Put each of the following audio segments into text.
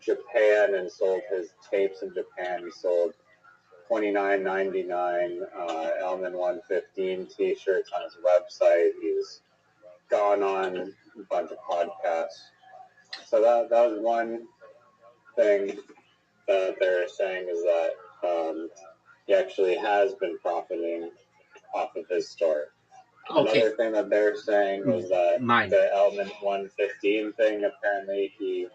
Japan and sold his tapes in Japan. He sold $29.99 Element 115 t-shirts on his website. He's gone on a bunch of podcasts. So that was one thing that they're saying is that he actually has been profiting off of his store. Okay. Another thing that they're saying was that the Element 115 thing, apparently he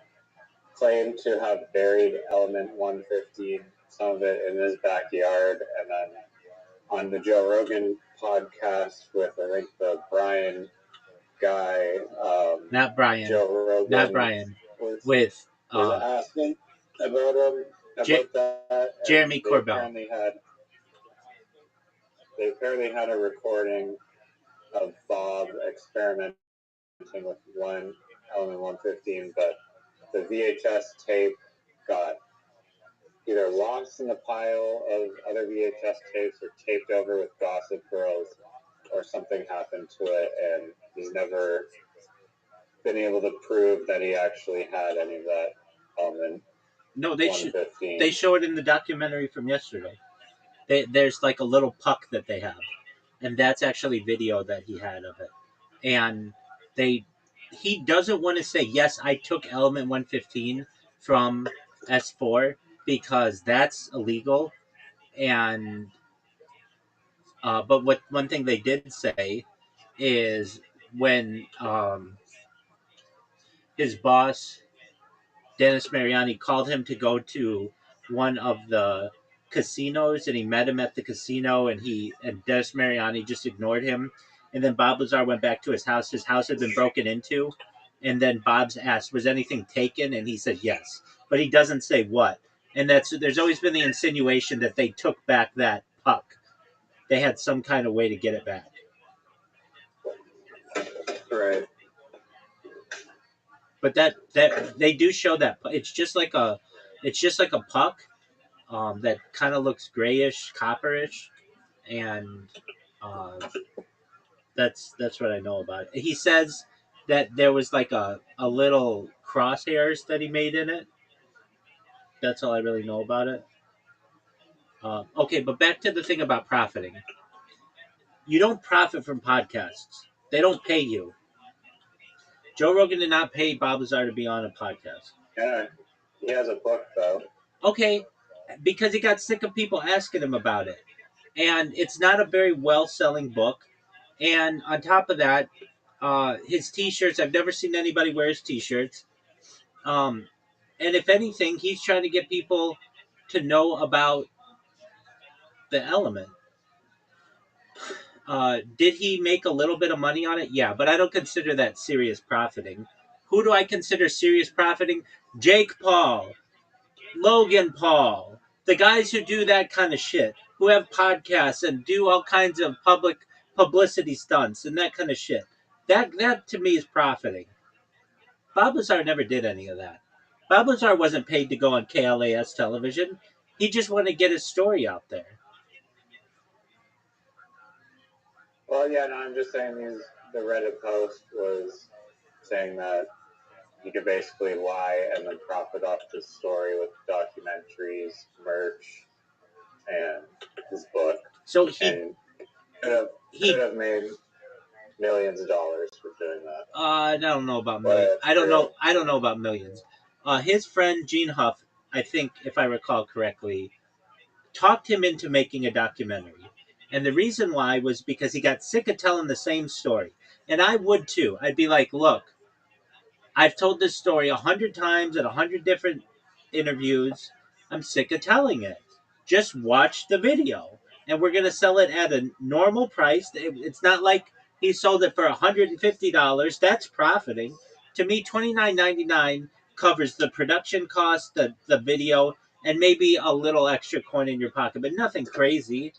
claimed to have buried Element 115, some of it in his backyard, and then on the Joe Rogan podcast with, I think, the Brian guy. Not Brian. Joe Rogan. Not Brian. Was asking about him, about that. Jeremy Corbell. They apparently had a recording of Bob experimenting with one Element 115, but the VHS tape got either lost in the pile of other VHS tapes or taped over with Gossip Girls, or something happened to it, and he's never been able to prove that he actually had any of that Element. No, they show it in the documentary from yesterday. There's like a little puck that they have, and that's actually video that he had of it. And he doesn't want to say, yes, I took Element 115 from S4 because that's illegal. And but one thing they did say is when his boss Dennis Mariani called him to go to one of the casinos, and he met him at the casino, and Dennis Mariani just ignored him. And then Bob Lazar went back to his house. His house had been broken into, and then Bob's asked, "Was anything taken?" And he said yes, but he doesn't say what. And there's always been the insinuation that they took back that puck. They had some kind of way to get it back. Right. But that they do show that it's just like a puck that kind of looks grayish, copperish, and that's what I know about it. He says that there was like a little crosshairs that he made in it. That's all I really know about it. Okay, but back to the thing about profiting. You don't profit from podcasts. They don't pay you. Joe Rogan did not pay Bob Lazar to be on a podcast. Yeah, he has a book, though. Okay, because he got sick of people asking him about it. And it's not a very well-selling book. And on top of that, his T-shirts, I've never seen anybody wear his T-shirts. And if anything, he's trying to get people to know about the Element. Did he make a little bit of money on it? Yeah, but I don't consider that serious profiting. Who do I consider serious profiting? Jake Paul, Logan Paul, the guys who do that kind of shit, who have podcasts and do all kinds of public publicity stunts and that kind of shit. That to me is profiting. Bob Lazar never did any of that. Bob Lazar wasn't paid to go on KLAS television. He just wanted to get his story out there. Well, yeah, no, I'm just saying the Reddit post was saying that you could basically lie and then profit off this story with documentaries, merch, and his book. So he could have made millions of dollars for doing that. I don't know about millions. I don't know about millions. His friend Gene Huff, I think, if I recall correctly, talked him into making a documentary. And the reason why was because he got sick of telling the same story. And I would too. I'd be like, look, I've told this story 100 times at 100 different interviews. I'm sick of telling it. Just watch the video. And we're going to sell it at a normal price. It's not like he sold it for $150. That's profiting. To me, $29.99 covers the production cost, the video, and maybe a little extra coin in your pocket, but nothing crazy.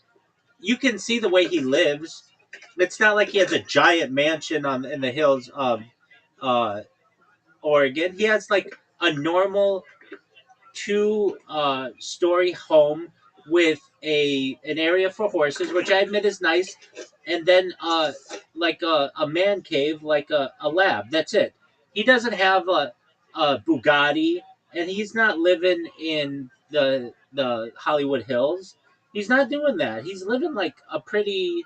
You can see the way he lives. It's not like he has a giant mansion in the hills of Oregon. He has like a normal 2-story home with an area for horses, which I admit is nice, and then like a man cave, like a lab. That's it. He doesn't have a Bugatti and he's not living in the Hollywood Hills. He's not doing that. He's living like a pretty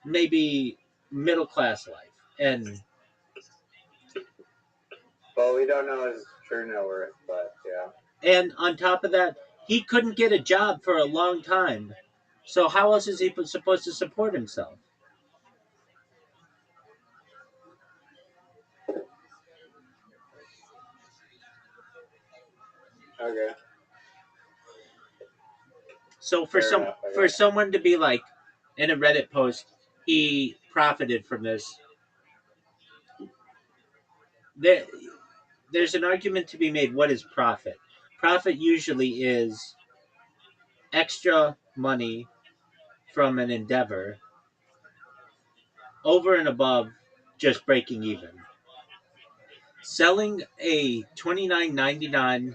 maybe middle class life. And Well, we don't know his true net worth, but yeah. and on top of that, he couldn't get a job for a long time. So how else is he supposed to support himself? Okay. So Fair enough, I for guess. someone to be like in a Reddit post, he profited from this. There, there's an argument to be made. What is profit? Profit usually is extra money from an endeavor over and above just breaking even. Selling a $29.99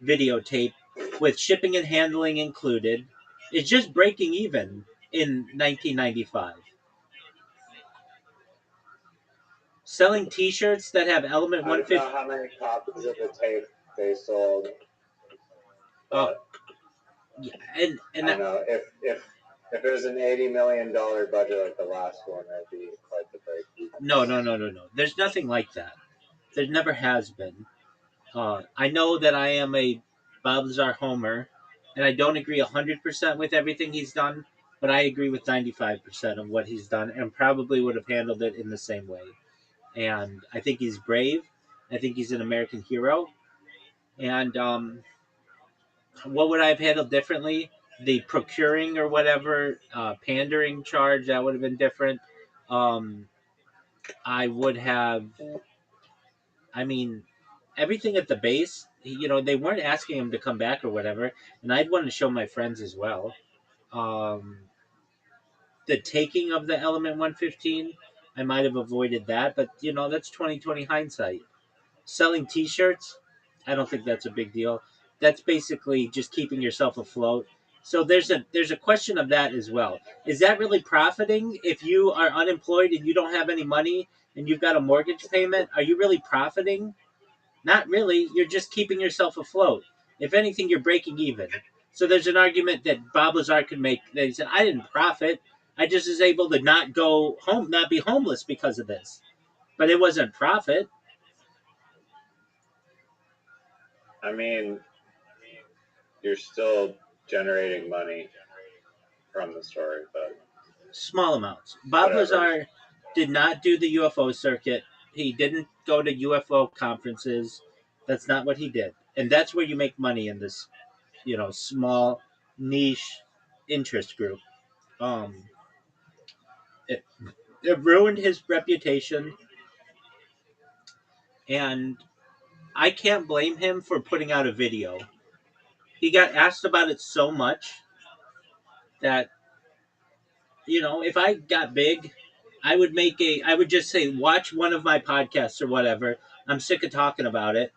videotape with shipping and handling included is just breaking even in 1995. Selling T-shirts that have Element I don't know 150. how many copies of the tape they sold, Oh, but yeah, I don't know if it was an $80 million budget like the last one, that'd be quite the break even. no. There's nothing like that. There never has been. I know that I am a Bob Lazar homer, and I don't agree 100% with everything he's done, but I agree with 95% of what he's done, and probably would have handled it in the same way. And I think he's brave. I think he's an American hero. And what would I have handled differently? The procuring or whatever pandering charge, that would have been different. Um, I would have. I mean, everything at the base. They weren't asking him to come back or whatever, and I'd want to show my friends as well. Um, the taking of the Element 115, I might have avoided that, but that's 2020 hindsight. Selling T-shirts, I don't think that's a big deal. That's basically just keeping yourself afloat. So there's a question of that as well. Is that really profiting if you are unemployed and you don't have any money and you've got a mortgage payment? Are you really profiting? Not really. You're just keeping yourself afloat. If anything, you're breaking even. So there's an argument that Bob Lazar could make that he said, I didn't profit. I just was able to not go home, not be homeless because of this. But it wasn't profit. I mean, you're still generating money from the story, but Small amounts. Bob whatever. Lazar did not do the UFO circuit. He didn't go to UFO conferences. That's not what he did. And that's where you make money in this, small niche interest group. Um, it, it ruined his reputation, and I can't blame him for putting out a video. He got asked about it so much that if I got big, I would just say, watch one of my podcasts or whatever. I'm sick of talking about it.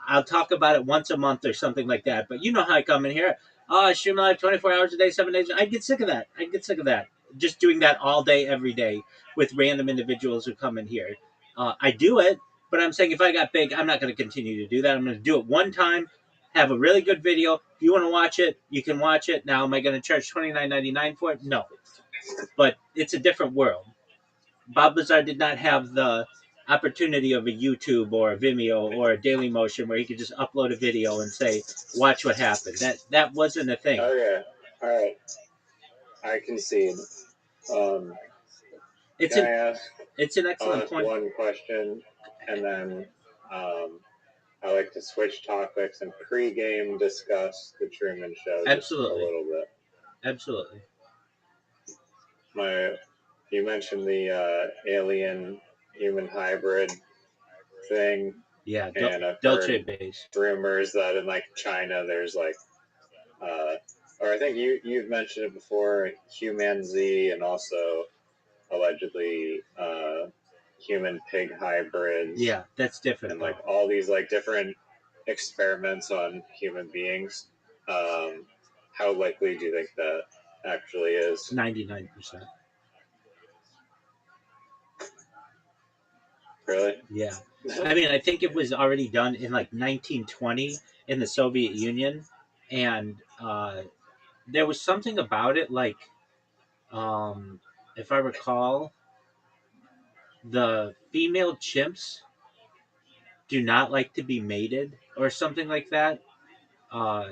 I'll talk about it once a month or something like that. But you know how I come in here. Oh, I stream live 24 hours a day, 7 days. I get sick of that. I get sick of that. Just doing that all day, every day with random individuals who come in here. I do it, but I'm saying if I got big, I'm not going to continue to do that. I'm going to do it one time, have a really good video. If you want to watch it, you can watch it. Now, am I going to charge $29.99 for it? No. But it's a different world. Bob Lazar did not have the opportunity of a YouTube or a Vimeo or a Daily Motion where he could just upload a video and say, "Watch what happened." That wasn't a thing. Okay, all right, I concede. Um, It's can an I ask it's an excellent point. one question, and then I like to switch topics and pre-game discuss the Truman Show just a Absolutely, little bit. absolutely. You mentioned the alien human hybrid thing, Yeah, and I've Dolce heard base. rumors that in like China there's like, or I think you've mentioned it before, human Z, and also allegedly human pig hybrids, Yeah, that's different and though. like all these like different experiments on human beings. How likely do you think that actually is? 99%. Really? Yeah, I mean, I think it was already done in like 1920 in the Soviet Union, and there was something about it, like, if I recall, the female chimps do not like to be mated or something like that, uh,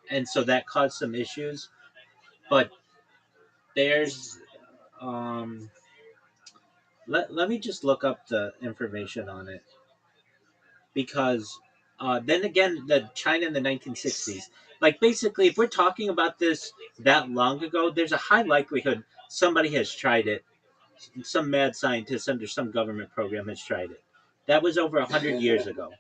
and so that caused some issues. But there's let me just look up the information on it, because then again, the China in the 1960s, like, basically, if we're talking about this that long ago, there's a high likelihood somebody has tried it. Some mad scientist under some government program has tried it. That was over 100 years ago.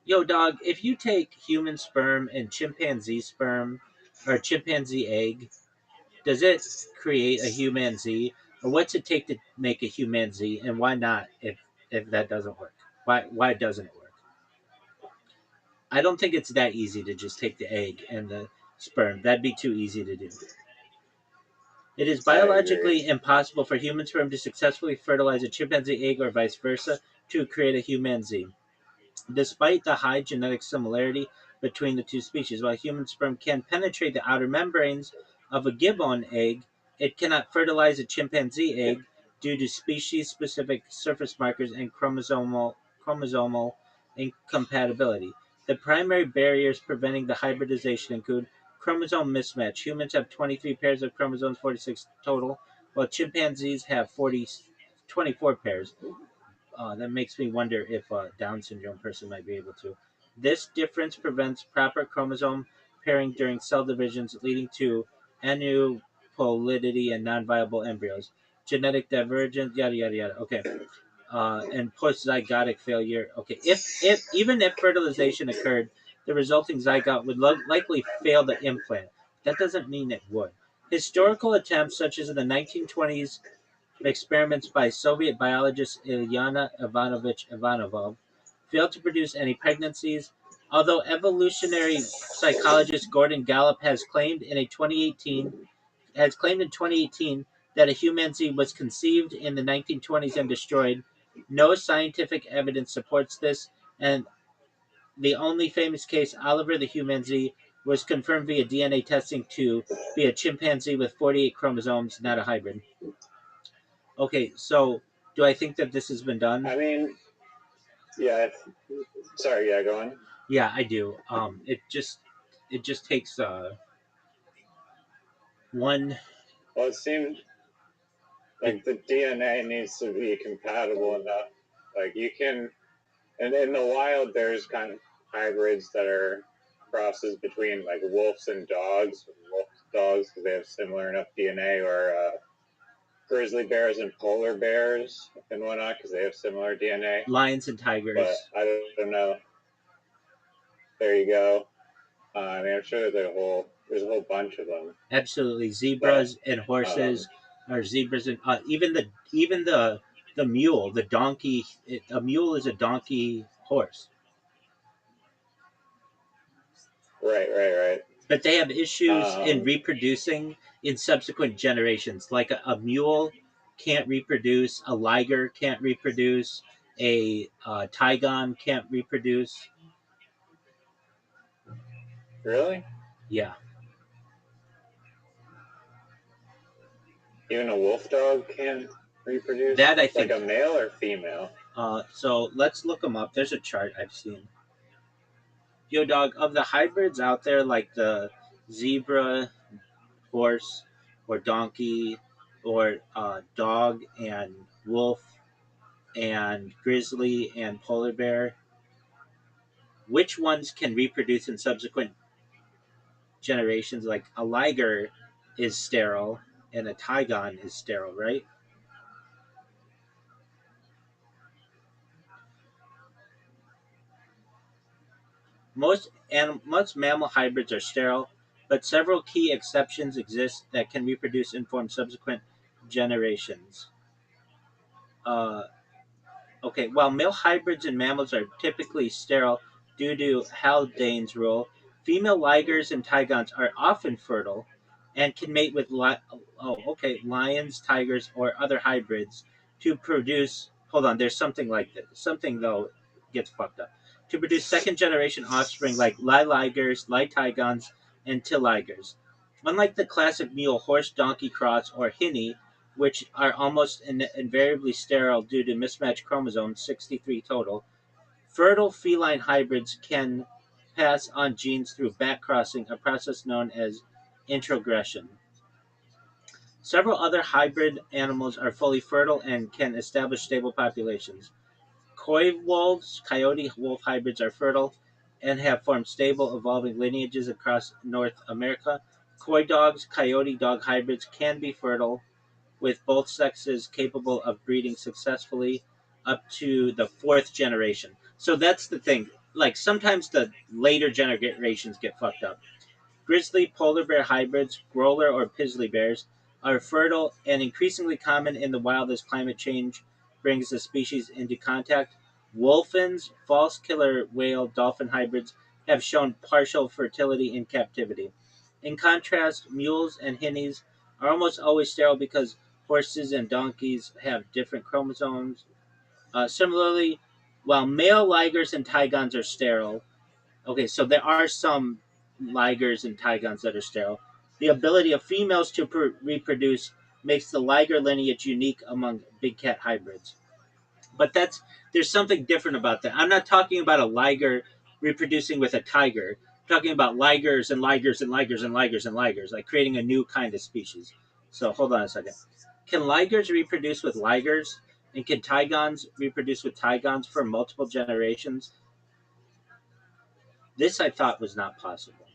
Yo, dog, if you take human sperm and chimpanzee sperm or chimpanzee egg, does it create a human Z, or what's it take to make a human Z, and why not? If that doesn't work, why doesn't it work? I don't think it's that easy to just take the egg and the sperm. That'd be too easy to do. It is I agree. biologically impossible for human sperm to successfully fertilize a chimpanzee egg or vice versa to create a human Z. Despite the high genetic similarity between the two species, while human sperm can penetrate the outer membranes of a gibbon egg, it cannot fertilize a chimpanzee egg due to species-specific surface markers and chromosomal incompatibility. The primary barriers preventing the hybridization include chromosome mismatch. Humans have 23 pairs of chromosomes, 46 total, while chimpanzees have 24 pairs. That makes me wonder if a Down syndrome person might be able to. This difference prevents proper chromosome pairing during cell divisions, leading to aneuploidity and non-viable embryos. Genetic divergence, yada yada yada. Okay, and post-zygotic failure. Okay, if even if fertilization occurred, the resulting zygote would likely fail the implant. That doesn't mean it would. Historical attempts, such as in the 1920s experiments by Soviet biologist Ilyana Ivanovich Ivanov, failed to produce any pregnancies, although evolutionary psychologist Gordon Gallup has claimed in 2018 that a humanzee was conceived in the 1920s and destroyed. No scientific evidence supports this, and the only famous case, Oliver the humanzee, was confirmed via DNA testing to be a chimpanzee with 48 chromosomes, not a hybrid. Okay, so do I think that this has been done? I mean, yeah. Sorry, yeah, go on. Yeah, I do. It just takes one. Well, it seems It, like the DNA needs to be compatible enough. Like you can, and in the wild, there's kind of hybrids that are crosses between like wolves and dogs, wolf dogs because they have similar enough DNA, or grizzly bears and polar bears and whatnot because they have similar DNA. lions and But tigers. I don't know. There you go. I mean, I'm sure there's a whole bunch of them, Absolutely, but zebras and um, horses, or zebras and even the mule, the donkey. A mule is a donkey horse, right. but they have issues in Um, reproducing in subsequent generations. Like a mule can't reproduce, a liger can't reproduce, a tigon can't reproduce. really? Yeah, Even a wolf dog can reproduce, that I like think. a male or female. So let's look them up. There's a chart I've seen. Yo, dog, of the hybrids out there, like the zebra, horse, or donkey, or dog and wolf, and grizzly and polar bear, which ones can reproduce in subsequent generations? Like a liger is sterile, and a tigon is sterile, right? Most mammal hybrids are sterile, but several key exceptions exist that can reproduce and form subsequent generations. Uh, okay, while male hybrids in mammals are typically sterile due to Haldane's rule, female ligers and tigons are often fertile and can mate with lions, tigers, or other hybrids to produce hold on. There's something like this. Something though gets fucked up. To produce second generation offspring like Ligers, Tigons, and Tilligers. Unlike the classic mule horse donkey cross or hinny, which are almost invariably sterile due to mismatched chromosomes, 63 total, fertile feline hybrids can pass on genes through backcrossing, a process known as introgression. Several other hybrid animals are fully fertile and can establish stable populations. Coyote wolf hybrids are fertile and have formed stable, evolving lineages across North America. Coy dogs, coyote dog hybrids can be fertile, with both sexes capable of breeding successfully up to the fourth generation. So that's the thing. Like sometimes the later generations get fucked up. Grizzly polar bear hybrids, Growler or Pizzly bears, are fertile and increasingly common in the wild as climate change brings the species into contact. Wolfins, false killer whale dolphin hybrids have shown partial fertility in captivity. In contrast, mules and hinnies are almost always sterile because horses and donkeys have different chromosomes. Similarly, while male ligers and tigons are sterile, okay, so there are some ligers and tigons that are sterile. The ability of females to reproduce makes the liger lineage unique among big cat hybrids. But there's something different about that. I'm not talking about a liger reproducing with a tiger. I'm talking about ligers and ligers and ligers and ligers and ligers, like creating a new kind of species. So hold on a second. Can ligers reproduce with ligers? And can tigons reproduce with tigons for multiple generations? This I thought was not possible.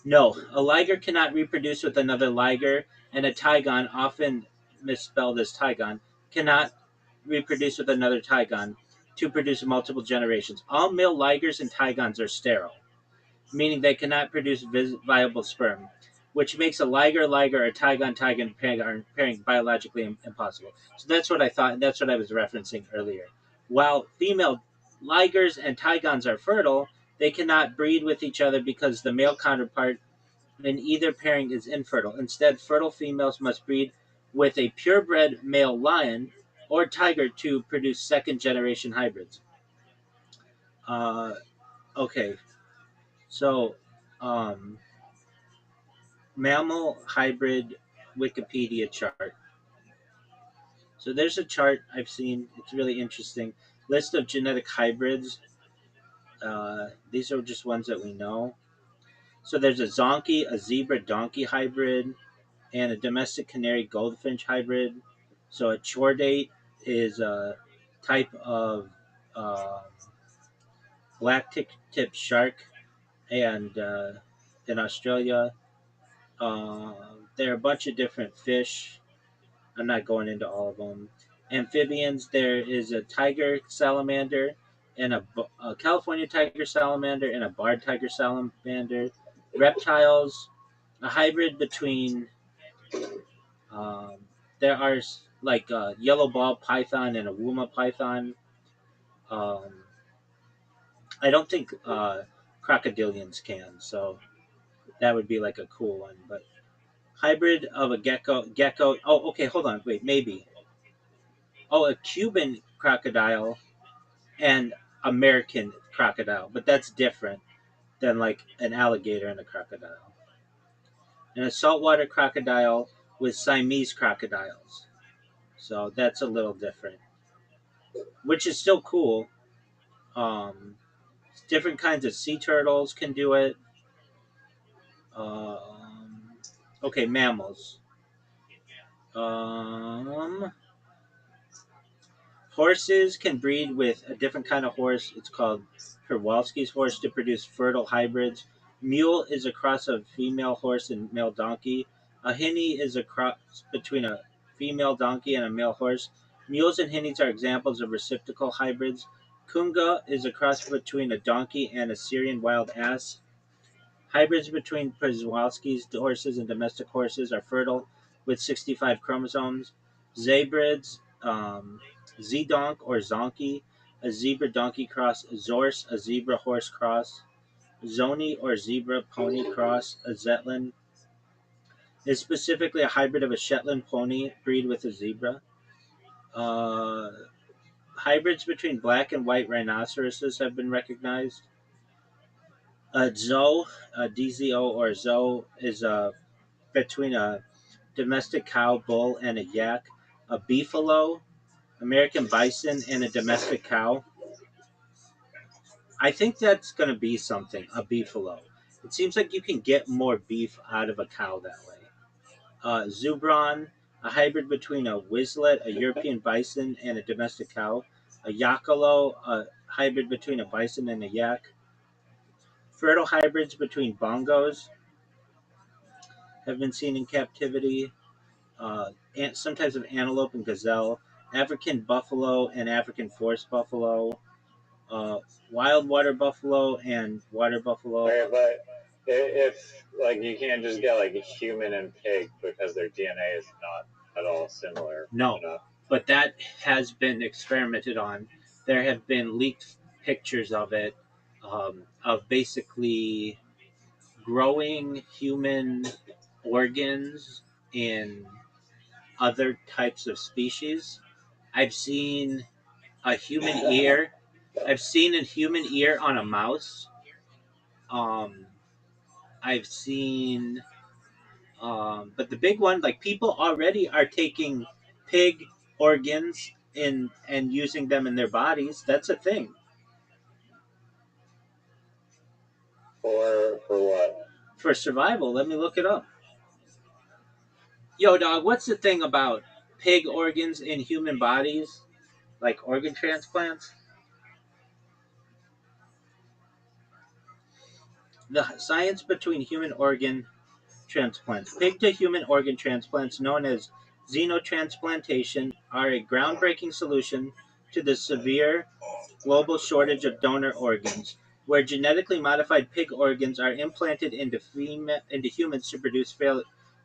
No, a liger cannot reproduce with another liger, and a tigon, often misspelled as tigon, cannot reproduce with another tigon to produce multiple generations. All male ligers and tigons are sterile, meaning they cannot produce viable sperm, which makes a liger or tigon pairing biologically impossible. So that's what I thought, and that's what I was referencing earlier. While female ligers and tigons are fertile, they cannot breed with each other because the male counterpart in either pairing is infertile. Instead, fertile females must breed with a purebred male lion or tiger to produce second generation hybrids. Uh, okay, so um, mammal hybrid Wikipedia chart. So there's a chart I've seen. It's really interesting. List of genetic hybrids. These are just ones that we know. So there's a zonkey, a zebra donkey hybrid, and a domestic canary goldfinch hybrid. So a chordate is a type of uh, black tip shark, and in Australia, there are a bunch of different fish. I'm not going into all of them. Amphibians, there is a tiger salamander and a California tiger salamander and a barred tiger salamander. Reptiles, a hybrid between um, there are like a yellow ball python and a wuma python. Um, I don't think crocodilians can, so that would be like a cool one. But hybrid of a gecko. Oh, okay, hold on, wait, maybe. Oh, a Cuban crocodile and American crocodile, but that's different than like an alligator and a crocodile. And a saltwater crocodile with Siamese crocodiles. So that's a little different, which is still cool. Um, Different kinds of sea turtles can do it. Um, okay, mammals. Um, Horses can breed with a different kind of horse. It's called Kowalski's horse to produce fertile hybrids. Mule is a cross of female horse and male donkey. A hinny is a cross between a female donkey and a male horse. Mules and hinnies are examples of reciprocal hybrids. Kunga is a cross between a donkey and a Syrian wild ass. Hybrids between Przewalski's horses and domestic horses are fertile with 65 chromosomes. Zebrids, Z-donk or zonkey, a zebra donkey cross. Zorse, a zebra horse cross. Zoni or zebra pony cross. A Zetland is specifically a hybrid of a Shetland pony breed with a zebra. Hybrids between black and white rhinoceroses have been recognized. Zoe, DZO or Zoe, is between a domestic cow, bull, and a yak. A beefalo, American bison, and a domestic cow. I think that's going to be something, a beefalo. It seems like you can get more beef out of a cow that way. Zubron, a hybrid between a Wislet, a European bison, and a domestic cow. A Yakalo, a hybrid between a bison and a yak. Fertile hybrids between bongos have been seen in captivity. Some types of antelope and gazelle. African buffalo and African forest buffalo. Uh, Wild water buffalo and water buffalo. Okay, but if like you can't just get like a human and pig because their DNA is not at all similar. No, enough. but that has been experimented on. There have been leaked pictures of it, of basically growing human organs in other types of species. I've seen a human ear. I've seen a human ear on a mouse. Um, I've seen, but the big one, like people already are taking pig organs in and using them in their bodies. That's a thing. For what? For survival. Let me look it up. Yo, dog, what's the thing about pig organs in human bodies? Like organ transplants? The science between human organ transplants. Pig to human organ transplants, known as xenotransplantation, are a groundbreaking solution to the severe global shortage of donor organs, where genetically modified pig organs are implanted into humans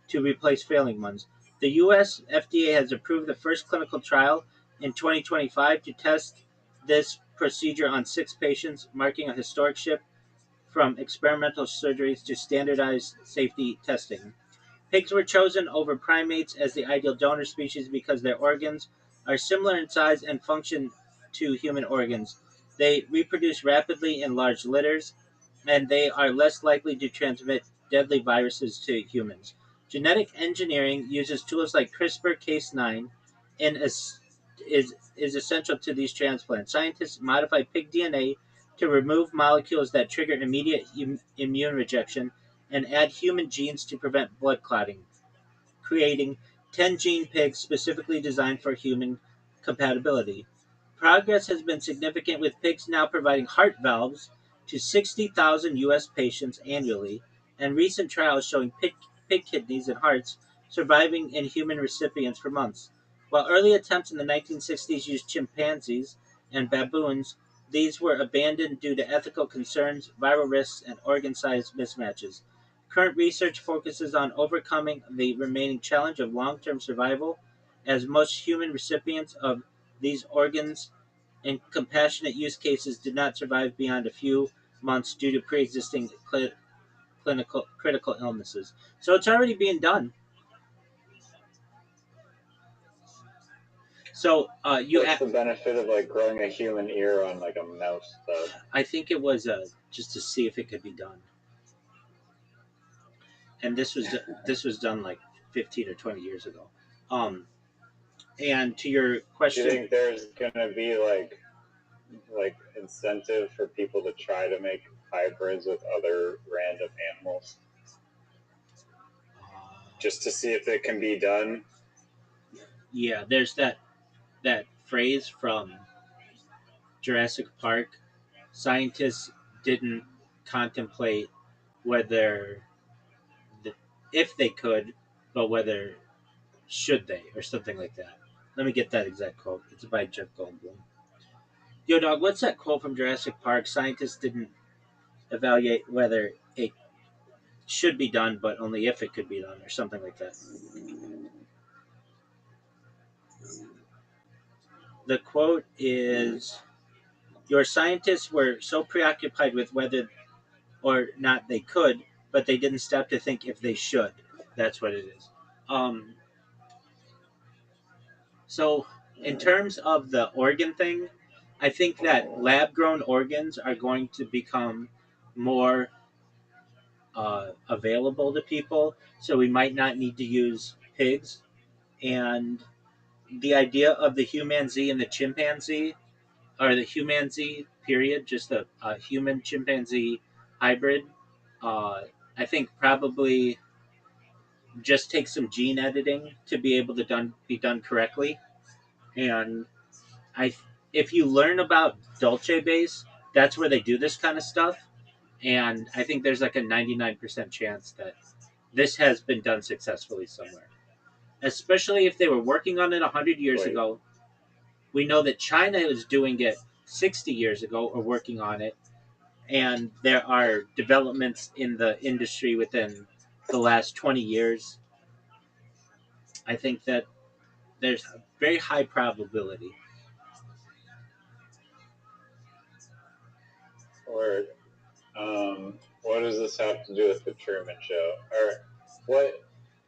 to replace failing ones. The U.S. FDA has approved the first clinical trial in 2025 to test this procedure on 6 patients, marking a historic shift from experimental surgeries to standardized safety testing. Pigs were chosen over primates as the ideal donor species because their organs are similar in size and function to human organs. They reproduce rapidly in large litters, and they are less likely to transmit deadly viruses to humans. Genetic engineering uses tools like CRISPR-Cas9 and is essential to these transplants. Scientists modify pig DNA to remove molecules that trigger immediate immune rejection and add human genes to prevent blood clotting, creating 10 gene pigs specifically designed for human compatibility. Progress has been significant, with pigs now providing heart valves to 60,000 U.S. patients annually, and recent trials showing pig kidneys and hearts surviving in human recipients for months. While early attempts in the 1960s used chimpanzees and baboons, these were abandoned due to ethical concerns, viral risks, and organ size mismatches. Current research focuses on overcoming the remaining challenge of long term survival, as most human recipients of these organs in compassionate use cases did not survive beyond a few months due to pre existing clinical critical illnesses. So it's already being done. So What's the benefit of like growing a human ear on like a mouse though? I think it was just to see if it could be done, and this was done like 15 or 20 years ago. Um, and to your question, do you think there's gonna be like incentive for people to try to make hybrids with other random animals just to see if it can be done? yeah, there's that phrase from Jurassic Park. Scientists didn't contemplate whether the, if they could, but whether should they, or something like that. Let me get that exact quote. It's by Jeff Goldblum. Yo, dog, what's that quote from Jurassic Park? Scientists didn't evaluate whether it should be done, but only if it could be done, or something like that. The quote is: Your scientists were so preoccupied with whether or not they could, but they didn't stop to think if they should. That's what it is. Um, so In terms of the organ thing, I think that lab grown organs are going to become more available to people, so we might not need to use pigs. And the idea of the humanzee and the chimpanzee, or the humanzee period, just a human chimpanzee hybrid, uh, I think probably just takes some gene editing to be able to be done correctly. And I, if you learn about Dulce base, that's where they do this kind of stuff. And I think there's like a 99% chance that this has been done successfully somewhere. Especially if they were working on it 100 years ago. We know that China was doing it 60 years ago or working on it. And there are developments in the industry within the last 20 years. I think that there's a very high probability. Word. What does this have to do with the Truman Show? Or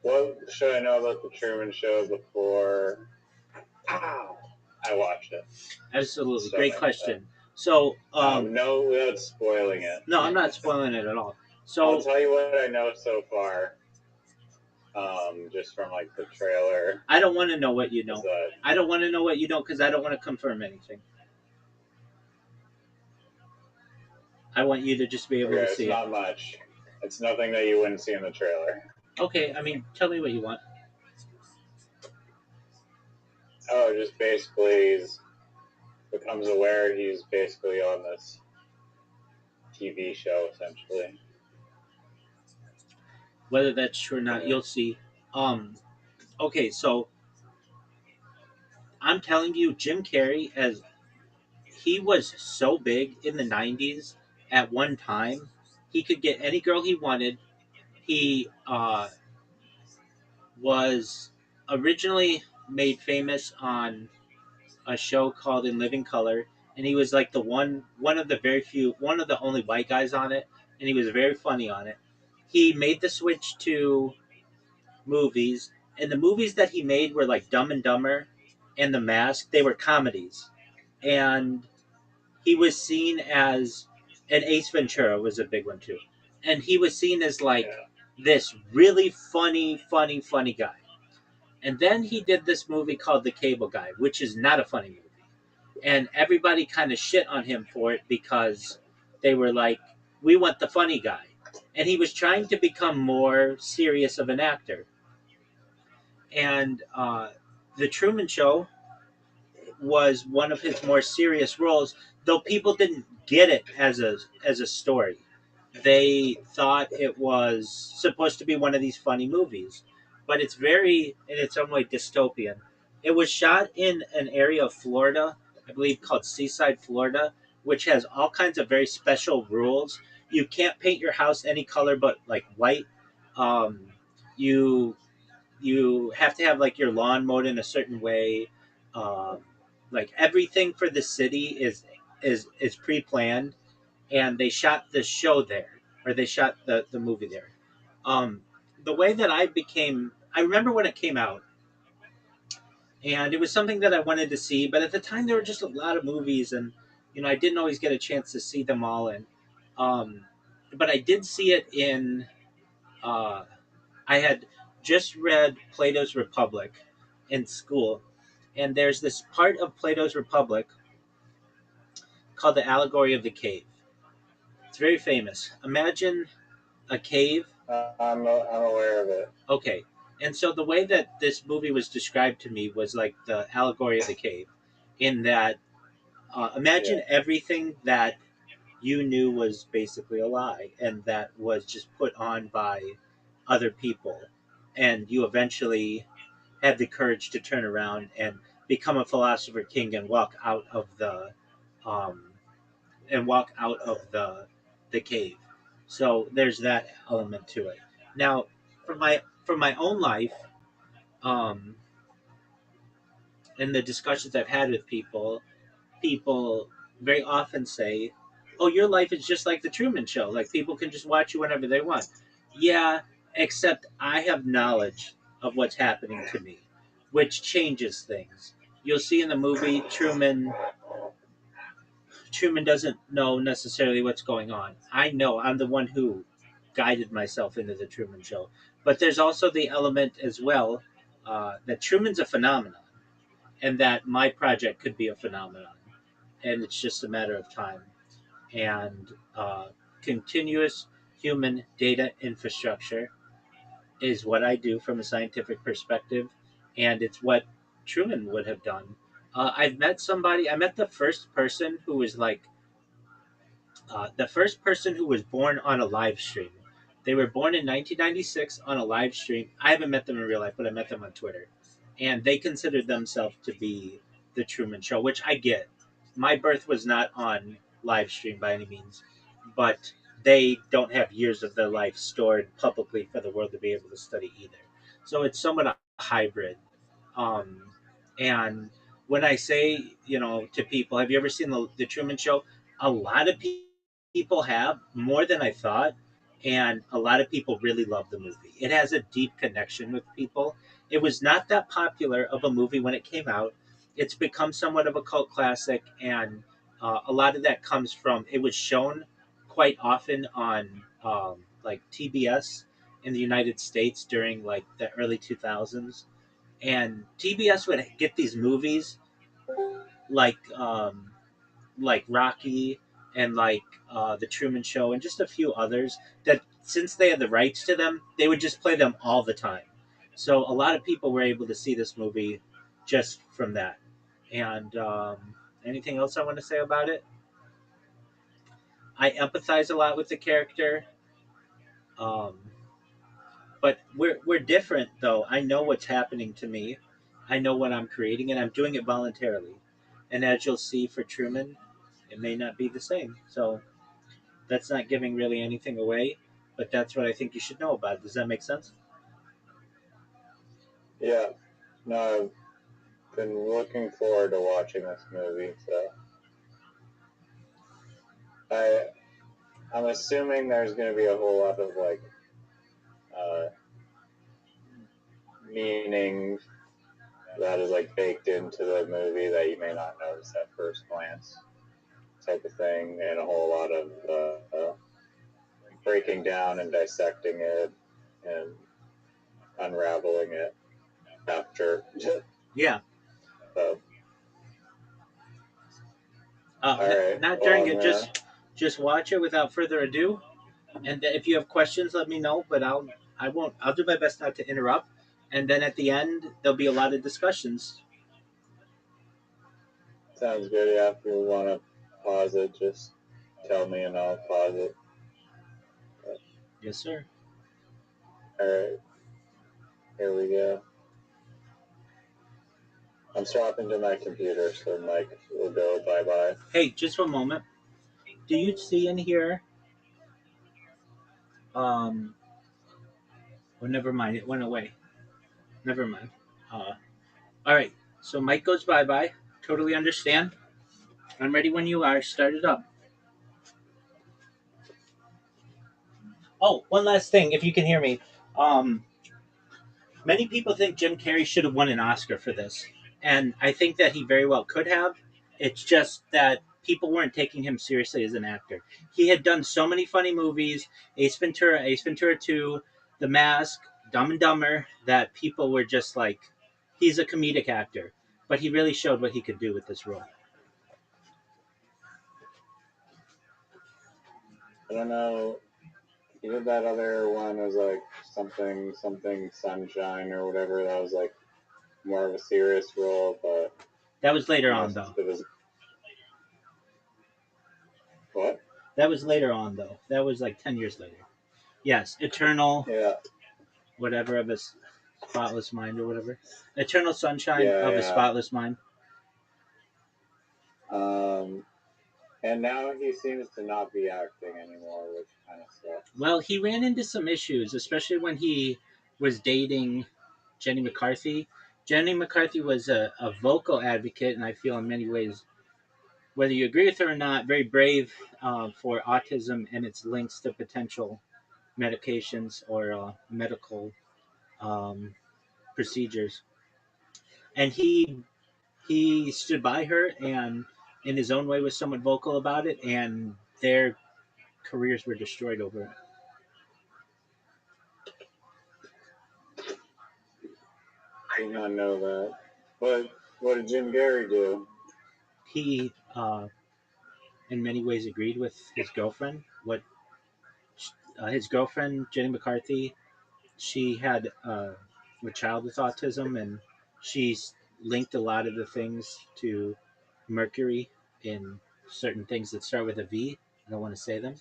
what should I know about the Truman Show before I watched it? Absolutely, great question. So, no, without spoiling it. No, I'm not spoiling it at all. So I'll tell you what I know so far. Just from like the trailer. I don't want to know what you know. I don't want to know what you know because I don't want to confirm anything. I want you to just be able to see it. It's not much. It's nothing that you wouldn't see in the trailer. Okay, I mean, tell me what you want. Oh, just basically becomes aware he's basically on this TV show, essentially. Whether that's true or not, you'll see. Okay, so I'm telling you, Jim Carrey, as he was so big in the 90s at one time, he could get any girl he wanted. He was originally made famous on a show called In Living Color, and he was like one of the very few, one of the only white guys on it, and he was very funny on it. He made the switch to movies, and the movies that he made were like Dumb and Dumber and The Mask. They were comedies, and he was seen as, and Ace Ventura was a big one too, and he was seen as like this really funny guy. And then he did this movie called The Cable Guy, which is not a funny movie. And everybody kind of shit on him for it because they were like, we want the funny guy. And he was trying to become more serious of an actor. And The Truman Show was one of his more serious roles, though people didn't get it as a story. They thought it was supposed to be one of these funny movies, but it's very, in its own way, dystopian. It was shot in an area of Florida, I believe called Seaside, Florida, which has all kinds of very special rules. You can't paint your house any color but like white. You you have to have like your lawn mowed in a certain way. Um, like everything for the city is pre-planned, and they shot the show there, or they shot the movie there. Um, the way that I remember when it came out, and it was something that I wanted to see, but at the time there were just a lot of movies, and I didn't always get a chance to see them all. And um, but I did see it in. Uh, I had just read Plato's Republic in school, and there's this part of Plato's Republic called the Allegory of the Cave. It's very famous. Imagine a cave. I'm aware of it. Okay. And so the way that this movie was described to me was like the allegory of the cave, in that imagine everything that you knew was basically a lie and that was just put on by other people. And you eventually had the courage to turn around and become a philosopher king and walk out of the um, the cave. So there's that element to it. Now, for my own life, um, and the discussions I've had with people very often say, "Oh, your life is just like the Truman Show. Like people can just watch you whenever they want." Yeah, except I have knowledge of what's happening to me, which changes things. you'll see in the movie Truman doesn't know necessarily what's going on. I know, I'm the one who guided myself into the Truman Show. But there's also the element as well that Truman's a phenomenon, and that my project could be a phenomenon, and it's just a matter of time. And continuous human data infrastructure is what I do from a scientific perspective, and it's what Truman would have done. I've met somebody. I met the first person who was born on a live stream. They were born in 1996 on a live stream. I haven't met them in real life, but I met them on Twitter, and they considered themselves to be the Truman Show, which I get. My birth was not on live stream by any means, but they don't have years of their life stored publicly for the world to be able to study either. So it's somewhat a hybrid. Um, and when I say, to people, have you ever seen the Truman Show? A lot of people have, more than I thought. And a lot of people really love the movie. It has a deep connection with people. It was not that popular of a movie when it came out. It's become somewhat of a cult classic. And a lot of that comes from it was shown quite often on like TBS in the United States during like the early 2000s, and TBS would get these movies like Rocky and the Truman Show and just a few others that since they had the rights to them, they would just play them all the time. So a lot of people were able to see this movie just from that. And anything else I want to say about it? I empathize a lot with the character. Um, but we're different though. I know what's happening to me. I know what I'm creating, and I'm doing it voluntarily. And as you'll see for Truman, it may not be the same. So that's not giving really anything away, but that's what I think you should know about it. Does that make sense? Yeah. No, I've been looking forward to watching this movie, so I I'm assuming there's going to be a whole lot of like uh, meaning that is like baked into the movie that you may not notice at first glance, type of thing, and a whole lot of breaking down and dissecting it and unraveling it after. Yeah. So, all right. Not Well, during it. Just watch it without further ado. And if you have questions, let me know. But I won't. I'll do my best not to interrupt. And then at the end, there'll be a lot of discussions. sounds good. Yeah, if you want to pause it, just tell me and I'll pause it. Yes, sir. All right, here we go. I'm swapping to my computer, so Mike will go bye bye. Hey, just one moment. Do you see in here? Um. Oh, never mind. It went away. Never mind. Uh. All right. So Mike goes bye bye. Totally understand. I'm ready when you are. Start it up. Oh, one last thing, if you can hear me. Um, Many people think Jim Carrey should have won an Oscar for this, and I think that he very well could have. It's just that people weren't taking him seriously as an actor. He had done so many funny movies, Ace Ventura 2, The Mask, Dumb and Dumber, that people were just like, he's a comedic actor. But he really showed what he could do with this role. I don't know. Even that other one was like something sunshine or whatever. That was like more of a serious role, but That was later on, though. it was what? That was later on, though. That was like 10 years later. Yes, Eternal, Yeah, whatever of a spotless mind or whatever. Eternal Sunshine yeah, of a yeah. Spotless Mind. And now he seems to not be acting anymore, which kind of sucks. Well, he ran into some issues, especially when he was dating Jenny McCarthy. Jenny McCarthy was a vocal advocate, and I feel in many ways, whether you agree with her or not, very brave for autism and its links to potential medications or medical um, procedures. And he stood by her and, in his own way, was somewhat vocal about it, and their careers were destroyed over it. I did not know that. What did Jim Gary do? He, in many ways, agreed with his girlfriend. What his girlfriend, Jenny McCarthy, she had a child with autism, and she's linked a lot of the things to Mercury in certain things that start with a V. I don't want to say them.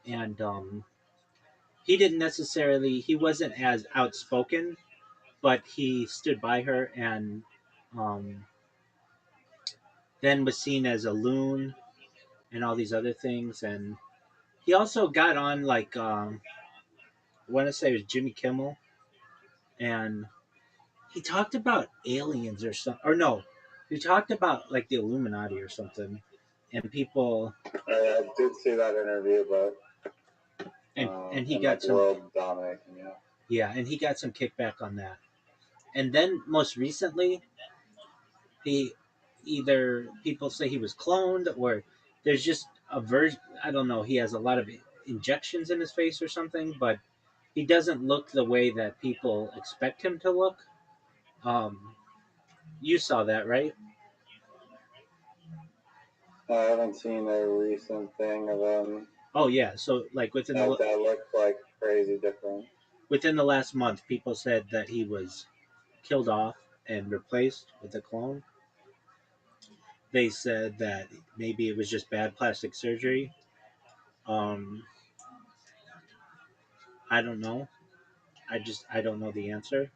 And he didn't necessarily, he wasn't as outspoken, but he stood by her and um, then was seen as a loon and all these other things. And he also got on, like, I want to say it was Jimmy Kimmel, and he talked about aliens or something, or no, he talked about like the Illuminati or something, and people, I did see that interview, but and he and got like some, world dominating, yeah. yeah, and he got some kickback on that. And then most recently, he either people say he was cloned, or there's just a version. I don't know. He has a lot of injections in his face or something, but he doesn't look the way that people expect him to look. Um, you saw that, right? I haven't seen a recent thing of him Oh yeah. So like that looked like crazy different. within the last month, people said that he was killed off and replaced with a clone. They said that maybe it was just bad plastic surgery. Um, I don't know. I don't know the answer.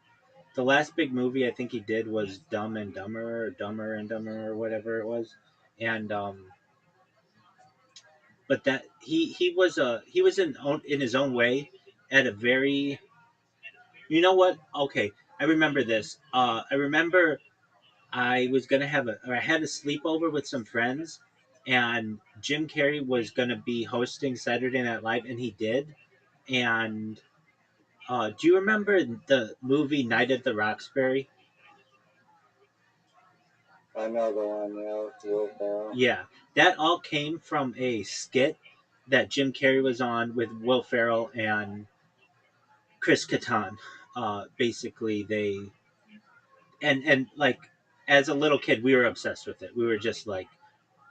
The last big movie I think he did was Dumb and Dumber, or Dumber and Dumber, or whatever it was. And but that he was in his own way at a very, you know what? Okay, I remember this. I remember I was gonna or I had a sleepover with some friends, and Jim Carrey was gonna be hosting Saturday Night Live, and he did. And do you remember the movie Night at the Roxbury? I know the one, yeah, with Will Ferrell. Yeah, that all came from a skit that Jim Carrey was on with Will Ferrell and Chris Kattan. Basically, they and like, as a little kid, we were obsessed with it. We were just like,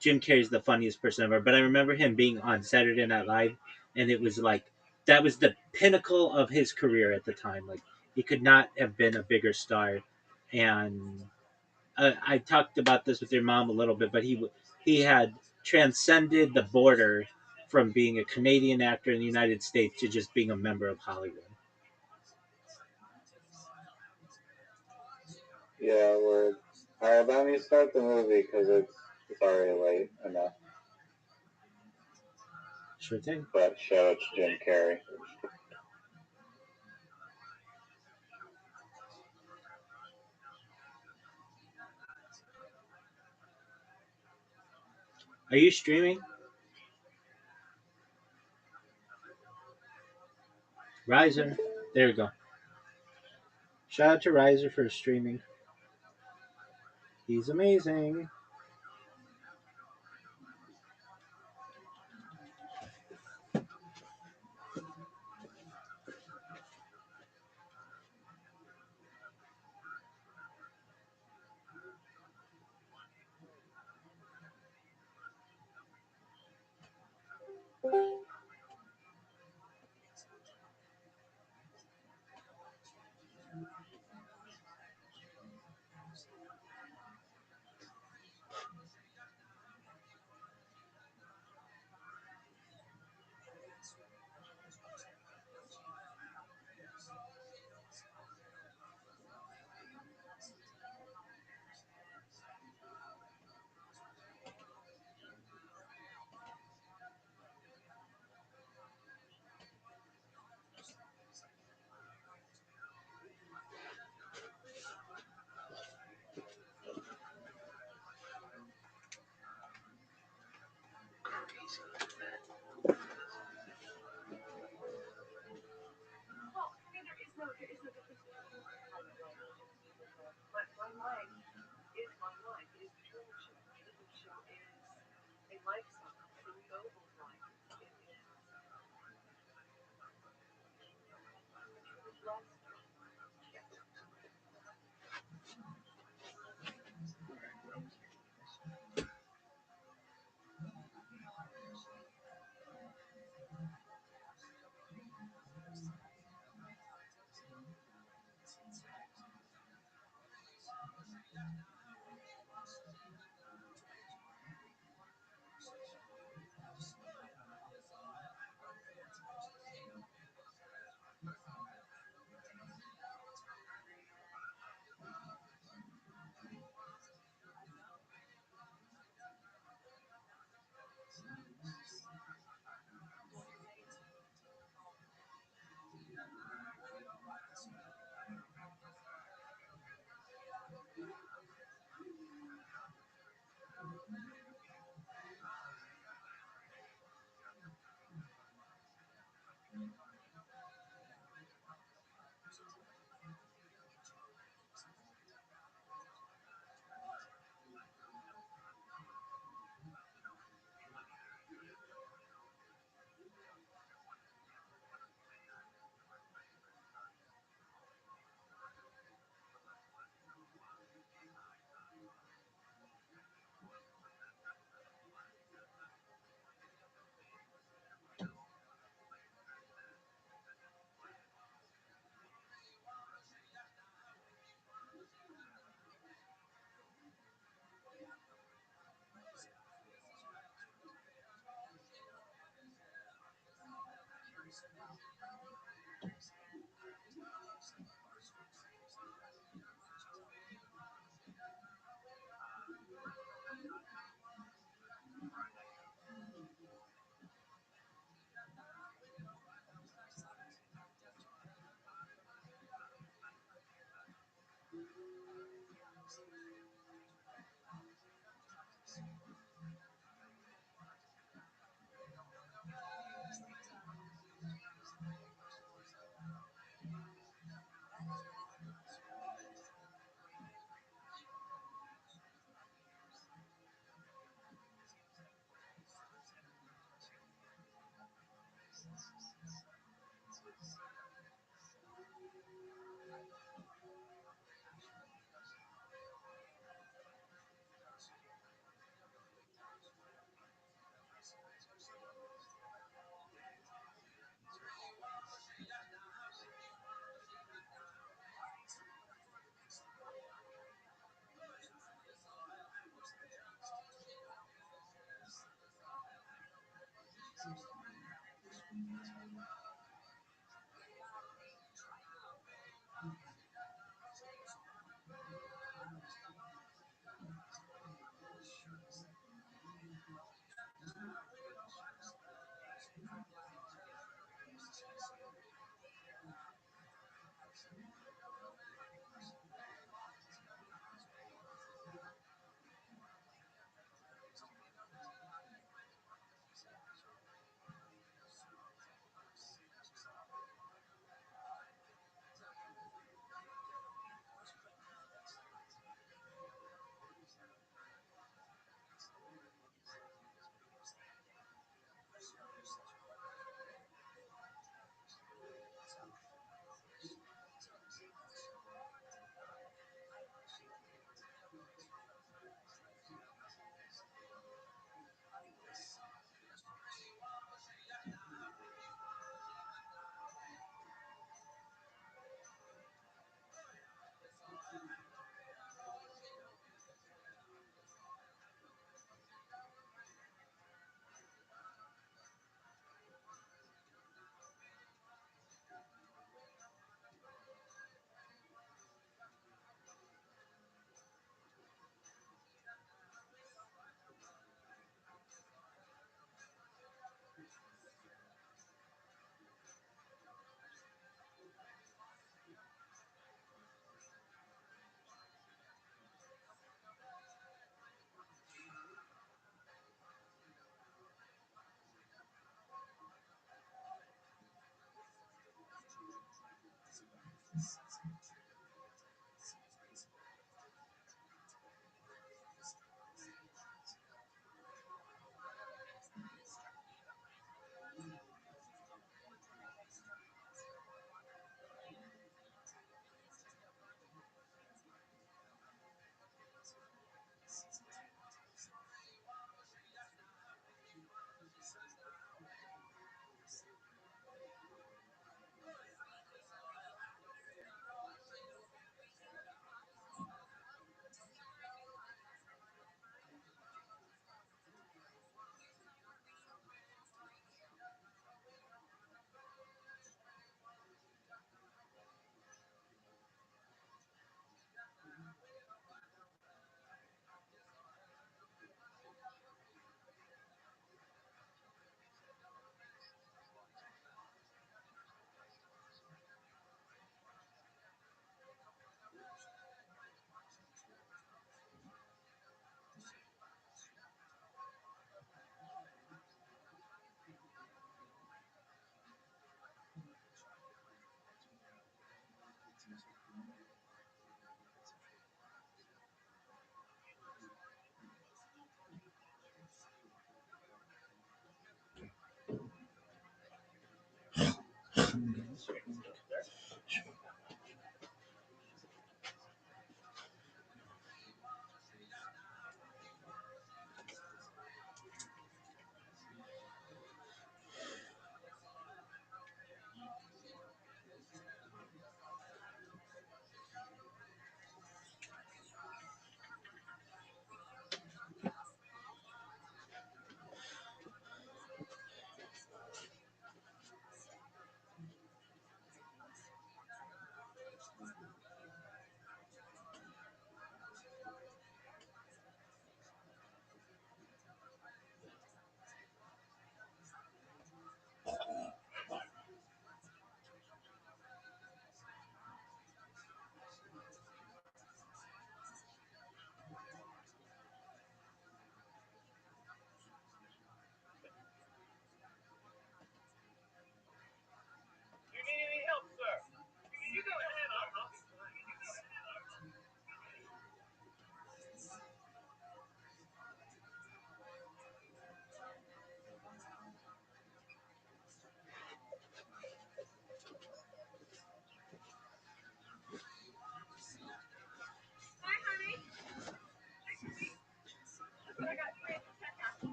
Jim Carrey's the funniest person ever. But I remember him being on Saturday Night Live, and it was like that was the pinnacle of his career at the time. Like, he could not have been a bigger star. And I talked about this with your mom a little bit, but he had transcended the border from being a Canadian actor in the United States to just being a member of Hollywood. Yeah, word. All right, let me start the movie because it's already late enough. Sure thing. But show it's Jim Carrey. Are you streaming? Riser. There we go. Shout out to Riser for streaming. He's amazing.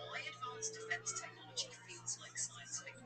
Why advanced defense technology feels like science fiction.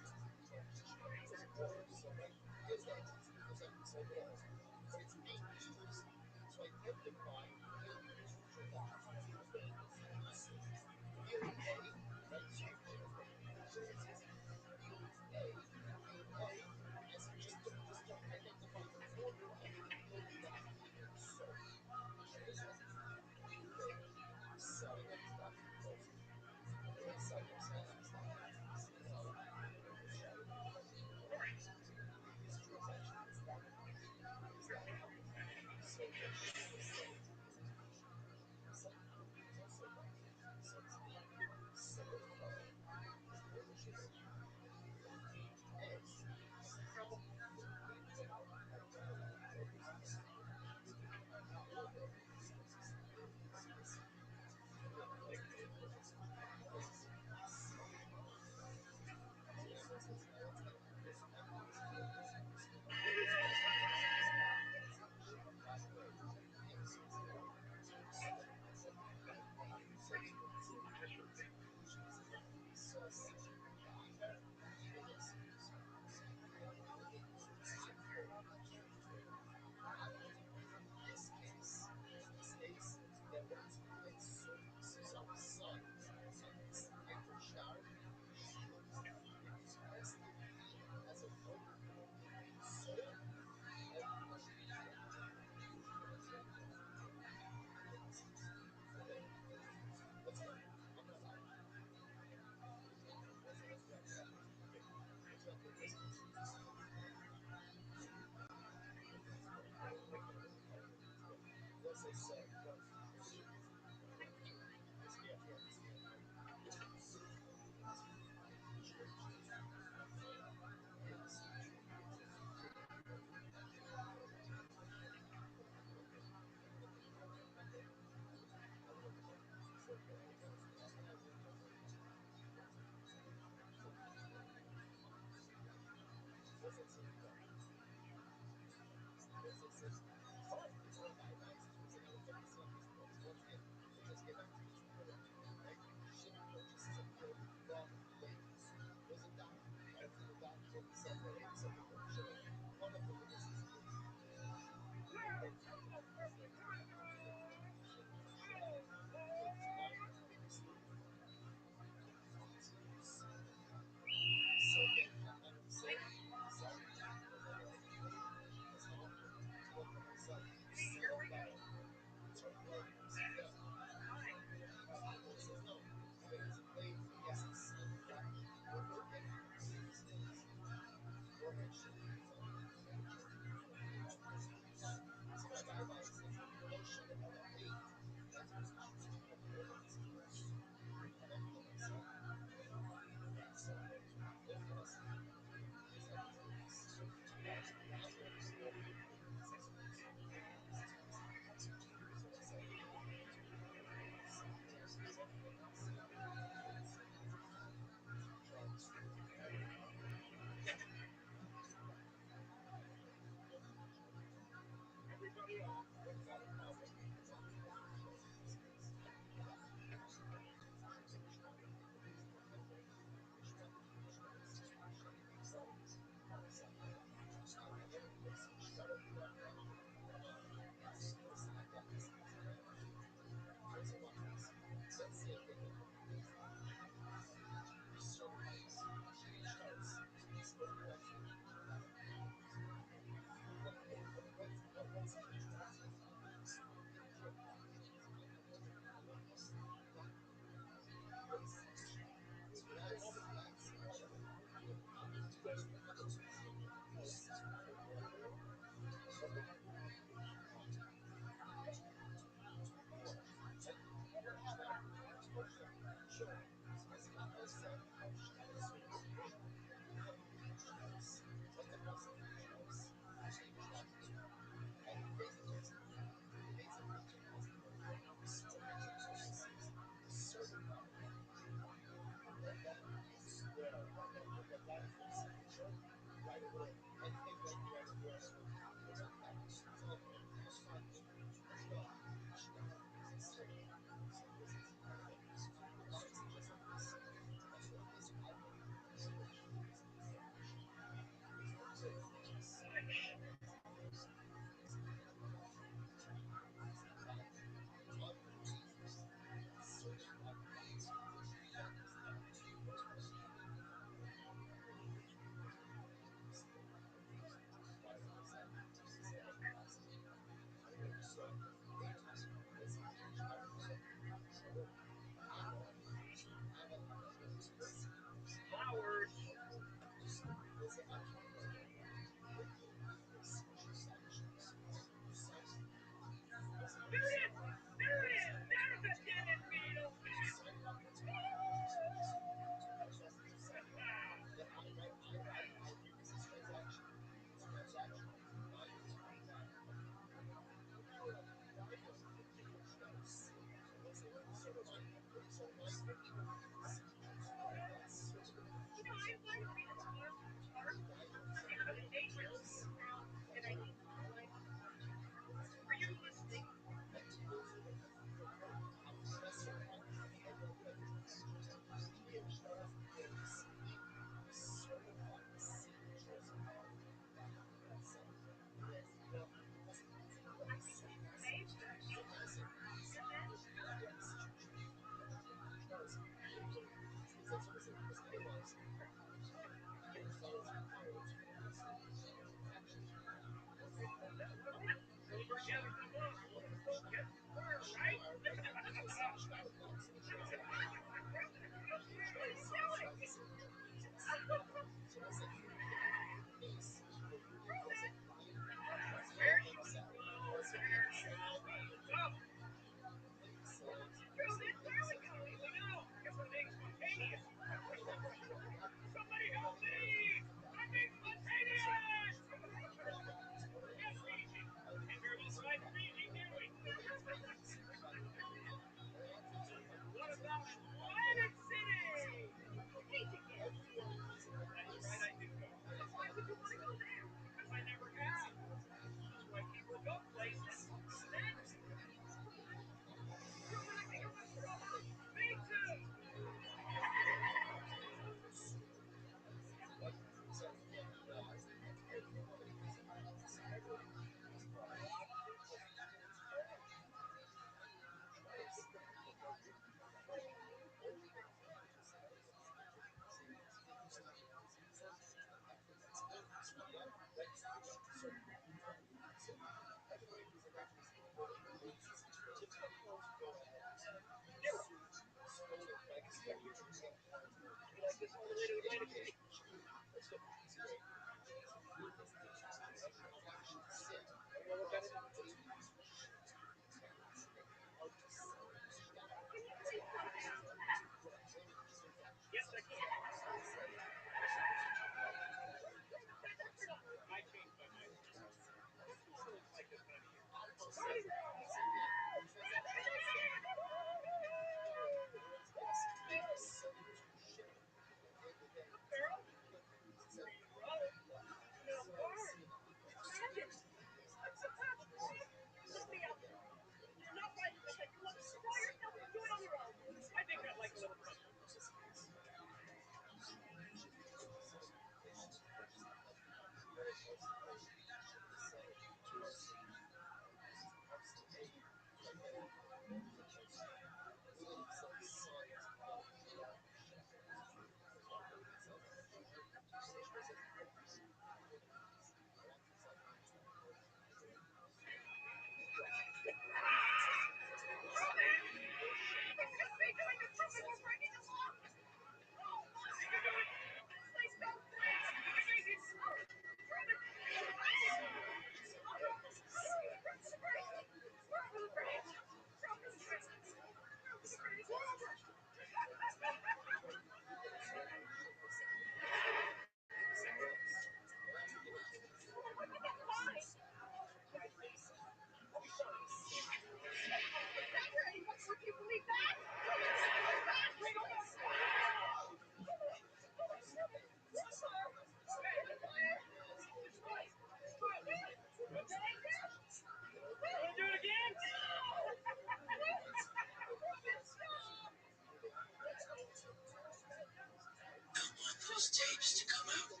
Those tapes to come out.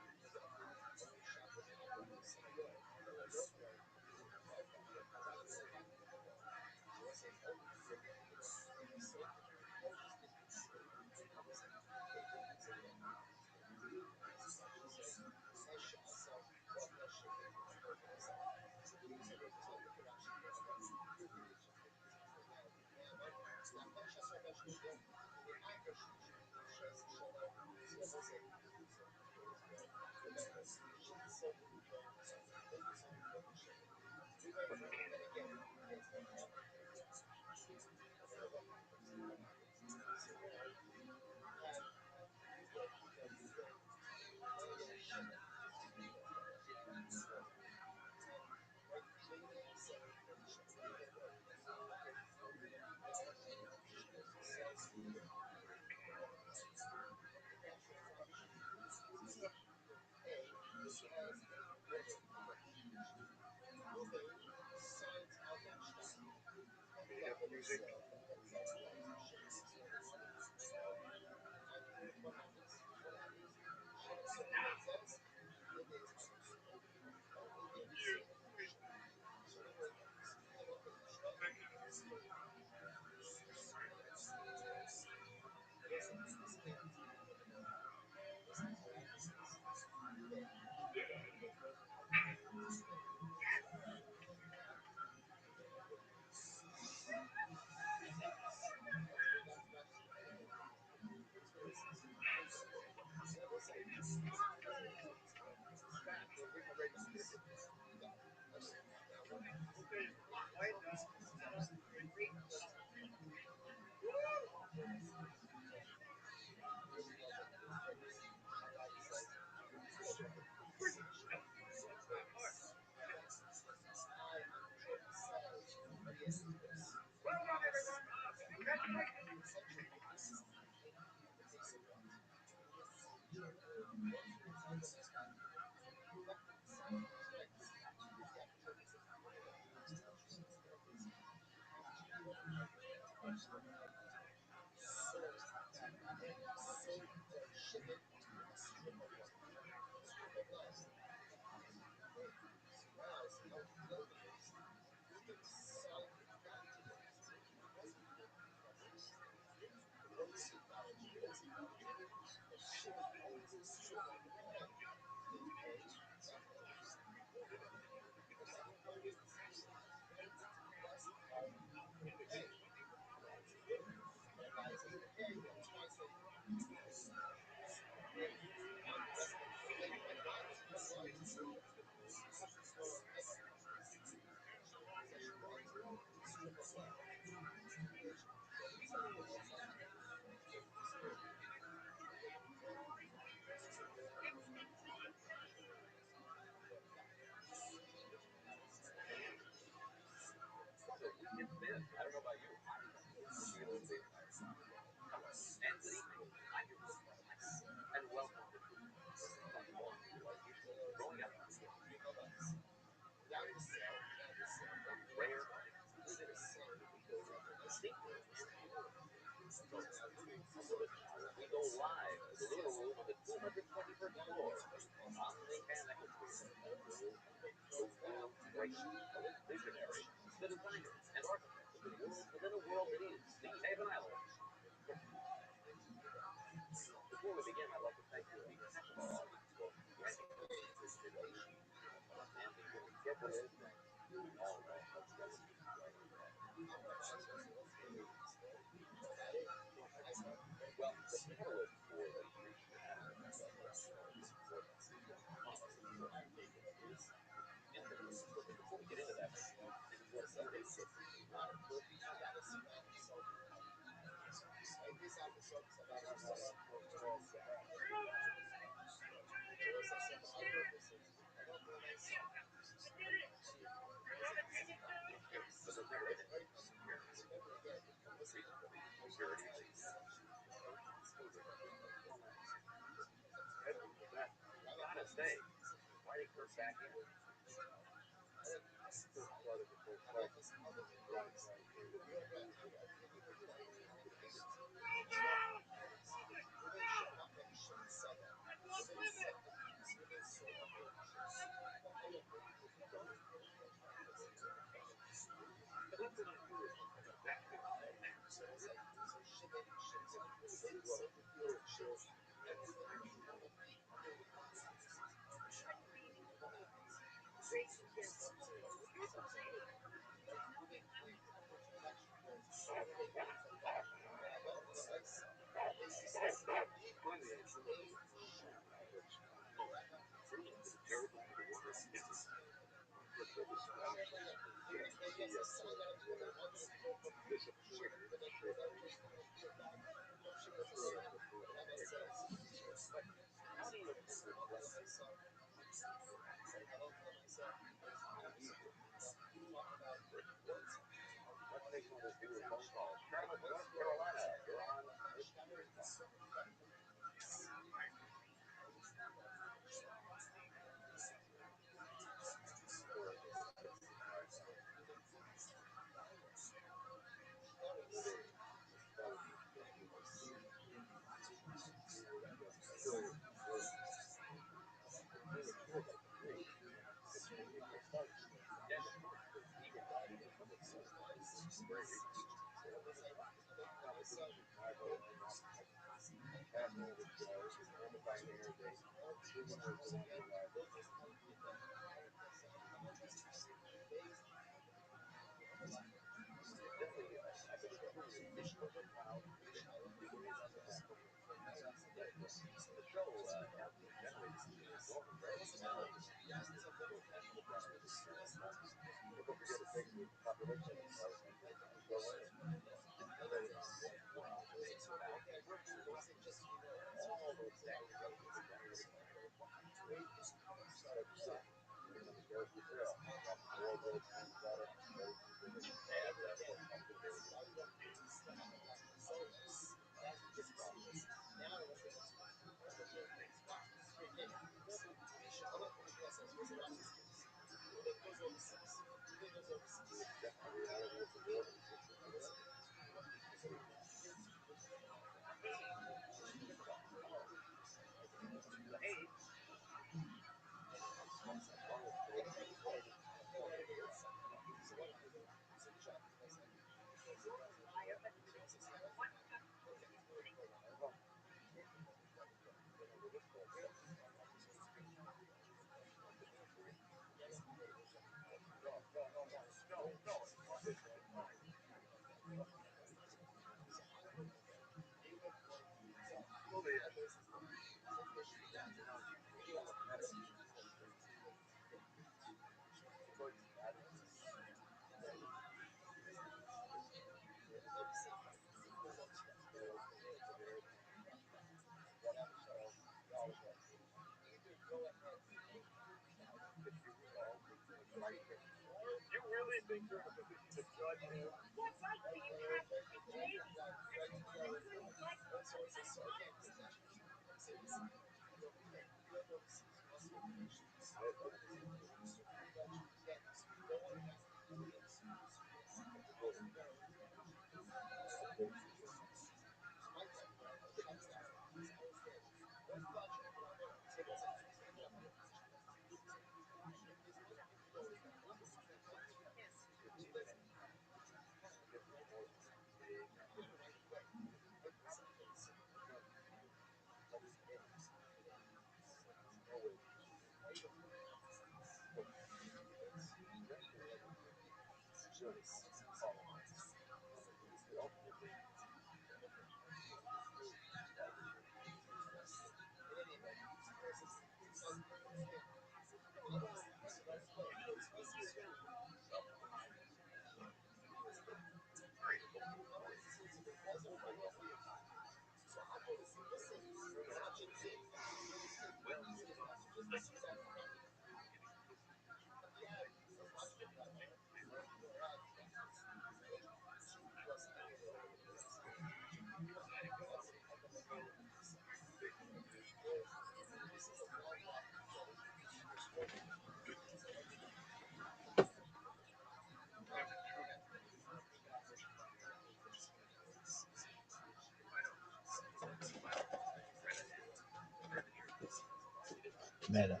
Meta.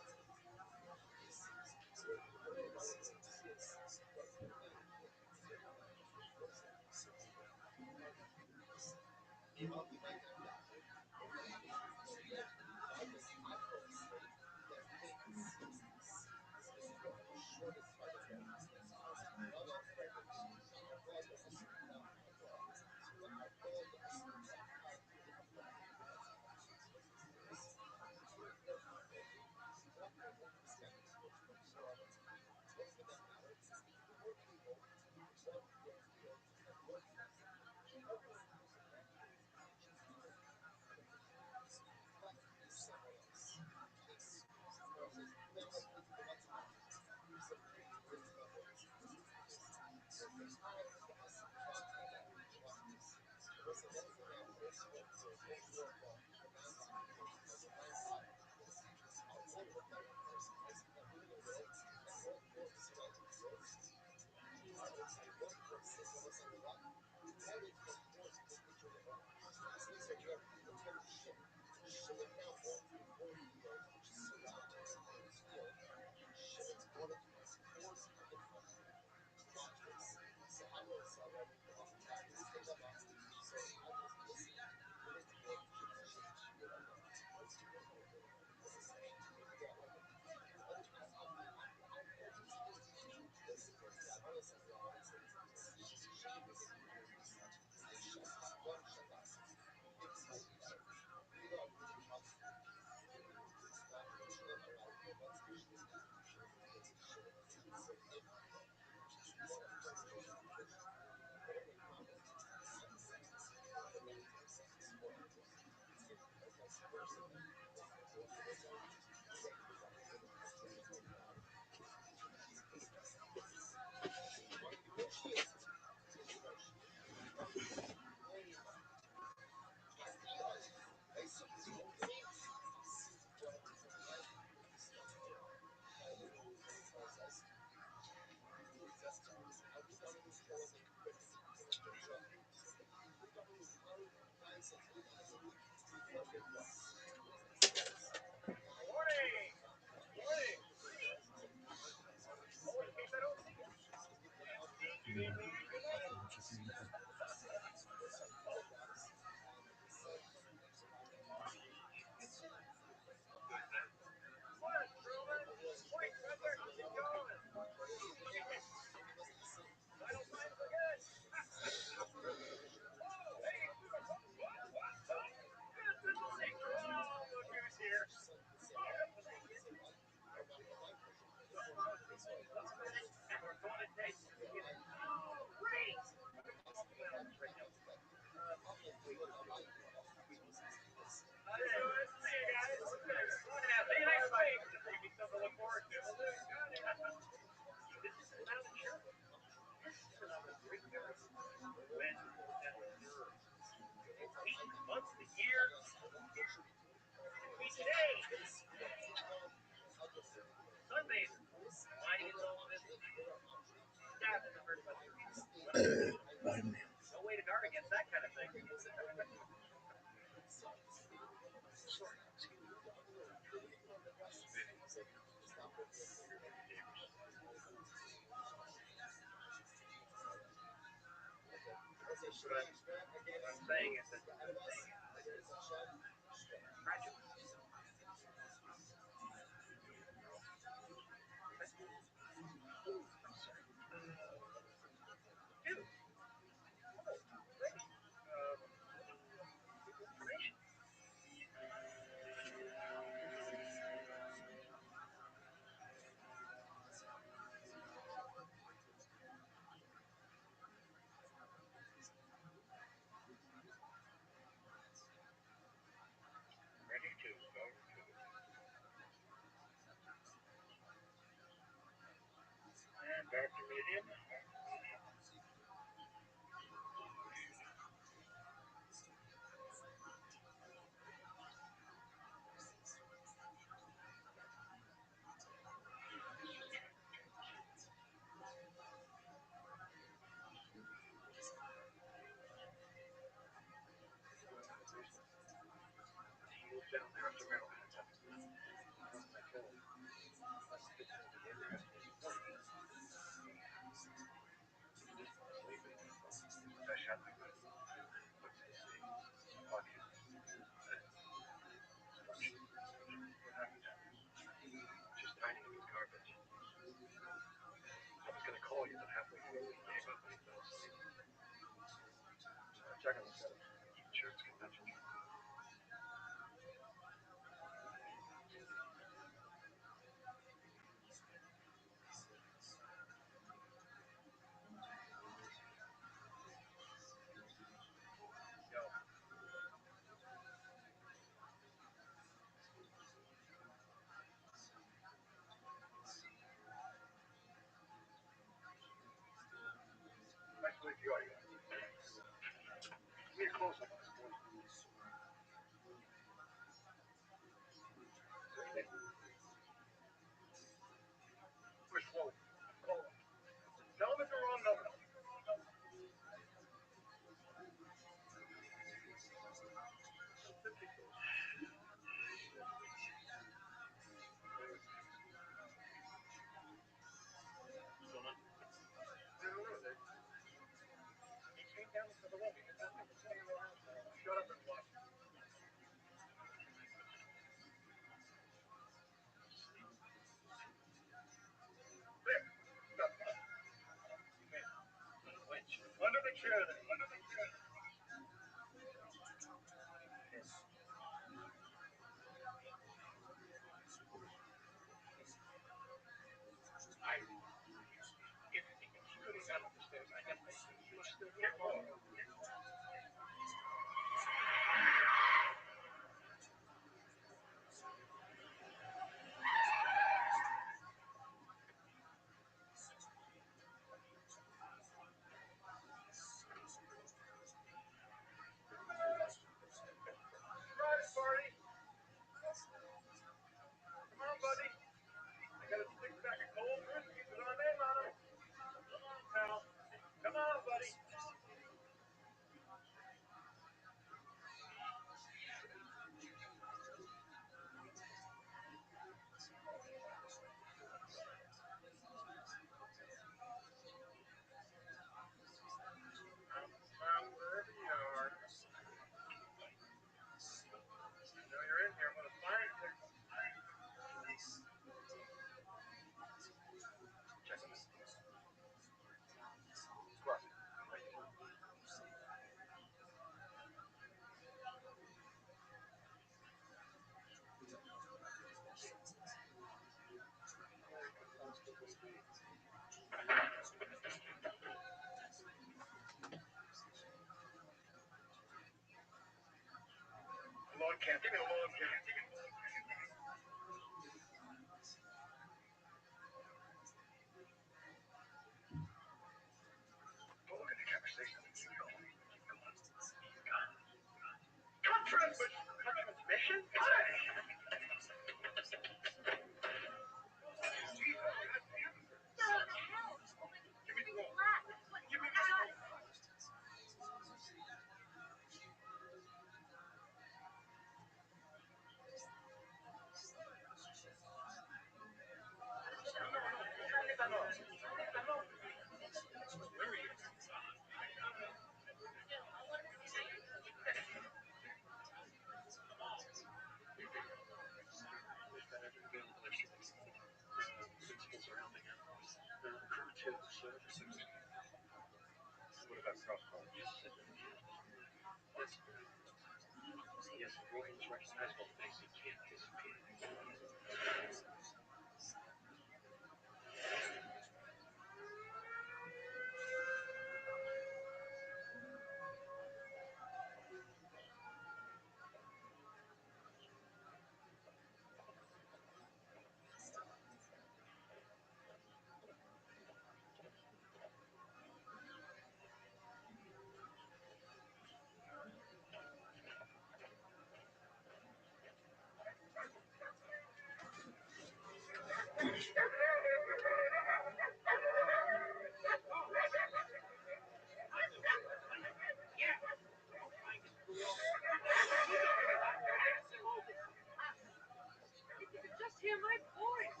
Just hear my voice.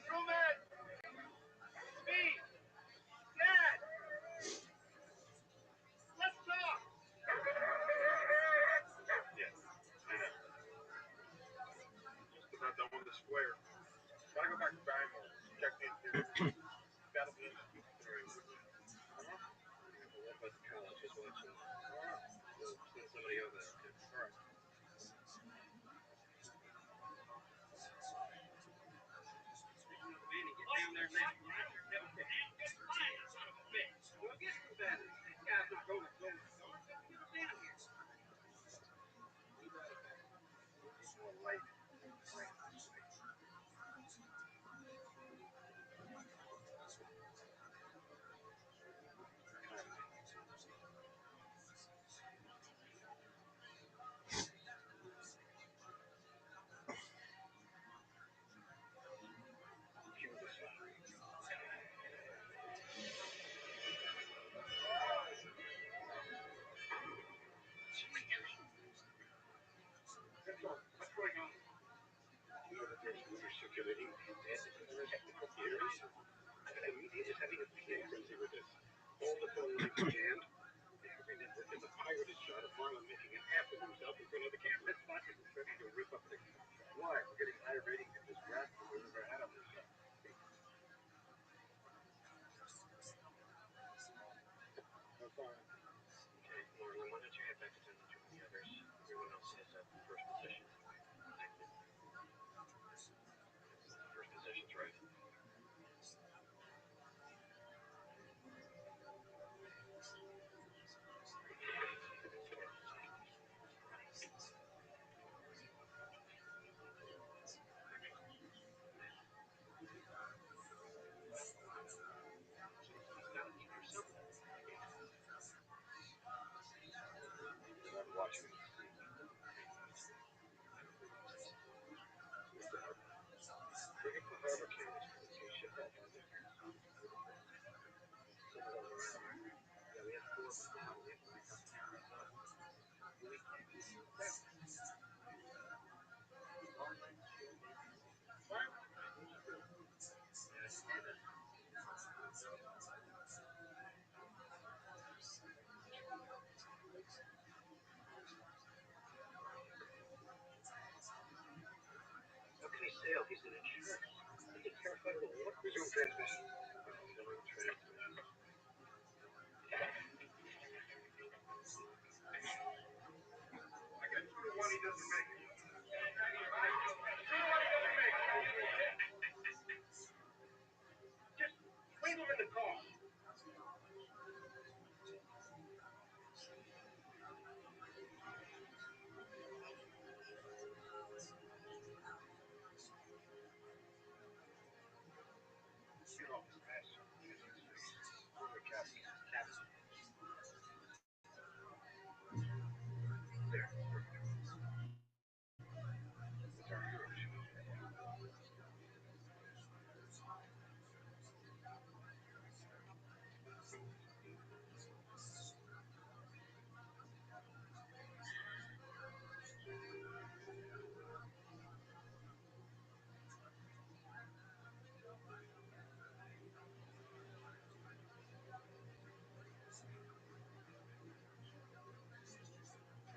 Truman! Steve! Dad! Let's talk! Yeah, I know. Just about done with the square. Gotta go back to Bangor. Check in. Gotta be three. What about the college? Just watch it. We'll send somebody over there. Okay. All right. Manny, get down there now. Don't get too bad. These guys are going to go. Don't get down here. More light. What's going on? You know that there's water circulating and technical theories. The media is having a feeding frenzy with this. All the phone lines are jammed. Every network has a pirated shot of Marlon making an ass of himself in front of the camera. Let's watch it. It's ready to rip up the... Why? We're getting higher ratings than this rascal we've ever had on this show. No fine. Okay, Marlon, why don't you head back to town and join the others? Everyone else has first position. First position's right. I'm watching it. Bring up the harbor cameras. Ship that down there. Some of them are out. Yeah, we have 4 of them now. We have to pick up the cameras up. We can't do that. How can he sail? He's an insurance. He's terrified of the water. Resume transmission. Resume transmission. I got 2 to 1. He doesn't make it. 2 to 1 he doesn't make it. Just leave him in the car. Get off his ass. Former captain. Captain. There. It's our hero show.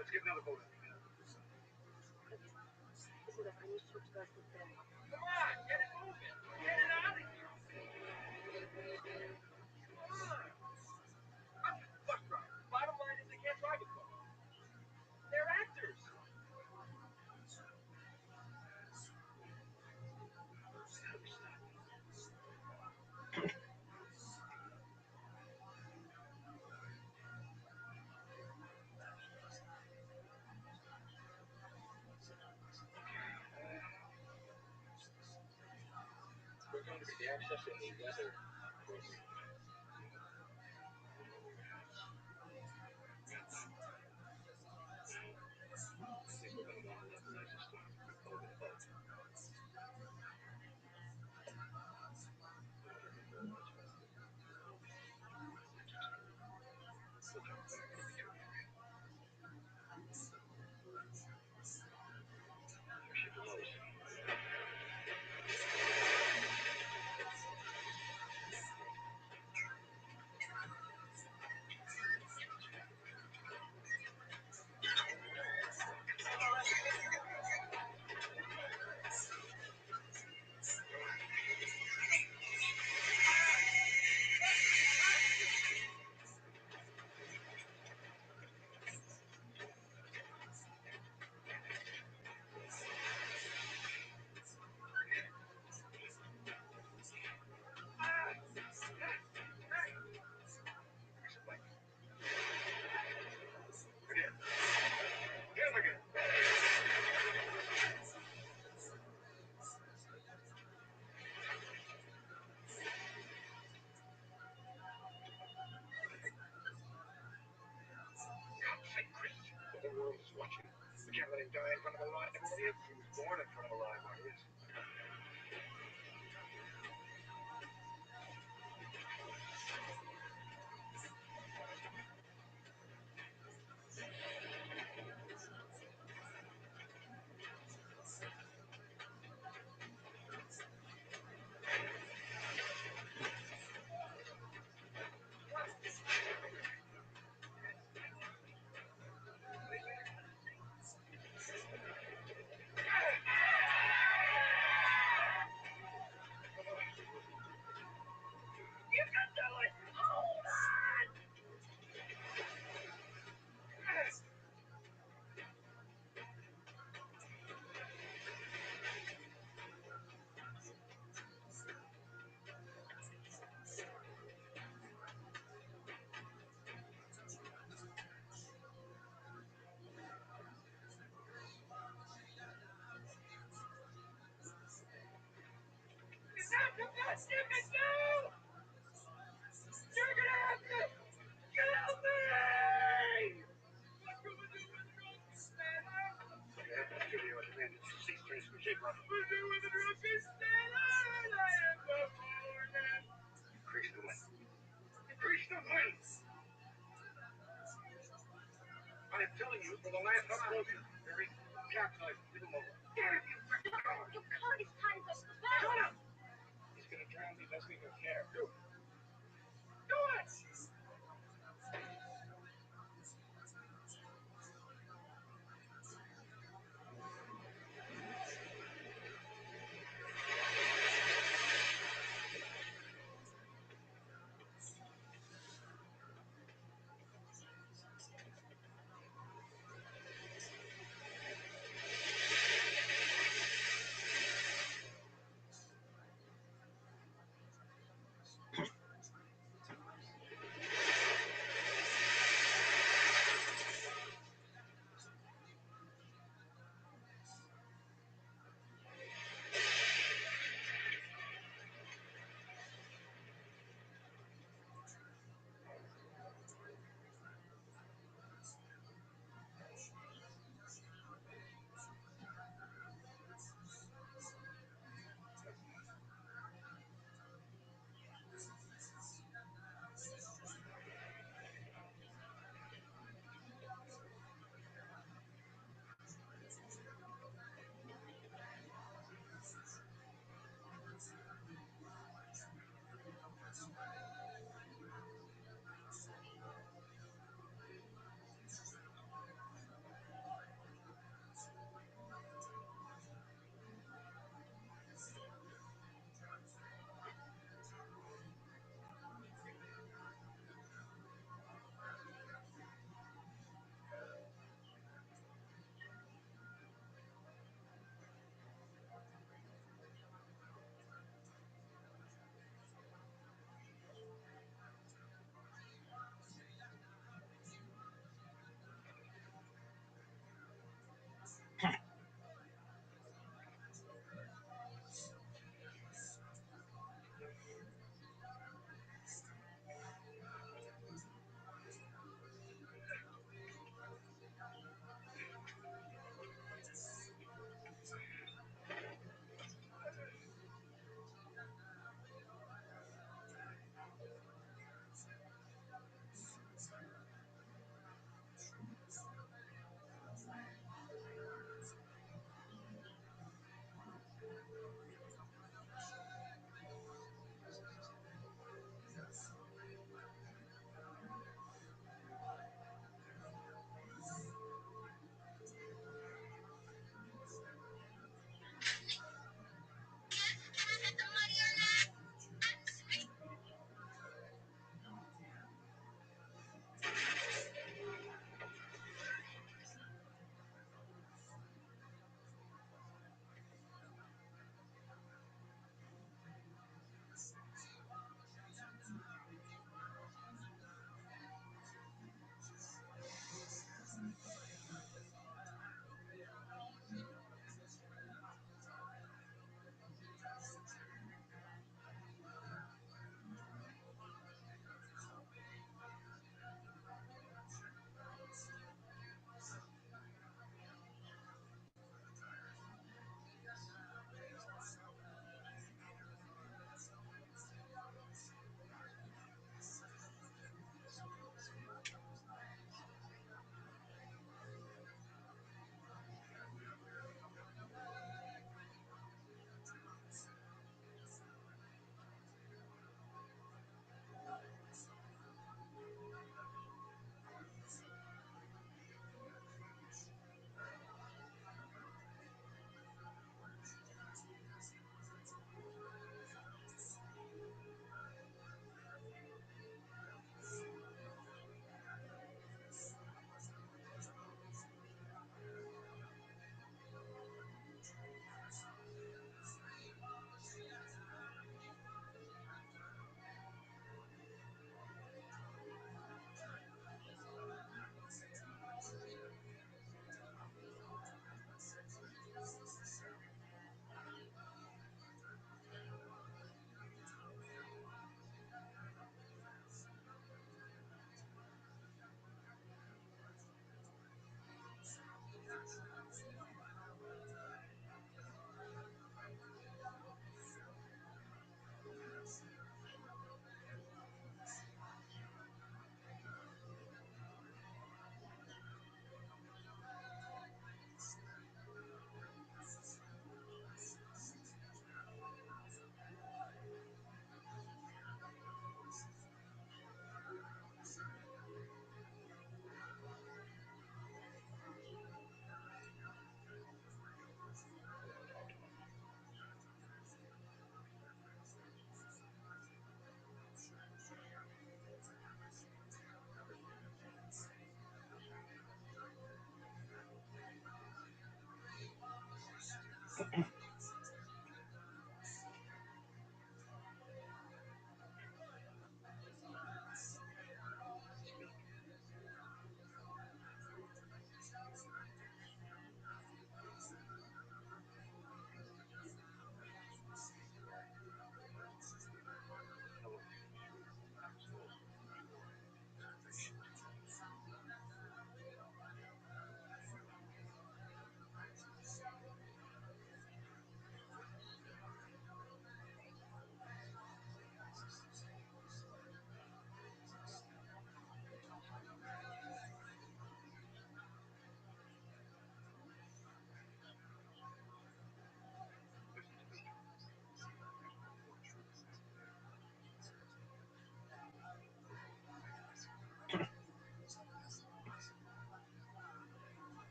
Let's get another boat out. Come on, get it moving. Get it out of here. The access in the weather was I think we're going to want to let the nicest things be over the boat. We'll talk about it. It'll be too far. There she blows. The whole world is watching. We can't let him die in front of a live audience. He was born in front of a live audience. You can do it! Hold on! Is that the best you can do? You're gonna have to kill me! What can we do with the drunken sailor? Okay, studio at the end. Cease trace from shape run. We do with the drunken sailor, and I am the morning. Increase the wind. Increase the wind! I am telling you for the last time. Barry, capsize. Give him over. Damn you! You caught his time to spell. Shut up! He's gonna drown me. Doesn't even care. Do it. Do it!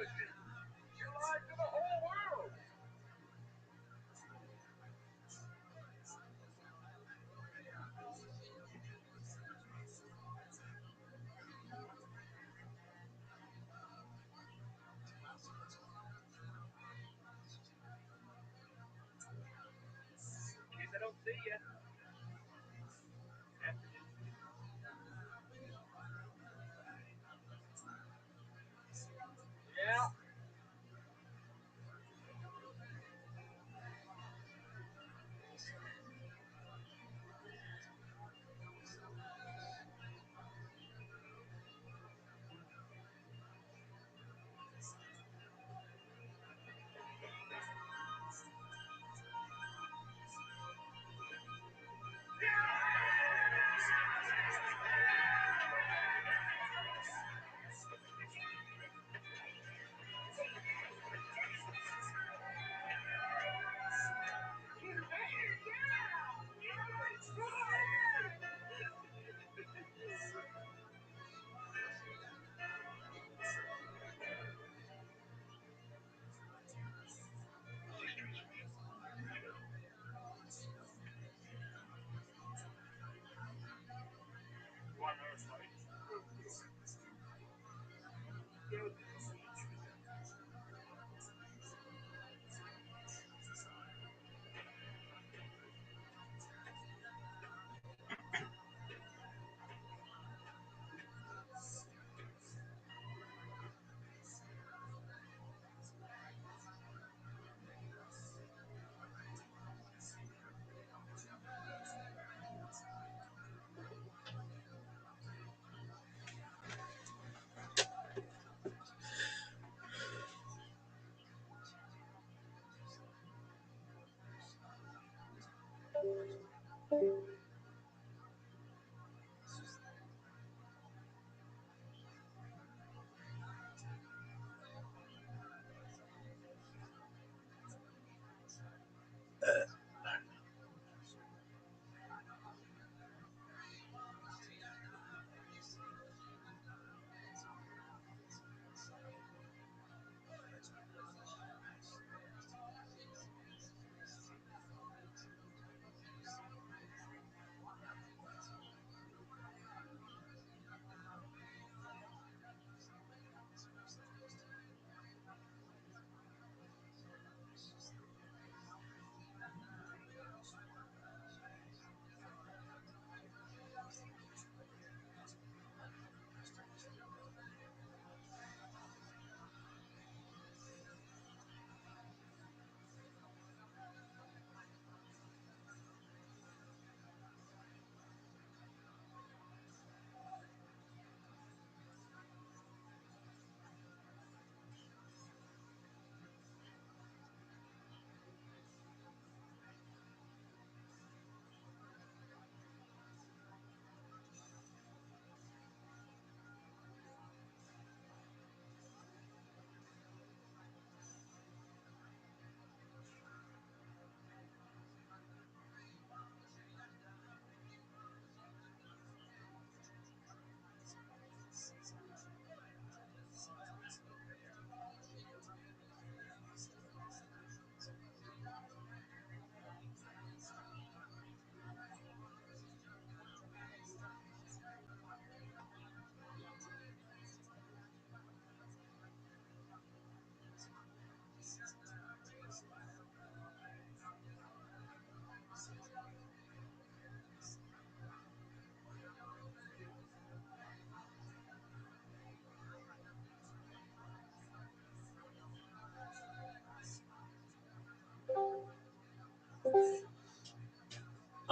You lied to the whole world. In case I don't see you. Yeah.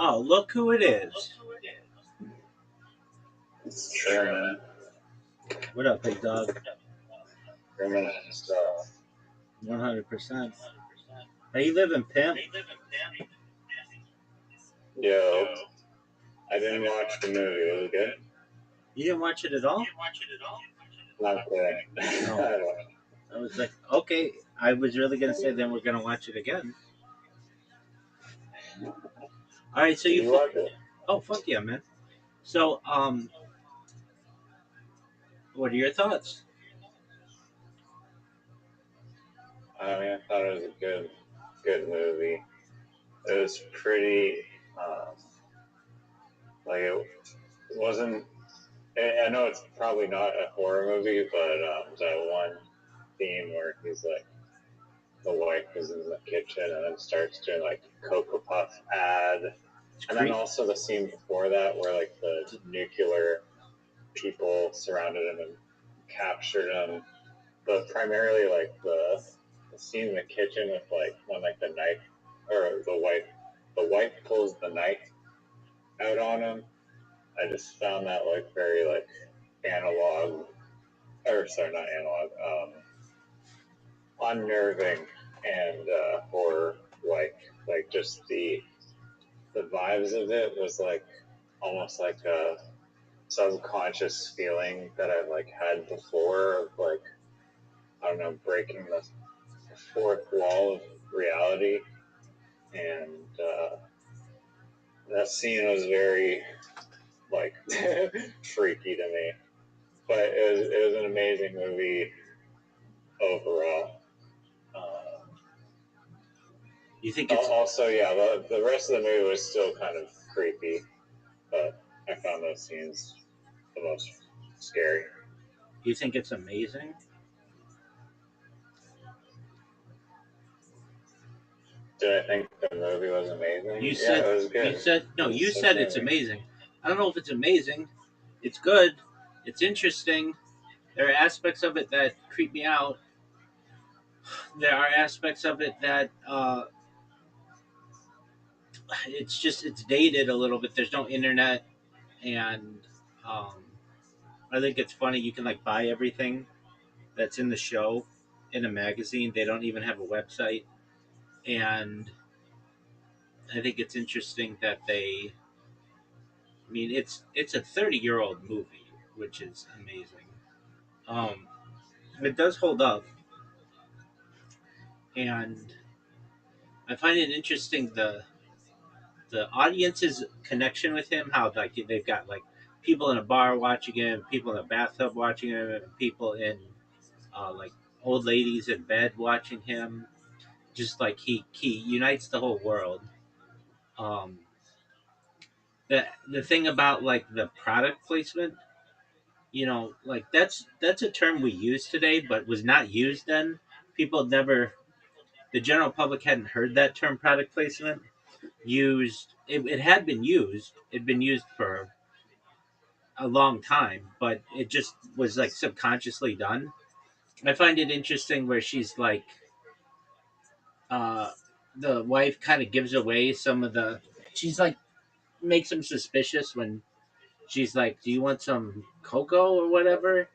Oh, look who it is. It's Sherman. What up, big dog? Sherman and stuff. 100%. How you living, pimp? Yo, I didn't watch the movie. Was it good? You didn't watch it at all? Not good. No. I was like, okay. I was really gonna say then we're gonna watch it again. All right, so You watch it? Oh, fuck yeah, man. So, what are your thoughts? I mean, I thought it was a good movie. It was pretty, like it wasn't. I know it's probably not a horror movie, but that one scene where he's like, the wife is in the kitchen and then starts doing like Cocoa Puff ad, and then also the scene before that where like the nuclear people surrounded him and captured him, but primarily like the scene in the kitchen with like when like the knife or the wife pulls the knife out on him. I just found that like very like analog, or sorry, not analog, unnerving and horror like just the vibes of it was like almost like a subconscious feeling that I've like had before of like, I don't know, breaking the fourth wall of reality, and that scene was very like freaky to me, but it was an amazing movie overall. You think it's also, yeah, the rest of the movie was still kind of creepy, but I found those scenes the most scary. You think it's amazing? Did I think the movie was amazing? You said it was good. you said it's amazing. I don't know if it's amazing. It's good. It's interesting. There are aspects of it that creep me out. There are aspects of it that it's dated a little bit. There's no internet, and um, I think it's funny. You can like buy everything that's in the show in a magazine. They don't even have a website, and I think it's interesting that they. I mean, it's a 30-year-old movie, which is amazing. Um, it does hold up, and I find it interesting the audience's connection with him. How like they've got like people in a bar watching him, people in a bathtub watching him, and people in like old ladies in bed watching him. Just like he unites the whole world. Um, the thing about like the product placement, like that's a term we use today, but was not used then. People never, the general public hadn't heard that term product placement used. It had been used. It'd been used for a long time, but it just was like subconsciously done. I find it interesting where she's like, uh, the wife kind of gives away some of the. She's like makes him suspicious when she's like, "Do you want some cocoa or whatever?"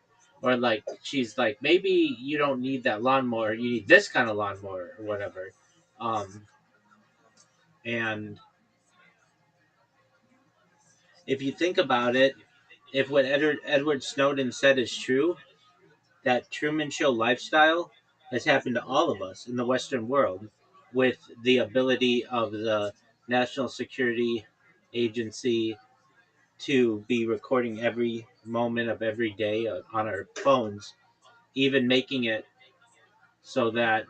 Or like she's like, "Maybe you don't need that lawnmower. You need this kind of lawnmower or whatever." Um, and if you think about it, if what Edward Snowden said is true, that Truman Show lifestyle has happened to all of us in the Western world, with the ability of the National Security Agency to be recording every moment of every day on our phones, even making it so that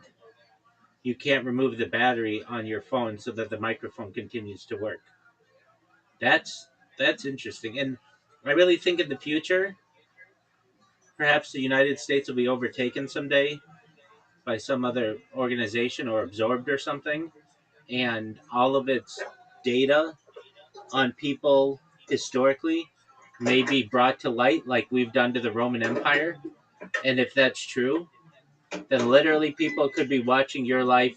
you can't remove the battery on your phone so that the microphone continues to work. That's that's interesting, and I really think in the future, perhaps the United States will be overtaken someday by some other organization or absorbed or something, and all of its data on people historically may be brought to light like we've done to the Roman Empire. And if that's true, then literally people could be watching your life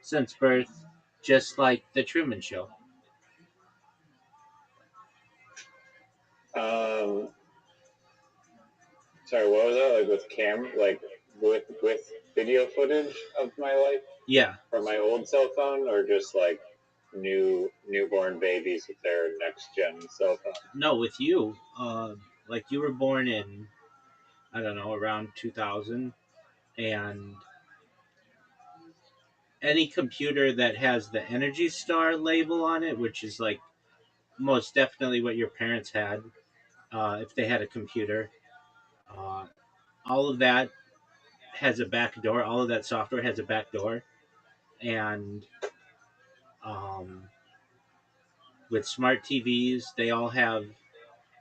since birth, just like the Truman Show. Um, Sorry, what was that? Like with like with video footage of my life Yeah. from my old cell phone, or just like newborn babies with their next gen cell phone? No, with you. Like you were born in, I don't know, around 2000, and any computer that has the Energy Star label on it, which is like most definitely what your parents had, if they had a computer, uh, all of that has a back door. All of that software has a back door, and um, with smart TVs, they all have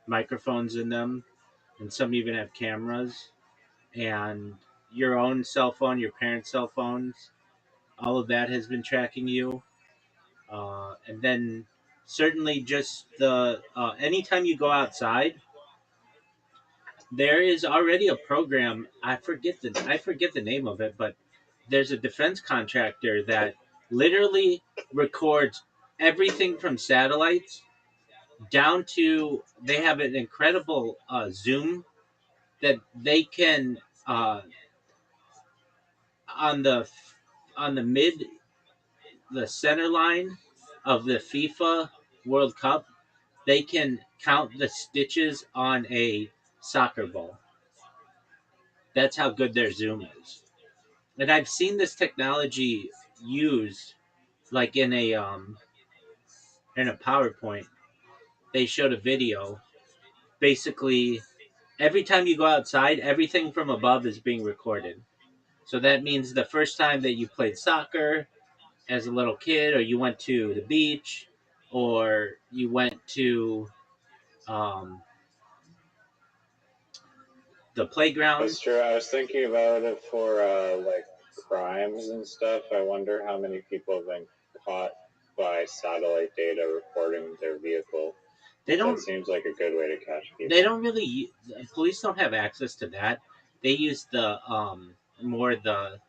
microphones in them, and some even have cameras. And your own cell phone, your parents' cell phones, all of that has been tracking you. And then certainly just the anytime you go outside, there is already a program. I forget the name of it, but there's a defense contractor that literally records everything from satellites down to they have an incredible zoom that they can uh, on the center line of the FIFA World Cup, they can count the stitches on a soccer ball. That's how good their zoom is. And I've seen this technology used like in a PowerPoint. They showed a video. Basically, every time you go outside, everything from above is being recorded. So that means the first time that you played soccer as a little kid, or you went to the beach, or you went to um, the playground. That's true. I was thinking about it for like crimes and stuff. I wonder how many people have been caught by satellite data recording their vehicle. They That don't. seems like a good way to catch people. They don't really. Police don't have access to that. They use the more the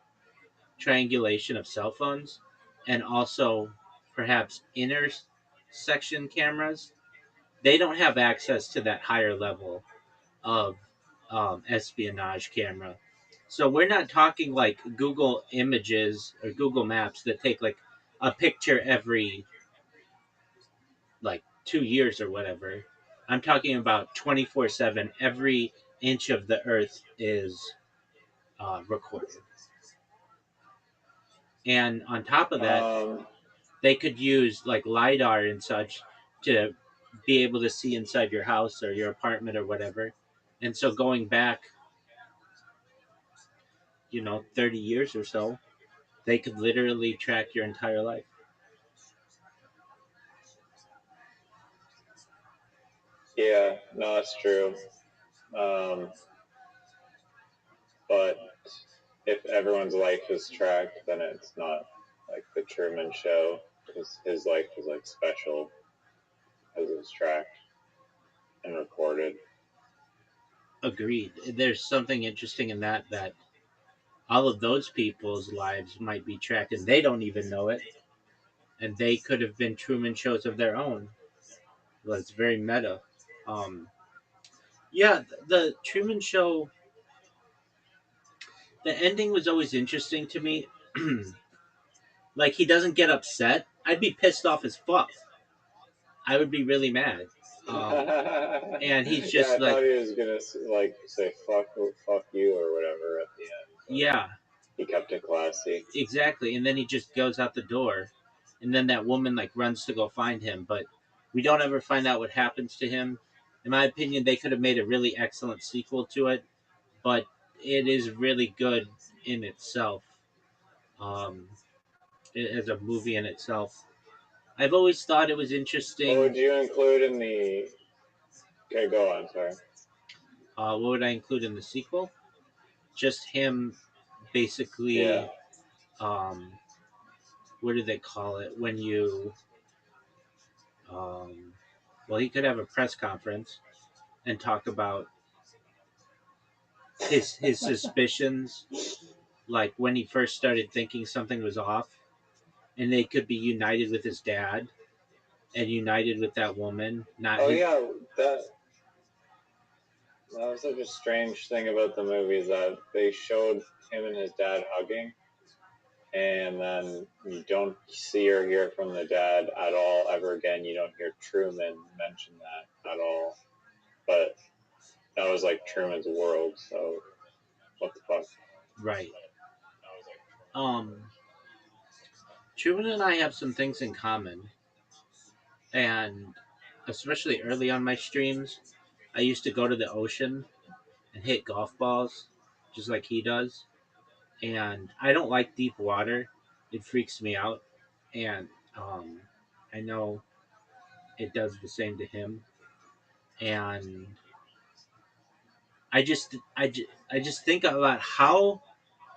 triangulation of cell phones, and also perhaps intersection cameras. They don't have access to that higher level of espionage camera. So we're not talking like Google Images or Google Maps that take like a picture every like 2 years or whatever. I'm talking about 24/7. Every inch of the earth is recorded. And on top of that, Um, they could use like LiDAR and such to be able to see inside your house or your apartment or whatever. And so going back, 30 years or so, they could literally track your entire life. yeah, no, that's true. Um, but if everyone's life is tracked, then it's not like the Truman Show, because his life was like special as it was tracked and recorded. Agreed. There's something interesting in that all of those people's lives might be tracked and they don't even know it. And they could have been Truman shows of their own. Well, it's very meta. Um, yeah, the Truman Show, the ending was always interesting to me. Like, he doesn't get upset. I'd be pissed off as fuck. I would be really mad. And he's Yeah, just I like, thought he was gonna like say fuck you or whatever at the end. yeah, He kept it classy. exactly. And then he just goes out the door. And then that woman, like, runs to go find him. But we don't ever find out what happens to him. In my opinion, they could have made a really excellent sequel to it. But it is really good in itself. Um, as a movie in itself. I've always thought it was What interesting. would you include in the? Okay, go on. Sorry. What would I include in the sequel? Just him Yeah. basically, um, what do they call it? When you, um, well, he could have a press conference and talk about his suspicions, like when he first started thinking something was off, and they could be united with his dad and united with that woman, not Oh his. yeah, that that was such a strange thing about the movie is that they showed him and his dad hugging, and then you don't see or hear from the dad at all ever again. You don't hear Truman mention that at all. But that was like Truman's world. So what the fuck? Right. Um, Truman and I have some things in common, and especially early on my streams, I used to go to the ocean and hit golf balls, just like he does. and I don't like deep water. It freaks me out, and I know it does the same to him. And I just think about how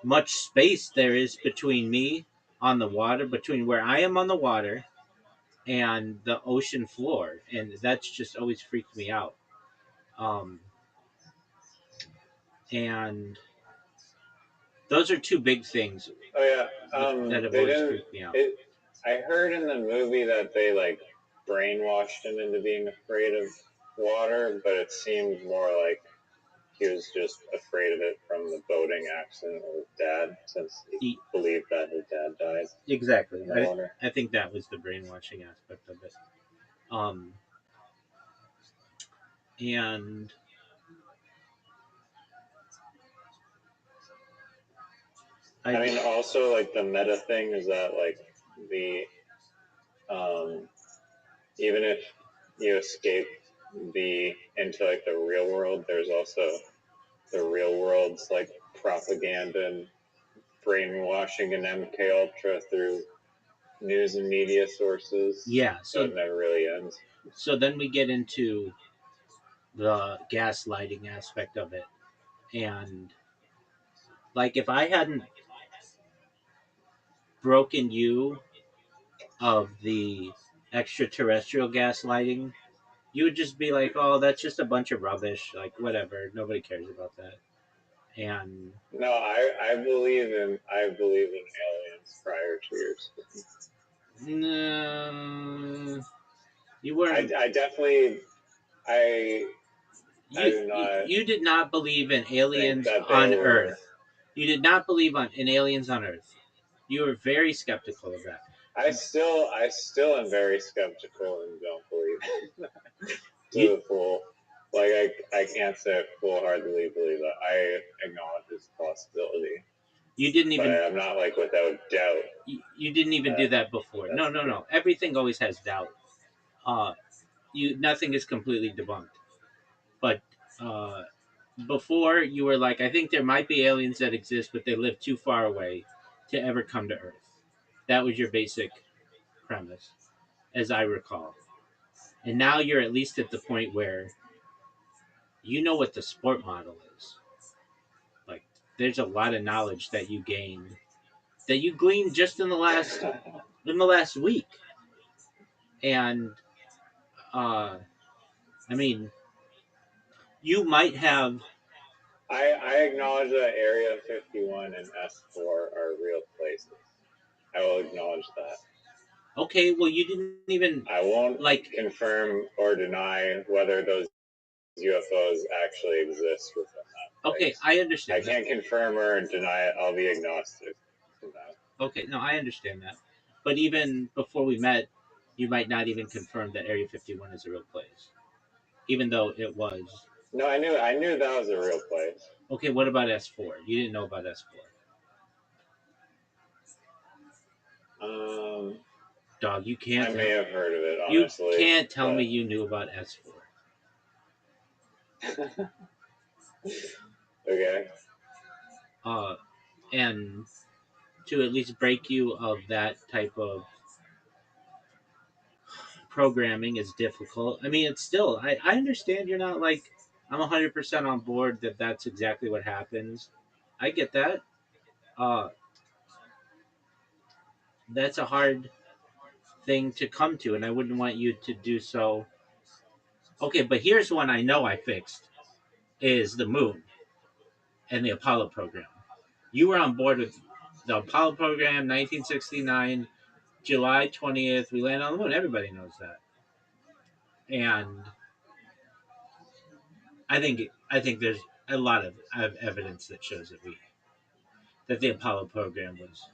much space there is between me on the water, between where I am on the water and the ocean floor, and that's just always freaked me out. Um, and those are two big things Oh yeah, that have they always didn't. freaked me out. I heard in the movie that they like brainwashed him into being afraid of water, but it seemed more like he was just afraid of it from the boating accident with his dad, since he believed that his dad died. Exactly. In the water. I think that was the brainwashing aspect of it. Um, and I mean, also like the meta thing is that like the even if you escape into like the real world, there's also the real world's like propaganda and brainwashing and MK Ultra through news and media sources. Yeah, so it never really ends. So then we get into the gaslighting aspect of it, and like if I hadn't broken you of the extraterrestrial gaslighting, you would just be like, "Oh, that's just a bunch of rubbish. Like whatever, nobody cares about that." And no, I believe in aliens prior to yours. No, you weren't. I definitely I do not. You did not believe in aliens on Earth. You did not believe in aliens on Earth. You were very skeptical of that. I still am very skeptical and don't believe to the full. Like I can't say I full-heartedly believe that. I acknowledge this possibility. You didn't even. But I'm not like without doubt. You didn't even do that before. No. Everything always has doubt. Nothing is completely debunked. But before you were like, I think there might be aliens that exist, but they live too far away to ever come to Earth. That was your basic premise, as I recall. And now you're at least at the point where you know what the sport model is. Like, there's a lot of knowledge that you gained, that you gleaned just in the last week. And I mean, you might have. I acknowledge that Area 51 and S4 are real places. I will acknowledge that. Okay, well, you didn't even. I won't confirm or deny whether those UFOs actually exist within that place. Okay, I understand. I can't confirm or deny it. I'll be agnostic to that. Okay, no, I understand that. But even before we met, you might not even confirm that Area 51 is a real place, even though it was. No, I knew that was a real place. Okay, what about S4? You didn't know about S4. Dog, you can't. I may have heard of it. Honestly, you can't tell me you knew about S4. Okay. And to at least break you of that type of programming is difficult. I mean, it's still. I understand you're not like I'm 100% on board that that's exactly what happens. I get that. That's a hard thing to come to, and I wouldn't want you to do so. Okay, but here's one I know I fixed is the moon and the Apollo program. You were on board with the Apollo program, 1969, July 20th. We landed on the moon. Everybody knows that, and I think there's a lot of evidence that shows that the Apollo program was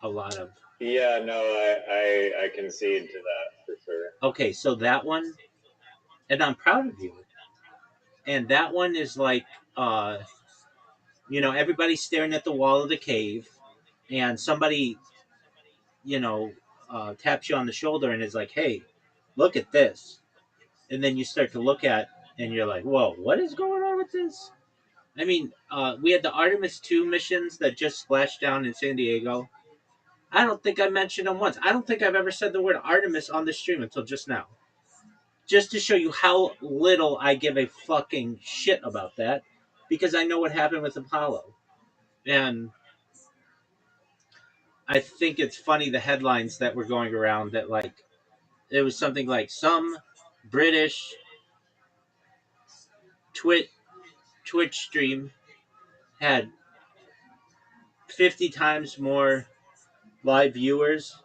a lot of. Yeah, no, I concede to that for sure. Okay, so that one, and I'm proud of you. And that one is like, everybody's staring at the wall of the cave, and somebody, taps you on the shoulder and is like, "Hey, look at this," and then you start to look at, and you're like, "Whoa, what is going on with this?" I mean, we had the Artemis 2 missions that just splashed down in San Diego. I don't think I mentioned them once. I don't think I've ever said the word Artemis on the stream until just now. Just to show you how little I give a fucking shit about that, because I know what happened with Apollo. And I think it's funny the headlines that were going around that, like, it was something like some British Twitch stream had 50 times more live viewers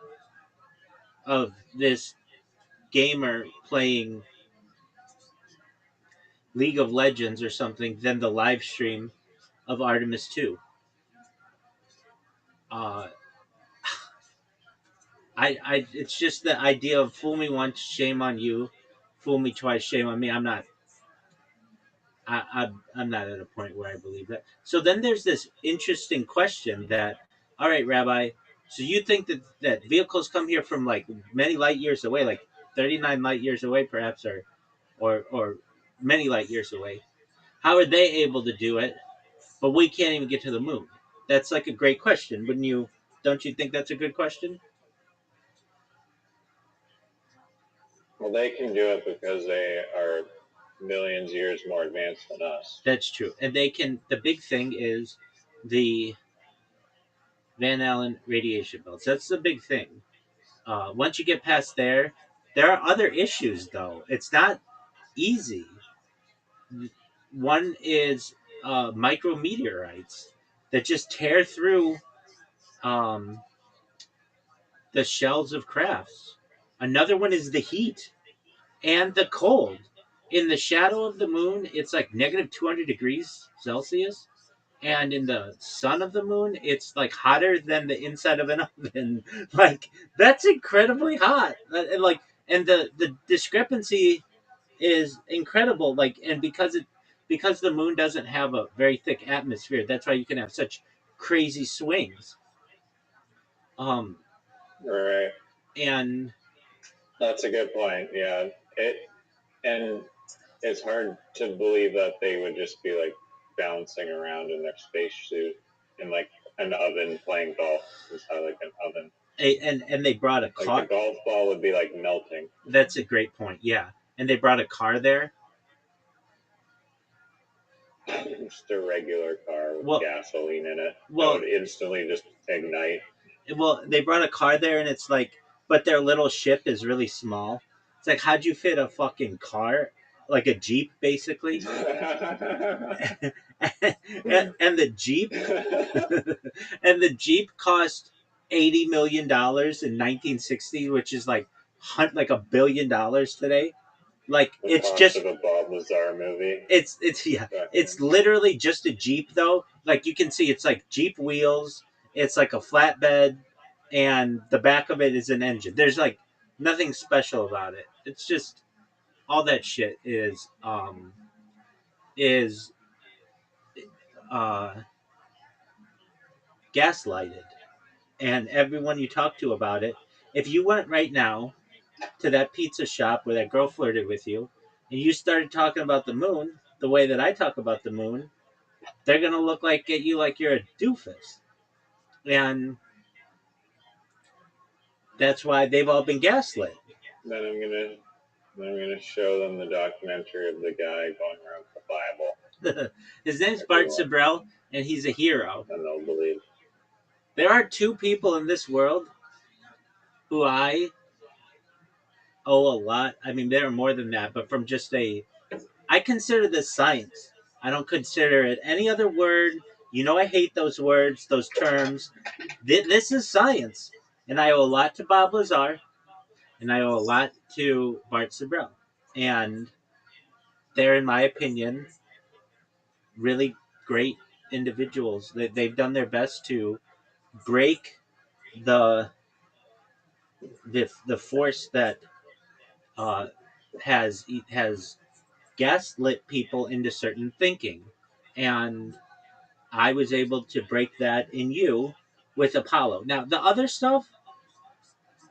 of this gamer playing League of Legends or something than the live stream of Artemis 2. Uh, it's just the idea of fool me once, shame on you, fool me twice, shame on me. I'm not at a point where I believe that. So then there's this interesting question that, all right, Rabbi, so you think that vehicles come here from like many light years away, like 39 light years away, perhaps, or many light years away. How are they able to do it, but we can't even get to the moon? That's like a great question, wouldn't you? Don't you think that's a good question? Well, they can do it because they are millions of years more advanced than us. That's true, and they can. The big thing is the Van Allen radiation belts. That's the big thing. Once you get past there are other issues though. It's not easy. One is micrometeorites that just tear through um, the shells of crafts. Another one is the heat and the cold. In the shadow of the moon, it's like negative 200 degrees Celsius. And in the sun of the moon, it's like hotter than the inside of an oven. Like, that's incredibly hot. And the discrepancy is incredible. Like, and because the moon doesn't have a very thick atmosphere, that's why you can have such crazy swings. Um, Right. and That's a good point. Yeah. And it's hard to believe that they would just be like bouncing around in their spacesuit in like an oven playing golf inside like an oven. And they brought a car. Like the golf ball would be like melting. That's a great point. Yeah, and they brought a car there. Just a regular car with gasoline in it. Well, that would instantly just ignite. Well, they brought a car there, and it's like, but their little ship is really small. It's like, how'd you fit a fucking car, like a Jeep, basically? and the Jeep, and the Jeep cost $80 million in 1960, which is like $1 billion today. Like, the it's just of a Bob Lazar movie. It's yeah, it's literally just a Jeep though. Like, you can see, it's like Jeep wheels. It's like a flatbed, and the back of it is an engine. There's like nothing special about it. It's just all that shit is uh, gaslighted, and everyone you talk to about it. If you went right now to that pizza shop where that girl flirted with you, and you started talking about the moon the way that I talk about the moon, they're gonna look like at you like you're a doofus, and that's why they've all been gaslit. Then I'm gonna show them the documentary of the guy going around with the Bible. His name's Bart Sibrel, and he's a hero. And they'll believe. There are two people in this world who I owe a lot. I mean, there are more than that, but from just I consider this science. I don't consider it any other word. You know, I hate those words, those terms. This is science, and I owe a lot to Bob Lazar, and I owe a lot to Bart Sibrel, and they're, in my opinion, really great individuals. They've done their best to break the force that uh, has gaslit people into certain thinking, and I was able to break that in you with Apollo. Now the other stuff,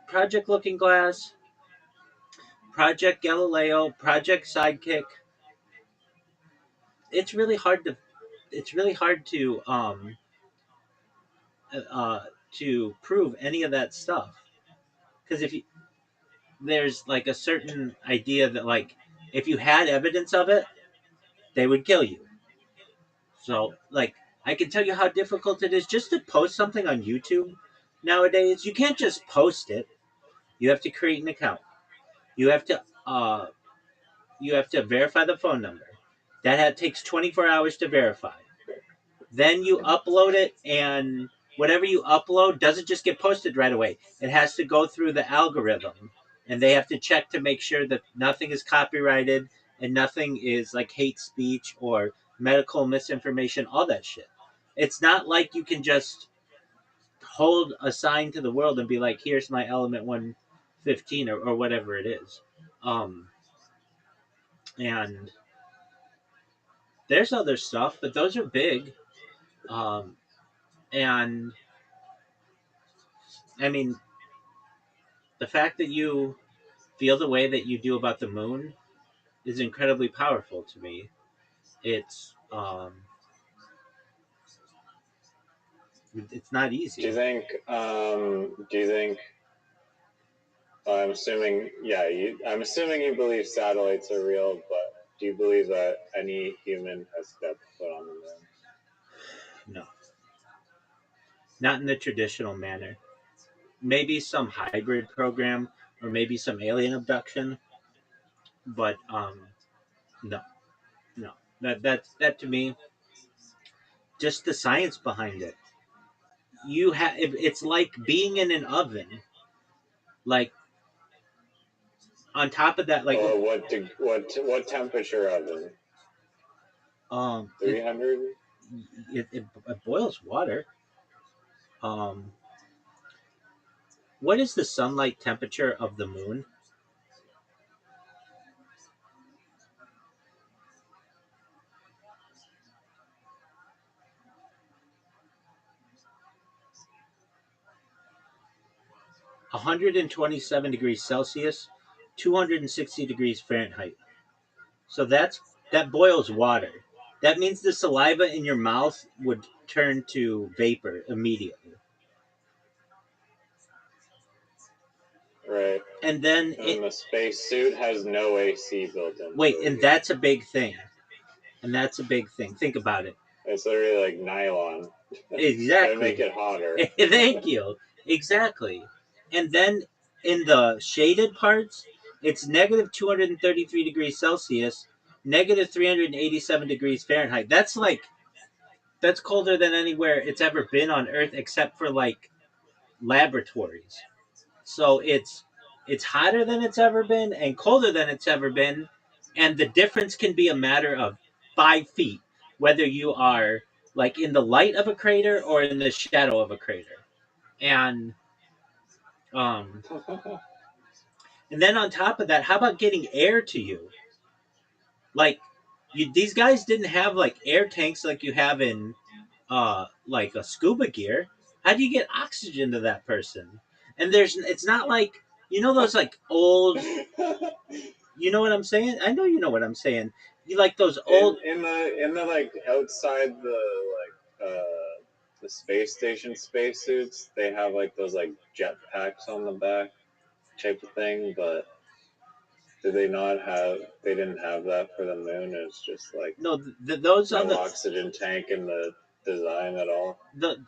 Project Looking Glass, Project Galileo, Project Sidekick, it's really hard to it's really hard to prove any of that stuff, because if you, there's like a certain idea that like if you had evidence of it, they would kill you. So like I can tell you how difficult it is just to post something on YouTube nowadays. You can't just post it. You have to create an account. You have to verify the phone number. Takes 24 hours to verify. Then you upload it, and whatever you upload doesn't just get posted right away. It has to go through the algorithm, and they have to check to make sure that nothing is copyrighted and nothing is like hate speech or medical misinformation, all that shit. It's not like you can just hold a sign to the world and be like, here's my element 115 or whatever it is. And there's other stuff, but those are big. Um, and I mean, the fact that you feel the way that you do about the moon is incredibly powerful to me. It's not easy. Do you think? Do you think? I'm assuming. Yeah, I'm assuming you believe satellites are real, but do you believe that any human has stepped foot on the moon? No, not in the traditional manner. Maybe some hybrid program or maybe some alien abduction, but no, no. That to me, just the science behind it. It's like being in an oven. Like on top of that, like what temperature oven? 300. It boils water. What is the sunlight temperature of the moon? One hundred and 27 degrees Celsius, 260 degrees Fahrenheit. So that boils water. That means the saliva in your mouth would turn to vapor immediately. Right. And then the spacesuit has no AC built in. Wait, and that's a big thing. Think about it. It's literally like nylon. Exactly. To make it hotter. Thank you. Exactly. And then in the shaded parts, it's negative 233 degrees Celsius, negative 387 degrees Fahrenheit. That's colder than anywhere it's ever been on Earth except for like laboratories. So it's hotter than it's ever been and colder than it's ever been, and the difference can be a matter of 5 feet, whether you are like in the light of a crater or in the shadow of a crater. And um, and then on top of that, how about getting air to you? Like these guys didn't have like air tanks like you have in like a scuba gear. How do you get oxygen to that person? And it's not like those like old. You know what I'm saying? I know you know what I'm saying. You like those old in the like outside the space station spacesuits, they have like those like jetpacks on the back type of thing, but did they not have? They didn't have that for the moon. It's just like no those no on the oxygen tank in the design at all.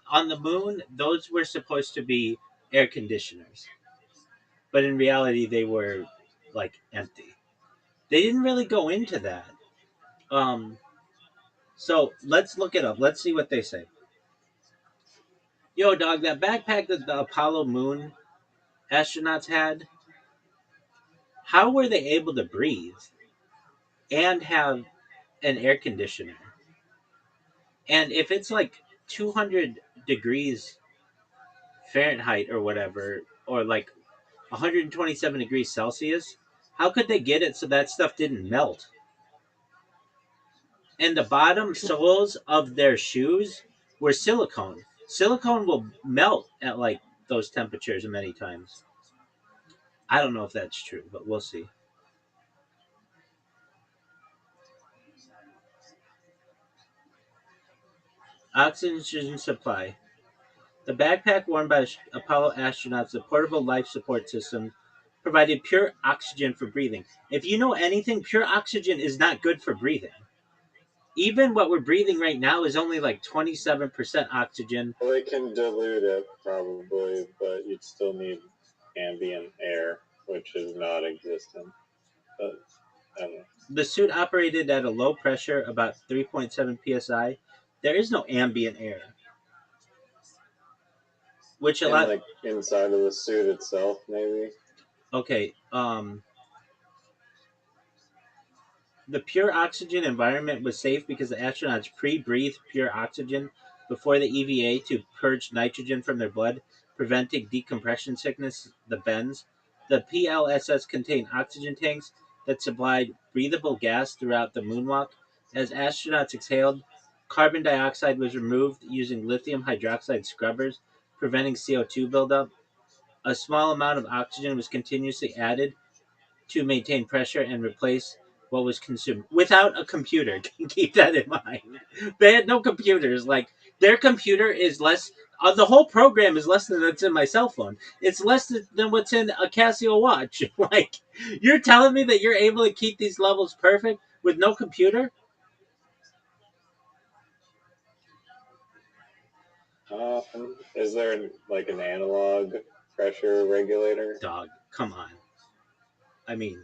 on the moon. Those were supposed to be air conditioners, but in reality, they were like empty. They didn't really go into that. Um, so let's look it up. Let's see what they say. Yo, dog, that backpack that the Apollo moon astronauts had, how were they able to breathe and have an air conditioner? And if it's like 200 degrees Fahrenheit or whatever, or like 127 degrees Celsius, how could they get it so that stuff didn't melt? And the bottom soles of their shoes were silicone. Silicone will melt at like those temperatures many times. I don't know if that's true, but we'll see. Oxygen supply. The backpack worn by Apollo astronauts, the portable life support system, provided pure oxygen for breathing. If you know anything, pure oxygen is not good for breathing. Even what we're breathing right now is only like 27% oxygen. Well, they can dilute it probably, but you'd still need ambient air, which is not existent. But I don't know. The suit operated at a low pressure, about 3.7 psi. There is no ambient air, which a In lot. like inside of the suit itself, maybe. Okay, the pure oxygen environment was safe because the astronauts pre-breathed pure oxygen before the EVA to purge nitrogen from their blood, preventing decompression sickness, the bends. The PLSS contained oxygen tanks that supplied breathable gas throughout the moonwalk. As astronauts exhaled, carbon dioxide was removed using lithium hydroxide scrubbers, preventing CO2 buildup. A small amount of oxygen was continuously added to maintain pressure and replace what was consumed without a computer. Keep that in mind. They had no computers. Like their computer is less. The whole program is less than what's in my cell phone. It's less than what's in a Casio watch. Like you're telling me that you're able to keep these levels perfect with no computer? Is there like an analog pressure regulator? Dog, come on. I mean,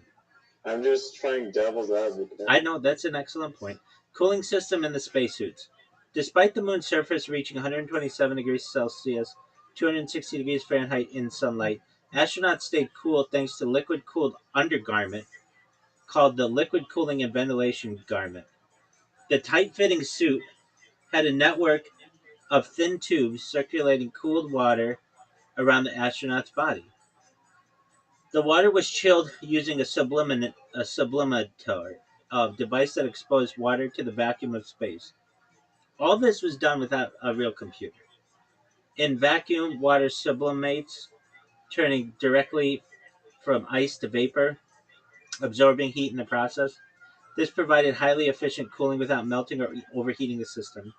I'm just trying devil's advocate. I know that's an excellent point. Cooling system in the spacesuits. Despite the moon's surface reaching 127 degrees Celsius, 260 degrees Fahrenheit in sunlight, astronauts stayed cool thanks to liquid cooled undergarment called the liquid cooling and ventilation garment. The tight fitting suit had a network of thin tubes circulating cooled water around the astronaut's body. The water was chilled using a sublimator, a device that exposed water to the vacuum of space. All this was done without a real computer. In vacuum, water sublimates, turning directly from ice to vapor, absorbing heat in the process. This provided highly efficient cooling without melting or overheating the system.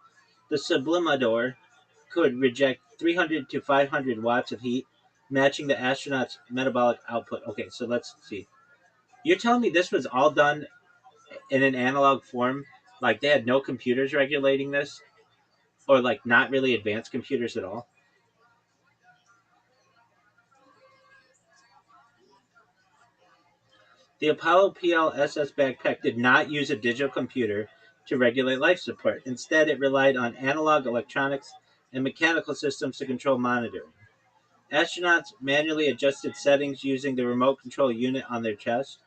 The sublimator could reject 300 to 500 watts of heat, matching the astronaut's metabolic output. Okay, so let's see. You're telling me this was all done in an analog form? Like they had no computers regulating this? Or like not really advanced computers at all? The Apollo PLSS backpack did not use a digital computer to regulate life support. Instead, it relied on analog electronics and mechanical systems to control monitoring. Astronauts manually adjusted settings using the remote control unit on their chest.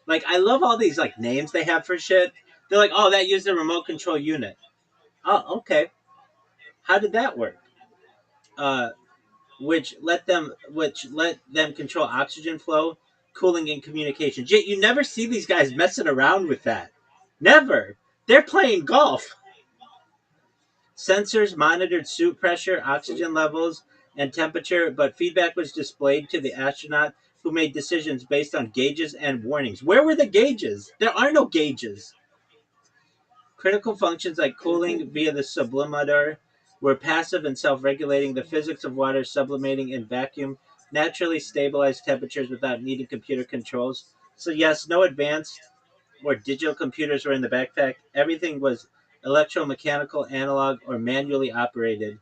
Like, I love all these like names they have for shit. They're like, oh, that used the remote control unit. Oh, okay. How did that work? Uh, which let them control oxygen flow, cooling, and communication. Yet you never see these guys messing around with that. Never. They're playing golf. Sensors monitored suit pressure, oxygen levels, and temperature, but feedback was displayed to the astronaut who made decisions based on gauges and warnings. Where were the gauges? There are no gauges. Critical functions like cooling via the sublimator were passive and self-regulating. The physics of water sublimating in vacuum naturally stabilized temperatures without needing computer controls. So yes, no advanced or digital computers were in the backpack. Everything was electromechanical, analog, or manually operated.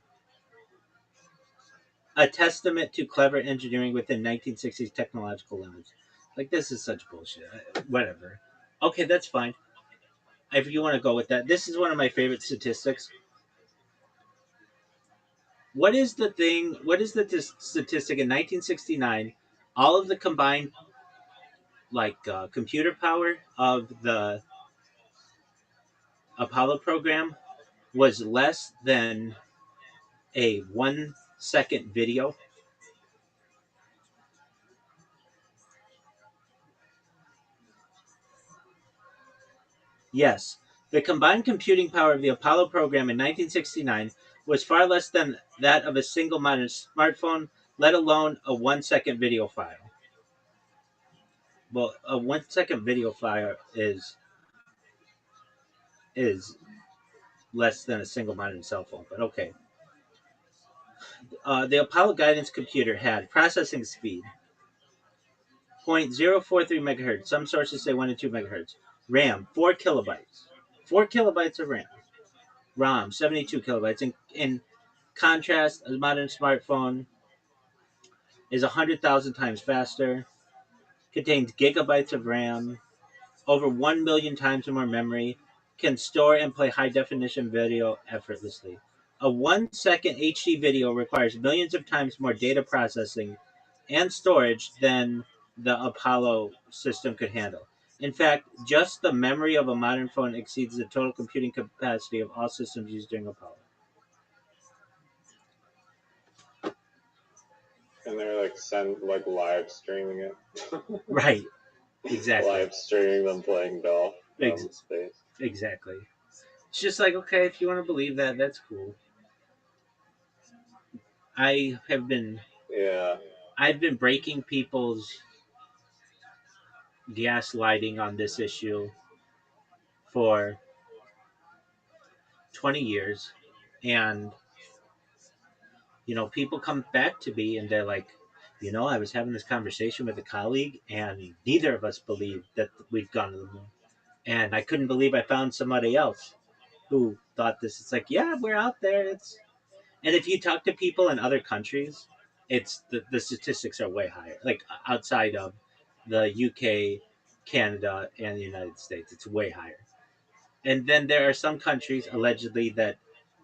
A testament to clever engineering within 1960s technological limits. Like this is such bullshit. Whatever. Okay, that's fine. If you want to go with that, this is one of my favorite statistics. What is the thing? What is the statistic in 1969? All of the combined computer power of the Apollo program was less than a 1 second video. Yes, the combined computing power of the Apollo program in 1969 was far less than that of a single modern smartphone, let alone a 1 second video file. Well, a 1 second video file is less than a single modern cell phone, but okay. The Apollo guidance computer had processing speed 0.043 megahertz. Some sources say 1 to 2 megahertz. RAM 4 kilobytes. 4 kilobytes of RAM. ROM 72 kilobytes. In contrast, a modern smartphone is 100,000 times faster, contains gigabytes of RAM, over 1 million times more memory, can store and play high definition video effortlessly. A 1 second HD video requires millions of times more data processing and storage than the Apollo system could handle. In fact, just the memory of a modern phone exceeds the total computing capacity of all systems used during Apollo. And they're like live streaming it. Right. Exactly. Live streaming them playing golf from space. Exactly. It's just like, okay, if you want to believe that, that's cool. I have been I've been breaking people's gaslighting on this issue for 20 years, and people come back to me and they're like, I was having this conversation with a colleague and neither of us believed that we've gone to the moon, and I couldn't believe I found somebody else who thought this. It's like, yeah, we're out there. And if you talk to people in other countries, it's the statistics are way higher. Like outside of the UK, Canada, and the United States, it's way higher. And then there are some countries allegedly that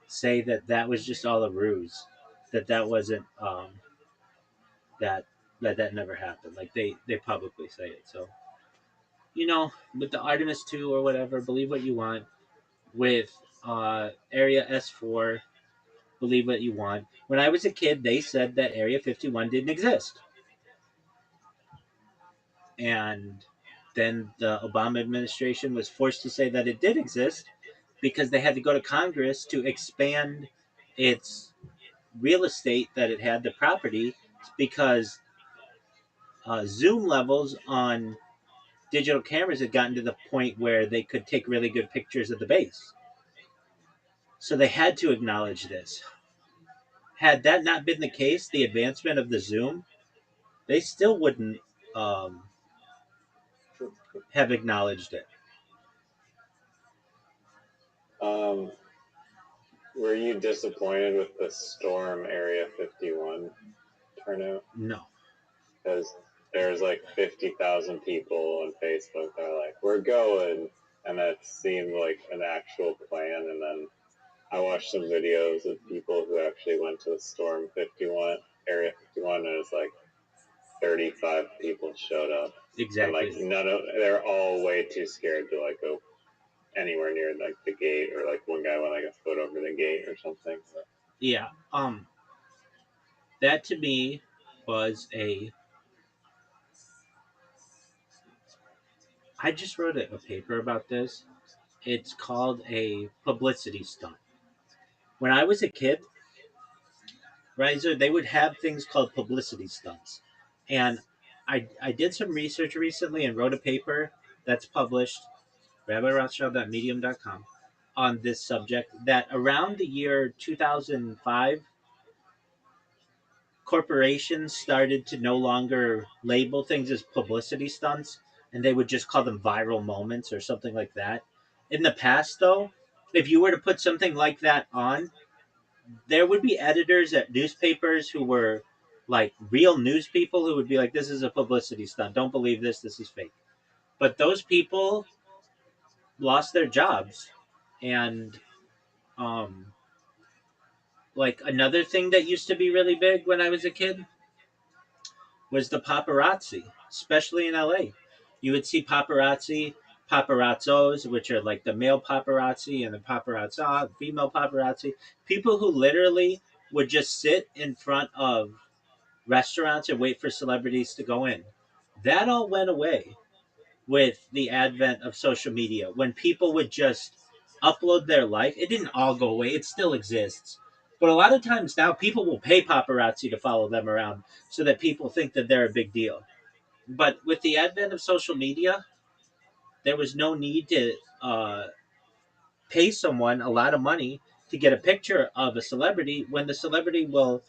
say that that was just all a ruse, that wasn't that that never happened. Like they publicly say it. So with the Artemis 2 or whatever, believe what you want. With Area S4, believe what you want. When I was a kid, they said that Area 51 didn't exist. And then the Obama administration was forced to say that it did exist because they had to go to Congress to expand its real estate that it had, the property, because zoom levels on digital cameras had gotten to the point where they could take really good pictures of the base. So they had to acknowledge this. Had that not been the case, the advancement of the zoom, they still wouldn't um, have acknowledged it. Were you disappointed with the Storm Area 51 turnout? No. Because there's like 50,000 people on Facebook that are like, we're going. And that seemed like an actual plan. And then I watched some videos of people who actually went to the Storm 51, Area 51, and it's like 35 people showed up. Exactly. And like they're all way too scared to like go anywhere near like the gate, or like one guy went like a foot over the gate or something. Yeah. That to me was I just wrote a paper about this. It's called a publicity stunt. When I was a kid, right, so they would have things called publicity stunts. And I did some research recently and wrote a paper that's published, rabbirothschild.medium.com, on this subject, that around the year 2005, corporations started to no longer label things as publicity stunts, and they would just call them viral moments or something like that. In the past, though, if you were to put something like that on, there would be editors at newspapers who were like real news people who would be like, this is a publicity stunt. Don't believe this. This is fake. But those people lost their jobs. And like another thing that used to be really big when I was a kid was the paparazzi, especially in LA. You would see paparazzos, which are like the male paparazzi, and the paparazza, female paparazzi, people who literally would just sit in front of restaurants and wait for celebrities to go in. That all went away with the advent of social media. When people would just upload their life, it didn't all go away. It still exists. But a lot of times now, people will pay paparazzi to follow them around so that people think that they're a big deal. But with the advent of social media, there was no need to pay someone a lot of money to get a picture of a celebrity when the celebrity will,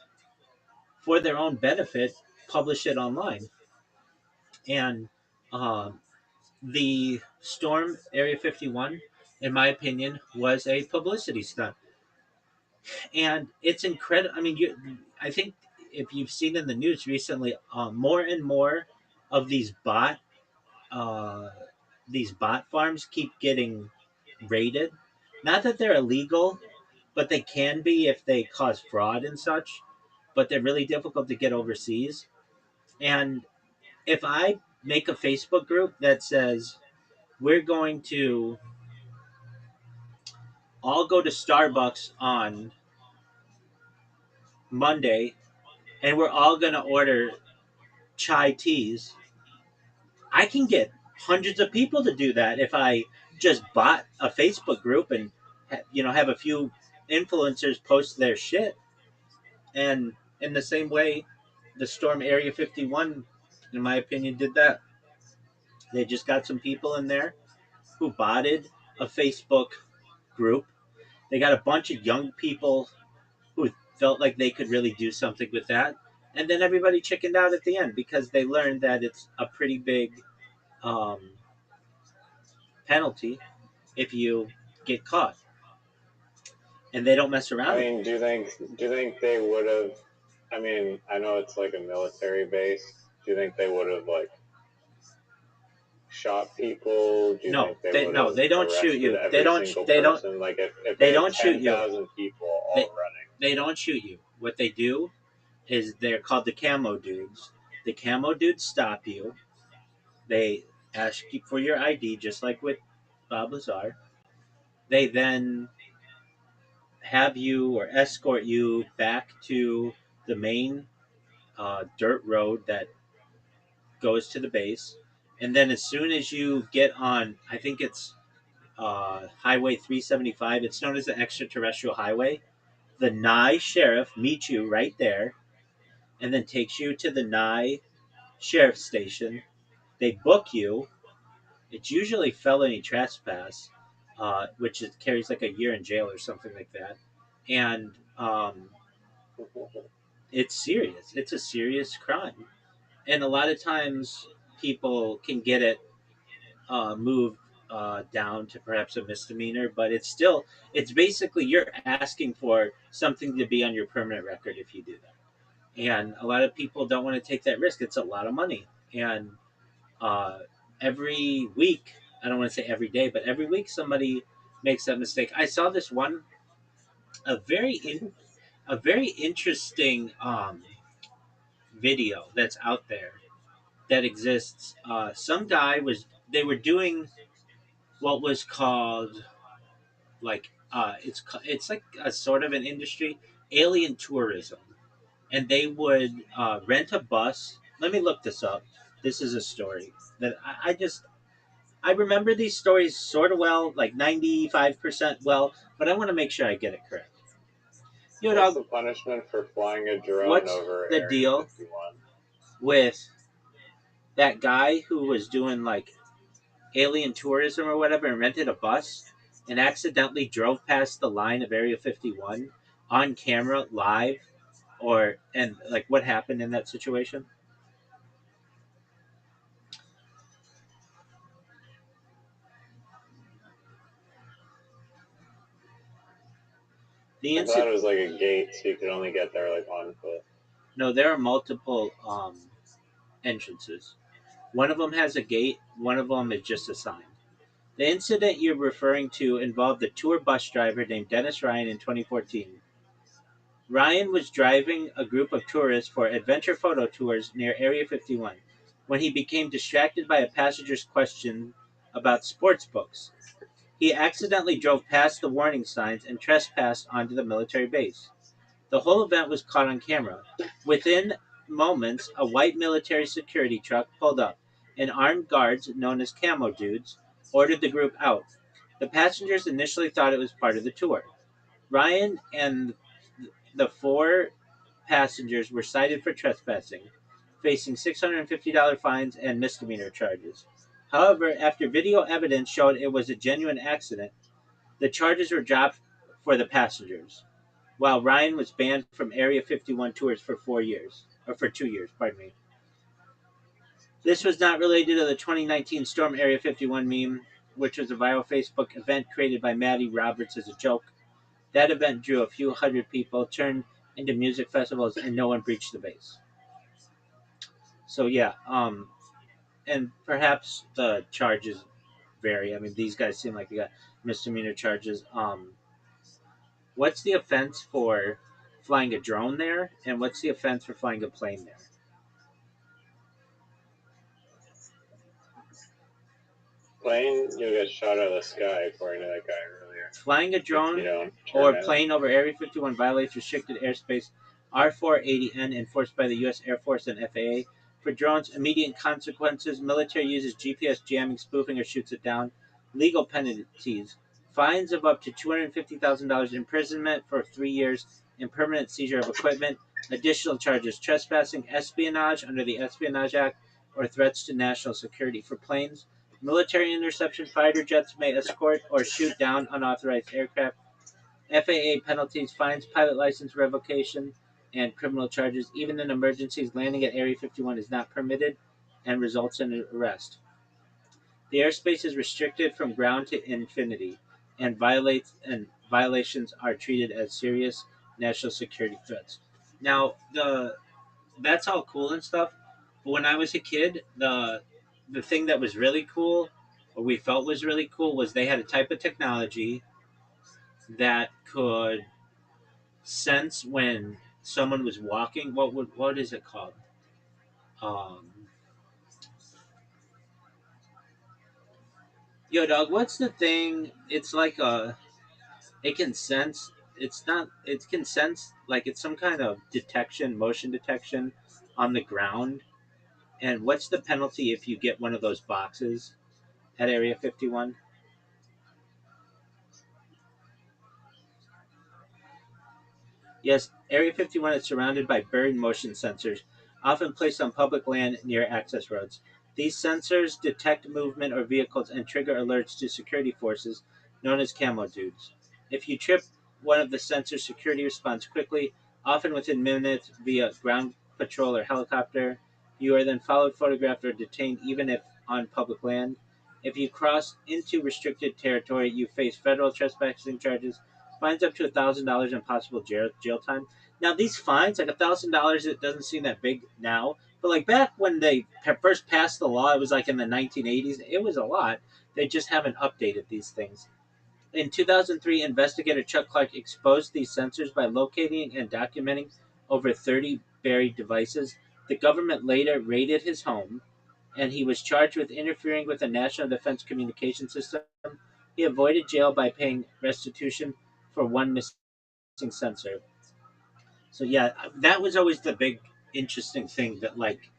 for their own benefit, publish it online. And um, the storm Area 51, in my opinion, was a publicity stunt. And it's incredible. I mean, I think if you've seen in the news recently, more and more of uh, these bot farms keep getting raided. Not that they're illegal, but they can be if they cause fraud and such. But they're really difficult to get overseas. And if I make a Facebook group that says we're going to all go to Starbucks on Monday and we're all going to order chai teas, I can get hundreds of people to do that if I just bought a Facebook group and have a few influencers post their shit. And in the same way, the Storm Area 51, in my opinion, did that. They just got some people in there who botted a Facebook group. They got a bunch of young people who felt like they could really do something with that. And then everybody chickened out at the end because they learned that it's a pretty big um, penalty if you get caught, and they don't mess I around. mean, do you think they would have? I mean, I know it's like a military base. Do you think they would have like shot people? Do you think they would have they don't shoot you. Every single person? Like if They they don't had shoot you. 10,000 people all running. They don't shoot you. What they do is they're called the camo dudes. The camo dudes stop you. They ask you for your ID, just like with Bob Lazar. They then have you or escort you back to the main dirt road that goes to the base. And then as soon as you get on, I think it's Highway 375, it's known as the extraterrestrial highway. The Nye sheriff meets you right there and then takes you to the Nye sheriff station. They book you. It's usually felony trespass, which carries like a year in jail or something like that. And it's serious. It's a serious crime. And a lot of times people can get it moved down to perhaps a misdemeanor, but it's basically you're asking for something to be on your permanent record if you do that. And a lot of people don't want to take that risk. It's a lot of money. And uh, every week, I don't want to say every day, but every week somebody makes that mistake. I saw this one, a a very interesting video that's out there that exists. Some guy they were doing what was called like it's like a sort of an industry, alien tourism, and they would rent a bus. Let me look this up. This is a story that I remember these stories sort of well, like 95% well, but I want to make sure I get it correct. What's the punishment for flying a drone over the Area deal 51? with that guy who was doing like alien tourism or whatever and rented a bus and accidentally drove past the line of Area 51 on camera live, or and like what happened in that situation? I thought it was like a gate, so you could only get there like on foot. No, there are multiple entrances. One of them has a gate, one of them is just a sign. The incident you're referring to involved a tour bus driver named Dennis Ryan in 2014. Ryan was driving a group of tourists for adventure photo tours near Area 51 when he became distracted by a passenger's question about sports books. He accidentally drove past the warning signs and trespassed onto the military base. The whole event was caught on camera. Within moments, a white military security truck pulled up, and armed guards, known as camo dudes, ordered the group out. The passengers initially thought it was part of the tour. Ryan and the four passengers were cited for trespassing, facing $650 fines and misdemeanor charges. However, after video evidence showed it was a genuine accident, The charges were dropped for the passengers, while Ryan was banned from Area 51 tours for 4 years, or for 2 years, pardon me. This was not related to the 2019 Storm Area 51 meme, which was a viral Facebook event created by Maddie Roberts as a joke. That event drew a few hundred people, turned into music festivals, and no one breached the base. So yeah, and perhaps the charges vary. I mean, these guys seem like they got misdemeanor charges. What's the offense for flying a drone there, and what's the offense for flying a plane there? Plane, you'll get shot out of the sky, according to that guy earlier. Flying a drone or plane over Area 51 violates restricted airspace R480N enforced by the U.S. Air Force and FAA. For drones, immediate consequences: military uses GPS jamming, spoofing, or shoots it down. Legal penalties: fines of up to $250,000, imprisonment for 3 years, and permanent seizure of equipment. Additional charges: trespassing, espionage under the Espionage Act, or threats to national security. For planes, military interception: fighter jets may escort or shoot down unauthorized aircraft. FAA penalties: fines, pilot license revocation, and criminal charges. Even in emergencies, landing at Area 51 is not permitted and results in an arrest. The airspace is restricted from ground to infinity, and violations are treated as serious national security threats. Now, that's all cool and stuff, but when I was a kid, the thing that was really cool, or we felt was really cool, was they had a type of technology that could sense when someone was walking. What is it called? Um, Yo, dog, what's the thing? It's like it can sense. It's not. It can sense like it's some kind of detection, motion detection, on the ground. And what's the penalty if you get one of those boxes at Area 51? Yes, Area 51 is surrounded by bird motion sensors, often placed on public land near access roads. These sensors detect movement or vehicles and trigger alerts to security forces, known as camo dudes. If you trip one of the sensors, security responds quickly, often within minutes via ground patrol or helicopter. You are then followed, photographed, or detained even if on public land. If you cross into restricted territory, you face federal trespassing charges, fines up to $1,000, and possible jail time. Now these fines, like $1,000, it doesn't seem that big now, but like back when they first passed the law, it was like in the 1980s. It was a lot. They just haven't updated these things. In 2003, investigator Chuck Clark exposed these sensors by locating and documenting over 30 buried devices. The government later raided his home, and he was charged with interfering with a national defense communication system. He avoided jail by paying restitution for one missing sensor. So yeah, that was always the big interesting thing, that like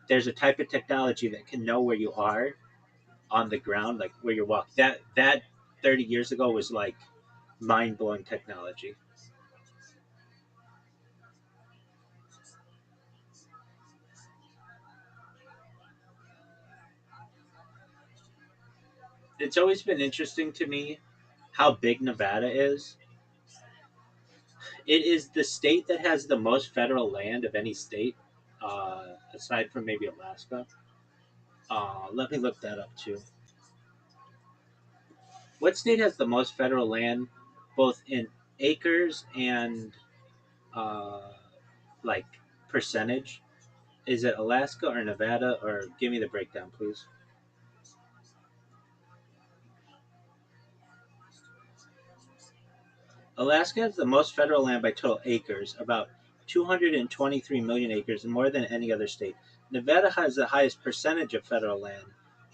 there's a type of technology that can know where you are on the ground, like where you walk. That 30 years ago was like mind blowing technology. It's always been interesting to me how big Nevada is. It is the state that has the most federal land of any state, aside from maybe Alaska. Let me look that up too. What state has the most federal land, both in acres and uh, like percentage? Is it Alaska or Nevada? Or give me the breakdown, please. Alaska has the most federal land by total acres, about 223 million acres, more than any other state. Nevada has the highest percentage of federal land,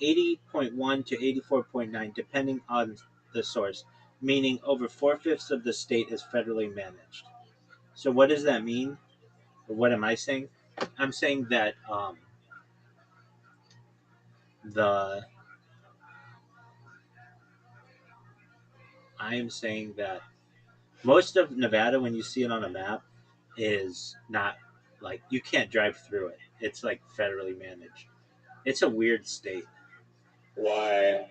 80.1 to 84.9, depending on the source, meaning over four-fifths of the state is federally managed. So, what does that mean? Or what am I saying? I'm saying that the I am saying that most of Nevada, when you see it on a map, is not like you can't drive through it. It's like federally managed. It's a weird state. Why?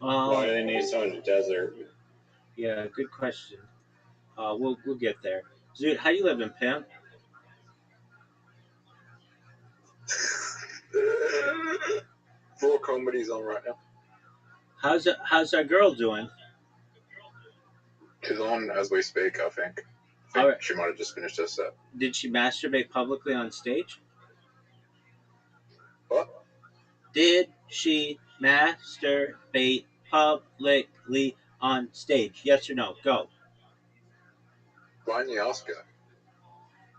Why do they need someone in the desert? Yeah, good question. We'll get there. Dude, how you living, pimp? Four comedies on right now. How's our girl doing? She's on as we speak, I think. All right. She might have just finished her set. Did she masturbate publicly on stage? What? Did she masturbate publicly on stage? Yes or no? Go. Why didn't you ask her?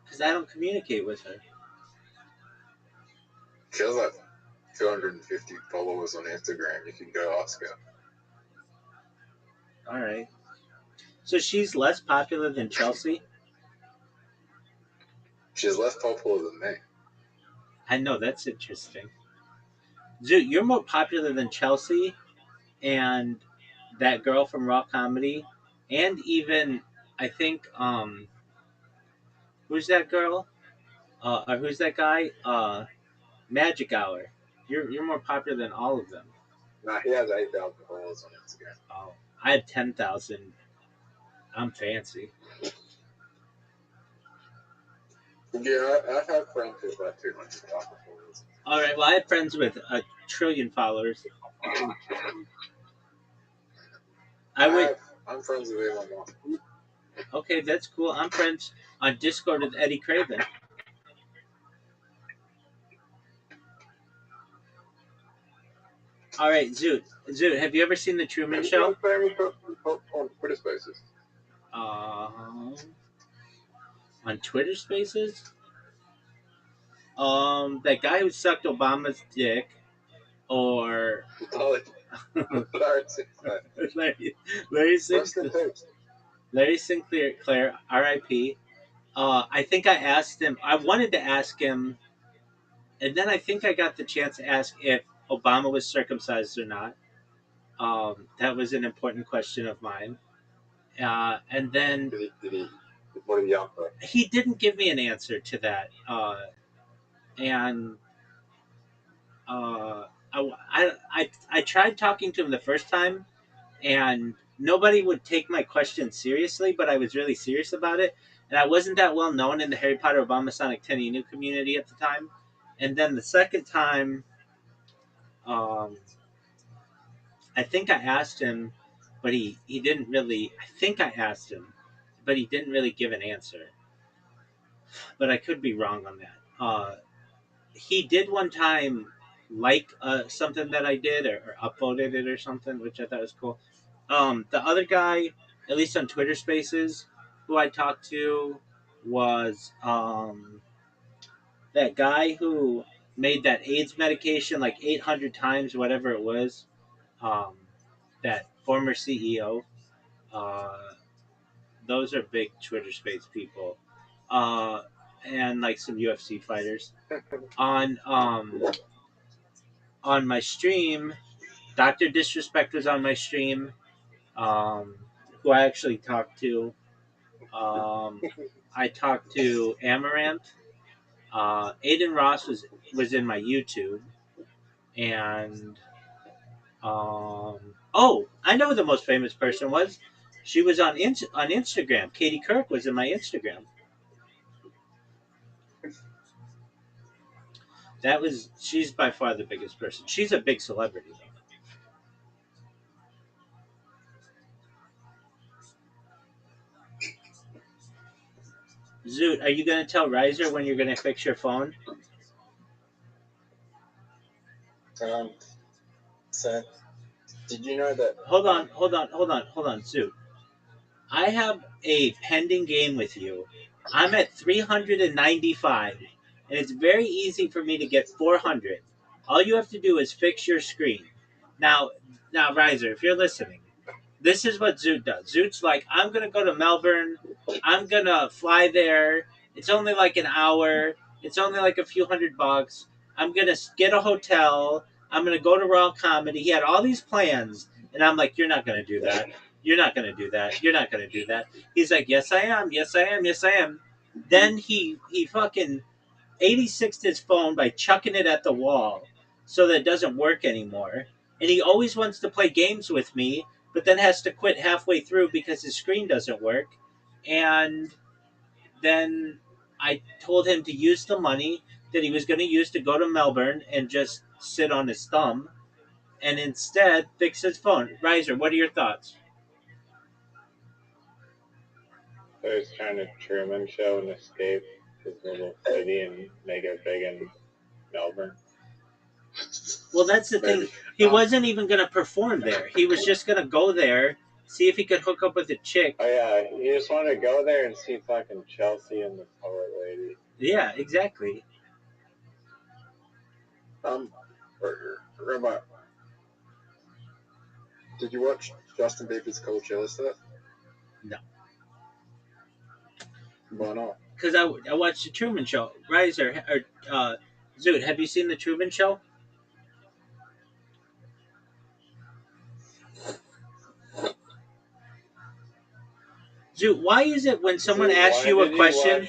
Because I don't communicate with her. She has like 250 followers on Instagram. You can go ask her. All right. So she's less popular than Chelsea? She's less popular than me. I know, that's interesting. Dude, you're more popular than Chelsea and that girl from Raw Comedy, and even I think who's that girl? Or who's that guy? Magic Hour. You're more popular than all of them. Nah, he has 8,000 followers on Instagram. Oh, I have 10,000. I'm fancy. Yeah, I've had friends with like 200,000 followers. All right. Well, I have friends with 1,000,000,000 followers. I'm friends with Elon Musk. Okay, that's cool. I'm friends on Discord with Eddie Craven. All right, Zoot, have you ever seen the Truman Show? On Twitter Spaces. On Twitter Spaces? That guy who sucked Obama's dick, or Larry Sinclair, R.I.P. I think I asked him. I wanted to ask him, and then I think I got the chance to ask if Obama was circumcised or not. That was an important question of mine. And then what did he answer? He didn't give me an answer to that. And I tried talking to him the first time, and nobody would take my question seriously, but I was really serious about it. And I wasn't that well known in the Harry Potter Obama Sonic 10 Inu community at the time. And then the second time, I think I asked him, but he didn't really. I think I asked him, but he didn't really give an answer. But I could be wrong on that. He did one time like something that I did, or upvoted it or something, which I thought was cool. The other guy, at least on Twitter Spaces, who I talked to was that guy who made that AIDS medication like 800 times, whatever it was. That former CEO. Uh, those are big Twitter Space people. And like some UFC fighters. On my stream, Dr. Disrespect was on my stream, who I actually talked to. I talked to Amaranth. Aiden Ross was in my YouTube. And, I know who the most famous person was. She was on Instagram. Katie Kirk was in my Instagram. She's by far the biggest person. She's a big celebrity, though. Zoot, are you going to tell Riser when you're going to fix your phone? So, did you know that? Hold on, Zoot. I have a pending game with you. I'm at 395, and it's very easy for me to get 400. All you have to do is fix your screen. Now, Riser, if you're listening, this is what Zoot does. Zoot's like, I'm going to go to Melbourne. I'm going to fly there. It's only like an hour. It's only like a few $100. I'm going to get a hotel. I'm going to go to Raw Comedy. He had all these plans. And I'm like, you're not going to do that. You're not going to do that. You're not going to do that. He's like, yes, I am. Yes, I am. Yes, I am. Then he fucking 86'd his phone by chucking it at the wall so that it doesn't work anymore. and he always wants to play games with me, but then has to quit halfway through because his screen doesn't work. And then I told him to use the money that he was going to use to go to Melbourne and just sit on his thumb, and instead fix his phone. Riser, what are your thoughts? So he's trying to Truman Show and escape his little city and make it big in Melbourne. Well, that's the thing. He wasn't even going to perform there. He was just going to go there, see if he could hook up with a chick. Oh yeah, he just wanted to go there and see fucking Chelsea and the poet lady. Yeah, exactly. Rabbi, did you watch Justin Bieber's Coachella stuff? No. Why not? Because I watched the Truman Show. Riser, or Zoot, have you seen the Truman Show? Zoot, why is it when someone asks you a question?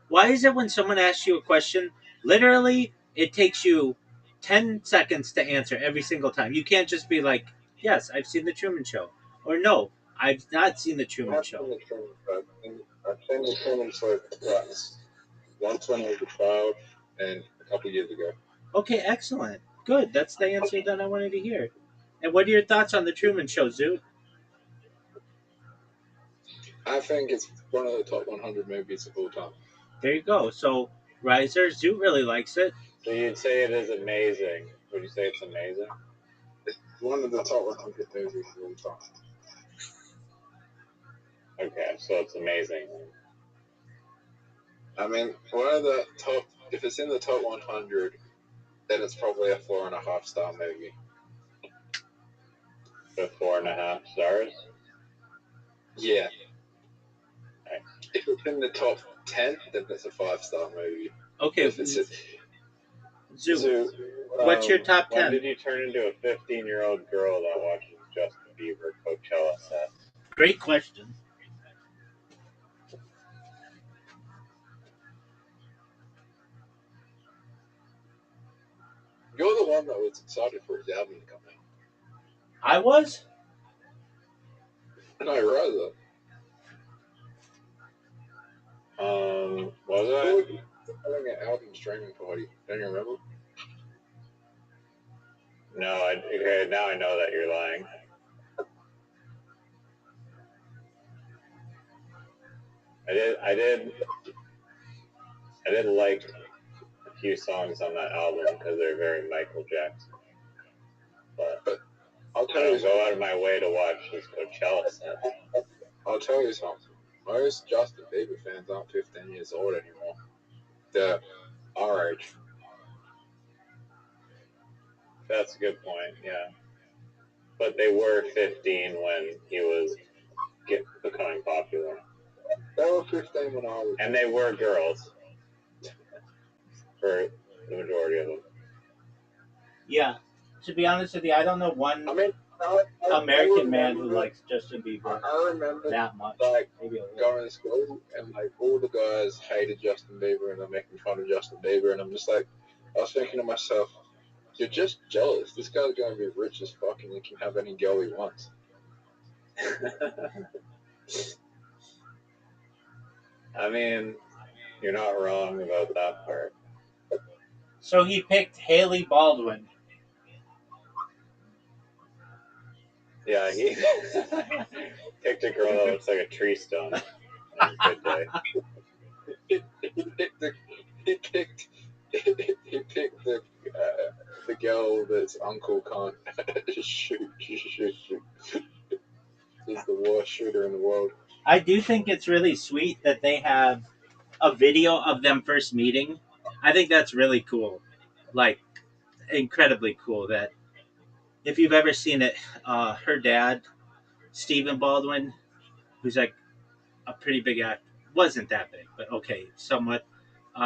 Why is it when someone asks you a question, literally, it takes you 10 seconds to answer every single time? You can't just be like, yes, I've seen the Truman Show. Or no, I've not seen the Truman Show. I've seen the Truman Show twice. Once when I was a child and a couple years ago. Okay, excellent. Good. That's the answer that I wanted to hear. And what are your thoughts on the Truman Show, Zoot? I think it's one of the top 100 movies of all time. There you go. So, Riser, Zoot really likes it. So you'd say it is amazing. Would you say it's amazing? It's one of the top 100 movies of all time. Okay, so it's amazing. I mean, one of the top, if it's in the top 100, then it's probably a 4.5 star movie. So 4.5 stars? Yeah. Okay. If it's in the top 10, then it's a 5-star movie. Okay, Zoot, what's your top 10? When did you turn into a 15-year-old girl that watches Justin Bieber Coachella set? Great question. You're the one that was excited for his album to come out. I was? No, rather. Was it? Having an album streaming party. Don't you remember? No, okay, now I know that you're lying. I did like a few songs on that album because they're very Michael Jackson. But I'll I tell don't you go out of my way to watch his Coachella set. I'll tell you something. Most Justin Bieber fans aren't 15 years old anymore. They're our age. That's a good point, yeah. But they were 15 when he was becoming popular. They were 15 when I was. And they were girls. For the majority of them. Yeah. To be honest with you, I don't know one American man who likes Justin Bieber I remember that much. Like Maybe a little. going to school and like all the guys hated Justin Bieber and they're making fun of Justin Bieber and I'm just like, I was thinking to myself, you're just jealous. This guy's going to be rich as fuck and he can have any girl he wants. I mean, you're not wrong about that part. So he picked Haley Baldwin. Yeah, he picked a girl that looks like a tree stump. On a good day. He picked the girl that's uncle can't shoot. He's the worst shooter in the world. I do think it's really sweet that they have a video of them first meeting. I think that's really cool. Like, incredibly cool that if you've ever seen it, her dad, Stephen Baldwin, who's like a pretty big actor, wasn't that big, but okay, somewhat,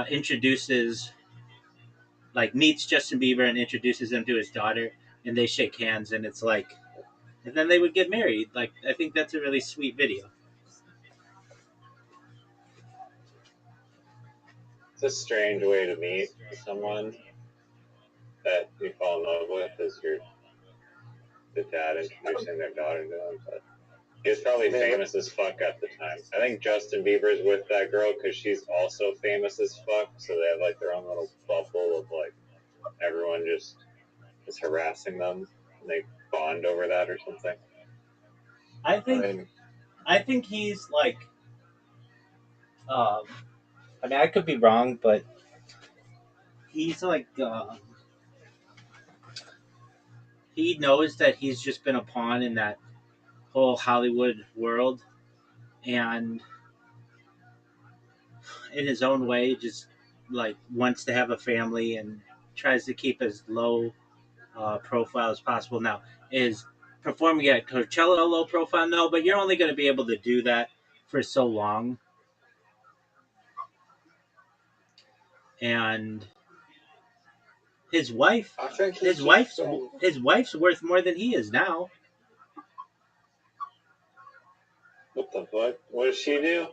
introduces, like, meets Justin Bieber and introduces him to his daughter, and they shake hands, and it's like, and then they would get married. Like, I think that's a really sweet video. It's a strange way to meet someone that you fall in love with as you're the dad introducing their daughter to him. But he was probably famous as fuck at the time. I think Justin Bieber's with that girl because she's also famous as fuck. So they have like their own little bubble of like everyone just is harassing them, and they bond over that or something. I think he's like, I mean, I could be wrong, but he's like, he knows that he's just been a pawn in that whole Hollywood world, and in his own way, just like wants to have a family and tries to keep as low profile as possible. Now, is performing at Coachella a low profile? No, but you're only going to be able to do that for so long. And his wife, his wife's worth more than he is now. What the fuck? What does she do?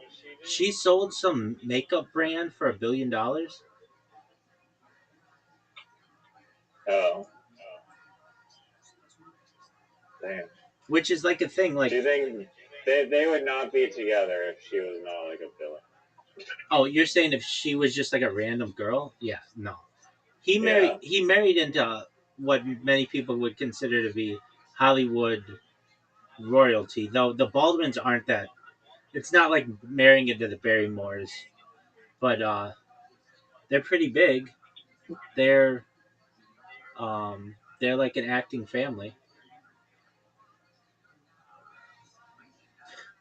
She sold some makeup brand for $1 billion. Oh. Damn. Which is like a thing. Like, do you think they would not be together if she was not like a villain? Oh, you're saying if she was just like a random girl? Yeah, no. He married into what many people would consider to be Hollywood royalty. Though the Baldwins aren't that. It's not like marrying into the Barrymores, but they're pretty big. They're like an acting family.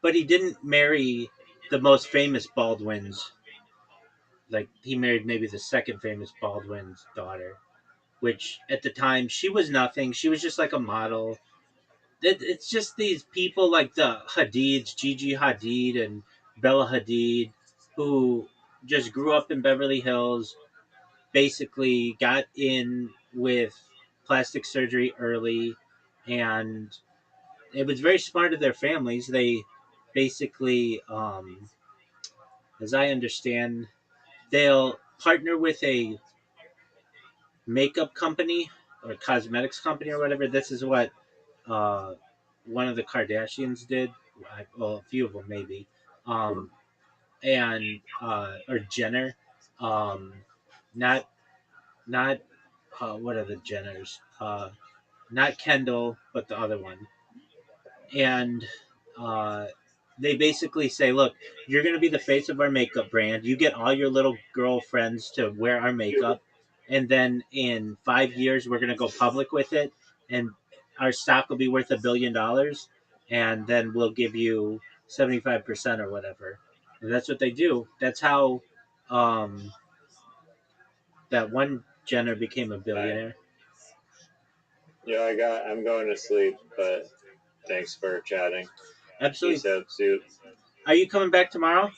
But he didn't marry the most famous Baldwin's. Like, he married maybe the second famous Baldwin's daughter, which at the time she was nothing. She was just like a model. It's just these people like the Hadids, Gigi Hadid and Bella Hadid, who just grew up in Beverly Hills, basically got in with plastic surgery early, and it was very smart of their families. They basically, as I understand, they'll partner with a makeup company or cosmetics company or whatever. This is what uh, one of the Kardashians did. Well, a few of them maybe, and or Jenner, not not what are the Jenners? Not Kendall, but the other one. And uh, they basically say, "Look, you're going to be the face of our makeup brand. You get all your little girlfriends to wear our makeup, and then in 5 years, we're going to go public with it, and our stock will be worth $1 billion, and then we'll give you 75% or whatever." And that's what they do. That's how that one Jenner became a billionaire. Yeah, I'm going to sleep, but thanks for chatting. Absolutely. Peace out, Suit. Are you coming back tomorrow?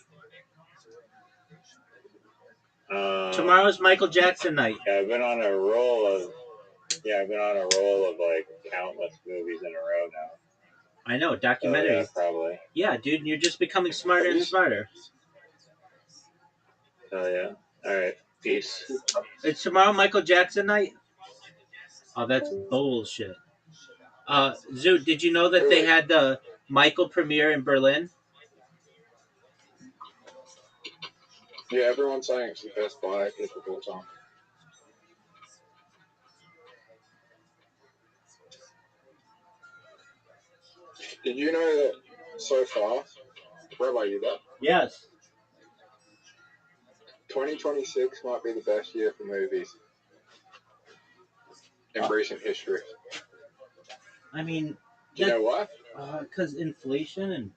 Tomorrow's Michael Jackson night. Yeah, I've been on a roll of like countless movies in a row now. I know, documentaries. Oh, yeah, probably. Yeah, dude, you're just becoming smarter and smarter. Oh yeah. All right. Peace. It's tomorrow Michael Jackson night? Oh, that's bullshit. Zoot, did you know that they had the Michael premiere in Berlin? Yeah, everyone's saying it's the best biopic of all time. Did you know that so far, Rabbi, you there? Yes. 2026 might be the best year for movies in recent history. I mean, do you know why? Because inflation and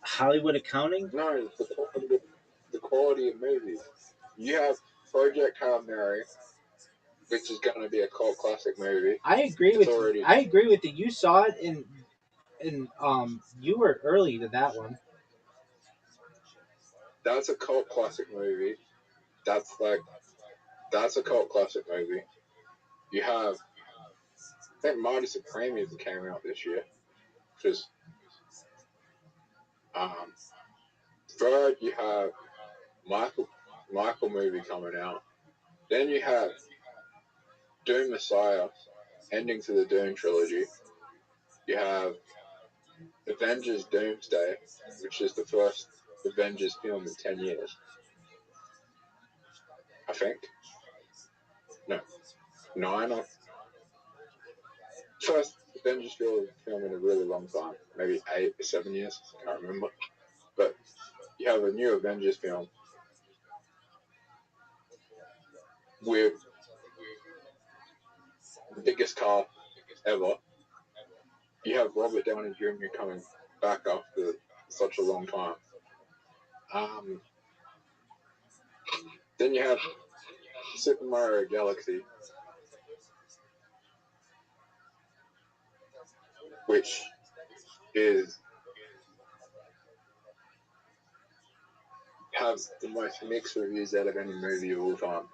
Hollywood accounting? No, the quality of movies. You have Project Hail Mary, which is going to be a cult classic movie. I agree with you. You saw it and you were early to that one. That's a cult classic movie. That's a cult classic movie. You have, I think Marty Supreme even came out this year, which is third. You have Michael movie coming out. Then you have Doom Messiah, ending to the Doom trilogy, you have Avengers Doomsday, which is the first Avengers film in 10 years. I think. No. 9 or... First Avengers film in a really long time. Maybe 8 or 7 years. I can't remember. But you have a new Avengers film with the biggest cast ever. You have Robert Downey Jr. coming back after such a long time. Then you have Super Mario Galaxy, which has the most mixed reviews out of any movie of all time.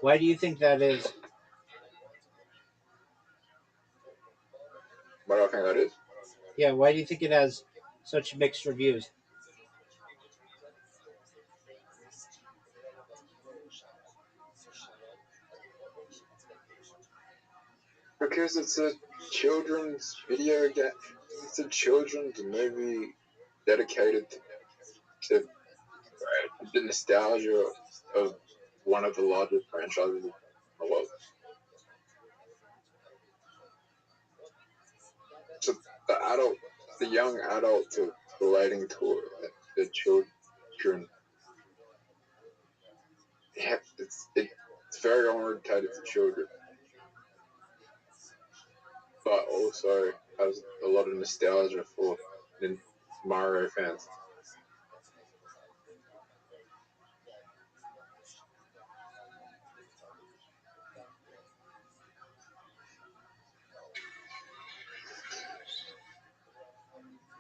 Why do you think that is? What do I think that is? Yeah, why do you think it has such mixed reviews? Because it's a children's video game. It's a children's movie dedicated to the nostalgia of one of the largest franchises in the world. So the young adults are relating to the children. Yeah, it's very orientated to children, but also has a lot of nostalgia for the Mario fans.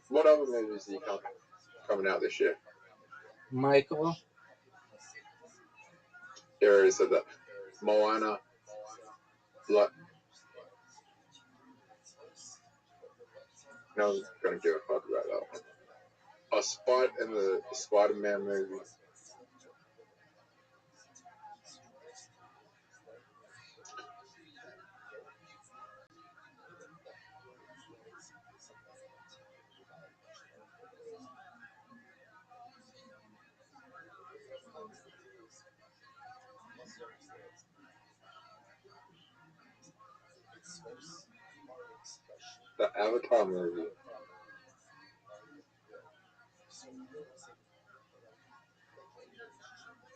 What other movies are you coming out this year? Michael? There is that Moana, like, no one's gonna give a fuck about that one. A Spot in the Spider-Man movie. The Avatar movie.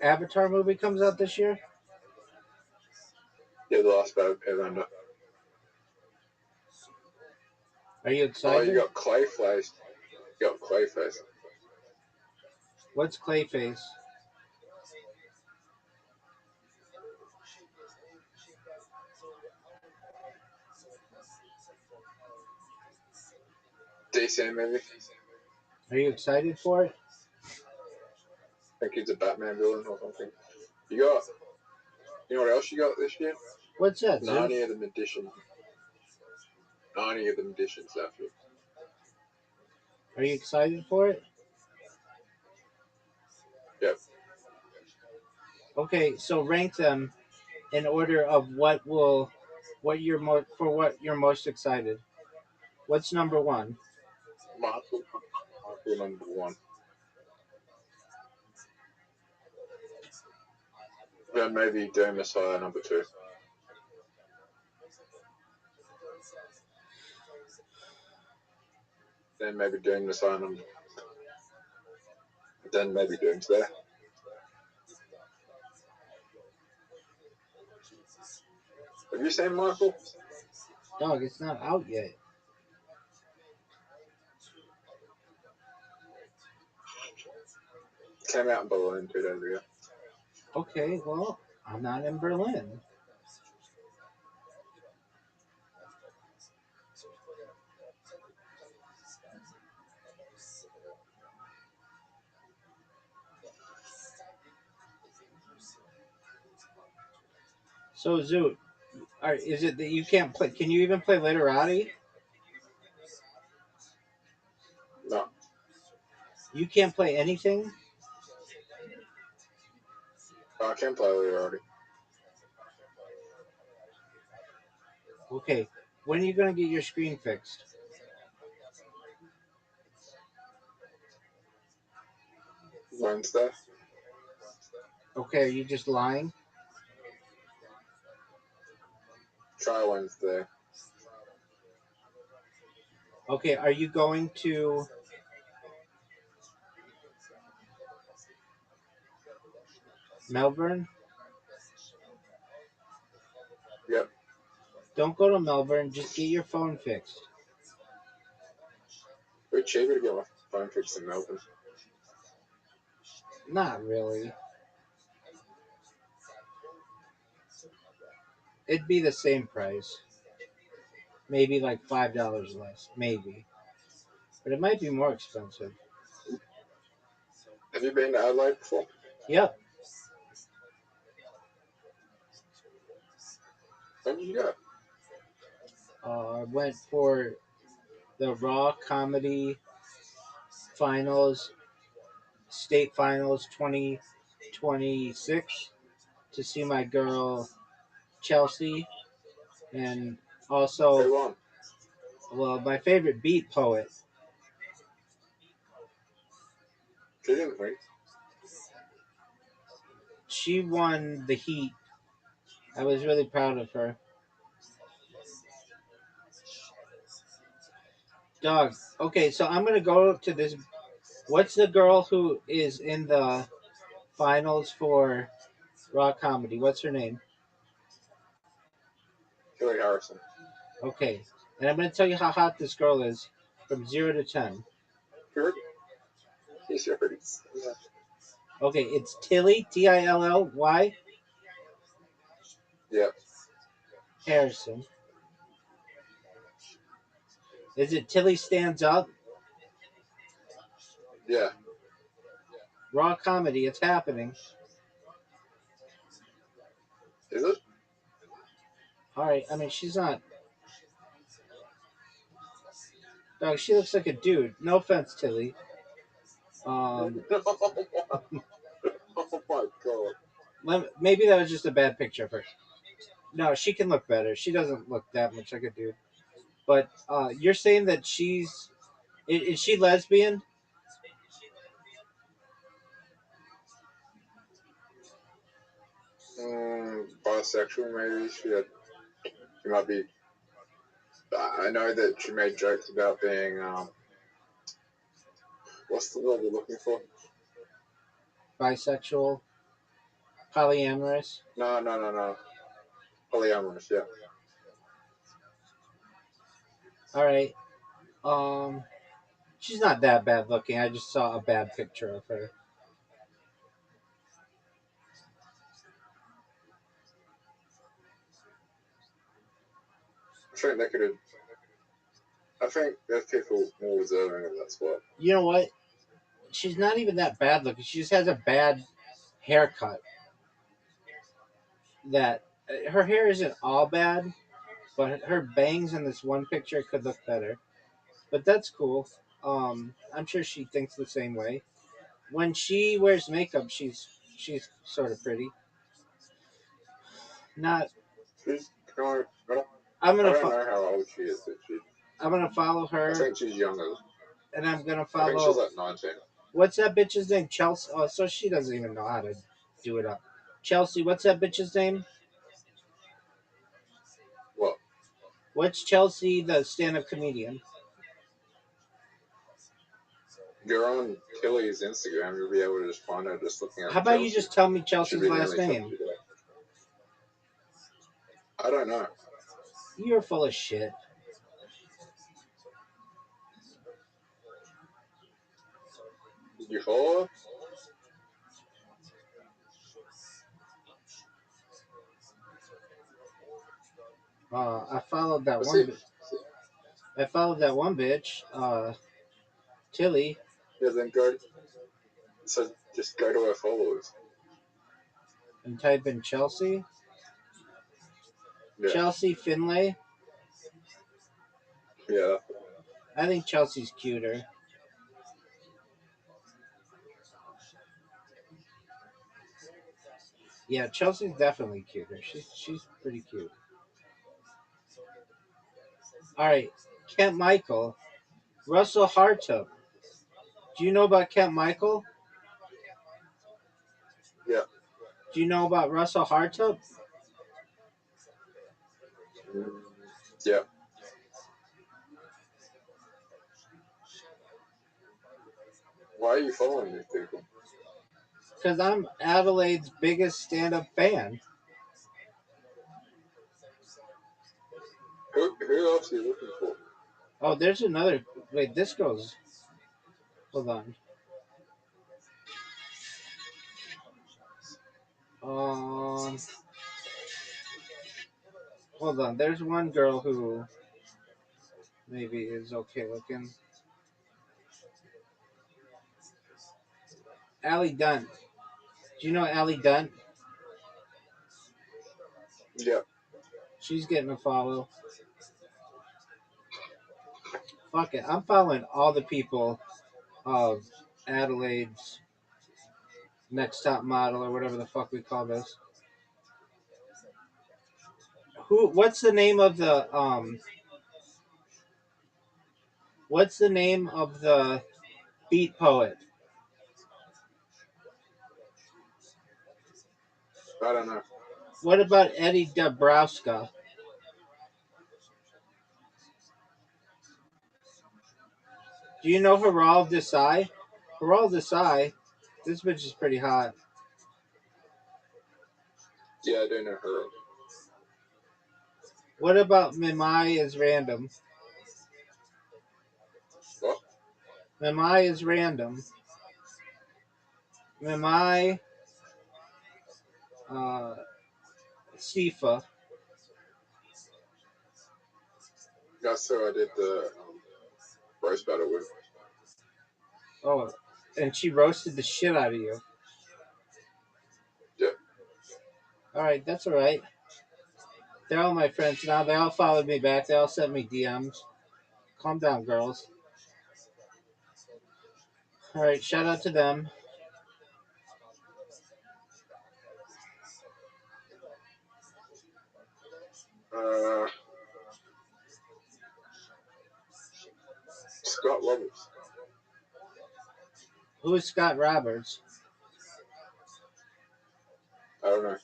Avatar movie comes out this year? Yeah, the last Airbender. Are you Oh, excited? you got Clayface. You got Clayface. What's Clayface? DC movie. Are you excited for it? I think he's a Batman villain or something. You know what else you got this year? What's that, Zoo? 90 of them editions. 90 of them editions after. Are you excited for it? Yep. Okay, so rank them in order of what you're most excited. What's number one? Marvel number 1. Then maybe Doom Messiah number 2. Then maybe Doom Messiah number. Then maybe Doomsday. Have you seen Michael? Dog, it's not out yet. Came out in Berlin 2 days ago. Okay, well, I'm not in Berlin. So, Zoot, is it that you can't play? Can you even play Literati? No. You can't play anything? I can play Literati. Okay, when are you gonna get your screen fixed? Wednesday. Okay, are you just lying? Try Wednesday. Okay, are you going to Melbourne? Yep. Don't go to Melbourne. Just get your phone fixed. Very cheaper to get my phone fixed in Melbourne. Not really. It'd be the same price. Maybe like $5 less. Maybe. But it might be more expensive. Have you been to Adelaide before? Yep. When did you go? I went for the Raw Comedy Finals, State Finals 2026 to see my girl Chelsea, and also, Who won? well, my favorite beat poet. She didn't win. She won the heat. I was really proud of her. Dog. Okay, so I'm gonna go to this. What's the girl who is in the finals for Raw Comedy? What's her name? Kelly Harrison. Okay, and I'm gonna tell you how hot this girl is from 0 to 10. He's already. Okay, it's Tilly, Tilly Yeah. Harrison. Is it Tilly Stands Up? Yeah. Raw Comedy, it's happening. Is it? All right, I mean, she's not. Dog, she looks like a dude. No offense, Tilly. Um, Oh my god. maybe that was just a bad picture of her. No, she can look better. She doesn't look that much like a dude. But you're saying that is she lesbian? Bisexual, maybe. She might be. I know that she made jokes about being. What's the word we're looking for? Bisexual, polyamorous. No. Polyamorous, yeah. All right. She's not that bad looking. I just saw a bad picture of her. I think they could have. I think there's people more deserving of that spot. You know what? She's not even that bad looking. She just has a bad haircut. That her hair isn't all bad, but her bangs in this one picture could look better. But that's cool. I'm sure she thinks the same way. When she wears makeup, she's sort of pretty. Not. She's kind of, I'm I gonna don't know how old she is, but I'm gonna follow I her, think she's younger. and I'm gonna I think she's follow. like 19. What's that bitch's name? Chelsea. Oh, so she doesn't even know how to do it up. Chelsea. What's that bitch's name? What? What's Chelsea, the stand-up comedian? You're on Tilly's Instagram, you'll be able to just find her just looking How up about you Chelsea. just tell me Should Chelsea's be the last only top name? you got. I don't know. You're full of shit. Did you follow her? I followed that Let's one. see. I followed that one bitch, Tilly, Yeah, then go. So just go to her followers. and type in Chelsea. Yeah. Chelsea Finlay. Yeah. I think Chelsea's cuter. Yeah, Chelsea's definitely cuter. She's pretty cute. All right, Kent Michael, Russell Hartup. Do you know about Kent Michael? Yeah. Do you know about Russell Hartup? Yeah. Why are you following these people? Because I'm Adelaide's biggest stand-up fan. Who else are you looking for? Oh, there's another. Wait, this goes. Hold on. Um, hold on. There's one girl who maybe is okay looking. Allie Dunt. Do you know Allie Dunt? Yeah. She's getting a follow. Fuck it. I'm following all the people of Adelaide's Next Top Model or whatever the fuck we call this. What's the name of the what's the name of the beat poet? I don't know. What about Eddie Dabrowska? Do you know Haral Desai? Haral Desai, this bitch is pretty hot. Yeah, I don't know her. What about Mimai is random? What? Mimai is random. Mimai Sifa. That's who I did the roast battle with. Oh, and she roasted the shit out of you. Yeah. Alright, that's alright. They're all my friends now. They all followed me back. They all sent me DMs. Calm down, girls. Alright, shout out to them. Scott Roberts. Who is Scott Roberts? I don't know.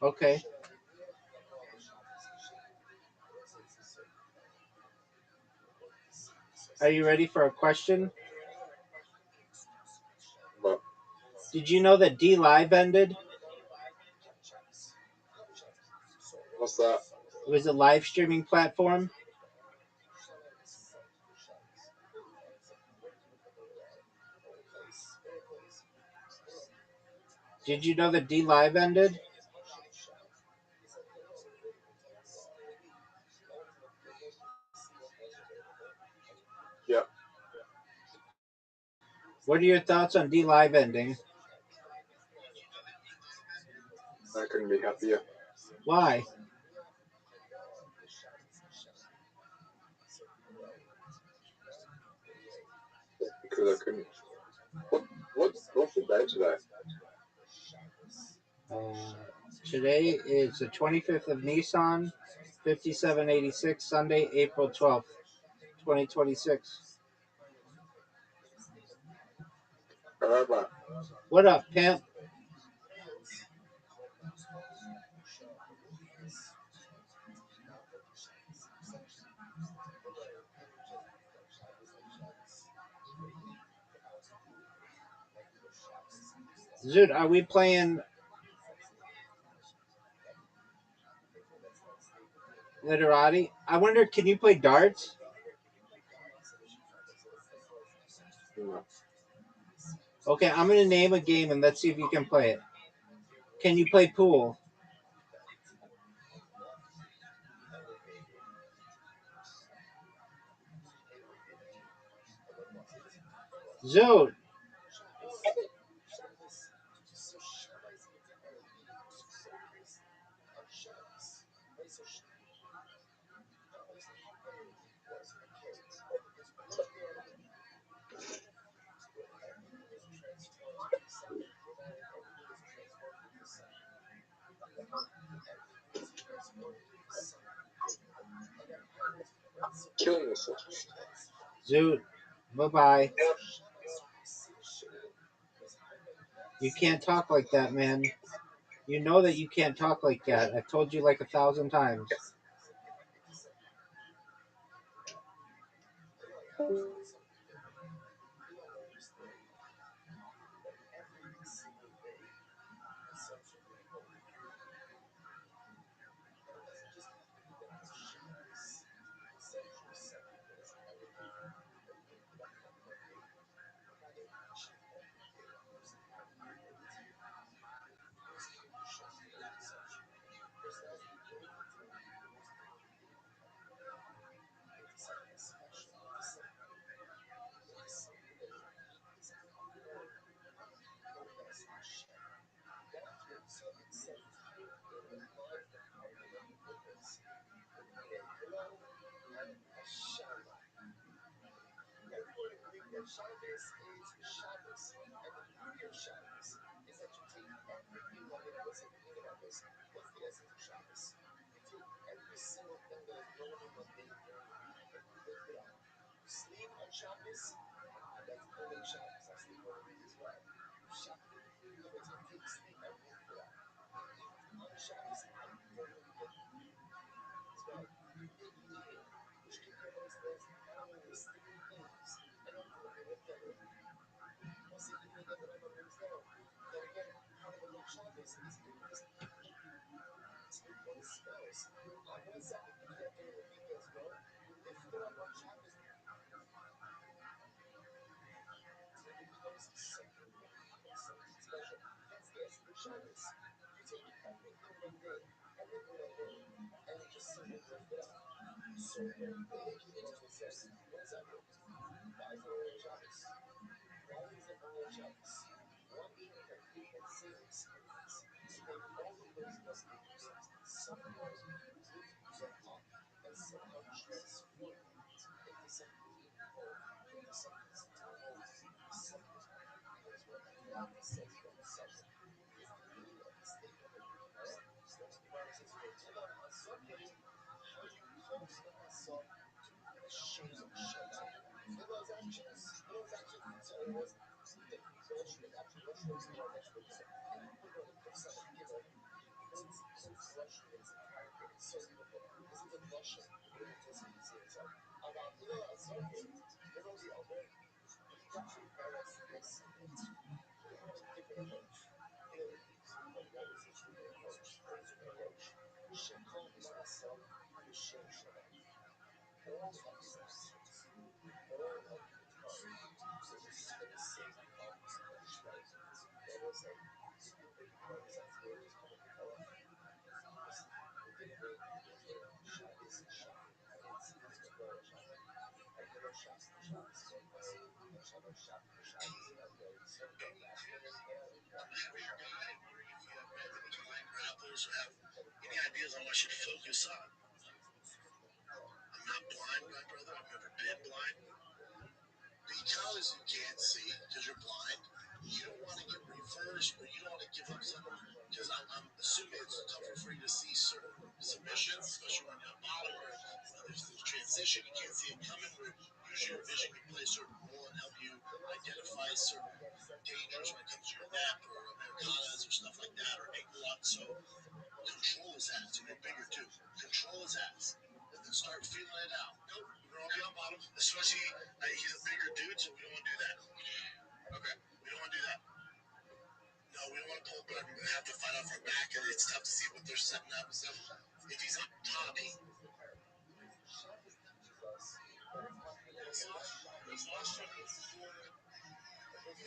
Okay. Are you ready for a question? But Did you know that D Live ended? what's that? It was a live streaming platform. Did you know that D Live ended? Yeah. What are your thoughts on D Live ending? I couldn't be happier. Why? Because I couldn't. What's the date today? Uh, Today is the 25th of Nissan, 5786, Sunday, April 12th, 2026. Alright, man. What up, pimp? Dude, are we playing Literati? I wonder, can you play darts? No. Okay, I'm going to name a game and let's see if you can play it. Can you play pool? Dude, killing yourself. Zoot, bye-bye. You can't talk like that, man. You know that you can't talk like that. I've told you like 1,000 times. Any ideas on what I should focus on? I'm not blind, my brother. I've never been blind. Because you can't see, because you're blind, you don't want to get reversed, or you don't want to give up something. Because I'm assuming it's tougher for you to see certain submissions, especially when you're on bottom, where there's this transition, you can't see it coming, where usually your vision can play a certain role and help you identify certain dangers when it comes to your neck, or Americanas, or stuff like that, or ankle lock. So control his ass, and you're bigger too. Control his ass. And then start feeling it out. Nope, we're all be on bottom. Especially, he's a bigger dude, so we don't want to do that. Okay, we don't want to do that. No, we don't want to pull back. We're going to have to fight off our back, and it's tough to see what they're setting up and stuff. If he's up top, it's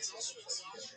also exhaustion.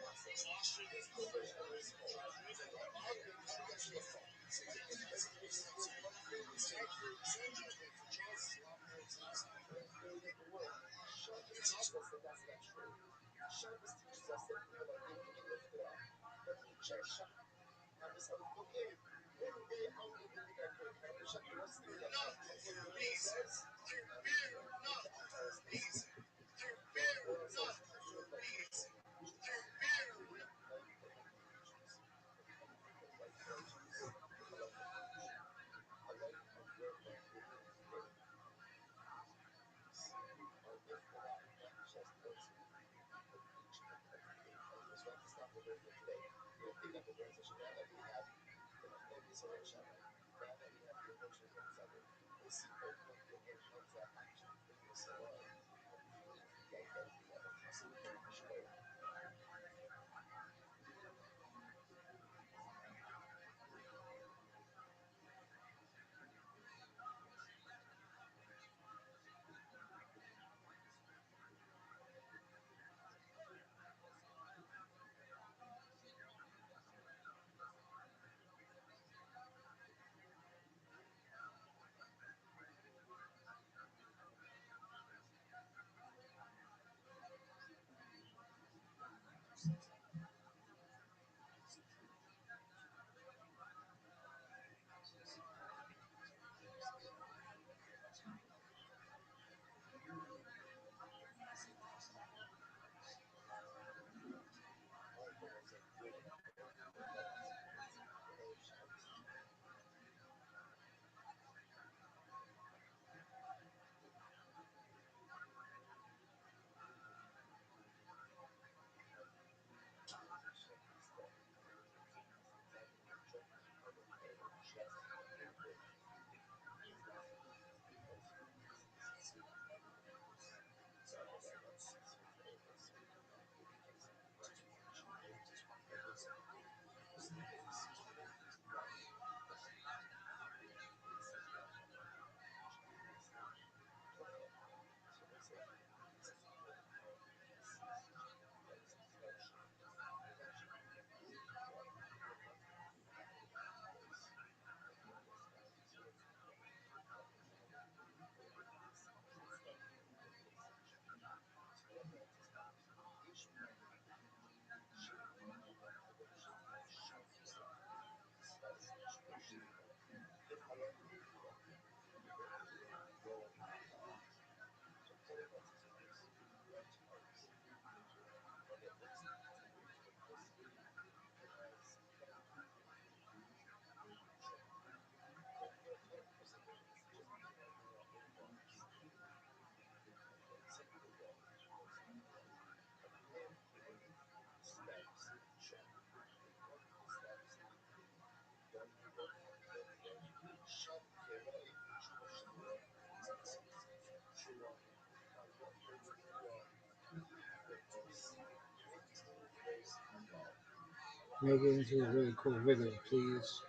Make it into a really cool video, please.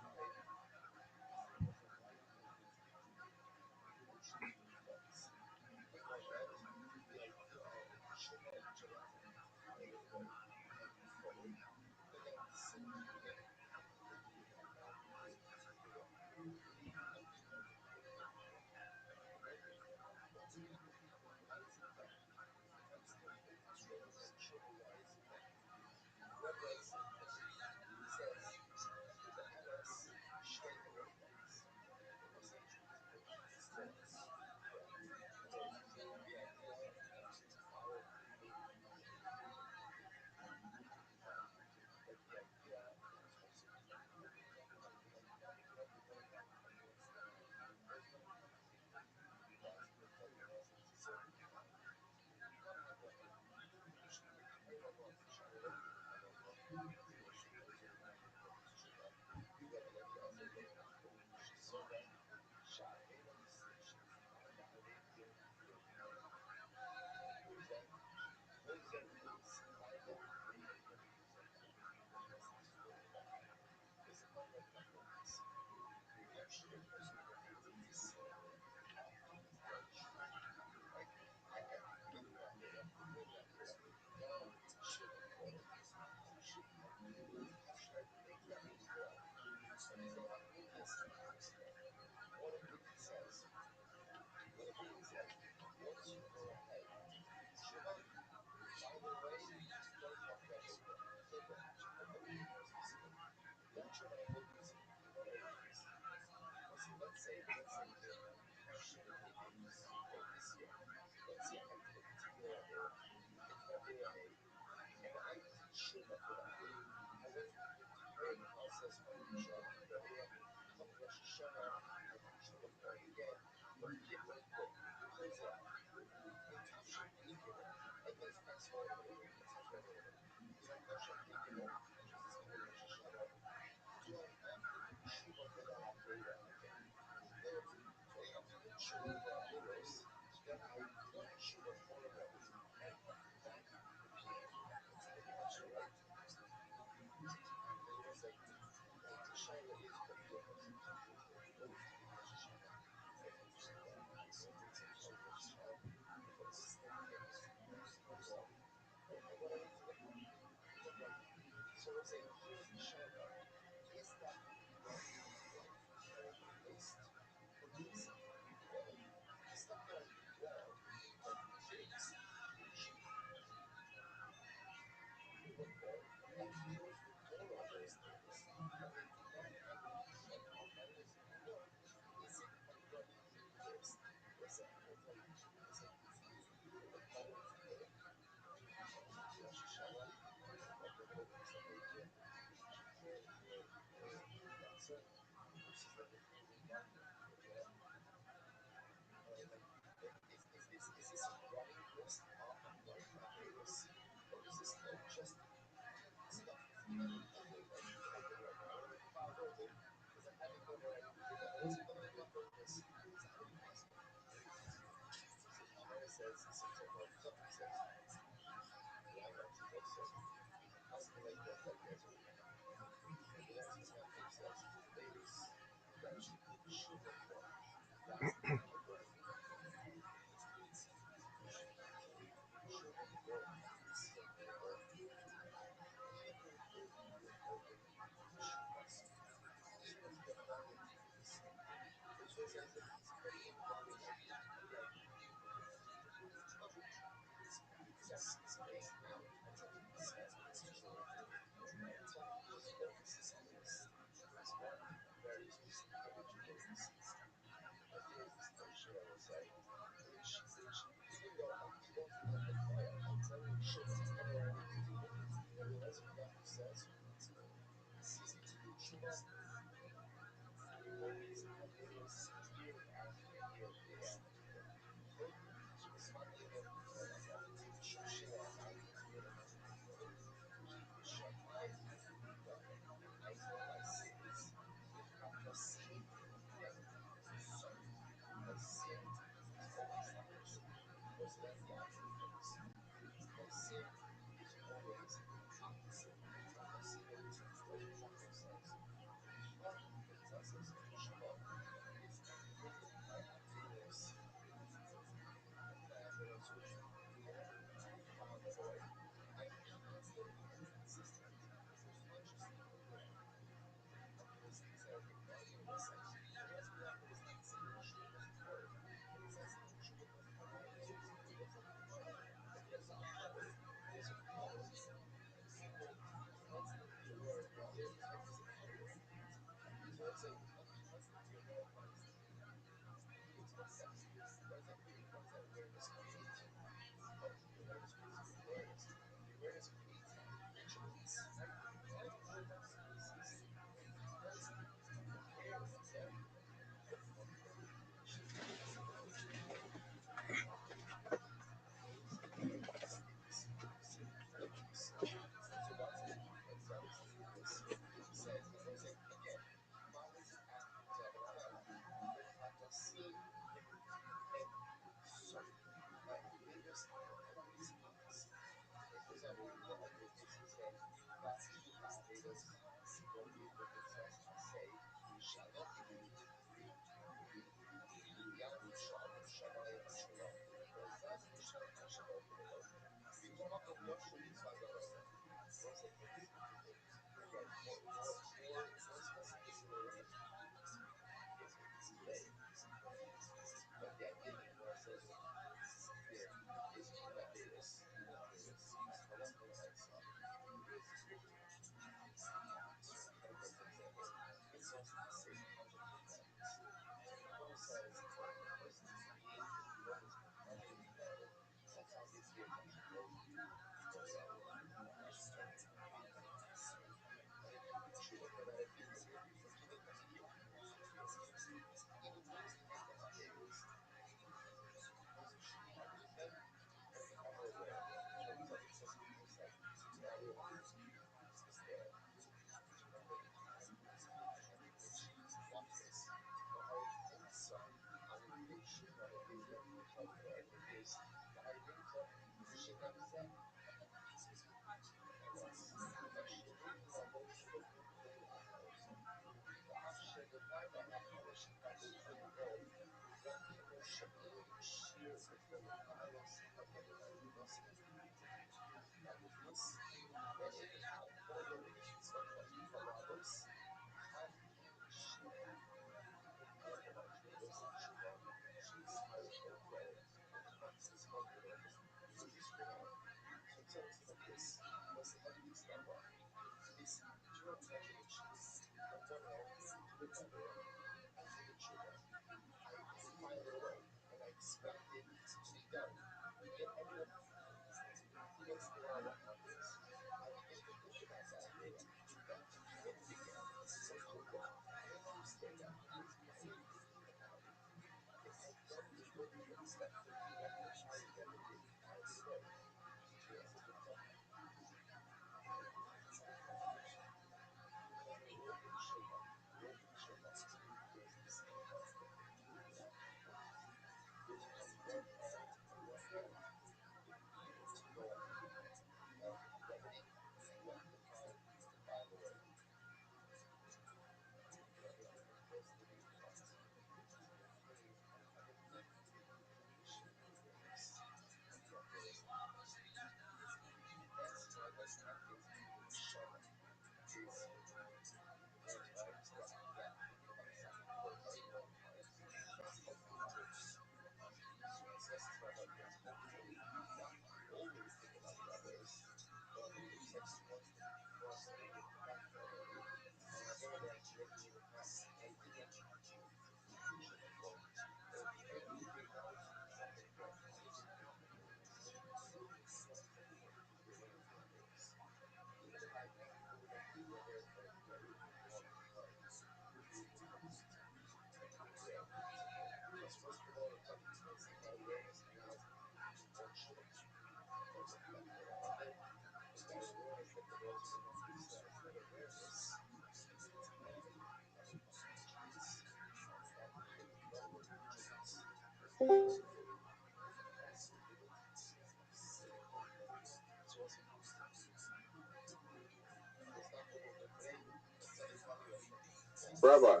Rabbi,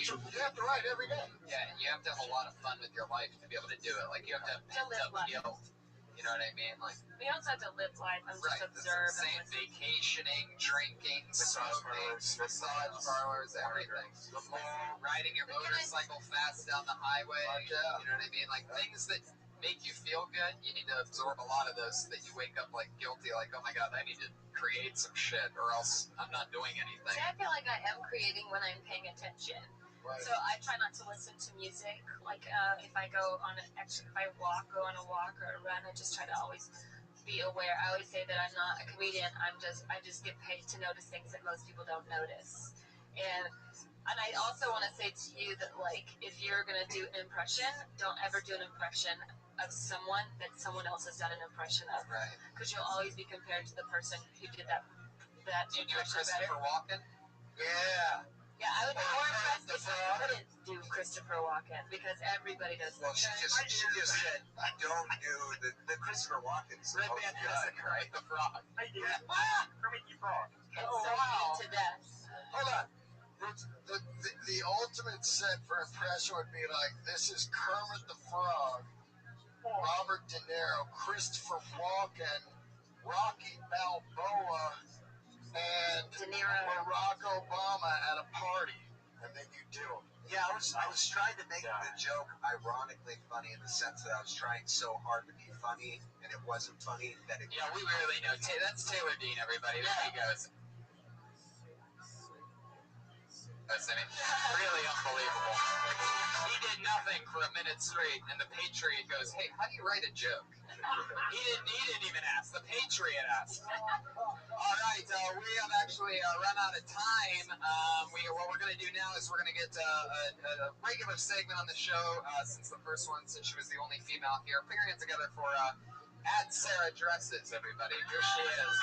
You have to write every day. Yeah, and you have to have a lot of fun with your life to be able to do it. Like, you have to have pent-up guilt. You know what I mean? Like, we also have to live life and just observe. Same vacationing, drinking, smoking, massage parlors, everything. The mall, riding your motorcycle fast down the highway. You know what I mean? Like, things that make you feel good, you need to absorb a lot of those so that you wake up like guilty, like, oh my god, I need to create some shit or else I'm not doing anything. See, I feel like I am creating when I'm paying attention. Right. So I try not to listen to music. Like if I go on if I go on a walk or a run, I just try to always be aware. I always say that I'm not a comedian. I just get paid to notice things that most people don't notice. And I also want to say to you that, like, if you're gonna do an impression, don't ever do an impression of someone that someone else has done an impression of. Right. Because you'll always be compared to the person who did that. Do you do Christopher Walken? Yeah. Yeah, I would be more impressed if you couldn't do Christopher Walken, because everybody does. Well, she just said, don't do the Christopher Walken's. Red Man has the frog. I did. Kermit the Frog. It's so to death. Hold on. The ultimate set for impression would be like, this is Kermit the Frog, Robert De Niro, Christopher Walken, Rocky Balboa, and Barack Obama at a party, and then you do them. Yeah, I was trying to make the joke ironically funny in the sense that I was trying so hard to be funny, and it wasn't funny. Yeah, we really know. That's Taylor Dean, everybody. There he goes. I mean, really unbelievable. He did nothing for a minute straight, and the Patriot goes, "Hey, how do you write a joke?" He didn't even ask. The Patriot asked. All right, we have actually run out of time. What we're going to do now is we're going to get a regular segment on the show since she was the only female here, figuring it together for at Sarah Dresses, everybody. Here she is.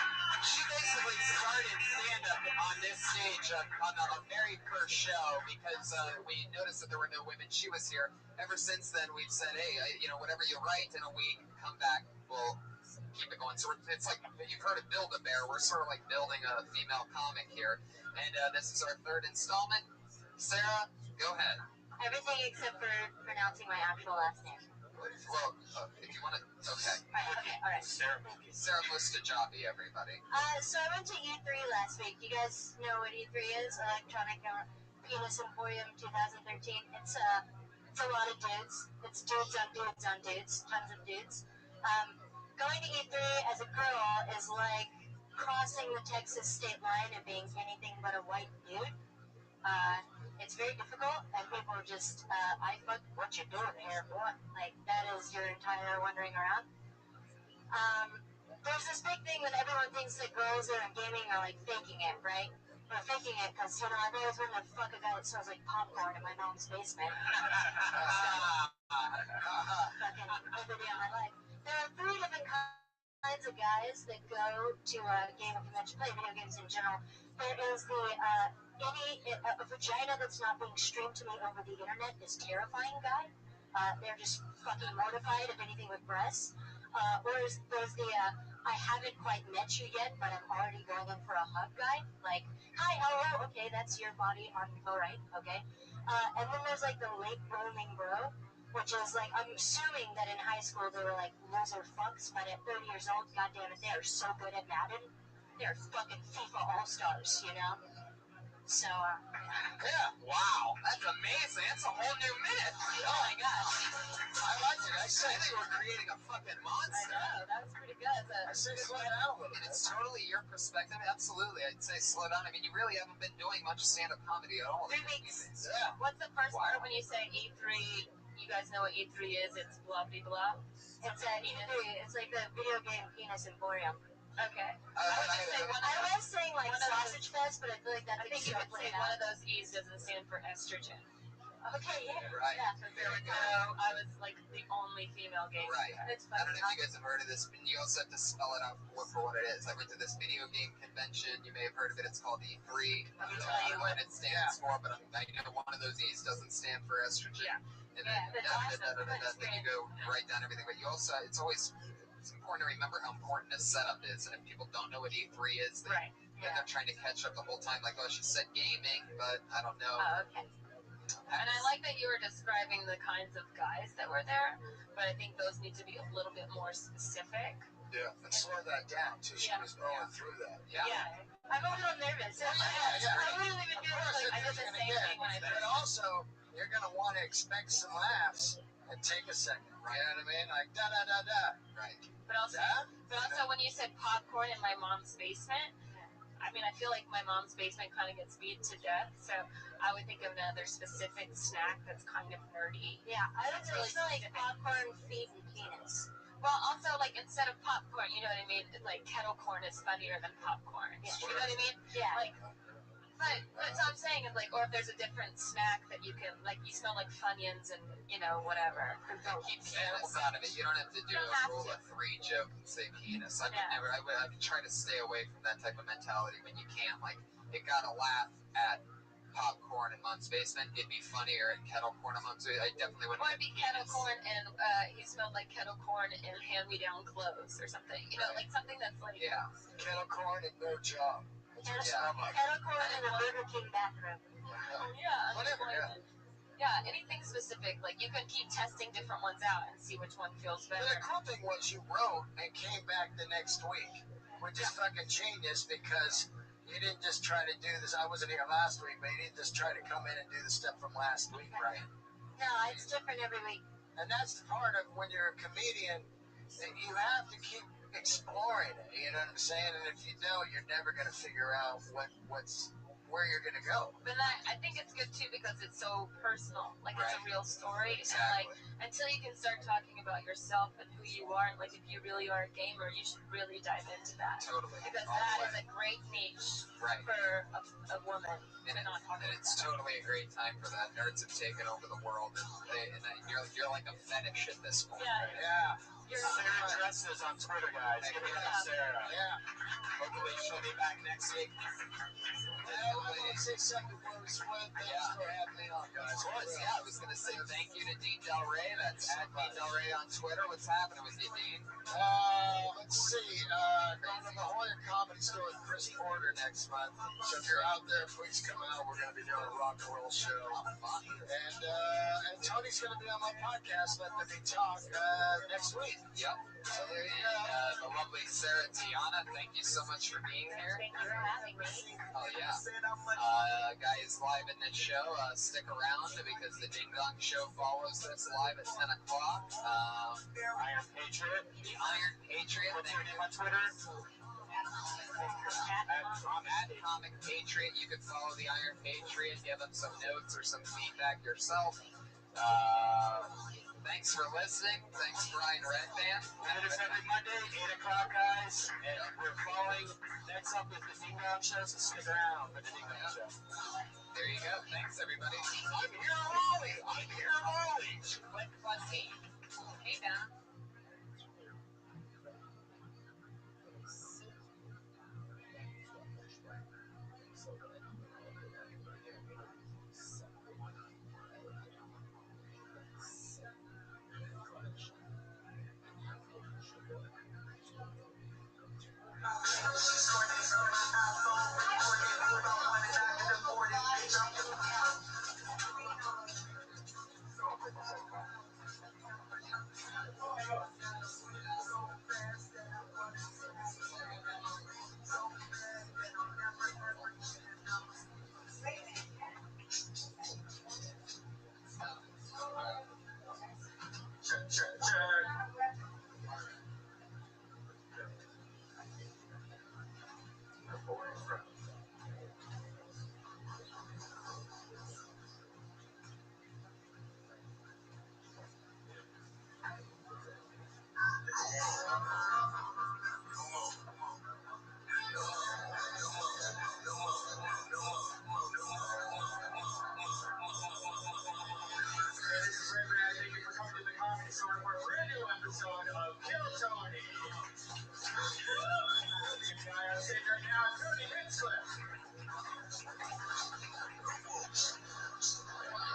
She basically started stand-up on this stage on the very first show because we noticed that there were no women. She was here. Ever since then, we've said, hey, whatever you write in a week, come back, we'll keep it going. So it's like, you've heard of Build-A-Bear. We're sort of like building a female comic here. And this is our third installment. Sarah, go ahead. Everything except for pronouncing my actual last name. Well, if you want to, okay. All right. Sarah Mustajabi, everybody. So I went to E3 last week. You guys know what E3 is? Electronic Penis Emporium 2013. It's a lot of dudes. It's dudes on dudes on dudes. Tons of dudes. Going to E3 as a girl is like crossing the Texas state line and being anything but a white dude. It's very difficult, and people just, what you doing here, boy? Like, that is your entire wandering around. There's this big thing that everyone thinks that girls that are gaming are, like, faking it, right? Or faking it, because, you know, I've always wanted to fuck a guy that smells like popcorn in my mom's basement. Fucking every day of my life. There are 3 different kinds of guys that go to a gaming convention, play video games in general. There is a vagina that's not being streamed to me over the internet is terrifying guy. They're just fucking mortified of anything with breasts. Or there's the I haven't quite met you yet, but I'm already going in for a hug guy. Like, hi, hello, okay, that's your body on right, okay. And then there's like the late blooming bro, which is like, I'm assuming that in high school they were like loser fucks, but at 30 years old, goddamn it, they're so good at Madden. They're fucking FIFA All-Stars, you know? So, yeah, wow, that's amazing. That's a whole new myth. Oh my gosh. I liked it. I think we're creating a fucking monster. I know, that was pretty good. I say slow down a little bit. It's totally your perspective. Absolutely. I'd say slow down. I mean, you really haven't been doing much stand-up comedy at all. 3 weeks. Yeah. What's the first part when you say E3? You guys know what E3 is? It's blah, blah, blah. It's E3. It's like the video game Penis Emporium. Okay. I was saying like Sausage Fest, but I feel like that's I think you would say one of those E's doesn't stand for estrogen. Okay, yeah. Right. Yeah. There we go. I was like the only female game. Right. It's I fun. don't know if you guys have heard of this, but you also have to spell it out for what it is. I went to this video game convention. You may have heard of it. It's called E3. I don't know what it stands for, but I know one of those E's doesn't stand for estrogen. Yeah. And then you go write down everything. But you also, it's important to remember how important a setup is. And if people don't know what E3 is, they end up trying to catch up the whole time. Like, oh, she said gaming, but I don't know. Oh, okay. And I like that you were describing the kinds of guys that were there, but I think those need to be a little bit more specific. Yeah, and slow that down too. She was going through that. Yeah. I'm a little nervous. Yeah. I wouldn't even do it. Like, I did the same thing when I But also, you're going to want to expect some laughs and take a second. Right. You know what I mean? Like, da-da-da-da. Right. But also when you said popcorn in my mom's basement, I mean, I feel like my mom's basement kind of gets beat to death, so I would think of another specific snack that's kind of nerdy. Yeah, I would say it's like popcorn, feet, and penis. Well, also, like, instead of popcorn, you know what I mean? Like, kettle corn is funnier than popcorn. Yeah. You know what I mean? Yeah. Like, but so I'm saying is, like, or if there's a different snack that you can, like, you smell like Funyuns and, you know, whatever. Keep penis out of it. You don't have to do a rule of 3 joke and say penis. I would try to stay away from that type of mentality when you can. Like, it got a laugh at popcorn in Mom's basement. It'd be funnier at kettle corn in Mom's basement. I definitely wouldn't. Or it'd be kettle corn and he smelled like kettle corn and hand-me-down clothes or something. You know, like something that's like... Yeah. Kettle corn and no job. Kettle corn in the Burger King bathroom. Yeah. Whatever, Yeah, anything specific. Like, you can keep testing different ones out and see which one feels better. The cool thing was you wrote and came back the next week, which is fucking genius because you didn't just try to do this. I wasn't here last week, but you didn't just try to come in and do the stuff from last week, right? No, it's different every week. And that's the part of when you're a comedian, that you have to keep exploring it. You know what I'm saying? And if you don't, you're never going to figure out where you're going to go. But I think it's good too because it's so personal. Like, it's a real story. Exactly. And like, until you can start talking about yourself and who you are, and like if you really are a gamer, you should really dive into that. Totally. Because that is a great niche for a woman. And it's totally a great time for that. Nerds have taken over the world, and you're like a fetish at this point. Yeah. Sarah Dresses on Twitter, guys. Give it up, Sarah. Yeah. Hopefully she'll be back next week. I want to say something before we split. Thanks for having me on, guys. Of course, I was going to say thank you to Dean Del Rey. That's at Dean Del Rey on Twitter. What's happening with you, Dean? Let's see. Going to the Hoya Comedy Store with Chris Porter next month. So if you're out there, please come out. We're going to be doing a rock and roll show. And Tony's going to be on my podcast, Let There Be Talk, next week. Yep. So there you go. The lovely Sarah Tiana, thank you so much for being here. Thank you for having me. Oh, yeah. Guys, live in this show, stick around because the Ding Dong Show follows us live at 10 o'clock. Iron Patriot. The Iron Patriot. What's your name on Twitter? At Comic Patriot. You can follow the Iron Patriot, give him some notes or some feedback yourself. Thanks for listening. Thanks, Brian Redman. And it's every Monday, 8 o'clock, guys. And we're following. Next up is the Ding Dong Show, so stick around for the Ding Dong Show. There you go. Thanks, everybody. I'm here early. I'm here early. Quick, let's see. Hey, Donna.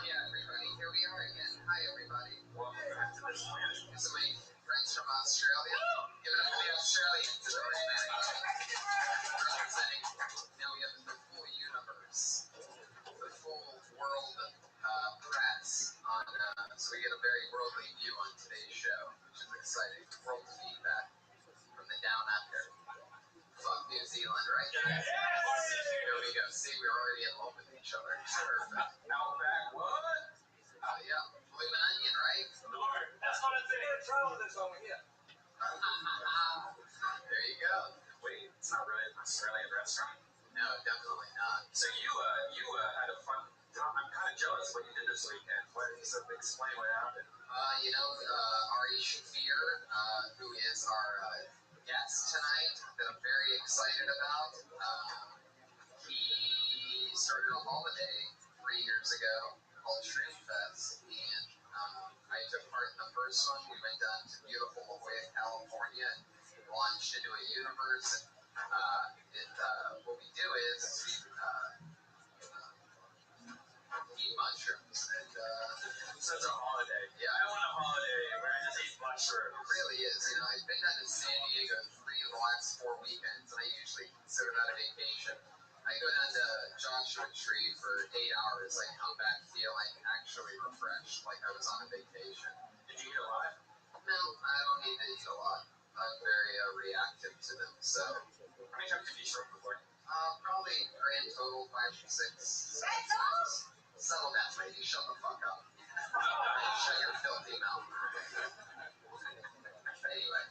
Yeah, everybody, here we are again. Hi, everybody. Welcome back to this planet. These are my friends from Australia. Give it up for the Australians. Representing, now we have the full universe, the full world press on, so we get a very worldly view on today's show, which is exciting. World feedback from the down under. Fuck New Zealand, right, guys? Here we go. See, we're already in love with each other. Perfect. Outback, what? Yeah. Bloomin' onion, right? Lord, that's what I'm saying. Try this over here. There you go. Wait, it's not really an Australian restaurant. No, definitely not. So you had a fun time. I'm kind of jealous what you did this weekend. So explain what happened. Ari Shafir, who is our guest tonight, that I'm very excited about. He started a holiday 3 years ago called Shrimp Fest, and I took part in the first one. We went down to beautiful La Jolla, California, and launched into a universe. What we do is we eat mushrooms, and So it's a holiday. yeah, I want a holiday where I just eat mushrooms. it really is. You know, I've been down to San Diego 3 of the last 4 weekends, and I usually consider that a vacation. I go down to Joshua Tree for 8 hours. I come back feeling actually refreshed, like I was on a vacation. Did you eat a lot? No, I don't need to eat a lot. I'm very reactive to them. So, How many times did you shrimp before? probably grand total 5 or 6. Settle down, lady. Shut the fuck up. Shut your filthy mouth. Anyway.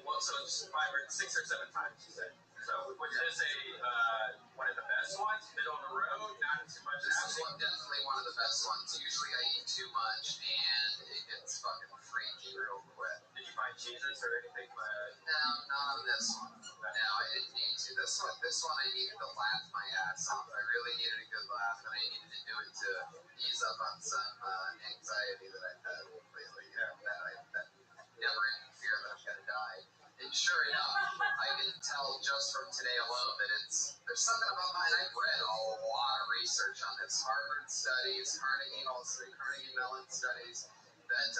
Well, so it's 5 or 6 or 7 times, you said. So would you say one of the best ones? Middle of the road? Not too much? This is definitely one of the best ones. Usually I eat too much and it gets fucking freaky real quick. Did you find Jesus or anything? No, not on this one. No, I didn't need to. This one I needed to laugh my ass off. I really needed a good laugh, and I needed to do it to ease up on some anxiety that I've had lately. That never ending fear that I'm gonna die. And sure enough, I can tell just from today alone that there's something about mine. I've read a lot of research on this. Harvard studies, Carnegie Mellon studies, that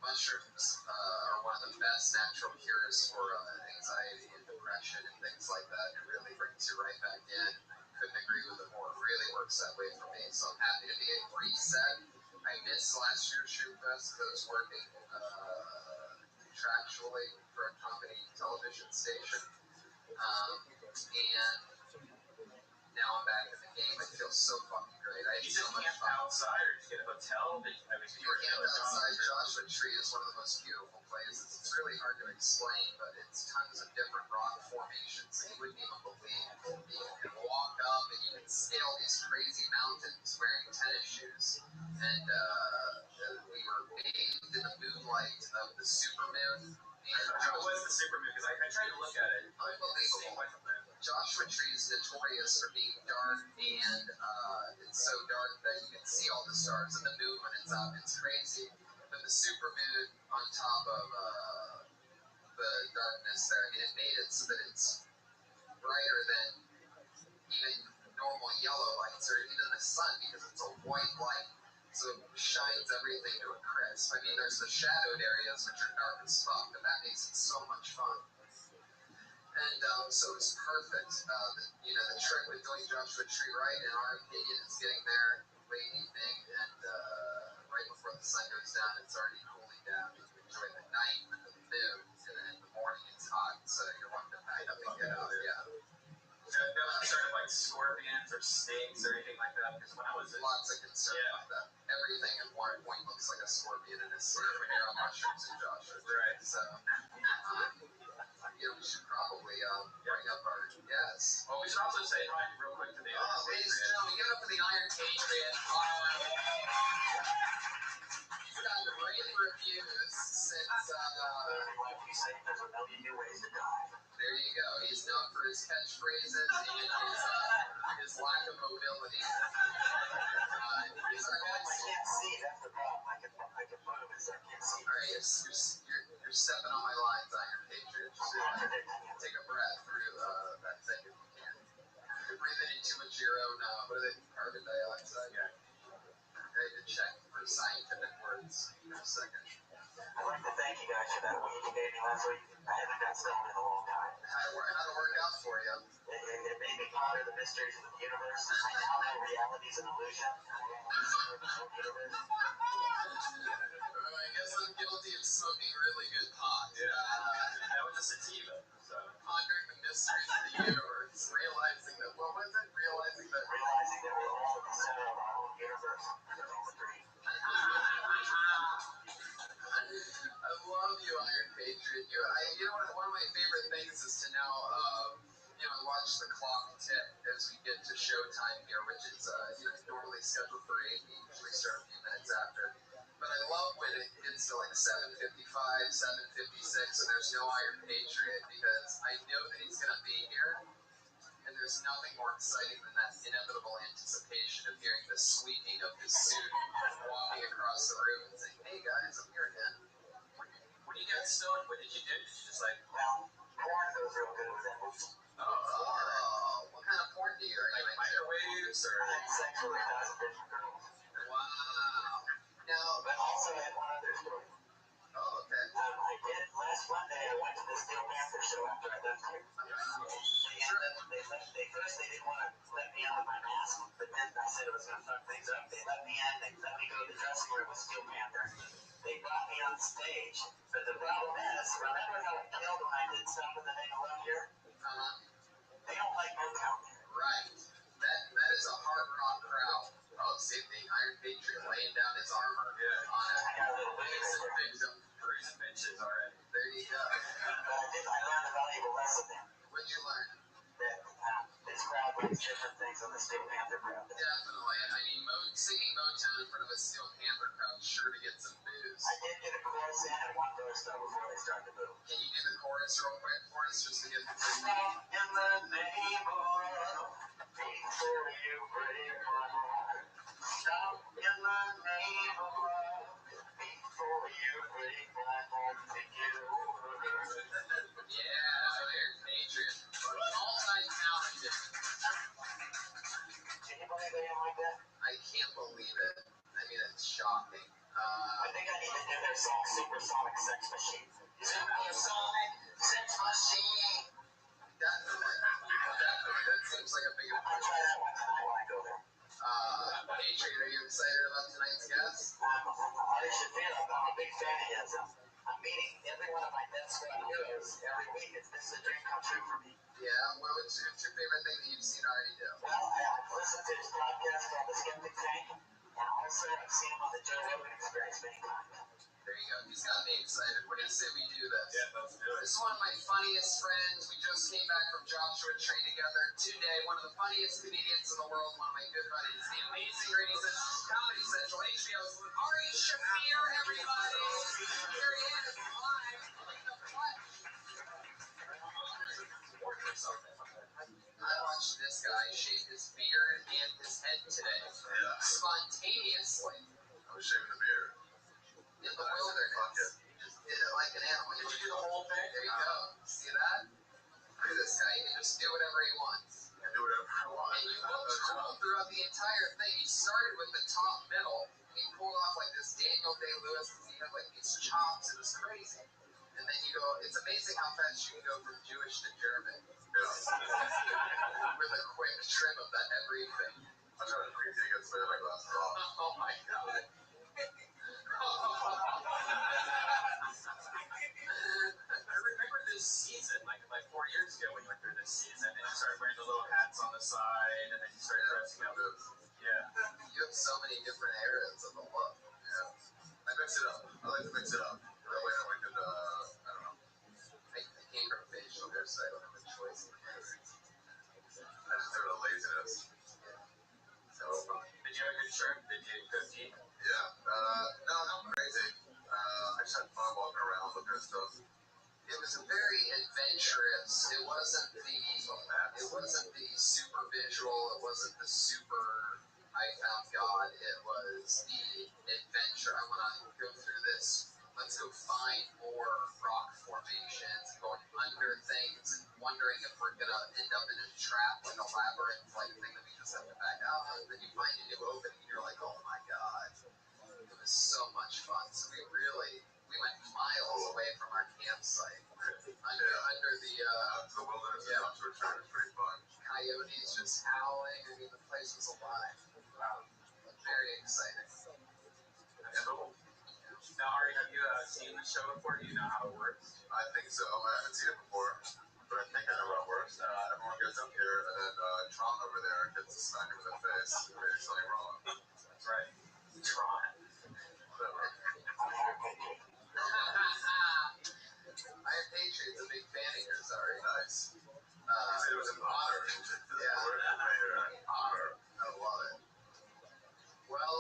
mushrooms are one of the best natural cures for anxiety and depression and things like that. It really brings you right back in. Couldn't agree with it more. It really works that way for me. So I'm happy to be at reset. I missed last year's Shoot Fest because I was working contractually for a company television station. And now I'm back in the game. I feel so fucking great. I had so much fun. Outside or did you get a hotel. Your camp outside Joshua Tree is one of the most beautiful places. It's really hard to explain, but it's tons of different rock formations that you wouldn't even believe. You can walk up and you can scale these crazy mountains wearing tennis shoes. And we were bathed in the moonlight of the supermoon. How was the supermoon? Because I tried to look at it. Unbelievable. Joshua Tree is notorious for being dark, and it's so dark that you can see all the stars and the moon when it's up. It's crazy. But the supermoon on top of the darkness there, I mean, it made it so that it's brighter than even normal yellow lights or even the sun because it's a white light. So it shines everything to a crisp. I mean, there's the shadowed areas which are dark as fuck, but that makes it so much fun. And so it's perfect. The trick with doing Joshua Tree right, in our opinion, is getting there late evening and right before the sun goes down. It's already cooling down. You enjoy the night and the moon, and then in the morning it's hot, so you're wanting to pack up and get out. Yeah. No concern of like scorpions or snakes or anything like that. Because when I was lots of concern about that. Everything at one point looks like a scorpion in a snake when you're on mushrooms in Joshua. Right. So. We should probably bring up our guests. Well, we should also say hi real quick to the ladies and gentlemen, give it up for the Iron Patriot. He's gotten rave reviews since. There's a million new ways to die. There you go. He's known for his catchphrases and his lack of mobility. He's our guest. I can't see. That's the problem. I can put him as I can't see. All right, you're stepping on my lines, Iron Patriot. Take a breath through that thing if you can. You're breathing in too much of your own, carbon dioxide. Yeah. I had to check for scientific words for a second. I'd like to thank you guys for that week you gave me last week. I haven't got stoned in a long time. How'd it work out for you? It made me ponder the mysteries of the universe. I now know reality is an illusion. I guess I'm guilty of smoking really good pot. Yeah. That was a sativa. So. Pondering the mysteries of the universe. Realizing that we're all at the center of our own universe. It's all a dream. I love you, Iron Patriot. One of my favorite things is to now, watch the clock tick as we get to showtime here, which is normally scheduled for 8. We usually start a few minutes after. But I love when it gets to like 7:55, 7:56, and there's no Iron Patriot because I know that he's going to be here. And there's nothing more exciting than that inevitable anticipation of hearing the squeaking of his suit walking across the room and saying, "Hey guys, I'm here again." When you got stoned, what did you do? Did you just like, porn goes real good with that movie. Oh, what kind of porn do you like microwaves or sex with 1,000 different girls? Wow. Now, but also I had one other story. Oh, okay. I did last Monday. I went to the Steel Panther show after I left here. They didn't want to let me in with my mask, but then I said it was going to fuck things up. They let me in. They let me go to the dressing room with Steel Panther. They brought me on stage, but the problem is, remember how it killed when I did Stop in the Name of Love here? They don't like Motown. Right. That is a hard rock crowd. Oh, see the Iron Patriot laying down his armor on a innocent victim. bruised bitches already? There you go. I learned a valuable lesson there. What'd you learn? That this crowd likes different things on the Steel Panther crowd. Definitely. I mean, singing Motown in front of a Steel Panther crowd is sure to get some booze. I did get a chorus in and one verse though before they start to boo. Can you do the chorus real quick for us just to get the boo? In the name of love, before you break my heart. Stop in the name of love, before you break my heart to you. Yeah, Iron Patriot. Multi-talented. Can you believe they didn't like that? I can't believe it. I mean, it's shocking. I think I need to do their song Supersonic Sex Machine. Supersonic Sex Machine. Definitely. That seems like a big one. I'll try that one tonight when I go there. Patriot, are you excited about tonight's guest? I should feel. I'm a big fan of his. I'm meeting every one of my Death Squad heroes every week. This is a dream come true for me. Yeah, what's your favorite thing that you've seen already do? Well, I've listened to his podcast called The Skeptic Tank, and also There you go. He's got me excited. What do you say we do this? Yeah, let's do it. This is one of my funniest friends. We just came back from Joshua Tree together today. One of the funniest comedians in the world. One of my good buddies. The amazing Radio Comedy Central, HBO's Ari Shafir, everybody. Here he is, live in the flesh. I watched this guy shave his beard and his head today. Yeah. Spontaneously. I was shaving the beard. In the wilderness. He just did it like an animal. Did you do the whole thing? There you go. See that? Look at this guy. He can just do whatever he wants. He can do whatever he wants. And you looked cool throughout the entire thing. He started with the top middle. And he pulled off like this Daniel Day-Lewis. He had like these chops. It was crazy. And then you go, it's amazing how fast you can go from Jewish to German. Yeah. With a quick trim of that everything. I tried to pre tickets, but my glasses off. Oh my god. I remember this season, like 4 years ago when you went through this season, and you started wearing the little hats on the side, and then you started dressing up. Yeah. You have so many different eras of the look. Yeah. I mix it up. I like to mix it up. That way I could, I don't know. I came from facial hair, so I don't have a choice in hair. I just do the laziness. So, did you have a good shirt? Did you go deep? Yeah. No, not crazy. I just had fun walking around looking at stuff. It was very adventurous. It wasn't the super visual. It wasn't the super I found God. It was the adventure. I want to go through this. Let's go find more rock formations, going under things, and wondering if we're gonna end up in a trap, like a labyrinth-like thing that we just have to back out of. Then you find a new opening, and you're like, oh my god. It was so much fun. So we went miles away from our campsite. Under the wilderness. Yeah. It was pretty fun. Coyotes just howling. I mean, the place was alive. Wow. Very exciting. That's cool. Now, Ari, have you seen the show before? Do you know how it works? I think so. I haven't seen it before, but I think I know how it works. Everyone gets up here, and then Tron over there gets a smack him in the face if they do something wrong. That's right. Tron. Whatever. I am Patriots, a big fan of yours, Ari. Nice. You said it was an honor. Yeah. Honor. I love it. Well,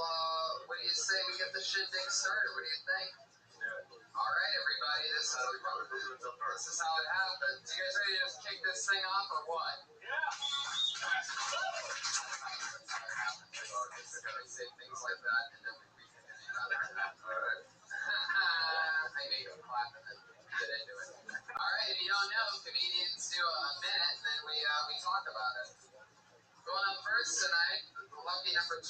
what do you say we get the shindig started? What do you think? Yeah. All right, everybody. This is how it happens. You guys ready to just kick this thing off or what? Yeah. I say things like that, and then we can do that. All right. I made him clap and then get into it. All right, if you don't know, comedians do a minute, and then we talk about it. Going up first tonight, lucky number 20,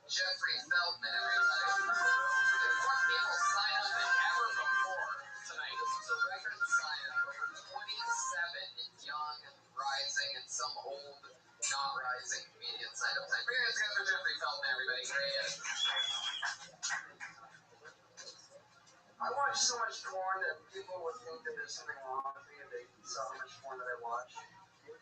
Jeffrey Feldman, everybody. More people sign up than ever before tonight. This is a record sign up. Over 27 young, rising, and some old, not rising comedians signed up tonight. Bring your hands together for Jeffrey Feldman, everybody. Here he is. I watch so much porn that people would think that there's something wrong with me if they saw how much porn that I watch.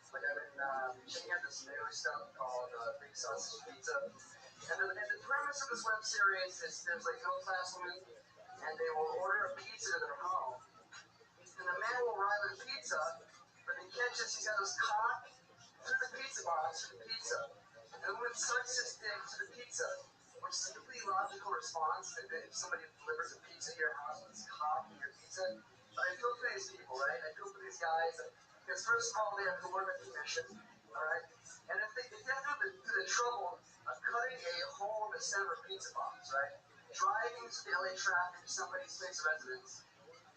Like I've been checking out this new stuff called Big Sausage Pizza. And the premise of this web series is there's like middle class women and they will order a pizza to their home. And the man will arrive with a pizza, but he catches, he's got his cock through the pizza box for the pizza. And the woman sucks his dick to the pizza, which is a completely logical response that if somebody delivers a pizza to your house with his cock in your pizza. But I feel for these people, right? I feel for these guys. Because first of all, they have to learn a commission, all right? And if they have to do the trouble of cutting a hole in the center of a pizza box, right? Driving to the LA traffic to somebody's fixed residence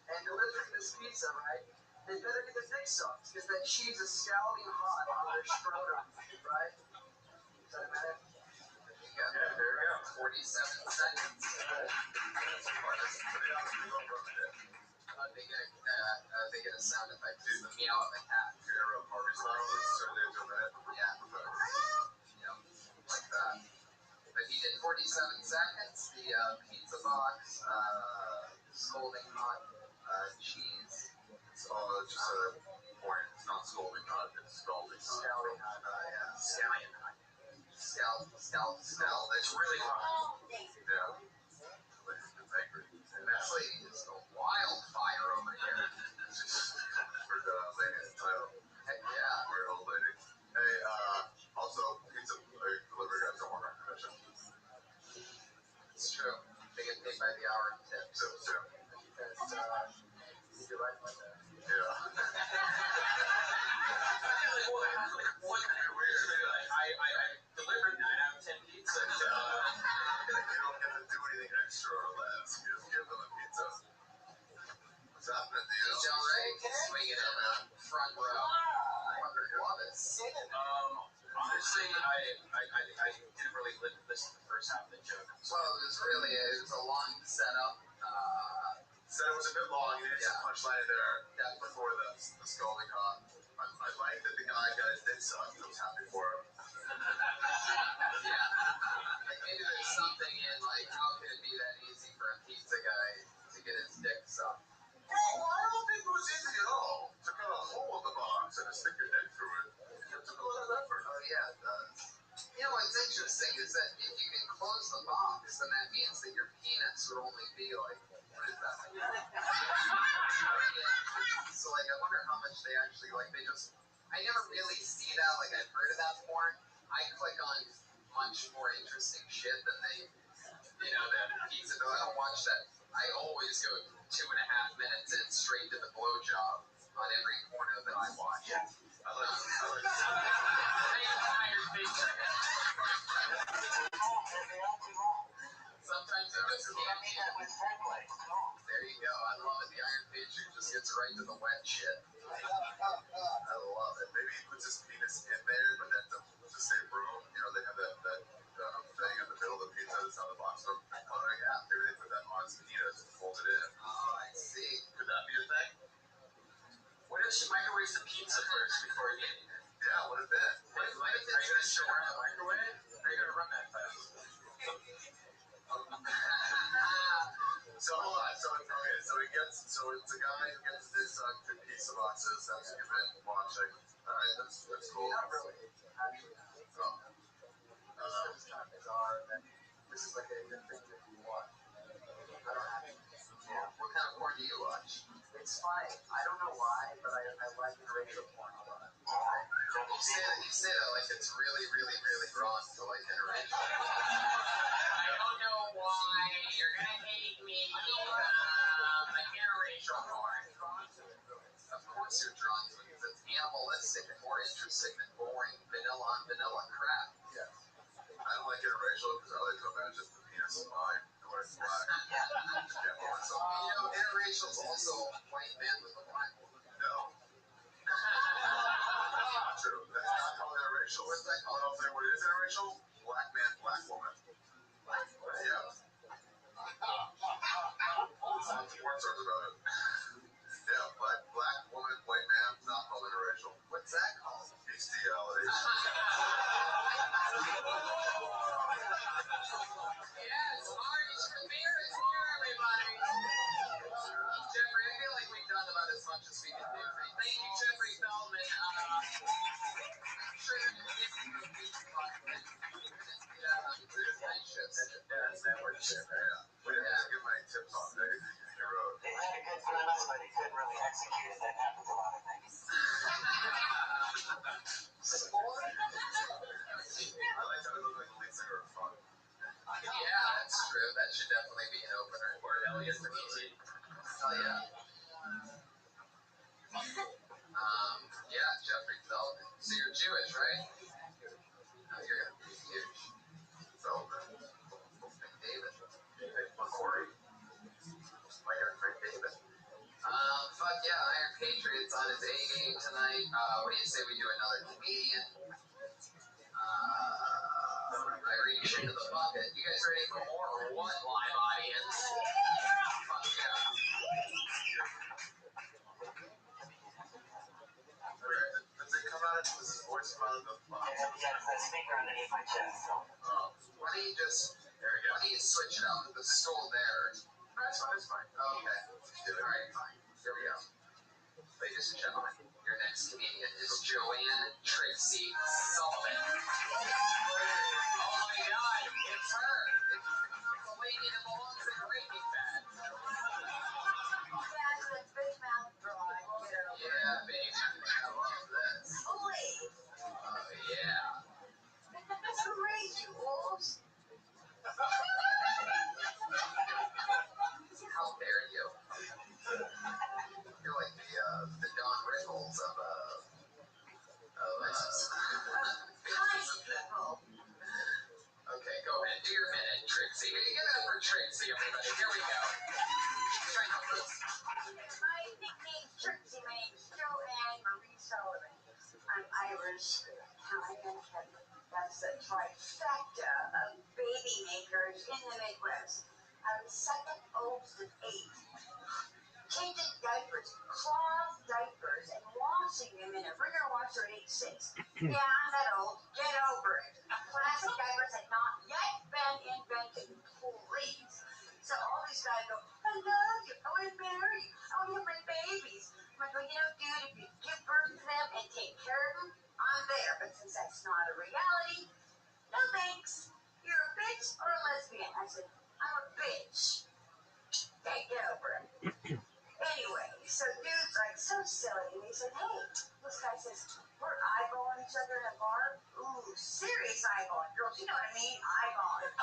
and delivering this pizza, right? They better get the dick sucked because that cheese is scalding hot on their scrotum, right? Is that a minute? Yeah, there we go. 47 seconds. They get a sound effect. It's the meow of a cat. Yeah. Yeah. Like that. But he did 47 seconds. The pizza box, scalding hot cheese. It's just a point. It's not scalding hot. It's scalding hot. Scalding hot. Yeah. Scallion hot. Scalp. It's really hot. Yeah. It's angry. And that lady is a wildfire over here. For the lady in the title. Heck yeah. We're an old lady. Hey, also, pizza delivery guys don't work on commission. It's true. They get paid by the hour tip. Because, you're right about that. Yeah. What kind of weird? I delivered 9 out of 10 pizzas. You don't get to do anything extra or less. You just give them a pizza. What's happening, Dino? DJ Ray, swinging in front row. Love it. Honestly, I didn't really listen to the first half of the joke. Well, it was a long setup. Setup was a bit long. You did some punchline there. That before the scolding on. I like that the guys did suck. I was happy for him. Yeah. Like maybe there's something in like how could it be that easy for a pizza guy to get his dick sucked? Bro, I don't think it was easy at all. To cut a hole in the box and to stick your dick through it. It took a lot of effort. Oh yeah, it does. You know what's interesting is that if you can close the box, then that means that your penis would only be like, what is that? So like, I wonder how much they actually like. They just, I never really see that. Like I've heard of that porn. I click on much more interesting shit than the pizza. Though I don't watch that. I always go 2.5 minutes in straight to the blowjob on every porno that I watch. Yeah. I like sometimes you just can't. There you go. I love it. The Iron Patriot just gets right to the wet shit. I love it. Maybe he puts his penis in there, but then to save room, they have that thing in the middle of the pizza that's on the box. So, yeah, maybe they put that on his penis and fold it in. Oh, I see. Could that be a thing? What if she microwaves the pizza first before you eat it? Yeah, what if that? Are you going to show her how to microwave? Or are you going to run that fast? So hold on. So it's a guy who gets this pizza boxes. That's what you've been watching. All right, that's cool. Not really. Actually, it's kind of bizarre. And this is like a good thing that you watch. I don't have to. Yeah. What kind of porn do you watch? It's fine. I don't know why, but I like interracial porn a lot. You say that like it's really, really, really wrong to like interracial. I don't know why you're gonna hate me. Interracial porn. Of course you're drawn to it because it's animalistic and more interesting than boring vanilla on vanilla crap. Yeah. I don't like interracial because I like to imagine the penis is mine and when it's black. Interracial is also a white man with a black woman. No. That's not true. That's not called interracial. What's that called? I'll say what is interracial? Black man, black woman. Yeah. Lots of porn stars about it. Yeah, black woman, white man, not called interracial. What's that called? Bestiality. Yes, Marty's premiere is here, everybody. Jeffrey, I feel like we've done about as much as we can do. Thank you, Jeffrey Feldman. Sure, night shifts. Network shift. Yeah. We didn't have to give any tips on the road. They had a good premise, but he couldn't really execute it. That happens a lot of things. I like how it looked like the lead singer of Fun. Yeah, that's true. That should definitely be an opener. Or Elliot for easy. Hell yeah. Yeah, Jeffrey Feldman. So you're Jewish, right? No, you're gonna be huge. Feldman. McDavid. Corey. My Iron Frank David. Fuck yeah, Iron Patriots on his A game tonight. What do you say we do another comedian? I reach into the bucket. You guys ready for more or what, live audience? Fuck yeah. Does it come out of this voice come out of the box? Yeah, it's a speaker underneath my chest. So. Why don't you switch it out? The stool there. That's fine. Oh, okay. Alright, fine. Here we go. Ladies and gentlemen, your Your next comedian is Joanne Trixie Sullivan. Oh my God, it's her. It's a lady that belongs in Breaking Bad. That's a big mouth drawing. Yeah, baby. I love this. Please. Yeah. That's great, you wolves. How dare you? You're like the Don Rickles of Kind people. Okay, go ahead. Do your minute, Trixie. Get it up for Trixie, everybody. Here we go. Try to this. My nickname's Trixie. My name's Joanne Marie Sullivan. I'm Irish, Italian, and that's the trifecta of baby makers in the Midwest. I'm second oldest of 8. Changing diapers, cloth diapers, and washing them in a rigger washer at age 6. Yeah, I'm that old. Get over it. Plastic diapers had not yet been invented. Please. So all these guys go, I love you. I want to marry you. I want to have my babies. I'm like, well, you know, dude, if you give birth to them and take care of them, I'm there. But since that's not a reality, no thanks. You're a bitch or a lesbian. I said, I'm a bitch. Hey, get over it. Anyway, so dude's like so silly, and he said, hey, this guy says, we're eyeballing each other in a bar. Ooh, serious eyeballing. Girls, you know what I mean? Eyeballing.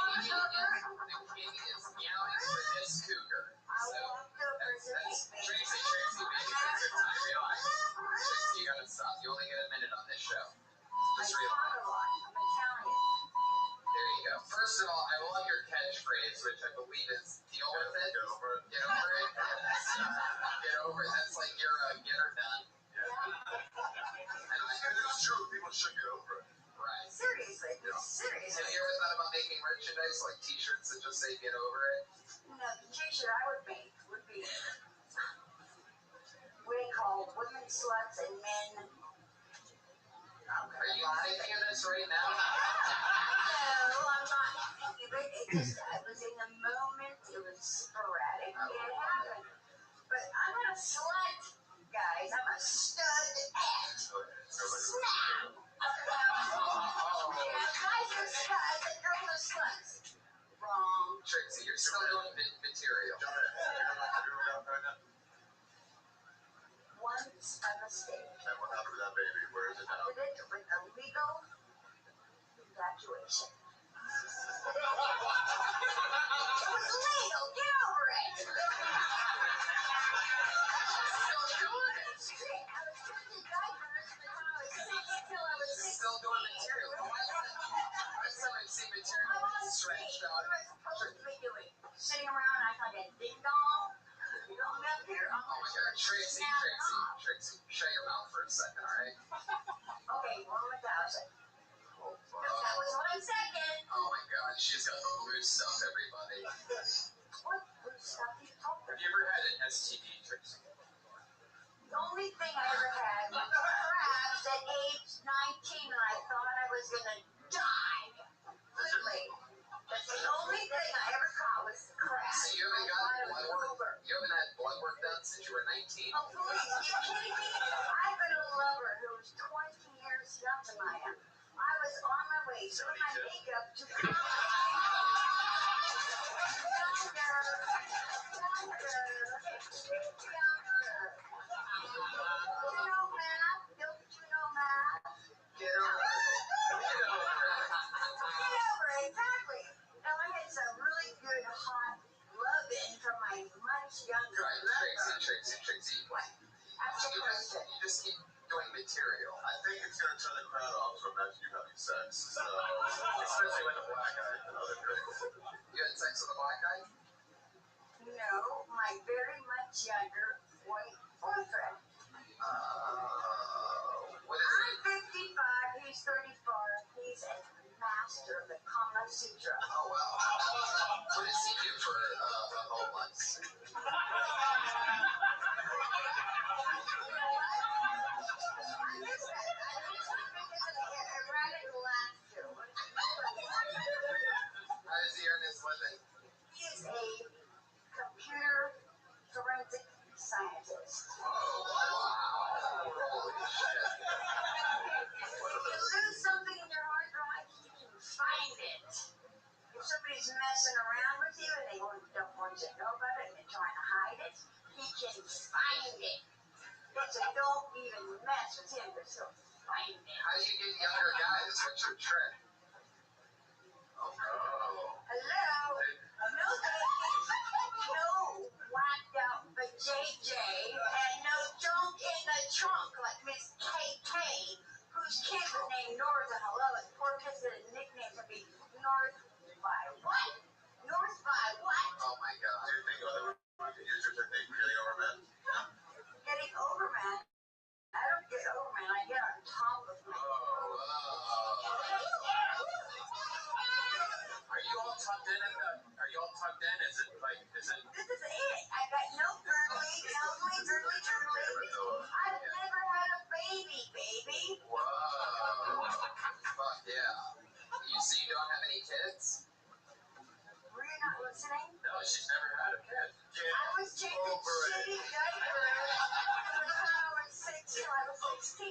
The king is meowing for this cougar. I walked over to Trixie, baby, take your time. Relax. Trixie, you gotta stop. You only get a minute on this show. I Just talk relax. a lot. I'm Italian. There you go. First of all, I love your catchphrase, which I believe is deal with it. Get over it. Get over it. Get over it. That's like your get her done. And it's true. People should get over it. Right. Seriously. Seriously. Have you ever thought about making merchandise like t-shirts that just say get over it? No, the t-shirt I would make would be what they call women sluts and men. Are you thinking of this right now? No, I'm not thinking of it. It was in the moment. It was sporadic. It happened. But I'm not a slut, guys. I'm a stud-ette. Snap! Guys are studs and girls are sluts. Wrong. Trixie, you're still doing material. Once a mistake. And what happened to that baby? Where is it now? With it with a legal evacuation. It was legal. Get over it. Still doing it. I was changing diapers from the time I was 6 till I was 16. Still doing material. Last time I've seen material I'm on the stretched street. out. What am I supposed to be doing? Sitting around acting like a ding dong? You know, I'm up here. I'm Oh my God, Trixie, shut your mouth for a second, all right? Okay, 1,000. Oh, That was 1 second. oh my God, she's got the blue stuff, everybody. What blue stuff are you talking Have you ever had an STD, Trixie? The only thing I ever had was crabs at age 19, and I thought I was going to die. Literally. That's the only thing I ever caught was crabs. So you haven't gotten blood work? You haven't had blood work done since you were 19? Oh, please, are you kidding me? I've got a lover who was 20 years younger than I am. I was on my way to my makeup to come. Get over it. Exactly. Now I had some really good hot loving from my much younger Right, lover. Trixie. What? That's the question. You just keep doing material. I think it's going to turn the crowd off from imagine you having sex. So, especially when the black guy and other girls. You had sex with a black guy? No, my very much younger white boyfriend. What is it? I'm 55, he's 34, he's a master of the Kama Sutra. Oh, wow. What does he do for a whole month? You know what? I missed that. I missed it because of the erratic laughter. How does he earn his living? He is a computer forensic the guys, what's your trick? Oh no. Hello? No whacked out for JJ, and no junk in the trunk like Miss KK, whose kid was named North, and hello, and poor kid's nickname would be North by what? North by what? Oh my god. Do you think other women could use your technique for getting over men? Getting over, man. I don't get over, man. I get on top of man. Are you all tucked in? Are you all tucked in? Is it? This is it. I got no girdly. I've never had a baby. Whoa. Fuck yeah. You see you don't have any kids? Were you not listening? No, she's never had a kid. I was changing shitty diapers from the time I was 6 till I was 16.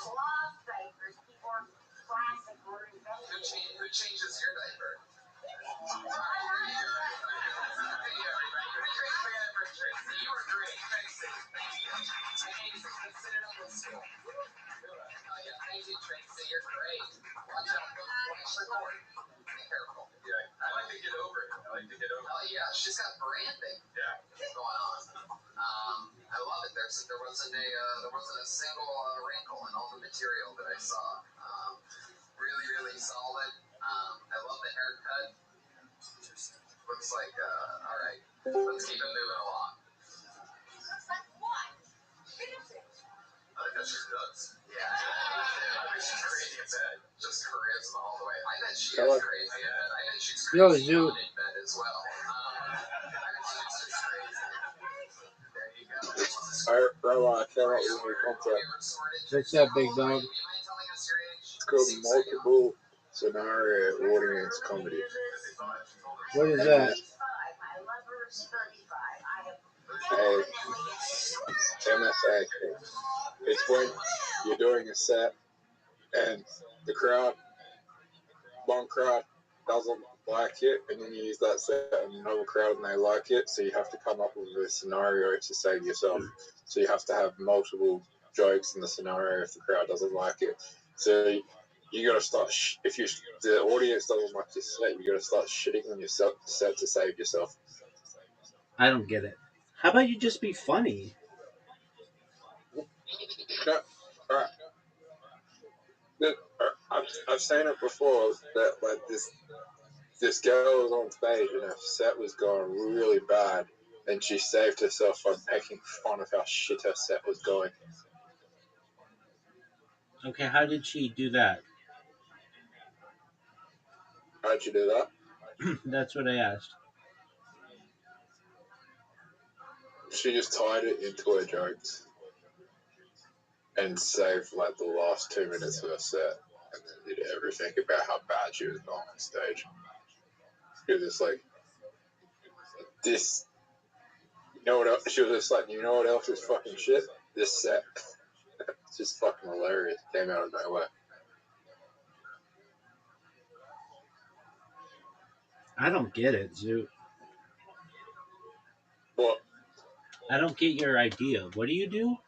Cloth diapers before plastic were invented. Who changes your diaper? Well, I'm not Tracy, you were great. Tracy. Sit in on this school. Yeah, thank you, Tracy. You're great. Watch out. Watch the cord. Be careful. Yeah, I like to get over it. Oh, yeah, she's got branding. Yeah. Going on. I love it. There wasn't a single wrinkle in all the material that I saw. Really, really solid. I love the haircut. Looks like, all right. Let's keep it moving along. looks like what? I think she's nuts. Yeah, I think she's crazy in bed. Just charisma all the way. I bet she is crazy in bed. I bet she's crazy in bed as well. I bet she's just crazy. There you go. Alright, Rabbi, I came up with a new concept. What's that, big dog? It's called multiple scenario audience comedy. What is that? MSA. It's when you're doing a set and the one crowd doesn't like it, and then you use that set on another crowd and they like it, so you have to come up with a scenario to save yourself. So you have to have multiple jokes in the scenario if the crowd doesn't like it. So you gotta start, if the audience doesn't like your set, you gotta start shitting on your set to save yourself. I don't get it. How about you just be funny? No, alright. I've seen it before that like this girl was on stage and her set was going really bad, and she saved herself by making fun of how shit her set was going. Okay, how did she do that? How'd you do that? That's what I asked. She just tied it into her jokes and saved like the last 2 minutes of her set, and then did everything about how bad she was going on stage. She was just like, this. You know what else? She was just like, you know what else is fucking shit? This set. It's just fucking hilarious. Came out of nowhere. I don't get it, Zoo. What? I don't get your idea. What do you do?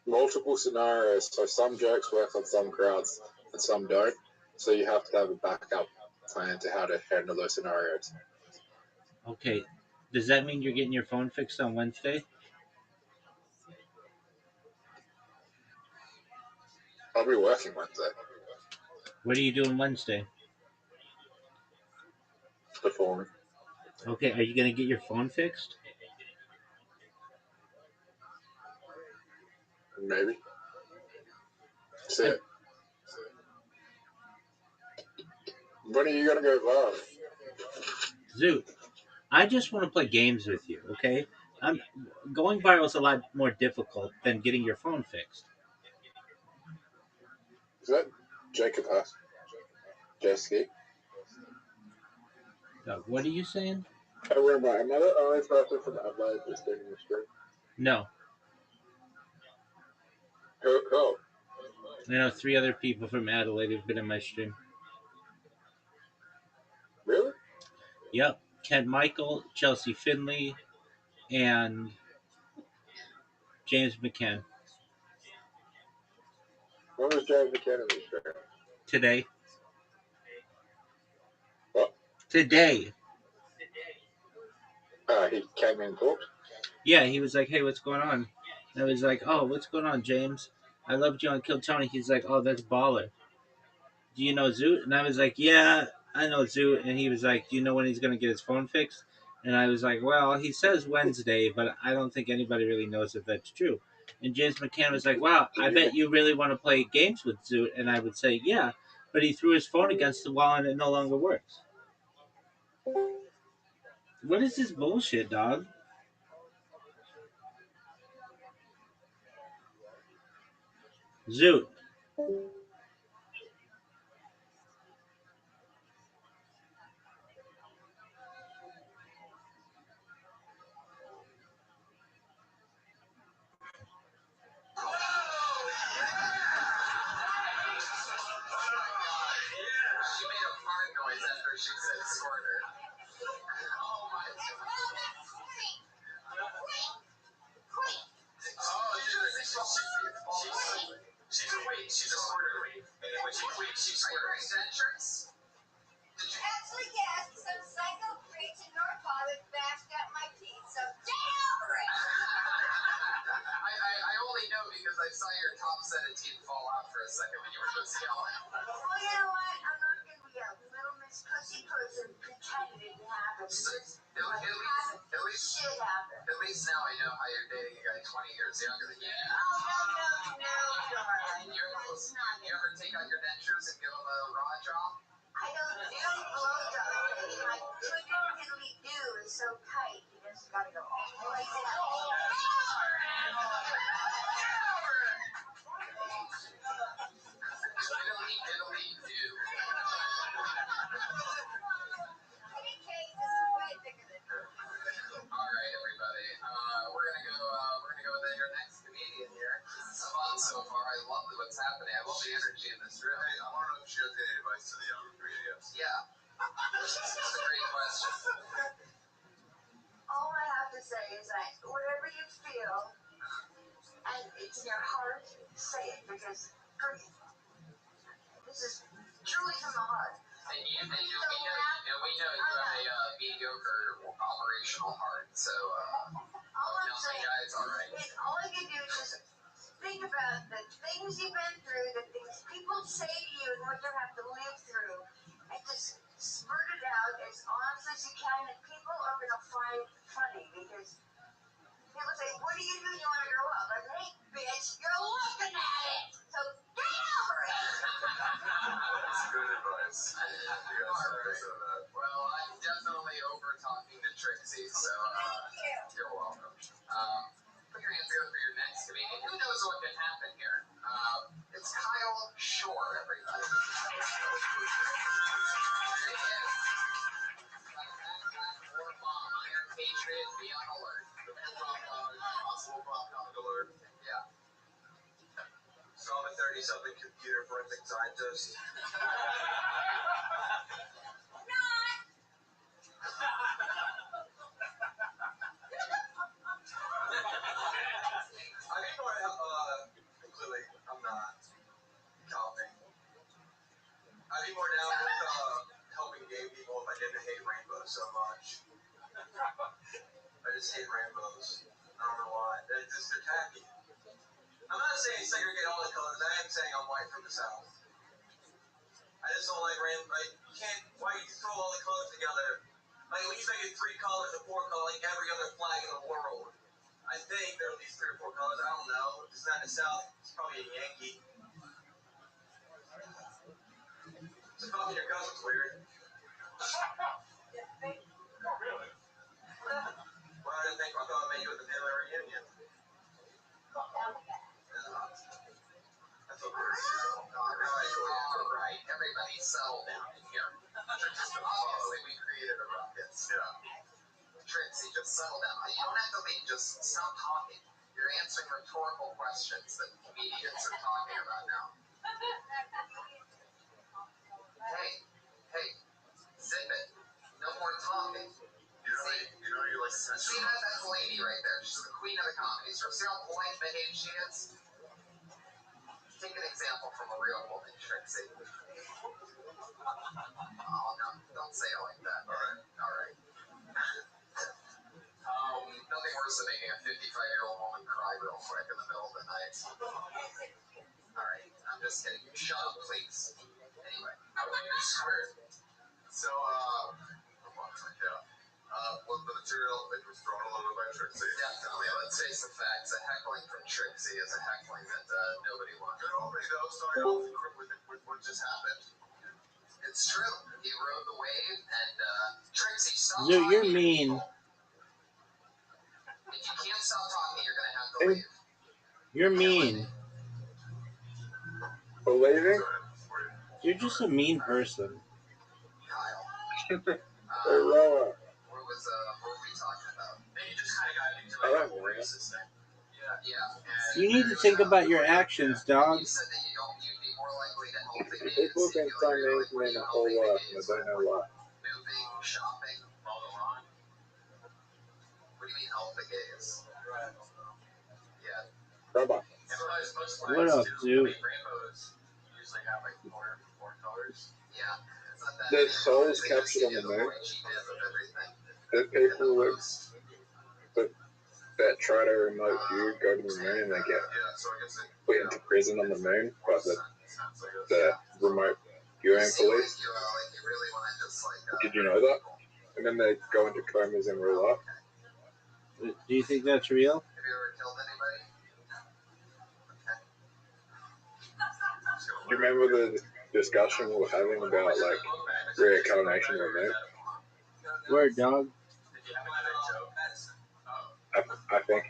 Multiple scenarios. So some jokes work on some crowds and some don't. So you have to have a backup plan to how to handle those scenarios. Okay, does that mean you're getting your phone fixed on Wednesday? I'll be working Wednesday. What are you doing Wednesday? Performing. Okay, are you going to get your phone fixed? Maybe. That's it. When are you going to go viral? Zoo, I just want to play games with you, okay? Going viral is a lot more difficult than getting your phone fixed. Is that Jacob Huss? J-Ski? What are you saying? I remember, am I the only person from Adelaide that's doing the stream? No. Who? I know 3 other people from Adelaide who've been in my stream. Really? Yep. Ken Michael, Chelsea Finley, and James McCann. When was James McAnamee's show? Today. What? Today. He came in and talked? Yeah, he was like, hey, what's going on? And I was like, oh, what's going on, James? I loved you on Kill Tony. He's like, oh, that's baller. Do you know Zoot? And I was like, yeah, I know Zoot. And he was like, do you know when he's going to get his phone fixed? And I was like, well, he says Wednesday, but I don't think anybody really knows if that's true. And James McCann was like, wow, I bet you really want to play games with Zoot. And I would say, yeah, but he threw his phone against the wall and it no longer works. What is this bullshit, dog? Zoot. She made a fart noise after she said squirter. Oh my god. She's a squirter. And when she queeks, she squirters. Dentures? Actually, yes, some psycho creeps in North Hollywood bashed out my teeth, so get over it! I only know because I saw your top set of teeth fall out for a second when you were just yelling. Well, you know what? I'm not going to be a little Miss Pussy person pretending it happened. At least now I know how you're dating a guy 20 years younger than you. Oh, no, darling. That's not You ever take out your dentures and give them a raw jaw? I don't do blowjobs. My twiddly do is so tight, you just gotta go all the way Diddly do. Alright, everybody. We're gonna go with your next comedian here. It's fun so far. I love what's happening. I love the energy in this room. Hey, I want to know if she has any advice to the younger comedians. Yeah. It's a great question. All I have to say is that whatever you feel, and it's in your heart, say it, because this is truly from the heart. And we know you have a mediocre operational heart, so all I'm saying it's all right. is all you can do is just think about the things you've been through, the things people say to you, and what you have to live through, and just spurt it out as honest as you can, and people are going to find it funny, because people say, what do you do when you want to grow up? Like, hey, bitch, you're looking at it, so get over it! That's good advice. You guys are right. Well, I'm definitely over-talking to Trixie, so you're welcome. Put your hands together for your next comedian. Who knows what can happen here? It's Kyle Shore, everybody. There he is. Got a backpack or bomb. Iron Patriot, be on alert. Possible bomb alert. Yeah. So I'm a 30-something computer forensic scientist. I mean, clearly, I'm not helping. I'd be more down with helping gay people if I didn't hate rainbows so much. I just hate rainbows. I don't know why. They're tacky. I'm not saying segregate all the colors. I am saying I'm white from the South. I just don't like rainbows. You can't. Why you throw all the colors together? Like, at least make it 3 colors or 4 colors, like every other flag in the world. I think there are at least 3 or 4 colors. I don't know. If it's not in the South, it's probably a Yankee. Just fucking your cousin's weird. Why did I think I thought I met you at the family reunion? That's All right. Everybody settle down in here. Obviously, we created a ruckus. Yeah. Trixie, just settle down. You don't have to leave. Just stop talking. You're answering rhetorical questions that comedians are talking about now. Hey, zip it. No more talking. You're like See that lady right there? She's the queen of the comedy store. See how polite behaved she is? Take an example Just kidding. Shut up, please. Anyway, so, was the material that was thrown a little bit by Trixie? Definitely. Let's face the facts. A heckling from Trixie is a heckling that nobody wants. Nobody knows starting off with what just happened. It's true. He rode the wave, and Trixie, stop Dude, talking. you're mean. If you can't stop talking, you're going to have to leave. You're mean. For leaving? You're just a mean person. Kyle. Lower. What were we talking about? You just kind of got into I like don't a know. racist thing. Yeah. You need to think about your actions, dog. You said that you'd be more likely to help the People think some names mean a whole lot, and I don't know why. moving, shopping, mow the lawn. What do you mean help the gays? Yeah. Rabbi. What up, dude? Rainbows usually have like four colors. Yeah. The souls captured on the moon. The people that try to remote you go to the moon and they get put into prison on the moon by the remote viewing police. Did you know that? And then they go into comas in real life. Do you think that's real? Have you ever killed anybody? Do you remember the discussion we were having about like reincarnation on the moon? Word, dog. I think.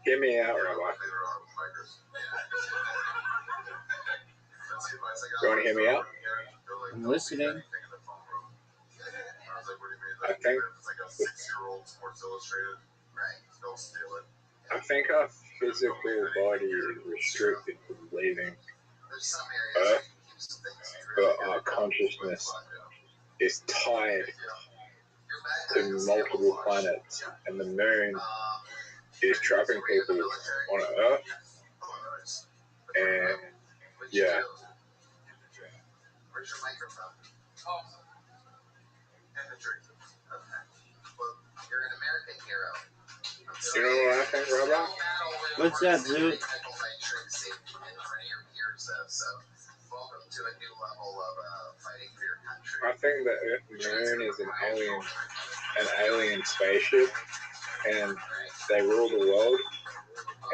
Hear me out, Rabbi. You want to hear me out? I'm listening. I think our physical body is restricted from leaving Earth, but our consciousness is tied to multiple planets, and the moon is trapping people on Earth. And yeah. Where's your microphone? Oh. And the drink. Okay. Well, you're an American hero. You know what I think, Rabbi? What's that, Zoo? Welcome to a new level of fighting for your country. I think the Earth moon is an alien spaceship, and they rule the world,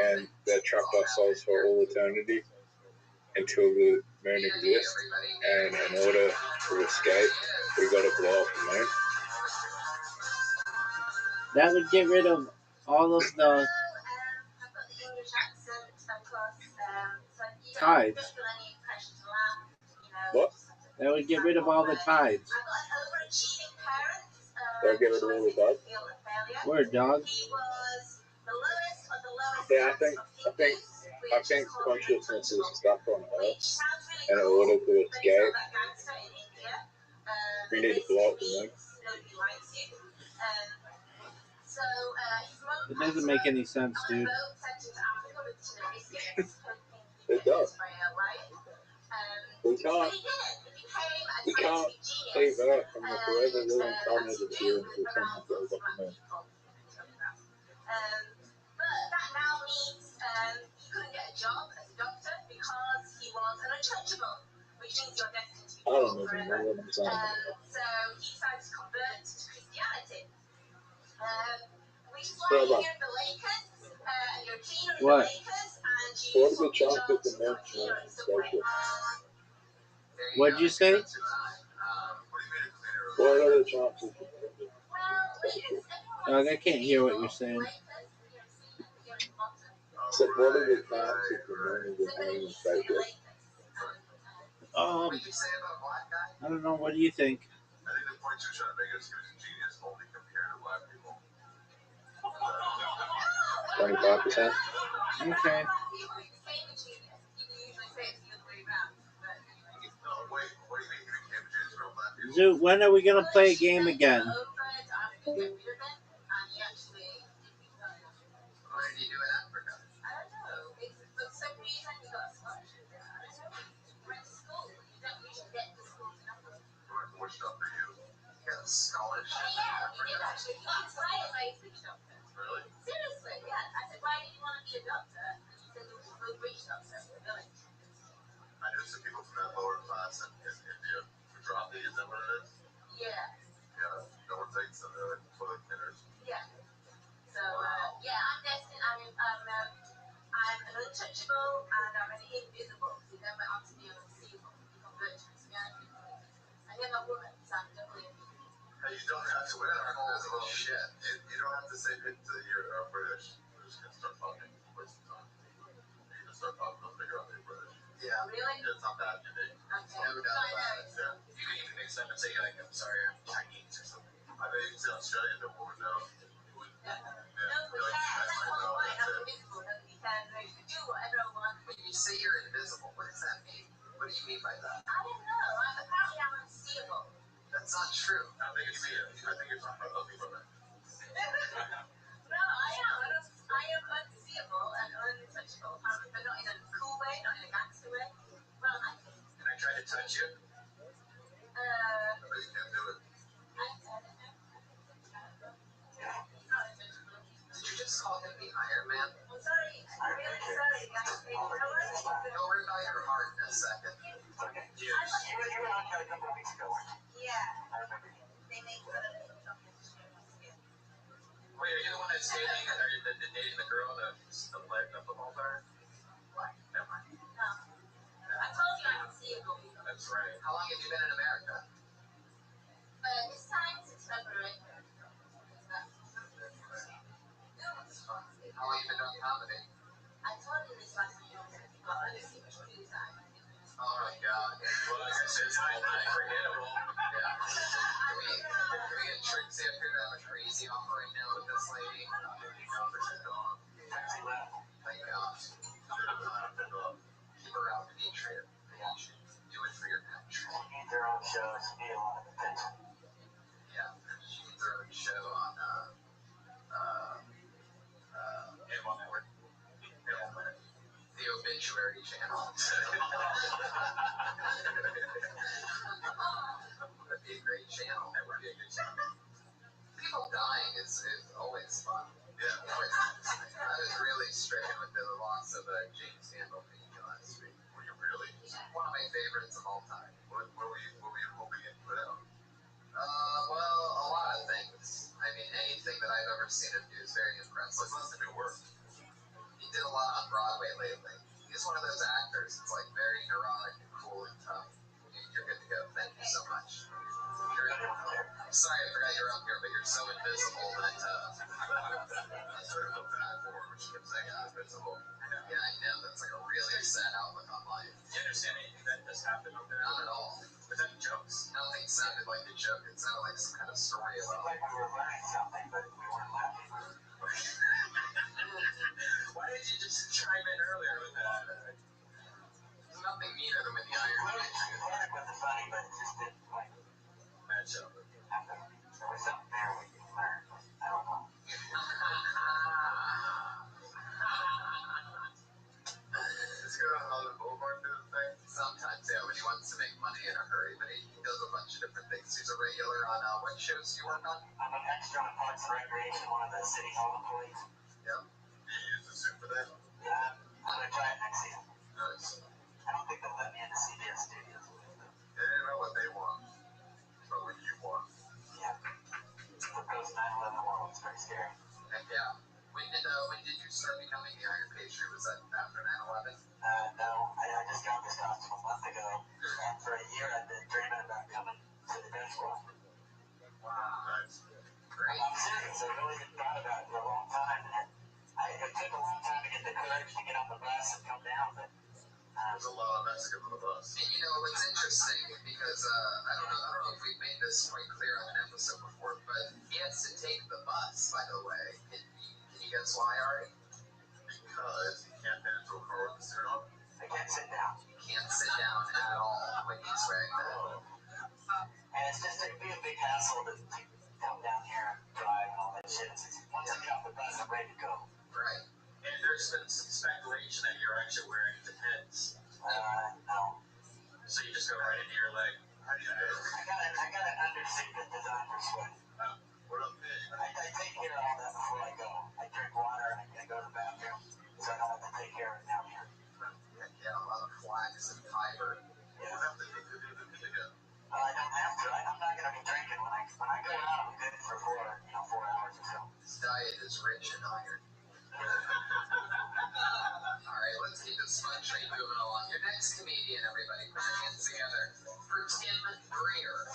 and they're trapped our souls for all eternity until the moon exists. And in order to escape, we got to blow up the moon. That would get rid of all of the tides. What? That would get rid of all the tides. They'll get rid of all the tides? Word, dog. Yeah, I think consciousness is stuck on Earth, and in order to escape, we need to blow up the moon. It doesn't make any sense, dude. It does. We can't save Earth from the forever living cognitive experience of someone who goes up the moon. I don't even know what I'm saying. Rabbi, What? what are the chances the moon spaceship? What'd you say? What are the chances the moon spaceship? Dog, I can't hear what you're saying. So what are the chances the moon is an alien spaceship? I don't know. What do you think? I think the point you're trying to make is he was a genius only compared to black people. 25%? Okay. Zoo, when are we gonna play a game again? What did you do in Africa? What stuff for you? You got a scholarship in Africa? Really? am a woman, so I'm definitely. You don't have to wear that. Holy shit. You don't have to say that you're British. We're just gonna start talking. Waste of time. You're gonna start talking, they'll figure out that you're British. Yeah. Really? Yeah, it's not that unique. Okay. No doubt about it. Yeah. You can even mix up and say, like, I'm sorry, I'm Chinese or something. I bet you say Australian, no one would know. Yeah. No, we can. That's the whole point. I'm invisible, that we can do whatever I want. When you say you're invisible, what does that mean? What do you mean by that? I don't know. Apparently I'm unseeable. That's not true. I think it's not ugly women. No, I am. I am unseeable and untouchable. But not in a cool way, not in a gangster way. Well, I think. Can I try to touch you? I bet you can't do it. Did you just call him the Iron Man? I'm sorry. I'm really sorry, guys. He'll rip out your heart in a second. Okay. You were on here a couple of weeks ago. Yeah. I remember. They make fun of me. Wait, are you the one that's dating, or dating the girl that's the football player? Never mind. No. I told you I'm unseeable. That's right. How long have you been in America? This time since February. How long have you been doing comedy? I told you this last year. But honestly, Oh my god. Well, it's unforgettable. Yeah. Can we get Trixie up here to have a crazy offer right now with this lady? Thank God. Keep her out, Demetria. Do it for your match. She needs her own show. She needs a lot of attention. Yeah. She needs her own show on Animal Network. The obituary channel. That'd be a great channel. That would be a good channel. People dying is always fun. Yeah. I was really stricken with the loss of James Gandolfini last week. Were you really? One of my favorites of all time. What were you hoping it put out? Well, a lot of things. I mean, anything that I've ever seen him do is very impressive. What's last time it worked? He did a lot on Broadway lately. He's one of those actors that's like very neurotic and cool and tough. You're good to go. Thank you so much. I'm sorry I forgot you're up here, but you're so invisible that That's sort of a platform which keeps saying I'm invisible. yeah, I know that's like a really sad outlook on life. Do you understand anything that just happened over there? Not at all. Was that jokes? Nothing sounded like a joke. It sounded like some kind of story It about. looked like we were learning something, but we weren't laughing. Why did you just chime in earlier with that? There's nothing meaner than when the iron. It wasn't funny, but it just didn't like Match up. happen. There was something there we could learn. I don't know. Is he on Hollywood Boulevard doing the thing? Sometimes, yeah, when he wants to make money in a hurry, but he does a bunch of different things. He's a regular on what shows do you work on? I'm an extra on Parks and Recreation, one of the City Hall employees. Yep. Do you use the suit for that? I'm gonna try it next season. Nice. I don't think they'll let me into CBS Studios with it. They didn't know what they want, but what you want. Yeah. It's the post-9/11 world. It's very scary. Heck yeah. When did you start becoming the Iron Patriot? Was that after 9/11? No, I just got this costume a month ago, and for a year I've been dreaming about coming to the Death Squad. Wow. Nice. Great. I'm serious. I really thought about it for a long time, and it took a long time to get the courage to get on the bus and come down, but There's a lot of Mexicans on the bus. And you know what's interesting because I don't know if we've made this quite clear on an episode before, but he has to take the bus. By the way, can you guess why, Ari? Because he can't get into a car with the suit on. I can't sit down. He can't sit down at all when he's wearing that. And it's just, it'd be a big hassle to come down here and drive and all that shit. Once I get off the bus, I'm ready to go. Right. And there's been some speculation that you're actually wearing Depends. No. So you just go right into your leg. How do you do it? I got an undersuit that's designed for sweating. What up, me? I take care of all that before I go. I drink water and I go to the bathroom, so I don't have to take care of it down here. Yeah, a lot of flax and fiber. You don't have to do the again. I don't have to. I'm not going to be drinking when I go out. I'm good for 4 hours or so. His diet is rich in iron. All right, let's keep this fun train moving along. Your next comedian, everybody, put your hands together for Tim Greer.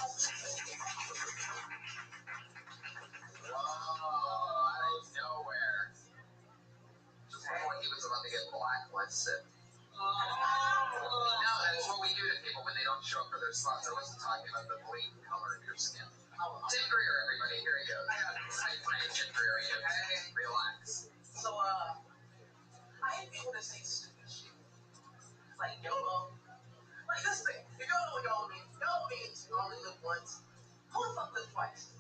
molested. No, that is what we do to people when they don't show up for their slots. I wasn't talking about the blatant color of your skin. Tim Greer, everybody, here he goes. Hi, friend, Tim Greer. Hey, relax. So, I hate people that say stupid shit. Like YOLO. Like this thing. If y'all know what YOLO means, YOLO means you only live once. Who the fuck live twice?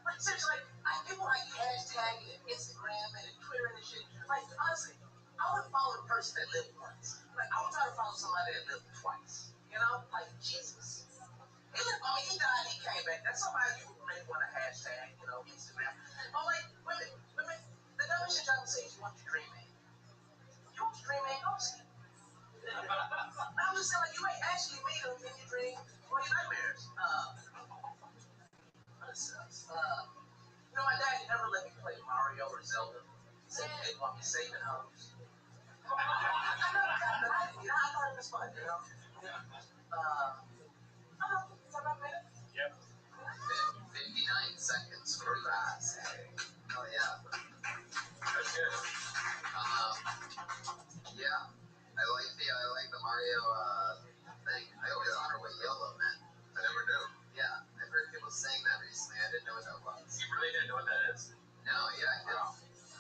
Like, seriously, people like hashtagging and Instagram and Twitter and shit. Like, honestly, I would follow the person that lived once. Like, I would try to follow somebody that lived twice. You know? Like, Jesus. He died, he came back. That's somebody you may want to hashtag, Instagram. But, like, women, the dumbest shit y'all can say is you want your dream man. You want your dream man, go see him. I'm just saying, like, you may actually meet him in your dream or your nightmares. My dad never let me play Mario or Zelda. He said he didn't want me saving hoes. I thought it was fun, Is that about minute? Yep. 59 seconds for last. Oh, yeah. That's good. Yeah. I like the Mario thing. I always wonder what yellow meant. I never knew. Yeah. I've heard people saying that recently. I didn't know what that was. You really didn't know what that is? No, yeah, I did. Wow.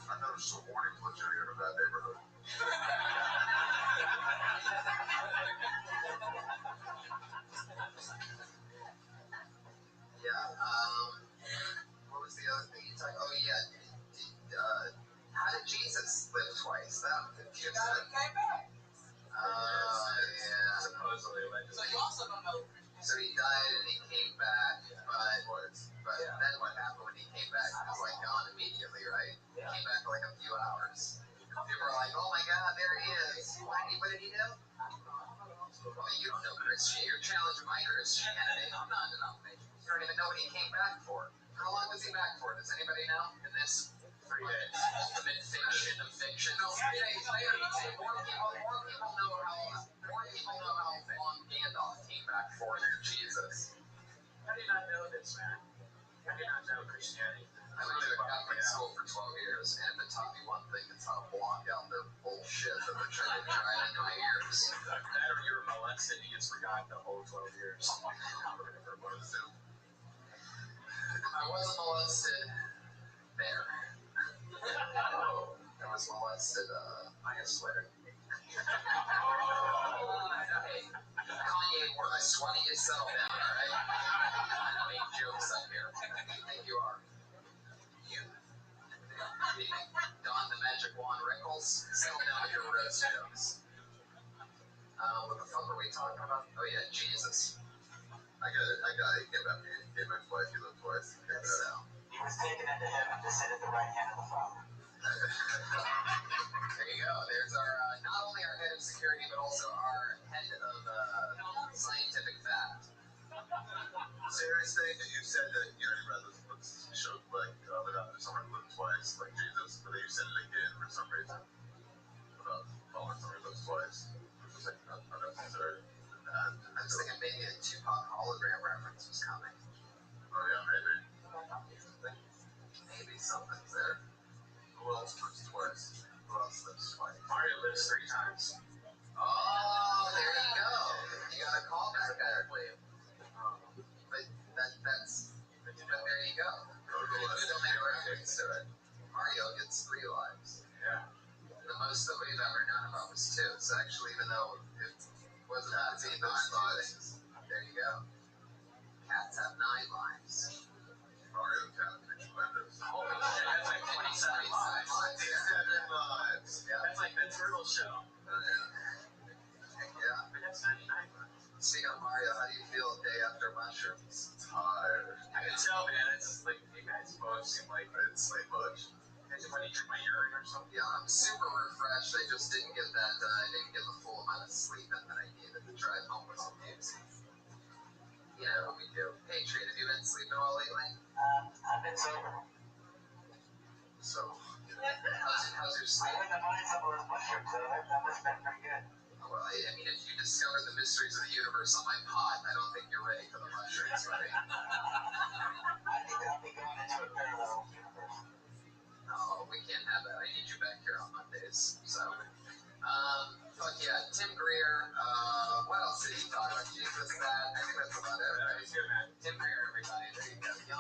I thought it was a warning to let you know you're in a bad neighborhood. Yeah, what was the other thing you talked about? Oh, yeah. How did Jesus live twice? That confused me. He came back. Yeah. Supposedly. So you also don't know. So he died and he came back, but then what happened when he came back? He was like gone immediately, right? He came back for like a few hours. People were like, oh my God, there he is. What did he do? Well, you don't know Christianity. You're challenging my Christianity. I'm not denominational. You don't even know what he came back for. How long was he back for? Does anybody know? In this 3 days. Ultimate fiction of fiction. No, 3 days later, more people know how long Gandalf came back for than Jesus. How do you not know this, man? How do you not know Christianity? I went to a Catholic school for 12 years, and it taught me one thing. It's how to block out their bullshit that they're trying to drive into my ears. That or you were molested and you just forgot the whole 12 years. I wasn't molested there. I was molested, I swear. Hey, Kanye West, why don't you settle down, alright? I don't make jokes up here. Who do you think you are? You? Don the Magic Wand Rickles? Settle down with your roast jokes. What the fuck are we talking about? Oh yeah, Jesus. I got it. Came back twice, he lived twice. So. He was taken into heaven to sit at the right hand of the Father. There you go. There's our, not only our head of security, but also our head of scientific fact. Seriously, you said that you read this show like without someone lived twice, like Jesus, but then you said it again for some reason. About following someone who lives twice. Which was like unnecessary. I was thinking maybe a Tupac hologram reference was coming. Oh yeah, maybe. Maybe something's there. Who else lives twice? Who else lives twice? Mario lives 3 times. Oh, there you go. You got a call back there. But there you go. We don't make reference to it. Mario gets 3 lives. Yeah. The most that we've ever known about was 2. So actually, even though it wasn't that many, 9 lives. There you go. Cats have 9 lives. Mario Cat is tremendous. Oh, that's like 27 lives. 27 lives. Yeah. That's like the turtle show. Yeah. But that's 99 lives. Speaking of Mario, how do you feel a day after mushrooms? Tired. I can tell, man. It's like you guys both seem like I didn't sleep much. I just want to drink my urine or something. Yeah, I'm super refreshed. I just didn't get that. I didn't get the full amount of sleep that I needed to drive home with some music. You know what we do. Hey, Trina, have you been sleeping well lately? I've been sober. So, how's your sleep? I've been buying some of those mushrooms, so that must have been pretty good. Well, I mean, if you discover the mysteries of the universe on my pod, I don't think you're ready for the mushrooms, buddy. I think I'll be going into a parallel universe. Oh, we can't have that. I need you back here on Mondays. So, Fuck yeah, Tim Greer. What else did he talk about? Jesus, that. I think that's about it. Right? Tim Greer, everybody. There you go.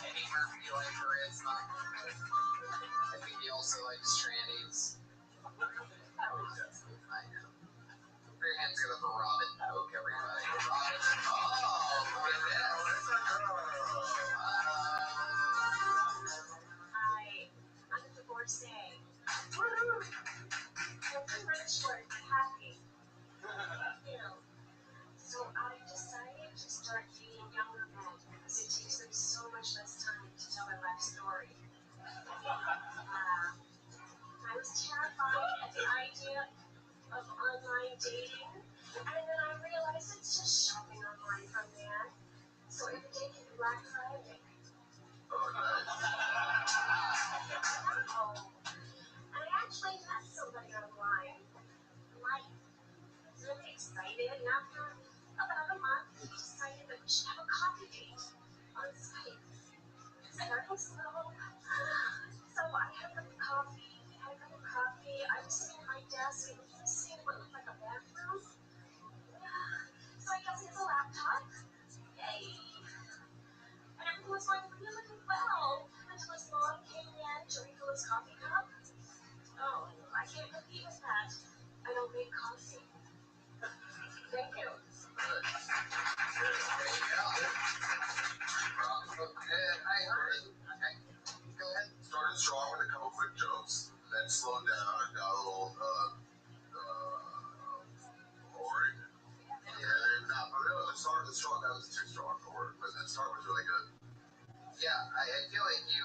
Eddie Murphy, like charisma. I think he also likes trannies. I know. Put your hands together for Robin Oak, everybody. Robin. Oh, look at this. Hi, I'm a divorcee. Woo! I'm rich, but happy. You know. So I decided to start dating younger men because it takes them so much less time to tell their life story. I was terrified at the idea of online dating, and then I realized it's just shopping online for a man. So every day can be Black Friday. Oh, nice. Oh, and I actually met somebody online. Like, I was really excited, and after about a month, we decided that we should have a coffee date on Skype. Starting slow. So I had a cup of coffee. We had a cup of coffee. I was sitting at my desk and he was sitting in what looked like a bathroom. So I guess it's a laptop. Yay. And everything was going really well until his mom came in to refill his coffee cup. Oh, I can't compete with that. I don't make coffee. Thank you. There you go. I heard. Okay. Go ahead. Started strong with a couple quick jokes, then slowed down and got a little boring. Yeah, no, but really, the start was strong. That was too strong for work, but the start was really good. Yeah, I feel like you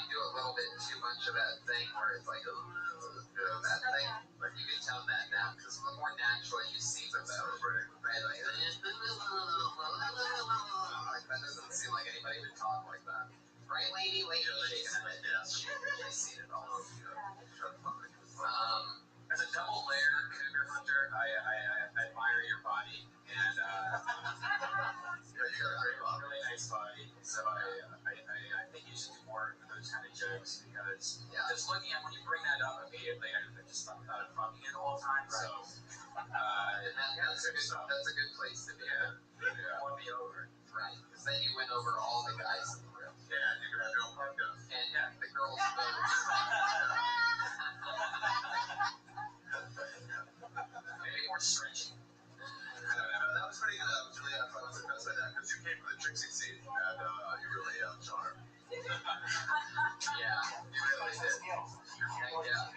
do a little bit too much of that thing where it's like, that thing. But you can tone that down because the more natural you seem, the better. Right? Like, that doesn't seem like anybody would talk like that. Right, lady? Lady shaking her head. Yeah. I see it all. As a double layer cougar hunter, I admire your body, and you got a really nice body. So I think you should do more of those kind of jokes because just looking at when you bring that up immediately, I just thought of fucking it the whole time. So that's a good place to be. Won me over. Right, because then you win over all the guys in the room. Yeah, you can have your own podcast. And the girls vote. Maybe more stretching. I don't know. That was pretty good. I was really fun with the best of that because you came from the Trixie scene and you really shone her. Yeah, you really did. Heck yeah.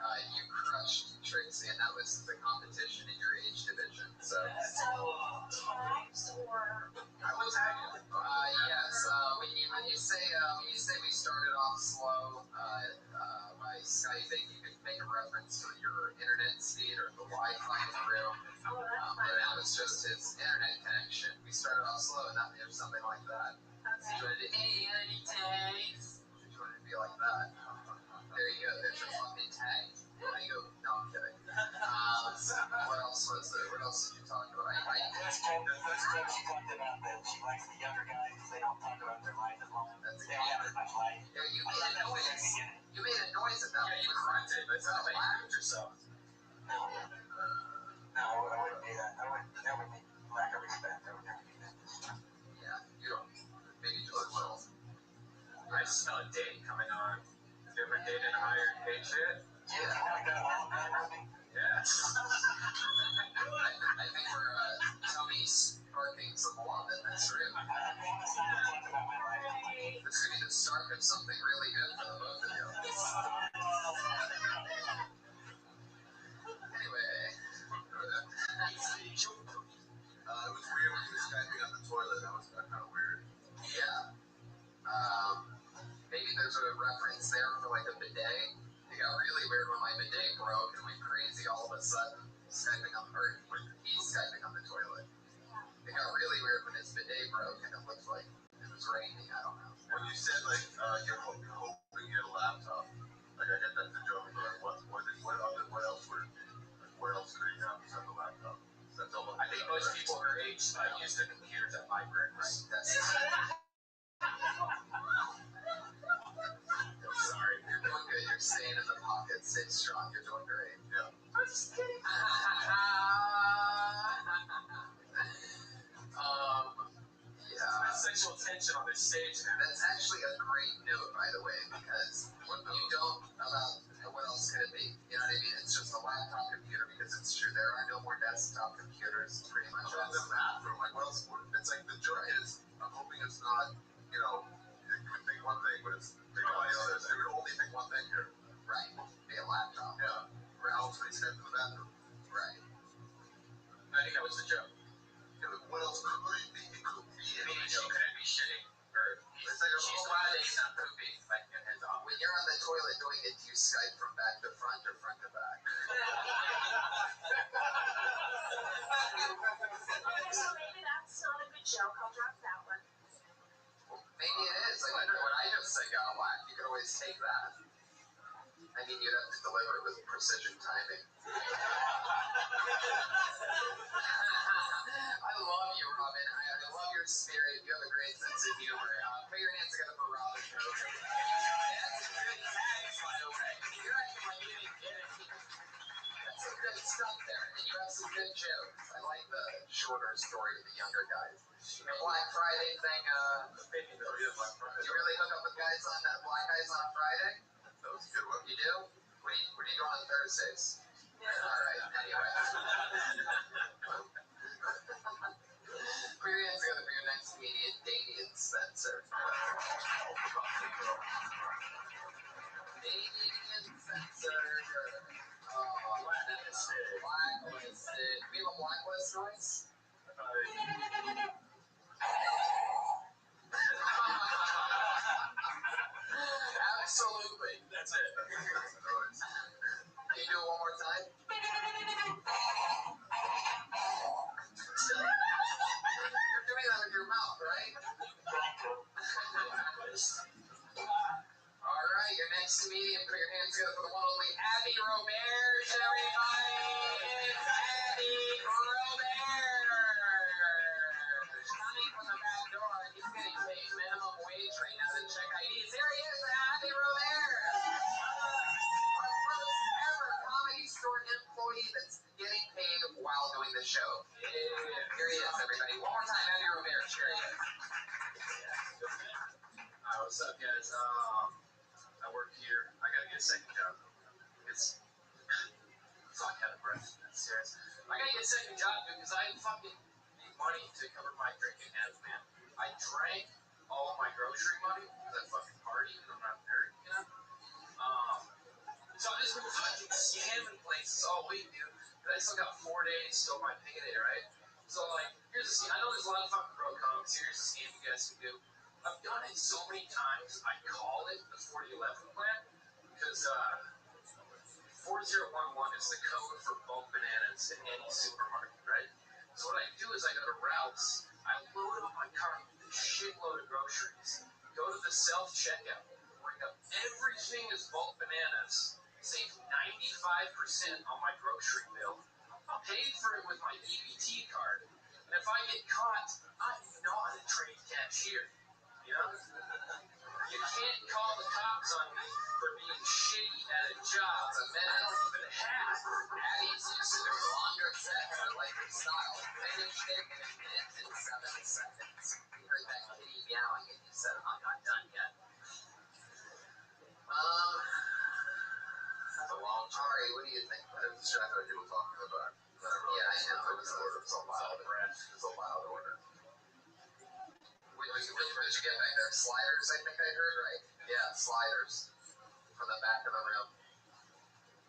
You crushed Trixie, and that was the competition in your age division. So Tags or I was happy. yes. When you say we started off slow by Skyping, you could make a reference to your internet speed or the Wi-Fi in the room. But that was just his internet connection. We started off slow, and it was something like that. So you wanted to, hey, any tags? You wanted to be like that. There you go. There's your fucking tag. There you go. No, I'm kidding. What else was there? What else did you talk about? First time she talked about that she likes the younger guys because they don't talk about their life as long. That's They don't have as much life. Yeah, you made a noise. You made a noise at that. Yeah, you grunted. That's how you laughed yourself. No, I wouldn't do that. That would be lack of respect. I would never do that. Yeah, you don't. Maybe just a little. I smell a date coming on. Have you ever dated a higher paid shit? Yeah, you want to go to Alabama with me? Yes. I think we're Tony sparking some love in this room. I promise not to talk about my life. This could be the start of something really good for the both of you. Anyway. It was weird when he was Skyping on the toilet. That was kind of weird. Yeah. Maybe there's a reference there for like a bidet. It got really weird when my bidet broke and went crazy all of a sudden. He's Skyping on the toilet. It got really weird when his bidet broke and it looked like it was raining. I don't know. When you said like you're hoping you had a laptop, like I get that's a joke, but what else could he have besides a laptop? That's all. I think most people her age use their computers at libraries. Right. That's Sorry. You're doing good. You're staying in the pocket. Stay strong. You're doing doing great. Yeah. I'm just kidding. Yeah. Sexual tension on this stage now. That's actually a great note, by the way, because what you don't about what else could it be? You know what I mean? It's just a laptop computer because it's true. There are no more desktop computers. Pretty much. In the bathroom, like, what else? It's like the joke is, I'm hoping it's not, you know, you could think one thing, but it's think about the others. They would only think one thing here. Right. Be a laptop. Yeah. Or else when he's heading to the bathroom. Right. I think that was the joke. Yeah, but what else could it be? It could be anything else. She couldn't be shitting. Or she's glad that he's not pooping, like in his office. When you're on the toilet doing it, do you Skype from back to front or front to back? So maybe that's not a good joke. I'll drop that one. Well, maybe it is. I wonder what I just said got whack. You could always take that. I mean, you'd have to deliver it with precision timing. I love you, Robin. I love your spirit. You have a great sense of humor. Put your hands together for Robin. That's a good tag, by the way. You're acting like you didn't get it. That's some good stuff there. And you have some good jokes. I like the shorter story of the younger guys. The Black Friday thing, Speaking of, yeah, Black Friday. do you really hook up with guys on that Black Guys on Friday? That was a good one. You do? What are you doing on Thursdays? Alright, anyway. Put your hands together for your next comedian, Damien Spencer. Damien Spencer. Blacklisted. Blacklisted. We have a blacklist noise? Absolutely. That's it. That's the noise. Can you do it one more time? You're doing that with your mouth, right? All right, your next comedian, put your hands together for the one only Abby Roberge, everybody! It's Abby Roberge! Coming from the back door, he's getting paid minimum wage right now. Doesn't check IDs. There he is, Abby Roberge! Our first ever Comedy Store employee that's getting paid while doing the show. Yeah. Here he is, everybody. One more time, Abby Roberge. Here he is. What's up, guys? I work here. I gotta get a second job. It's fuck out of breath. That's serious. I gotta get a second job, dude, because I fucking need money to cover my drinking habits, man. I drank all my grocery money because I fucking party and I'm not married, you know? So I've just been fucking scamming places all week, dude. But I still got 4 days till my payday, right? So, like, here's the scam. I know there's a lot of fucking broke comics. Here's the scam you guys can do. I've done it so many times, I call it the 4011 plan, because 4011 is the code for bulk bananas in any supermarket, right? So what I do is I go to Ralph's, I load up my cart with a shitload of groceries, go to the self-checkout, bring up everything as bulk bananas, save 95% on my grocery bill, paid for it with my EBT card, and if I get caught, I'm not a trained cashier. You know? You can't call the cops on me for being shitty at a job that I don't even have. Abby's used to their longer sets. I like her style. Finished it in a minute and 7 seconds. You heard that kitty meowing and you said, I'm not done yet. That's a long time. Ari, what do you think? There's a chat that people talking about. Yeah, I know. It's a loud order. It's a loud order. What did you get back there? Sliders, I think I heard, right? Yeah, sliders. From the back of the room.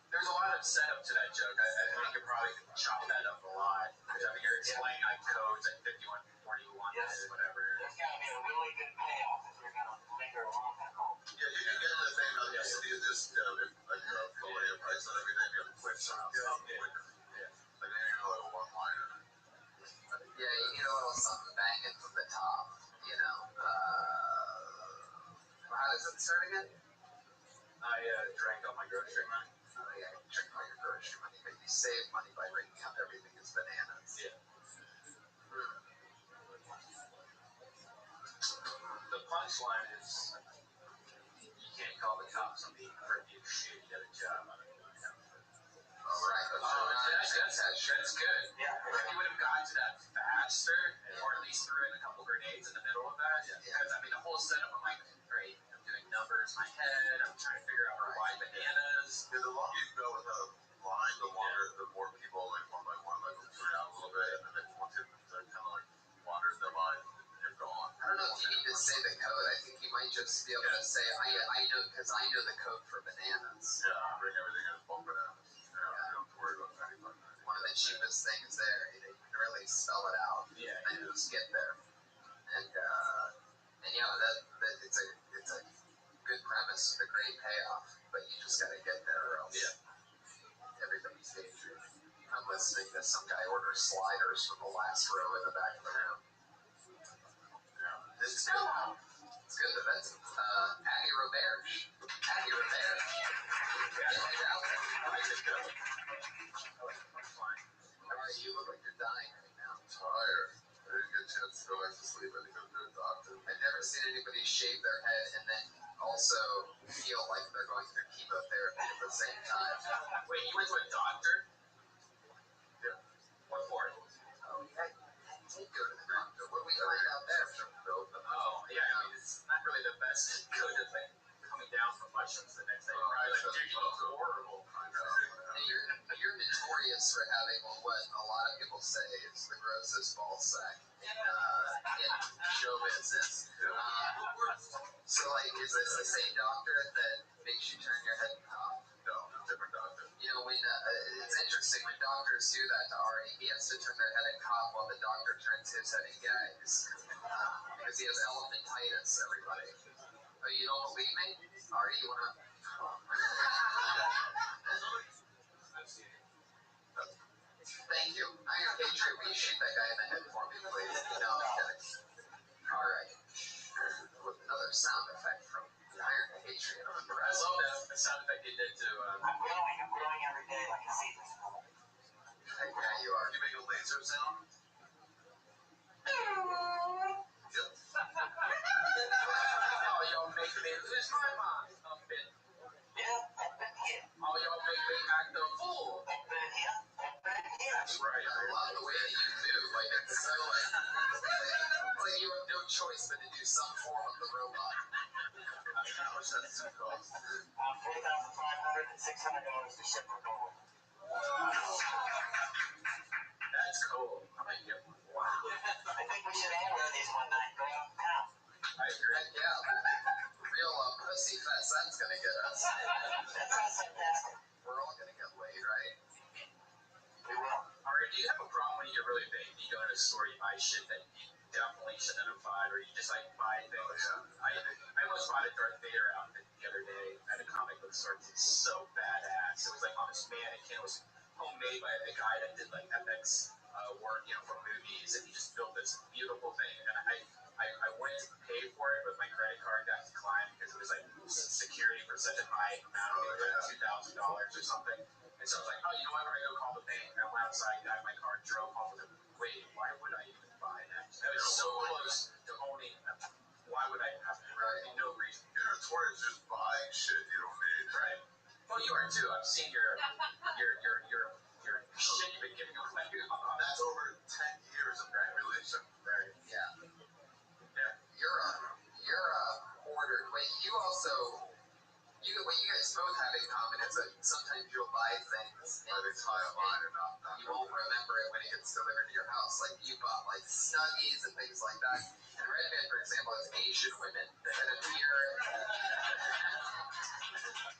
There's a lot of setup to that joke. I think you probably could chop that up a lot. I mean, you're explaining like codes at 5141 Yes. whatever. There's got to be a really good payoff if you're going to linger along that hole. Yeah, you can get the thing of you just quality of price and everything, you have quick sounds. Yeah. Like you know, like a one-liner. Yeah, you need a little something banging from the top, you know. How does it start again? I drank all my grocery money. Oh, yeah, you drink all your grocery money, but you save money by ringing up everything as bananas. Yeah. The punchline is you can't call the cops on me for being shitty at a job. That's good. Yeah. If you would have gotten to that faster, or at least threw in a couple grenades in the middle of that, because I mean, the whole setup, I'm like, great, I'm doing numbers in my head, I'm trying to figure out why bananas. Yeah, the longer you go without a line, the more people like one by one like will tune out a little bit, and then once it kind of like wanders the line, you're gone. I don't know if you need to say the code. I think you might just be able to say, I know, because I know the code for bananas. Yeah, bring everything in bulk bananas. Yeah, you don't have to worry about anything. One of the cheapest things there. You can really spell it out. Yeah, and just get there. And yeah, that it's a good premise with a great payoff, but you just got to get there, or else everybody's daydreaming. I'm listening to some guy order sliders from the last row in the back of the room. It's good. It's good. That's Abby Roberge. Abby Roberge. Get out there. I like it good. How are you? Look like you're dying right now. I'm tired. I didn't get a chance to go back to sleep. I had to go to the doctor. I've never seen anybody shave their head and then also feel like they're going through chemotherapy at the same time. Wait, you went to a doctor? Yeah. What for? Oh, yeah. You did go to the doctor. What did we find out there? Oh, yeah. I mean, it's not really the best good of like coming down from mushrooms the next day. Probably like, dude, you look horrible. You're notorious for having what a lot of people say is the grossest ball sack in show business. So, like, is this the same doctor that makes you turn your head and cough? No, different doctor. You know, when it's interesting when doctors do that to Ari, he has to turn their head and cough while the doctor turns his head and gags because he has elephantitis. Everybody. Oh, you don't believe me? Ari, you wanna? Thank you. Iron Patriot, will you shoot that guy in the head for me, please? No, I'm kidding. All right. Another sound effect from the Iron Patriot. I'm impressed. I love that sound effect you did to. I'm glowing every day like a season. Yeah, you are. You make a laser sound? Oh, y'all make me lose my mind. Yeah, I've been here. Oh, y'all make me act a fool. I've been here. I've been here. That's right. I love the way that you do. Like, it's so like you have no choice but to do some form of the robot. How much does that cost? $4,500 and $600 to ship from Norway. That's cool. I might get one. Wow. I think we should air these one night and go out of town. I agree. Yeah. Real pussy fest. That's gonna get us. That sounds fantastic. We're all gonna get laid, right? We will. Alright, do you have a problem when you get really big? You go in a store, you buy shit that you definitely shouldn't have bought, or you just like buy things. I almost bought a Darth Vader outfit the other day at a comic book store. It's so badass. It was like on this mannequin. It was homemade by a guy that did like FX work, for movies, and he just built this beautiful thing. And I went to pay for it, but my credit card got declined because it was like security for such a high amount, like $2,000 or something. And so I was like, oh, you know what? I'm gonna go call the bank. And I went outside, got my card, drove home with it. Wait, why would I even buy that? I was so close to owning them. Why would I have to? Right? No reason. You're notorious just buying shit you don't need. Right. Well, you are too. I've seen your shit you've been giving away. That's over 10 years of accumulation. Right. Yeah. You're a hoarder. Wait, what you guys both have in common is that sometimes you'll buy things and It's high on mine and not you won't remember it when it gets delivered to your house. Like you bought like Snuggies and things like that. And Redman, for example, has Asian women that appear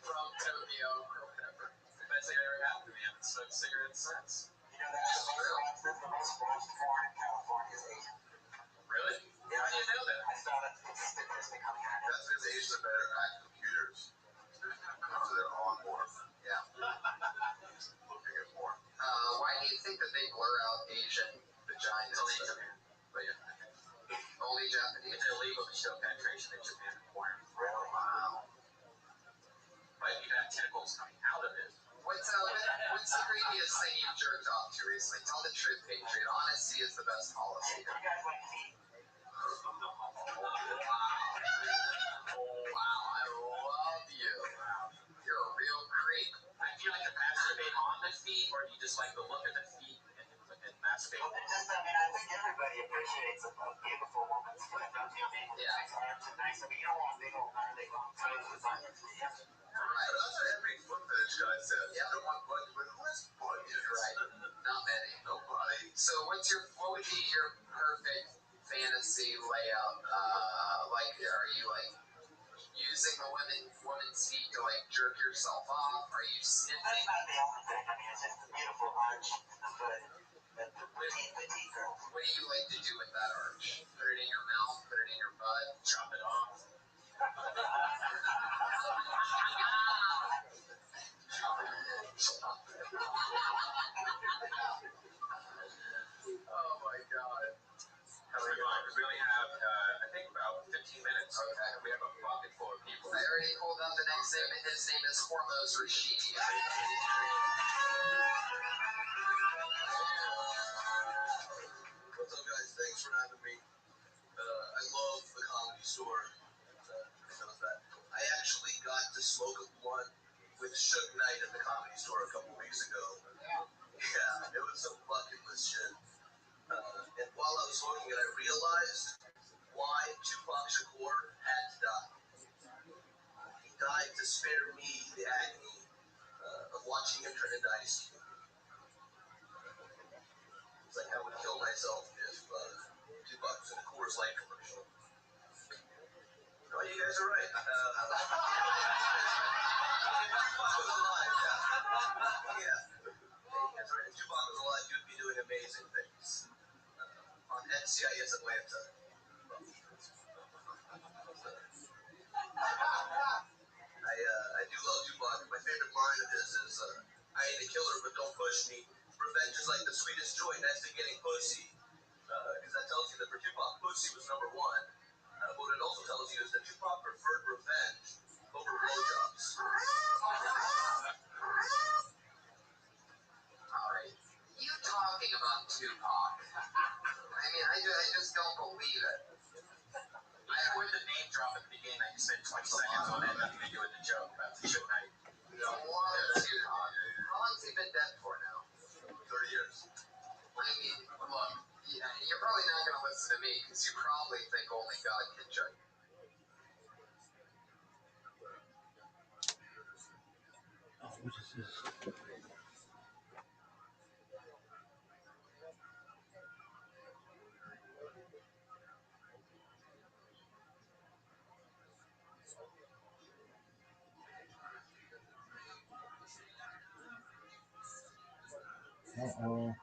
from Tokyo or whatever. Best thing that ever happened to me. I haven't smoked cigarettes since. You know, that's the most watched porn in California is Asian. Really? Yeah, How do you know that? I saw that statistic on the internet. That's because Asians are better at computers. So they're on board. Yeah. Looking at porn. Why do you think that they blur out Asian vaginas? But yeah. Only Japanese. It's illegal to show penetration in Japan in porn. Really? Wow. But you can have tentacles coming out of it. What's the creepiest thing you've jerked off to recently? Tell the truth, Patriot. Honesty is the best policy. You guys like feet? Wow, I love you. You're a real creep. Do you like to masturbate on the feet, or do you just like the look at the feet gasping. Just, I mean, I think everybody appreciates a beautiful woman's foot. Don't you? I mean, nice arms and nice. I mean, you don't want a big old gnarly long toes with onions. Right. That's what every foot fetish guy says. Yeah. I don't want butt, but who has butt? Right. Not many. Nobody. So what would be your perfect fantasy layout? Like, are you like using the woman's feet to like jerk yourself off? Are you sniffing? That's not the only thing. I mean, it's just a beautiful arch in the foot. The petite girl. What do you like to do with that arch? Put it in your mouth, put it in your butt, chop it off. Oh my god. We only have, I think, about 15 minutes. Okay. We have a pocket full of people. I already pulled out the next name, and his name is Hormuz Rashid. What's up, guys? Thanks for having me. I love the Comedy Store. Knows that. I actually got to smoke a blunt with Suge Knight at the Comedy Store a couple weeks ago. Yeah, it was some fucking shit. And while I was smoking it, I realized why Tupac Shakur had to die. He died to spare me the agony of watching him turn into Ice Cube. It's like I would kill myself if Tupac was in a Coors Light commercial. Oh, you guys are right. Tupac was alive, yeah. That's right. If Tupac was alive, he would be doing amazing things. On NCIS Atlanta. I do love Tupac. My favorite line of his is, I ain't a killer, but don't push me. Revenge is like the sweetest joy next to getting pussy. Because that tells you that for Tupac, pussy was number one. What it also tells you is that Tupac preferred revenge over blowjobs. Alright. You talking about Tupac. I mean, I just don't believe it. I avoided the name drop at the beginning. I just spent 20 seconds on that, nothing to do with the joke about the Suge Knight. Love Tupac. How long's he been dead for now? 30 years. I mean, look, you're probably not going to listen to me because you probably think only God can judge. Oh, what is this? Uh-oh.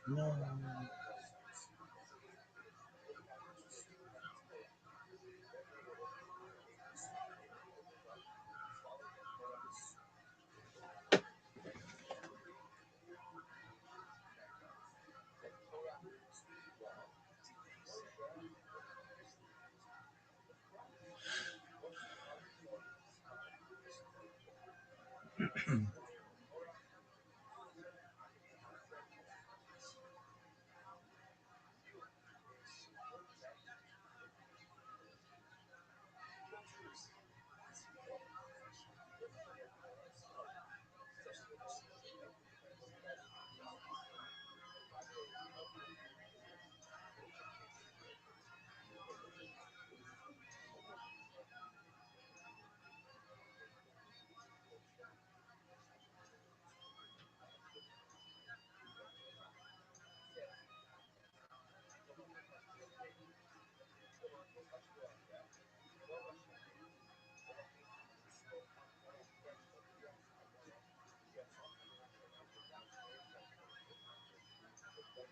No. Yo,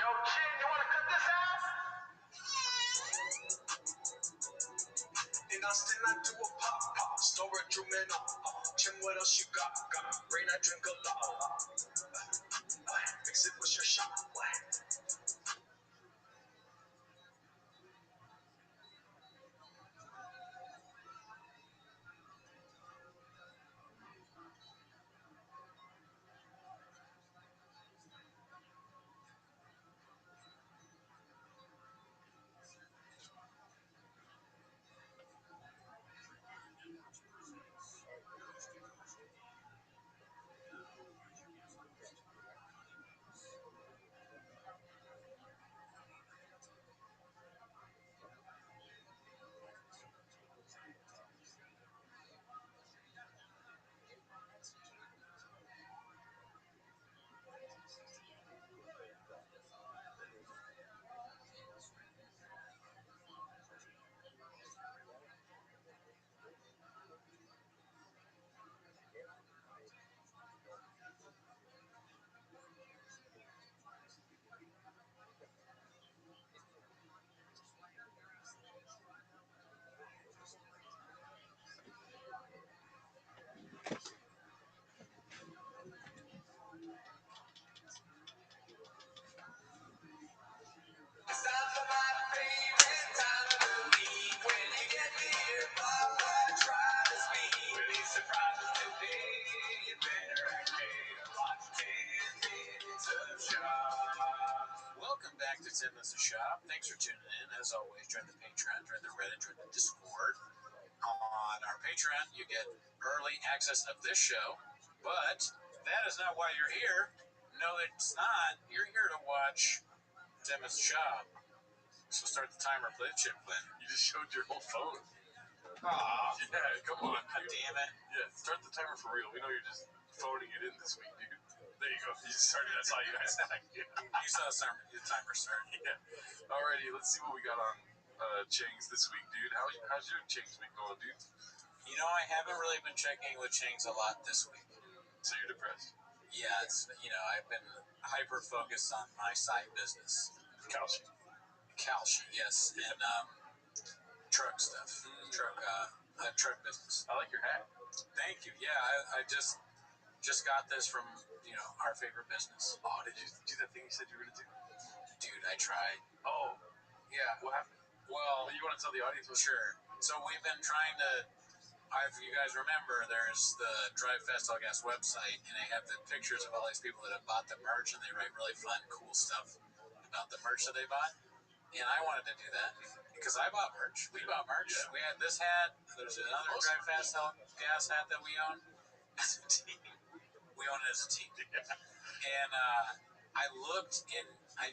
Chin, you wanna cut this ass? In Austin, I do a pop. Storage room and all. Chin, what else you got? Rain, I drink a lot. Mix it with your shot. back to Tim as a Shop. Thanks for tuning in. As always, join the Patreon, join the Reddit, join the Discord. On our Patreon, you get early access of this show, but that is not why you're here. No, it's not. You're here to watch Tim as a Shop. So start the timer, play the chip, Glenn. You just showed your whole phone. Aw. Yeah, come on. God damn it. Yeah, start the timer for real. We know you're just phoning it in this week, dude. There you go. You just started. I saw you guys. You saw the timer start. Yeah. Alrighty, let's see what we got on Chang's this week, dude. How's your Chang's week going, dude? You know, I haven't really been checking with Chang's a lot this week. So you're depressed? Yeah, it's, I've been hyper-focused on my side business. Calci, yes, and truck stuff. Truck business. I like your hat. Thank you. Yeah, I just got this from, our favorite business. Oh, did you do that thing you said you were going to do? Dude, I tried. Oh. Yeah. What happened? Well, you want to tell the audience what? Sure. So we've been trying to, if you guys remember, there's the Drive Fast All Gas website, and they have the pictures of all these people that have bought the merch, and they write really fun, cool stuff about the merch that they bought. And I wanted to do that because I bought merch. We bought merch. Yeah. We had this hat. There's another Drive Fast All Gas hat that we own as a team. We own it as a team. And I looked in. I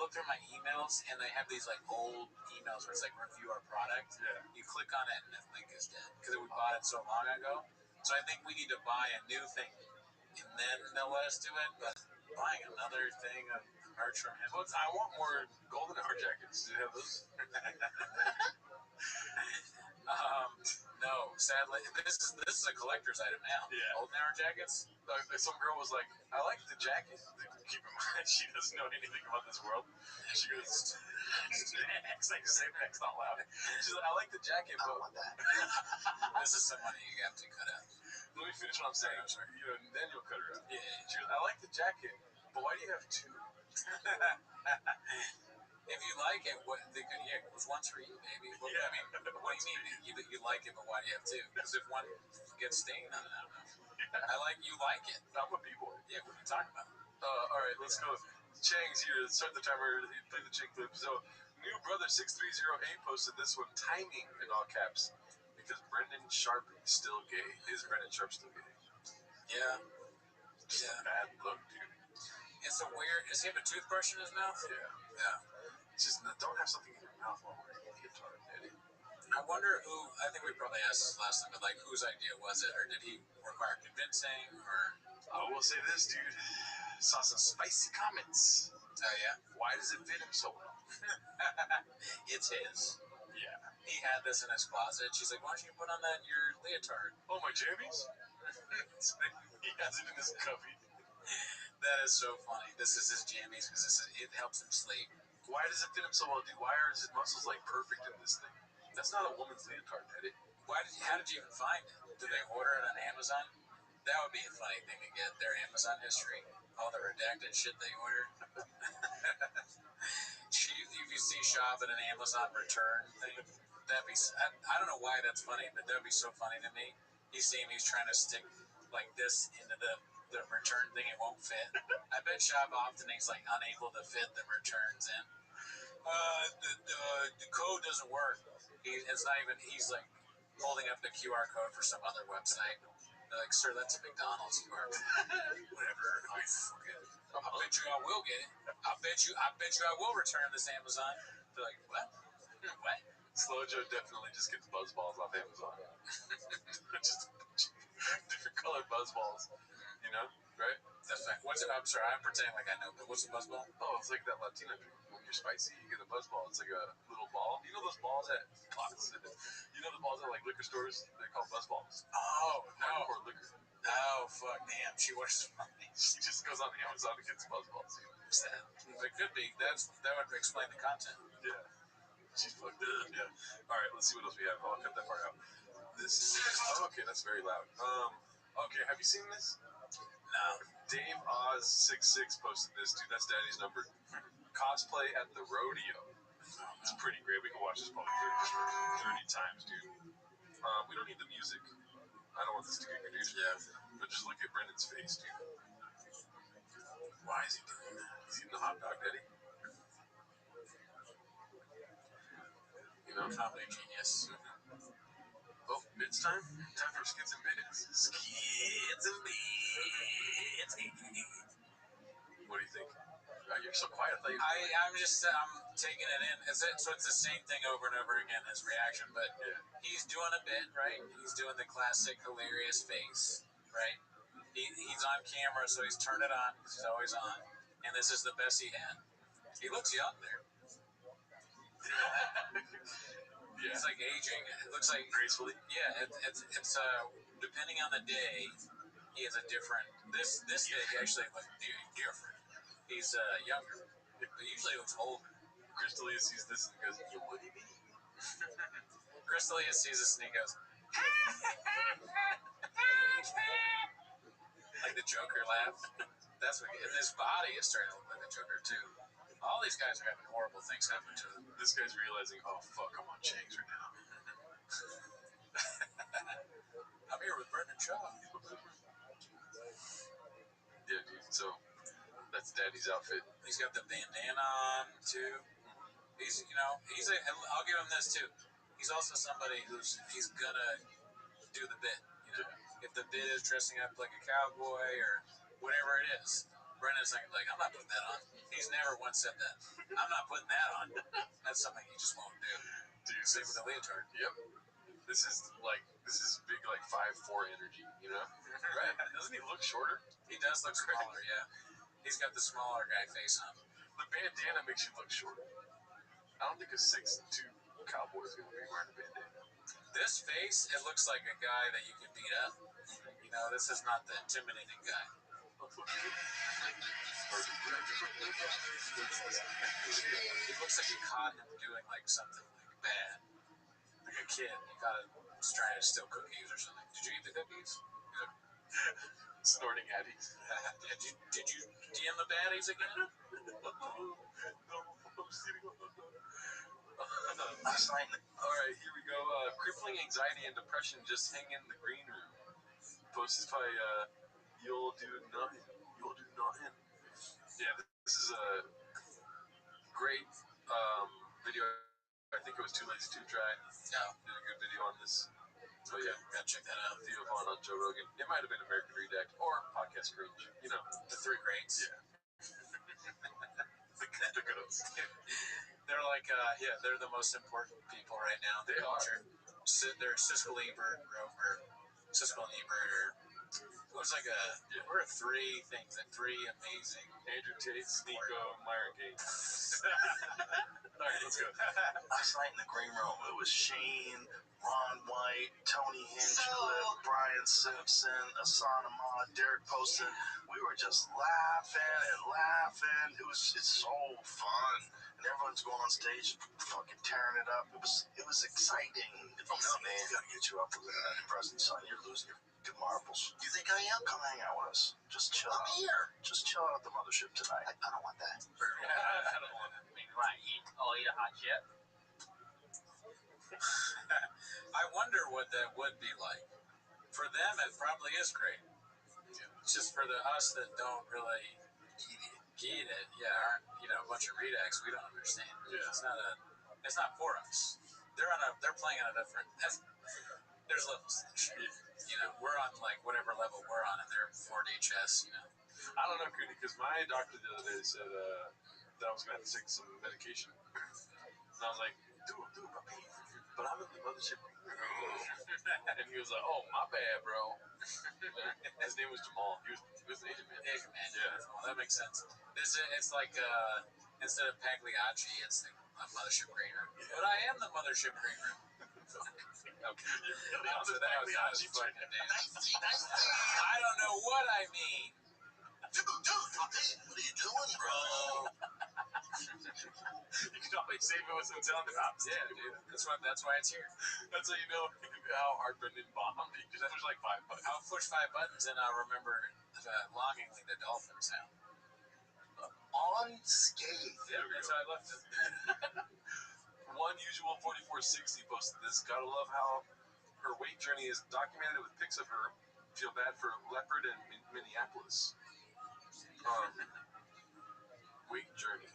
looked through my emails, and they have these like old emails where it's like review our product. Yeah. You click on it, and the link is dead because we bought it so long ago. So I think we need to buy a new thing, and then they'll let us do it. But buying another thing of merch from him. Well, I want more golden hour jackets. Do you have those? No, sadly, this is a collector's item now. Yeah. Golden hour jackets. Some girl was like, "I like the jacket." Keep in mind, she doesn't know anything about this world. She goes, "Next, say next out loud." She's like, "I like the jacket, but I want that." This is some money you have to cut out. Let me finish what I'm saying. I'm sorry. Then you'll cut her out. Yeah. She goes, "I like the jacket, but why do you have two?" If you like it, it was once for you, baby. Well, Yeah. I mean, what do you mean you like it, but why do you have two? Because if one gets stained on it, I don't know. Yeah. You like it. I'm a B-boy. Yeah, what are you talking about? All right, let's go. Chang's here. Start the timer. Play the Chang clip. So, new brother 6308 posted this one, timing in all caps, because Brendan Sharp is still gay. Is Brendan Sharp still gay? Yeah. Just a bad look, dude. It's a weird. Does he have a toothbrush in his mouth? Yeah. Yeah. Just don't have something in your mouth while wearing a leotard, Eddie. I wonder who. I think we probably asked this last time, but whose idea was it, or did he require convincing, or? I will say this, dude. Saw some spicy comments. Oh yeah. Why does it fit him so well? It's his. Yeah. He had this in his closet. She's like, "Why don't you put on your leotard?" Oh, my jammies? He has it in his cubby. That is so funny. This is his jammies because it helps him sleep. Why does it fit him so well, dude? Why are his muscles perfect in this thing? That's not a woman's leotard, Eddie. How did you even find it? Did they order it on Amazon? That would be a funny thing to get, their Amazon history. All the redacted shit they ordered. If you see shop at an Amazon return thing, that'd be. I don't know why that's funny, but that'd be so funny to me. He's trying to stick this into the return thing, it won't fit. I bet shop often he's unable to fit the returns in. The code doesn't work. It's not even. He's holding up the QR code for some other website. They're like, "Sir, that's a McDonald's QR code." Whatever. I bet you I will get it. I bet you I will return this Amazon. They're like, "What? What?" Slow Joe definitely just gets buzz balls off Amazon. Just different colored buzz balls, right? That's right. I'm sorry, I'm pretending like I know, but what's a buzz ball? Oh, it's like that Latino drink. When you're spicy, you get a buzz ball. It's like a little ball. You know those balls at Cox? You know the balls at liquor stores? They're called buzz balls. Oh, no. Hardcore liquor. Oh, fuck, damn. She was funny. She just goes on Amazon and gets buzz balls. It could be. That would explain the content. Yeah. She's fucked up. Yeah. All right, let's see what else we have. I'll cut that part out. This is. Oh, okay, that's very loud. Okay, have you seen this? No. Dave Oz66 posted this, dude. That's Daddy's number. Cosplay at the rodeo. It's pretty great. We can watch this probably 30 times, dude. We don't need the music. I don't want this to get produced. Yeah. But just look at Brendan's face, dude. Why is he doing that? He's eating a hot dog. You know, comedy genius. Oh, it's time. Time for skits and bits. Skits and bits. What do you think? You're so quiet. I'm taking it in. So it's the same thing over and over again, his reaction, but he's doing a bit, right? He's doing the classic hilarious face, right? He's on camera, so he's turned it on because he's always on, and this is the best he had. He looks young there. Yeah. He's like aging. It looks like gracefully. Yeah, it's depending on the day, he has a different. This day he actually looks different. He's younger, but usually he looks older. Crystalia sees this and goes, "You what do you mean?" Crystalia sees this and he goes, like the Joker laugh. That's what. And his body is starting to look like the Joker too. All these guys are having horrible things happen to them. This guy's realizing, oh fuck, I'm on chains right now. I'm here with Brendan Shaw. Yeah, dude. So that's Daddy's outfit. He's got the bandana on too. I'll give him this too. He's also somebody he's gonna do the bit. You know, if the bit is dressing up like a cowboy or whatever it is, Brendan's like, I'm not putting that on. He's never once said that. I'm not putting that on. That's something he just won't do. Dude, same with the leotard. Yep. This is big, like 5'4" energy, you know? Right? Doesn't he look shorter? He does look smaller, yeah. He's got the smaller guy face on. The bandana makes you look shorter. I don't think a 6'2" cowboy is going to be wearing a bandana. This face, it looks like a guy that you can beat up. You know, this is not the intimidating guy. It looks like you caught him doing like something like bad. Like a kid, you caught him trying to steal cookies or something. Did you eat the cookies? Snorting addies. Yeah, did you DM the baddies again? No, I'm sitting on last night. All right, here we go. Crippling anxiety and depression just hang in the green room. Posted by You'll Do Nothing. You'll Do Nothing. Yeah, this is a great video. I think it was Too Lazy Too Dry. Yeah, did a good video on this. Oh yeah, gotta check that out. Theo Vaughn on Joe Rogan. It might have been American Redact or Podcast Cringe. You know, the three greats. Yeah. the goods. They're like, they're the most important people right now. They are. They're Siskel Ebert, Siskel and Ebert. Looks like we're three things, and three amazing. Andrew Tate, Nico, Myron Gates. All right, let's go. Last night in the green room, it was Shane, Ron White, Tony Hinchcliffe, Brian Simpson, Asana Ma, Derek Poston. We were just laughing and laughing. It's so fun. And everyone's going on stage, fucking tearing it up. It was exciting. Oh no, man, we gotta get you up for that present, son. You're losing your good marbles. You think I am? Come hang out with us. Just chill out. I'm here. Just chill out at the mothership tonight. I don't want that. I don't want that. I mean, right, eat a hot chip. I wonder what that would be like. For them, it probably is great. It's just for us that don't really get it, aren't a bunch of redacts, we don't understand. Yeah. It's not for us. They're playing on a different. There's levels to this shit. We're on like whatever level we're on, and they're 4D chess. I don't know, Cooney, because my doctor the other day said that I was gonna have to take some medication, and I was like, dude, papi, but I'm in the mothership. And he was like, oh, my bad, bro. His name was Jamal. He was an Asian man. Asian man, yeah. Well, that makes sense. It's like instead of Pagliacci, it's the mothership green room. Yeah. But I am the mothership green room. Okay. You're really on the Pagliacci train. I don't know what I mean. Dude, papi, what are you doing, bro? You can always save it with some telling the cops. Yeah, dude. That's why it's here. That's how you know how hard Brendan bombed. He just pushed like 5 buttons. I'll push 5 buttons and I'll remember longingly the dolphin sound. Unscathed. Yeah, that's how I left it. One usual 4460 posted this. Gotta love how her weight journey is documented with pics of her. Feel bad for Leopard in Minneapolis. Weight journey.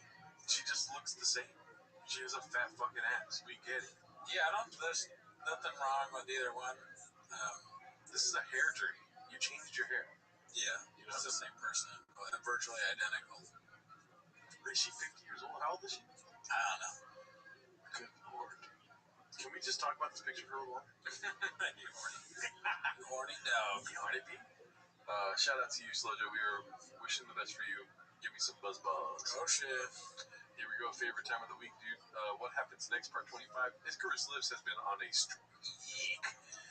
She just looks the same. She has a fat fucking ass. We get it. Yeah, there's nothing wrong with either one. This is a hair journey. You changed your hair. Yeah, it's the same person, but virtually identical. Is she 50 years old? How old is she? I don't know. Good Lord. Can we just talk about this picture for a while? You horny dog. You horny bee? Shout out to you, Slojo. We are wishing the best for you. Give me some buzz. Oh shit. Here we go. Favorite time of the week, dude. What happens next? Part 25. Icarus Lives has been on a streak.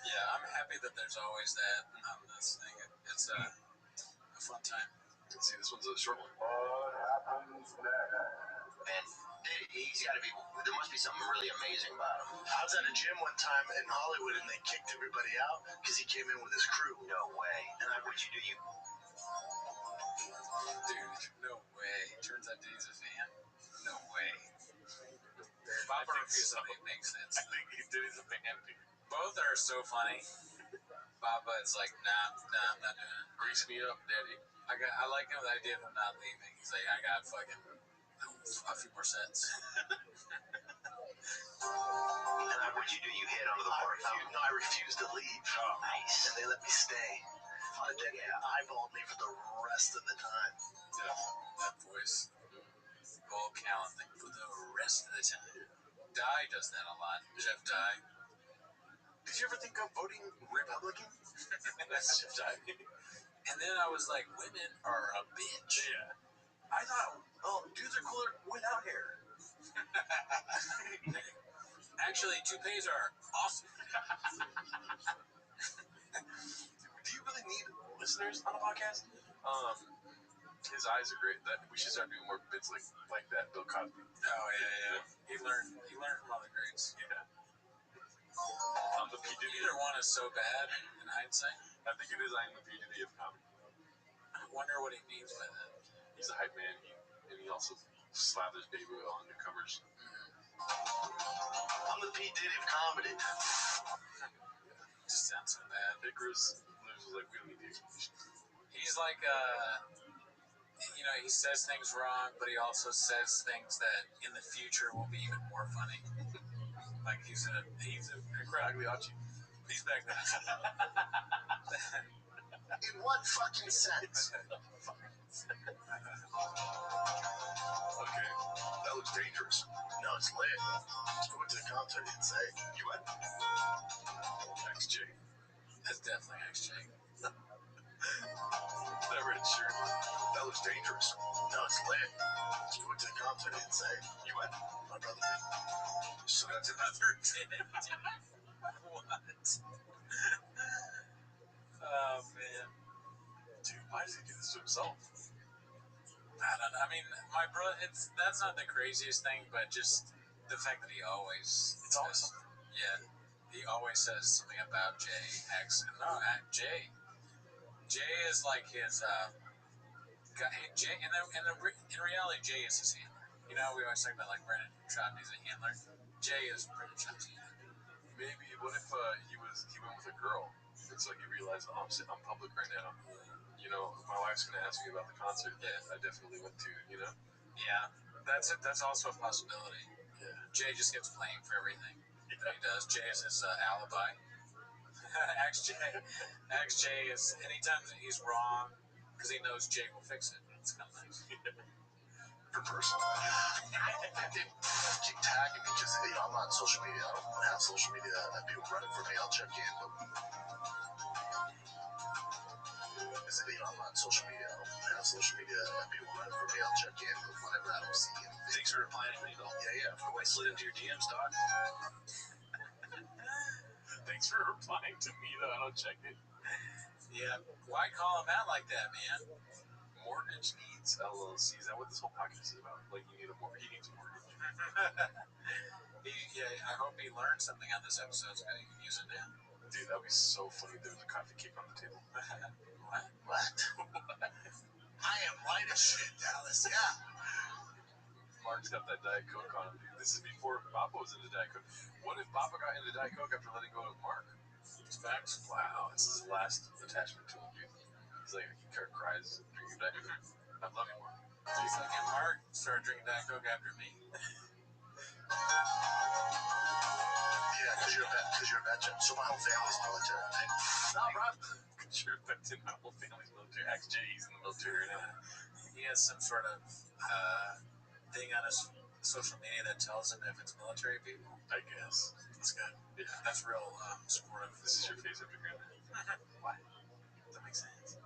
Yeah, I'm happy that there's always that on this thing. It's a fun time. Let's see, this one's a short one. Man, he's got to be. There must be something really amazing about him. I was at a gym one time in Hollywood, and they kicked everybody out because he came in with his crew. No way. And what'd you do? Dude, no way. Turns out Dave's a fan. No way. Papa refuses to make sense. I think he did his a fan, dude. Both are so funny. Papa is like, nah, I'm not doing it. Grease me up, daddy. I like him. The idea of him not leaving. He's like, I got fucking a few more sets. And what'd you do? You hit under the bar? No, I refused to leave. Oh, nice. And they let me stay. But then they eyeballed me for the rest of the time. Yeah, that voice. Paul Callan thing for the rest of the time. Dye does that a lot. Jeff Dye. Did you ever think of voting Republican? That's Jeff Dye. And then I was like, women are a bitch. Yeah. I thought, dudes are cooler without hair. Actually, toupees are awesome. Do you really need listeners on a podcast? His eyes are great. We should start doing more bits like that. Bill Cosby. Oh yeah. He learned from other greats. Yeah. I'm the P. Diddy. Either one is so bad in hindsight. I think it is. I'm the P. Diddy of comedy. I wonder what he means by that. He's a hype man, and he also slathers baby oil on newcomers. I'm the P. Diddy of comedy. Just sounds so bad. Icarus was like, we don't need the explanation. He's like, he says things wrong, but he also says things that in the future will be even more funny. Like he's a incredible. He's back then. In what fucking sense? Okay, that looks dangerous. No, it's lit. I went to the concert and say, you went? XJ. That's definitely XJ. That red shirt. That looks dangerous. No, it's lit. I went to the concert and say, you went? My brother did. So that's another did. What? Oh man. Dude, why does he do this to himself? I don't know. I mean, my brother. That's not the craziest thing, but just the fact that he always. It's always. Yeah. He always says something about Jay. Jay. Jay is like his. Jay, in reality, Jay is his handler. We always talk about like Brendan Schaub's a handler. Jay is Brendan Schaub's handler. Maybe what if he went with a girl? It's like he realized, I'm public right now. My wife's gonna ask me about the concert that I definitely went to. Yeah, that's also a possibility. Yeah. Jay just gets blamed for everything that he does. Jay is his alibi. XJ is anytime that he's wrong because he knows Jay will fix it. It's kind of nice. For person. They keep tagging me because I'm not on social media. I don't have social media. People running for me. I'll check in. But I'm not on social media. I don't have social media. People running for me. I'll check in. But whenever I don't see anything. Thanks for replying to me, though. Yeah. Of course. Slid into your DMs, dog. Thanks for replying to me, though. I don't check it. Yeah. Why call him out like that, man? Mortgage needs LLC. Is that what this whole podcast is about? Like, he needs a mortgage. I hope he learned something on this episode so he can use it now. Dude, that would be so funny if there was a coffee cake on the table. What? I am white as shit, Dallas. Yeah. Mark's got that Diet Coke on him, dude. This is before Papa was into Diet Coke. What if Papa got into Diet Coke after letting go of Mark? It's facts. Wow, it's his last attachment to him, dude. He's like, he cries drinking Diet Coke. I love you, Mark. He's like, and Mark started drinking Diet Coke after me. Yeah, because you're a veteran. So my whole family's military. No, Rob. Because you're a veteran. My whole family's military. Actually, he's in the military now. He has some sort of thing on his social media that tells him if it's military people. I guess. That's good. Yeah. That's real supportive. This is your face up your What? That makes sense.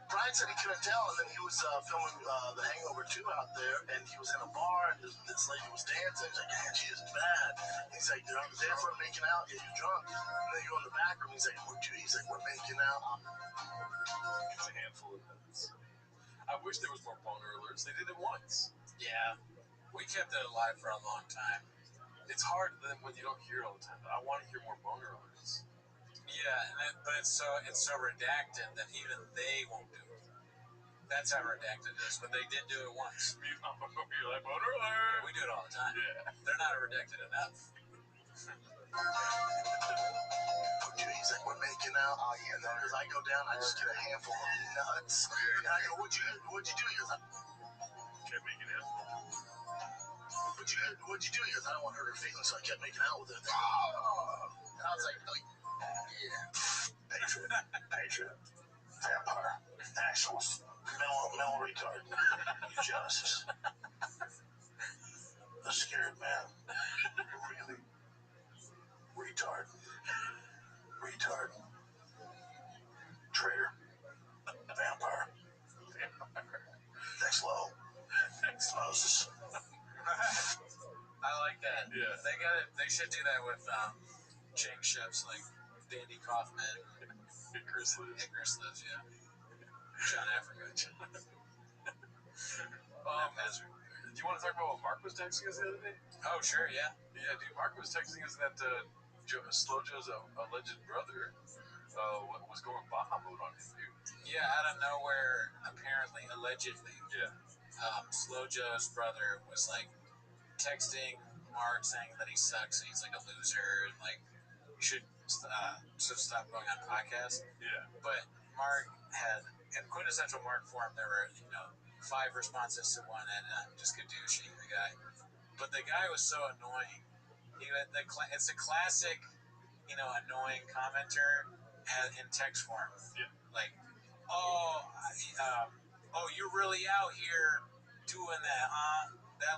Brian said he couldn't tell, and then he was filming The Hangover 2 out there, and he was in a bar, and this lady was dancing. He's like, man, she is bad. He's like, they're on the dance floor making out. Yeah, you're drunk. And then you go in the back room. He's like, we're making out. It's a handful of nuts. I wish there was more boner alerts. They did it once. Yeah. We kept it alive for a long time. It's hard then when you don't hear it all the time. But I want to hear more boner alerts. Yeah, but it's so redacted that even they won't do it. That's how redacted it is. But they did do it once. You're like, boner alert! We do it all the time. Yeah. They're not redacted enough. He's like, we're making out. Oh, yeah. And then as I go down, I just get a handful of nuts. And I go, what'd you do? He goes, Kept making out. what'd you do? He goes, I don't want to hurt her feelings, so I kept making out with her. And I was like, oh, yeah. Patriot. Vampire. Nationalist. Mental retard. Justice. A scared man. Really? Retard. Traitor. Vampire. Next level. Moses. I like that. Yeah. They got it. They should do that with chain ships like Dandy Kaufman, Icarus lives. yeah. John Africa. Do you want to talk about what Mark was texting us the other day? Oh, sure, yeah. Yeah, dude. Mark was texting us that Slow Joe's alleged brother was going Baja mode on him, dude. Yeah, out of nowhere, apparently, allegedly. Yeah. Slow Joe's brother was like texting Mark saying that he sucks and he's like a loser and like should stop going on podcasts. Yeah. But Mark had, in quintessential Mark form, there were 5 responses to one, and just gadooshing the guy. But the guy was so annoying. It's a classic, annoying commenter in text form. Yeah. Like, oh, you're really out here doing that, huh? That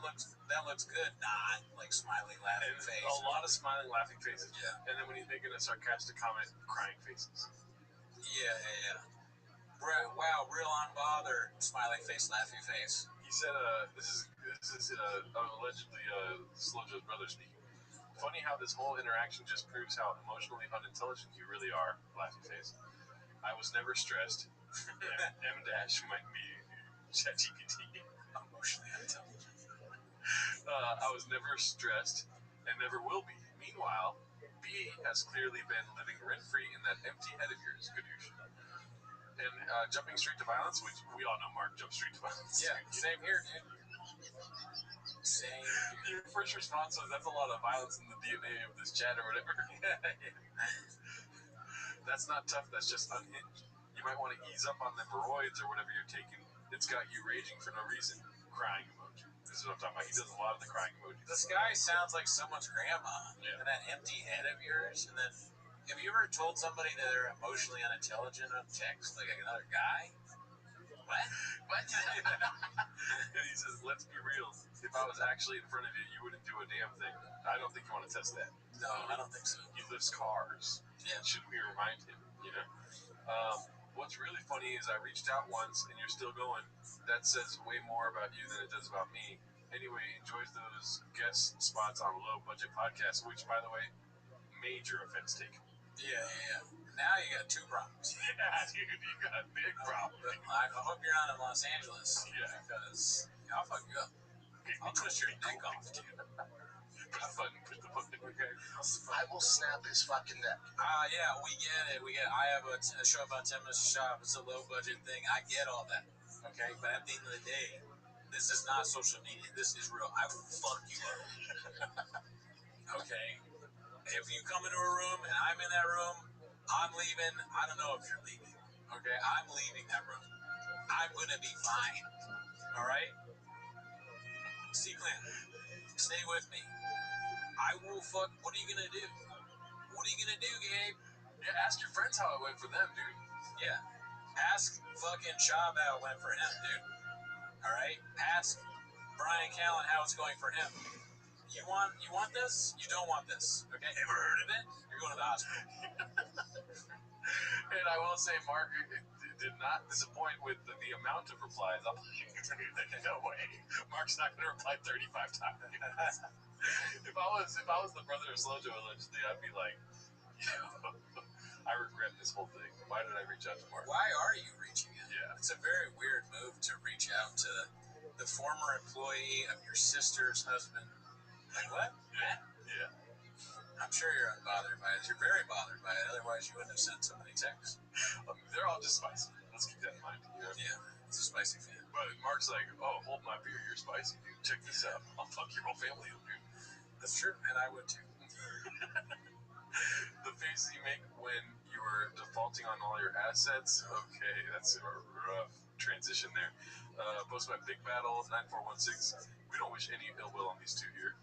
looks good. Nah, like smiling, laughing face. A lot of smiling, laughing faces. Yeah. And then when he's making a sarcastic comment, crying faces. Yeah. Wow, real unbothered, smiley face, laughing face. He said, this is allegedly Slow Joe's brother speaking. Funny how this whole interaction just proves how emotionally unintelligent you really are, laughing face. I was never stressed. M dash might be ChatGPT. Emotionally unintelligent. I was never stressed and never will be. Meanwhile, B has clearly been living rent-free in that empty head of yours, Gadoosh. And jumping straight to violence, which we all know Mark jumped straight to violence. Yeah, same here, dude. Same. Your first response was, that's a lot of violence in the DNA of this chat or whatever. That's not tough, that's just unhinged. You might want to ease up on the roids or whatever you're taking. It's got you raging for no reason. Crying emoji. This is what I'm talking about. He does a lot of the crying emojis. This guy sounds like someone's grandma. Yeah. And that empty head of yours. And then, have you ever told somebody that they're emotionally unintelligent on text, like another guy? What? And he says, let's be real. If I was actually in front of you, you wouldn't do a damn thing. I don't think you want to test that. No, I don't think so. He lifts cars. Yeah. Should we remind him, What's really funny is I reached out once and you're still going. That says way more about you than it does about me. Anyway, enjoys those guest spots on low budget podcasts, which, by the way, major offense taken. Yeah. Now you got 2 problems. Yeah, dude, you got a big problem. I hope you're not in Los Angeles. Yeah. Because I'll fuck you up. I'll twist your neck off, dude. Push the button, okay? I will snap his fucking neck. Yeah, we get it. I have a show about 10 minutes to shop. It's a low budget thing. I get all that. Okay? But at the end of the day, this is not social media. This is real. I will fuck you up. Okay? If you come into a room and I'm in that room, I'm leaving. I don't know if you're leaving. Okay? I'm leaving that room. I'm going to be fine. All right? Sequin, stay with me. I will fuck. What are you gonna do? What are you gonna do, Gabe? Yeah, ask your friends how it went for them, dude. Yeah. Ask fucking Shab how it went for him, dude. All right. Ask Brian Callen how it's going for him. You want this? You don't want this. Okay. Ever heard of it? You're going to the hospital. And I will say, Mark did not disappoint with the amount of replies. I'm like, no way. Mark's not going to reply 35 times. if I was the brother of Slojo allegedly, I'd be like, I regret this whole thing. Why did I reach out to Mark? Why are you reaching out? Yeah. It's a very weird move to reach out to the former employee of your sister's husband. Like what? Yeah. Yeah. I'm sure you're unbothered by it. You're very bothered by it. Otherwise, you wouldn't have sent so many texts. They're all just spicy. Let's keep that in mind. You know? Yeah, it's a spicy fan. But Mark's like, oh, hold my beer. You're spicy, dude. Check this out. I'll fuck your whole family up, dude. That's true, and I would too. The faces you make when you were defaulting on all your assets. Okay, that's a rough transition there. Posted by Big Battle 9416. We don't wish any ill will on these two here.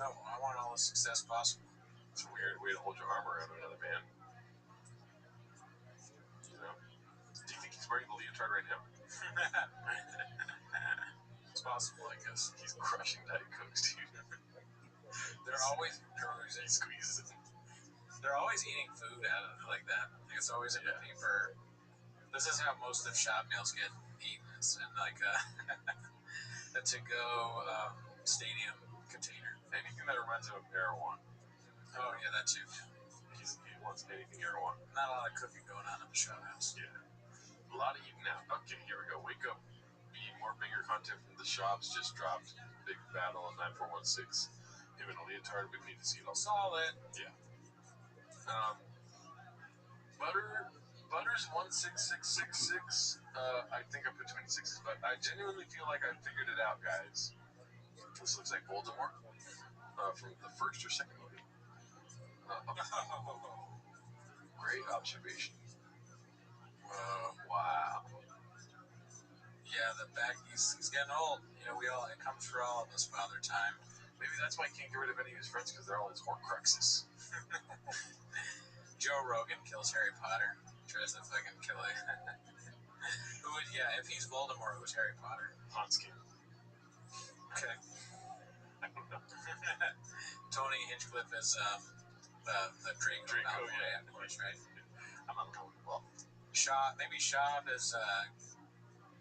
No, I want all the success possible. It's a weird way to hold your arm around another man. You know? Do you think he's wearing the leotard right now? It's possible, I guess. He's crushing Diet Cokes, dude. They're always He squeezes it. They're always eating food out of it like that. It's always in the paper. This is how most of shop meals get eaten. It's in like a to-go stadium container. Anything that reminds him of Erewhon. Oh yeah, that too. He wants anything Erewhon. Not a lot of cooking going on at the shop house. Yeah. A lot of eating out. Okay, here we go. Wake up. Be more banger content from the shops just dropped. Big Battle on 9416. Him and a leotard. We need to see it all. Solid. Yeah. Butters 16666. I think I put 26s, but I genuinely feel like I figured it out, guys. This looks like Voldemort from the first or second movie. Great observation. Wow. Yeah, the back. He's getting old. You know, it comes for all of us, Father Time. Maybe that's why he can't get rid of any of his friends because they're all his Horcruxes. Joe Rogan kills Harry Potter. Tries to fucking kill it. If he's Voldemort, who's Harry Potter? Hanskin. Okay. I don't know. Tony Hinchcliffe is the Draco, yeah. Of course, right? I'm not going well. Maybe Shab is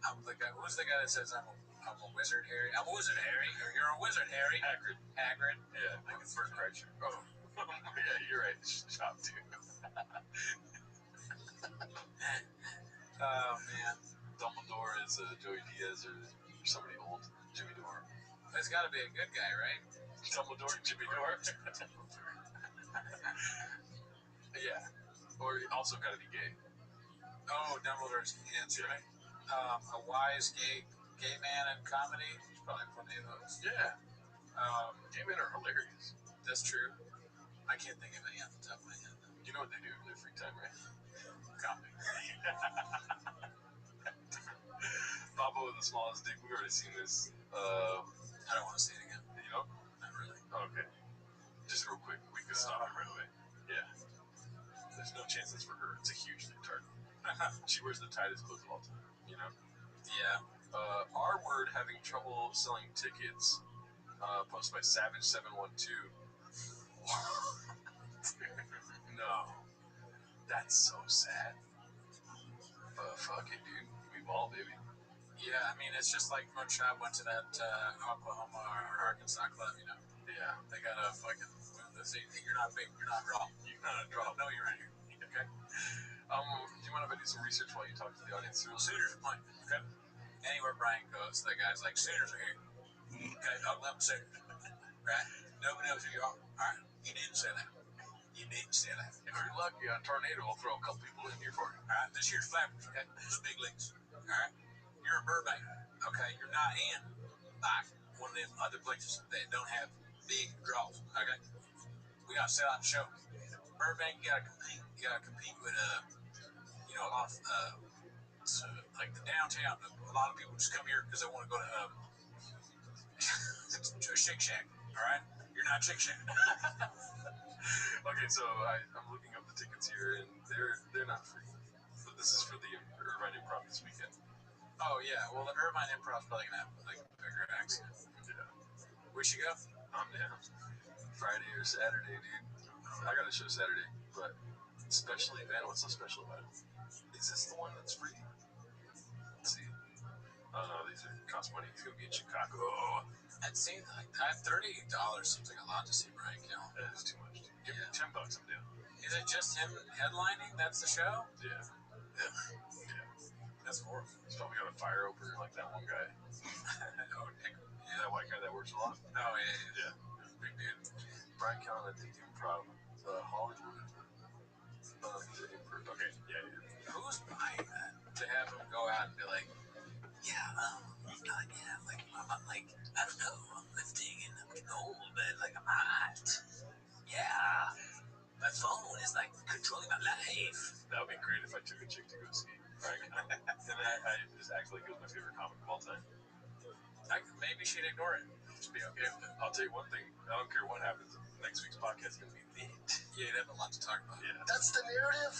I'm the guy. Who's the guy that says I'm a wizard, Harry? I'm a wizard, Harry. You're a wizard, Harry. Hagrid. Yeah, like his first Croucher. Oh, yeah, you're right. Shop too. Oh man, Dumbledore is Joey Diaz or somebody old. Jimmy Dore. It's got to be a good guy, right? Dumbledore, Jimmy Dore. Yeah, or also got to be gay. Oh, Dumbledore's the answer, right? A wise gay man in comedy. There's probably plenty of those. Yeah. Gay men are hilarious. That's true. I can't think of any off the top of my head. You know what they do in their free time, right? Comedy. Papa with the smallest dick. We've already seen this. I don't want to see it again. You know? Not really. Okay. Just real quick. We can stop it right away. Yeah. There's no chance that's for her. It's a huge retard. She wears the tightest clothes of all time. You know? Yeah. R Word having trouble selling tickets. Posted by Savage712. No. That's so sad. Fuck it, dude. We ball, baby. Yeah, I mean, it's just like when Shab went to that Oklahoma or Arkansas club, you know? Yeah. They got a fucking... You're not big, you're not draw. You're not a draw. No, you're right here. Okay? Do you mind if I do some research while you talk to the audience? Sooners are playing, okay? Anywhere Brian goes, the guy's like, Sooners are here. Okay, Oklahoma Sooners. Right? Nobody knows who you are. Alright? You didn't say that. You didn't say that. If you're lucky, a tornado will throw a couple people in here for you. Alright, this here's Flappers, okay? This is big leagues. Alright? You're in Burbank. Okay? You're not in, like, one of them other places that don't have big draws. Okay? We gotta sell out the show. Burbank, you gotta compete. You gotta compete with, a lot of, like the downtown. A lot of people just come here because they want to go to Shake Shack. All right? You're not chick shit. Okay, so I'm looking up the tickets here, and they're not free. But this is for the Irvine Improv this weekend. Oh yeah, well the Irvine Improv's probably gonna have like bigger acts. Yeah. Where'd she go? I'm down. Friday or Saturday, dude. I got a show Saturday, but special event. What's so special about it? Is this the one that's free? Let's see. Oh no, these are cost money. It's gonna be in Chicago. I'd say like $30 seems like a lot to see Brian Callen. That is too much, dude. Give me $10, I'm down. Is it just him headlining? That's the show? Yeah. That's horrible. He's probably got a fire opener like that one guy. Oh, Nick. Yeah, that white guy that works a lot. Oh, yeah. Big dude. Brian Callen at the Improv, Hollywood. Okay, yeah. Who's buying that? To have him go out and be like, like, I'm like, I don't know, I'm lifting and I'm getting old, but like, I'm hot. Yeah. My phone is like controlling my life. That would be great if I took a chick to go see Brian Callen. And I just act like it was my favorite comic of all time. Maybe she'd ignore it. She'd be okay with it. I'll tell you one thing. I don't care what happens. Next week's podcast is going to be lit. Yeah, you'd have a lot to talk about. Yeah. That's the narrative.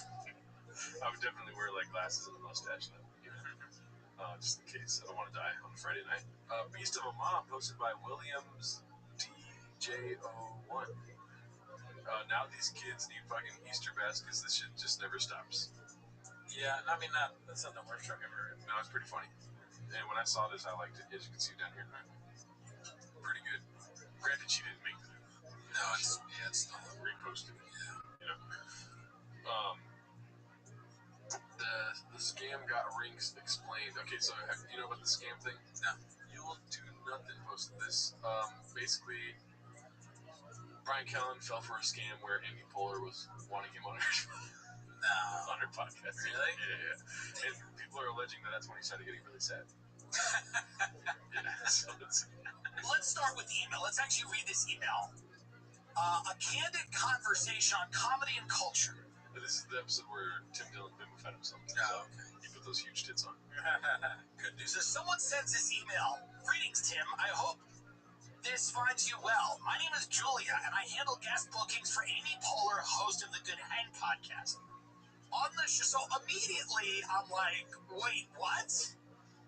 I would definitely wear like glasses and a mustache that week. Just in case. I don't want to die on Friday night. Beast of a Mom, hosted by Williams DJO1. Now these kids need fucking Easter baskets. This shit just never stops. Yeah, I mean, that's not the worst joke I've ever heard. No, it's pretty funny. And when I saw this, I liked it. As you can see down here, pretty good. Granted, she didn't make the movie. No, it's not. Reposted it. Yeah. You know. The scam got rings explained. Okay, so you know about the scam thing? No. You will do nothing. Posted this. Basically, Brian Callen fell for a scam where Amy Poehler was wanting him on her podcast. Really? Yeah. And people are alleging that that's when he started getting really sad. So Let's start with the email. Let's actually read this email. A candid conversation on comedy and culture. This is the episode where Tim Dillon been fed himself. Oh, okay. He put those huge tits on. Good news is someone sends this email. Greetings, Tim. I hope this finds you well. My name is Julia, and I handle guest bookings for Amy Poehler, host of the Good Hang podcast. On the show, so immediately I'm like, wait, what?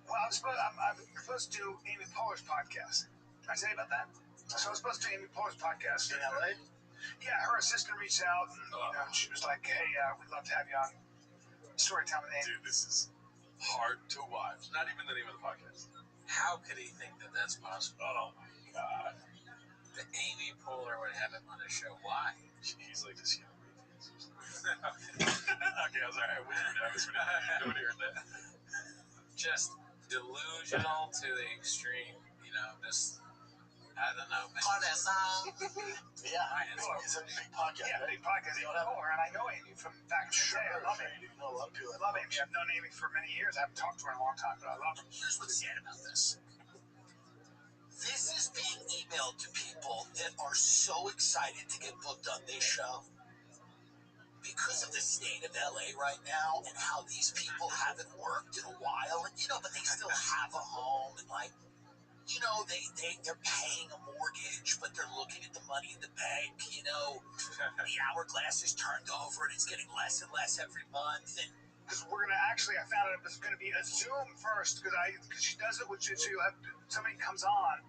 Well, I'm supposed to do Amy Poehler's podcast. Can I say about that? So I'm supposed to do Amy Poehler's podcast In LA? Yeah, her assistant reached out, and she was like, "Hey, we'd love to have you on Storytime with Amy." Dude, this is hard to watch. Not even the name of the podcast. How could he think that that's possible? Oh my god. The Amy Poehler would have him on his show. Why? He's like this young atheist. Okay, I was alright. I whispered it. Nobody heard that. Just delusional to the extreme. You know, just I don't know, man. Yeah, it's a big podcast. Yeah, right? big podcast. Amy Poehler, and I know Amy from back in the day. I love Amy. You know a lot of people. I love Amy. I've known Amy for many years. I haven't talked to her in a long time, but I love her. Here's what's sad about this. This is being emailed to people that are so excited to get booked on this show. Because of the state of LA right now and how these people haven't worked in a while, and but they still have a home and they're paying a mortgage, but they're looking at the money in the bank. The hourglass is turned over and it's getting less and less every month. And Because we're gonna I found out it was gonna be a Zoom first, because she does it, which is you have somebody comes on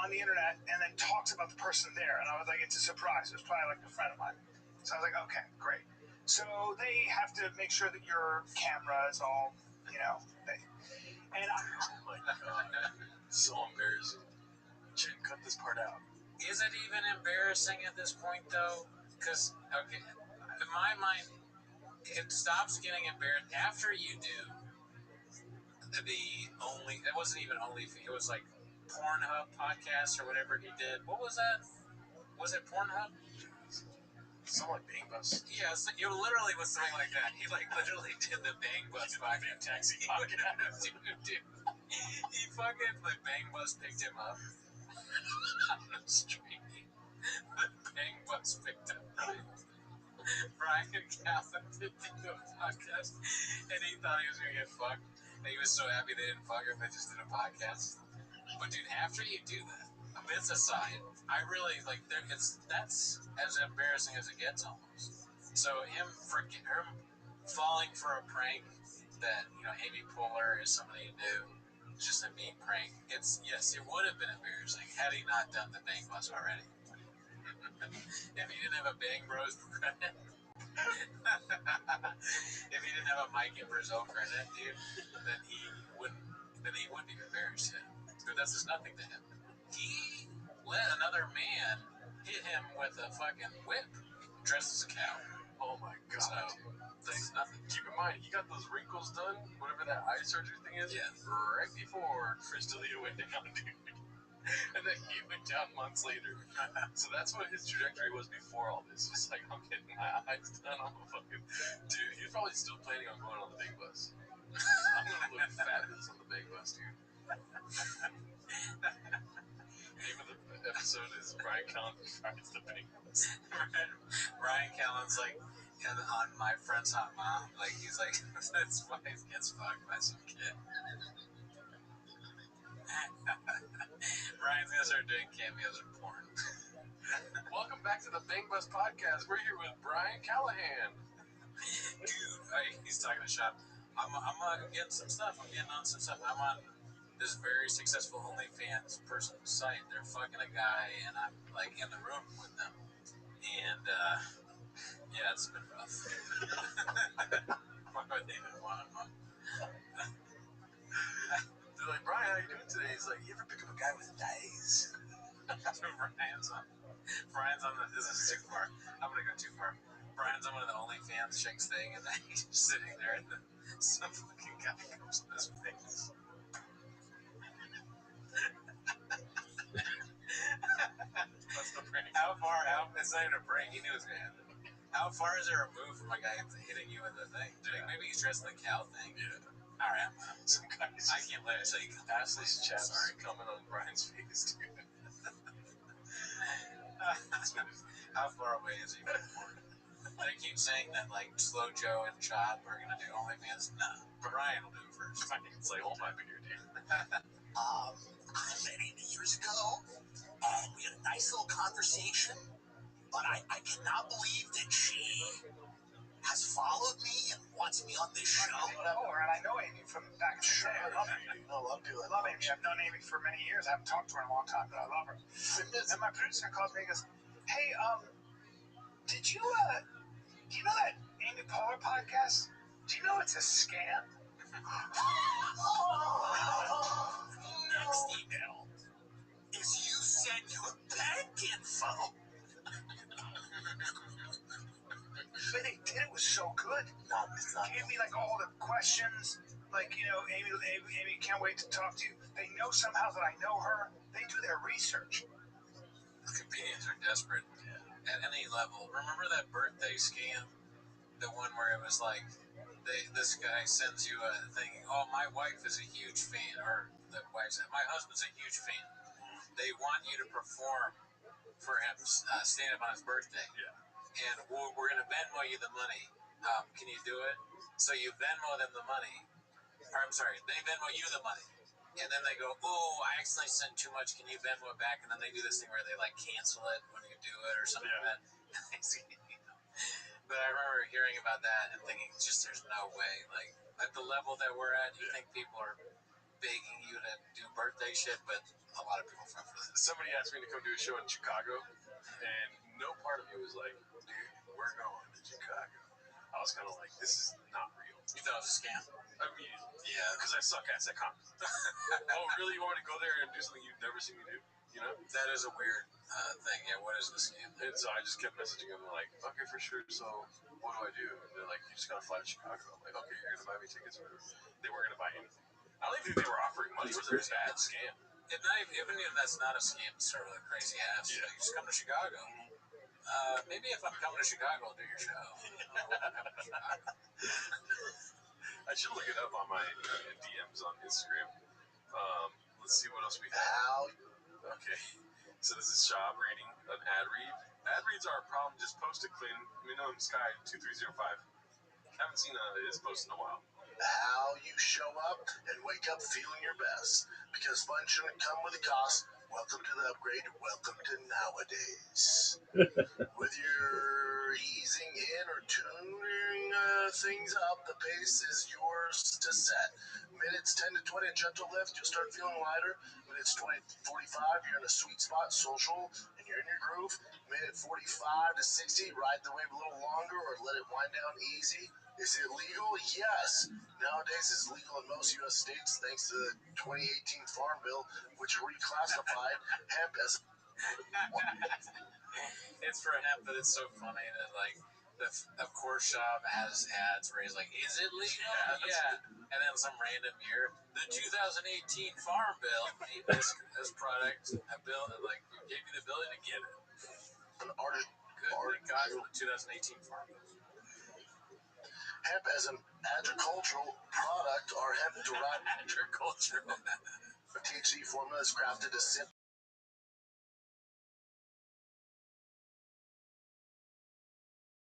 the internet and then talks about the person there, and I was like, it's a surprise. It was probably like a friend of mine. So I was like, okay, great. So they have to make sure that your camera is all, oh my god. So embarrassing. Shouldn't cut this part out. Is it even embarrassing at this point, though? Because, okay, in my mind, it stops getting embarrassing after you do it wasn't even it was like Pornhub podcast or whatever he did. What was that? Was it Pornhub? Something like Bang Bus. Yeah, so it literally was something like that. He literally did the Bang Bus podcast. Taxi podcast. Dude. He fucking, the Bang Bus picked him up on the street. The Bang Bus picked up Brian Callen to do a podcast, and he thought he was gonna get fucked. And he was so happy they didn't fuck him, they just did a podcast. But dude, after you do that, bits aside, I really like that's as embarrassing as it gets almost. So him falling for a prank that Amy Poehler is somebody new, it's just a mean prank. It would have been embarrassing had he not done the Bang Bus already. If he didn't have a Bang Bros credit, if he didn't have a Mike and Brazil credit, dude, then he would be embarrassed. But that's just nothing to him. He let another man hit him with a fucking whip dressed as a cow. Oh my god. So, that's nothing. Keep in mind, he got those wrinkles done, whatever that eye surgery thing is, right before Chris D'Elia went down, dude. And then he went down months later. So that's what his trajectory was before all this. It's like, I'm getting my eyes done. I'm a fucking dude. He's probably still planning on going on the big bus. I'm gonna look fabulous on the big bus, dude. Name of the episode is Ryan Callen tries the big bus. Ryan Callen's like on My Friend's Hot Mom. Like he's like his wife gets fucked by some kid. Ryan's gonna start doing cameos in porn. Welcome back to the Bang Bus podcast. We're here with Brian Callahan. Dude, he's talking to shop. I'm getting some stuff. I'm getting on some stuff. I'm on this very successful OnlyFans person's site. They're fucking a guy, and I'm like in the room with them. And yeah, it's been rough. Why would they even want one? They're like, Brian, how you doing today? He's like, you ever pick up a guy with thighs? Brian's on the. This is too far. I'm gonna go too far. Brian's on one of the OnlyFans chicks thing, and then he's just sitting there, and then some fucking guy comes in his face. That's the prank. How far out? It's not even a prank. He knew it was gonna happen. How far is there removed from a guy hitting you with a thing? Like maybe he's dressed in the cow thing. Yeah. All right. Some guys. I can't let it say assless chaps coming on Brian's face, dude. How far away is he from porn? They keep saying that like Slow Joe and Chop are gonna do OnlyFans. Nah, Brian will do it first. It's like, hold my beer, dude. I met Amy years ago, and we had a nice little conversation, but I cannot believe that she has followed me and wants me on this show. I know her, and I know Amy from back in the day. I love Amy. I love you. I love Amy. I've known Amy for many years. I haven't talked to her in a long time, but I love her. And my producer calls me and goes, hey, did you, do you know that Amy Poehler podcast? Do you know it's a scam? Next email is you send your bank info. But they did it was so good. It's not. Gave me like all the questions. Like, Amy can't wait to talk to you. They know somehow that I know her. They do their research. Comedians are desperate at any level. Remember that birthday scam? The one where it was like, this guy sends you a thing. Oh, my wife is a huge fan, or the wife said, my husband's a huge fan. They want you to perform for him, stand up on his birthday. Yeah. And we're going to Venmo you the money. Can you do it? So you Venmo them the money. Or I'm sorry, they Venmo you the money. And then they go, oh, I accidentally sent too much. Can you Venmo it back? And then they do this thing where they like cancel it when you do it or something like that. But I remember hearing about that and thinking, just there's no way. Like at the level that we're at, you think people are begging you to do birthday shit, but a lot of people fall for this. Somebody asked me to come do a show in Chicago, and no part of me was like, dude, we're going to Chicago. I was kind of like, this is not real. You thought it was a scam? Immediately. Yeah. Because I suck ass at comedy. Oh, really? You want me to go there and do something you've never seen me do? You know? That is a weird thing. Yeah, what is the scam? And so I just kept messaging them like, okay, for sure. So what do I do? And they're like, you just gotta fly to Chicago. I'm like, okay, you're gonna buy me tickets? Or they weren't gonna buy anything. I don't even think they were offering money. It was a bad scam. Even if that's not a scam, it's sort of a crazy ass. Yeah. You just come to Chicago. Maybe if I'm coming to Chicago, I'll do your show. I should look it up on my DMs on Instagram. Let's see what else we have. Okay. So this is Shab reading an ad read. Ad reads are a problem. Just post it, Clean. Minimum Sky 2305. Haven't seen his post in a while. How you show up and wake up feeling your best. Because fun shouldn't come with a cost. Welcome to the upgrade. Welcome to nowadays. With your easing in or tuning things up, the pace is yours to set. Minutes 10 to 20, gentle lift, you'll start feeling lighter. Minutes 20 to 45, you're in a sweet spot, social, and you're in your groove. Minute 45 to 60, ride the wave a little longer or let it wind down easy. Is it legal? Yes. Nowadays, it's legal in most U.S. states thanks to the 2018 Farm Bill, which reclassified hemp as It's for hemp, but it's so funny that like the core shop has ads where he's like, "Is it legal?" Yeah. And then some random year, the 2018 Farm Bill made this product a bill like gave you the ability to get it. an artist. Good God, for the 2018 Farm Bill. Hemp as an agricultural product or hemp-derived Agricultural. THC formula is crafted to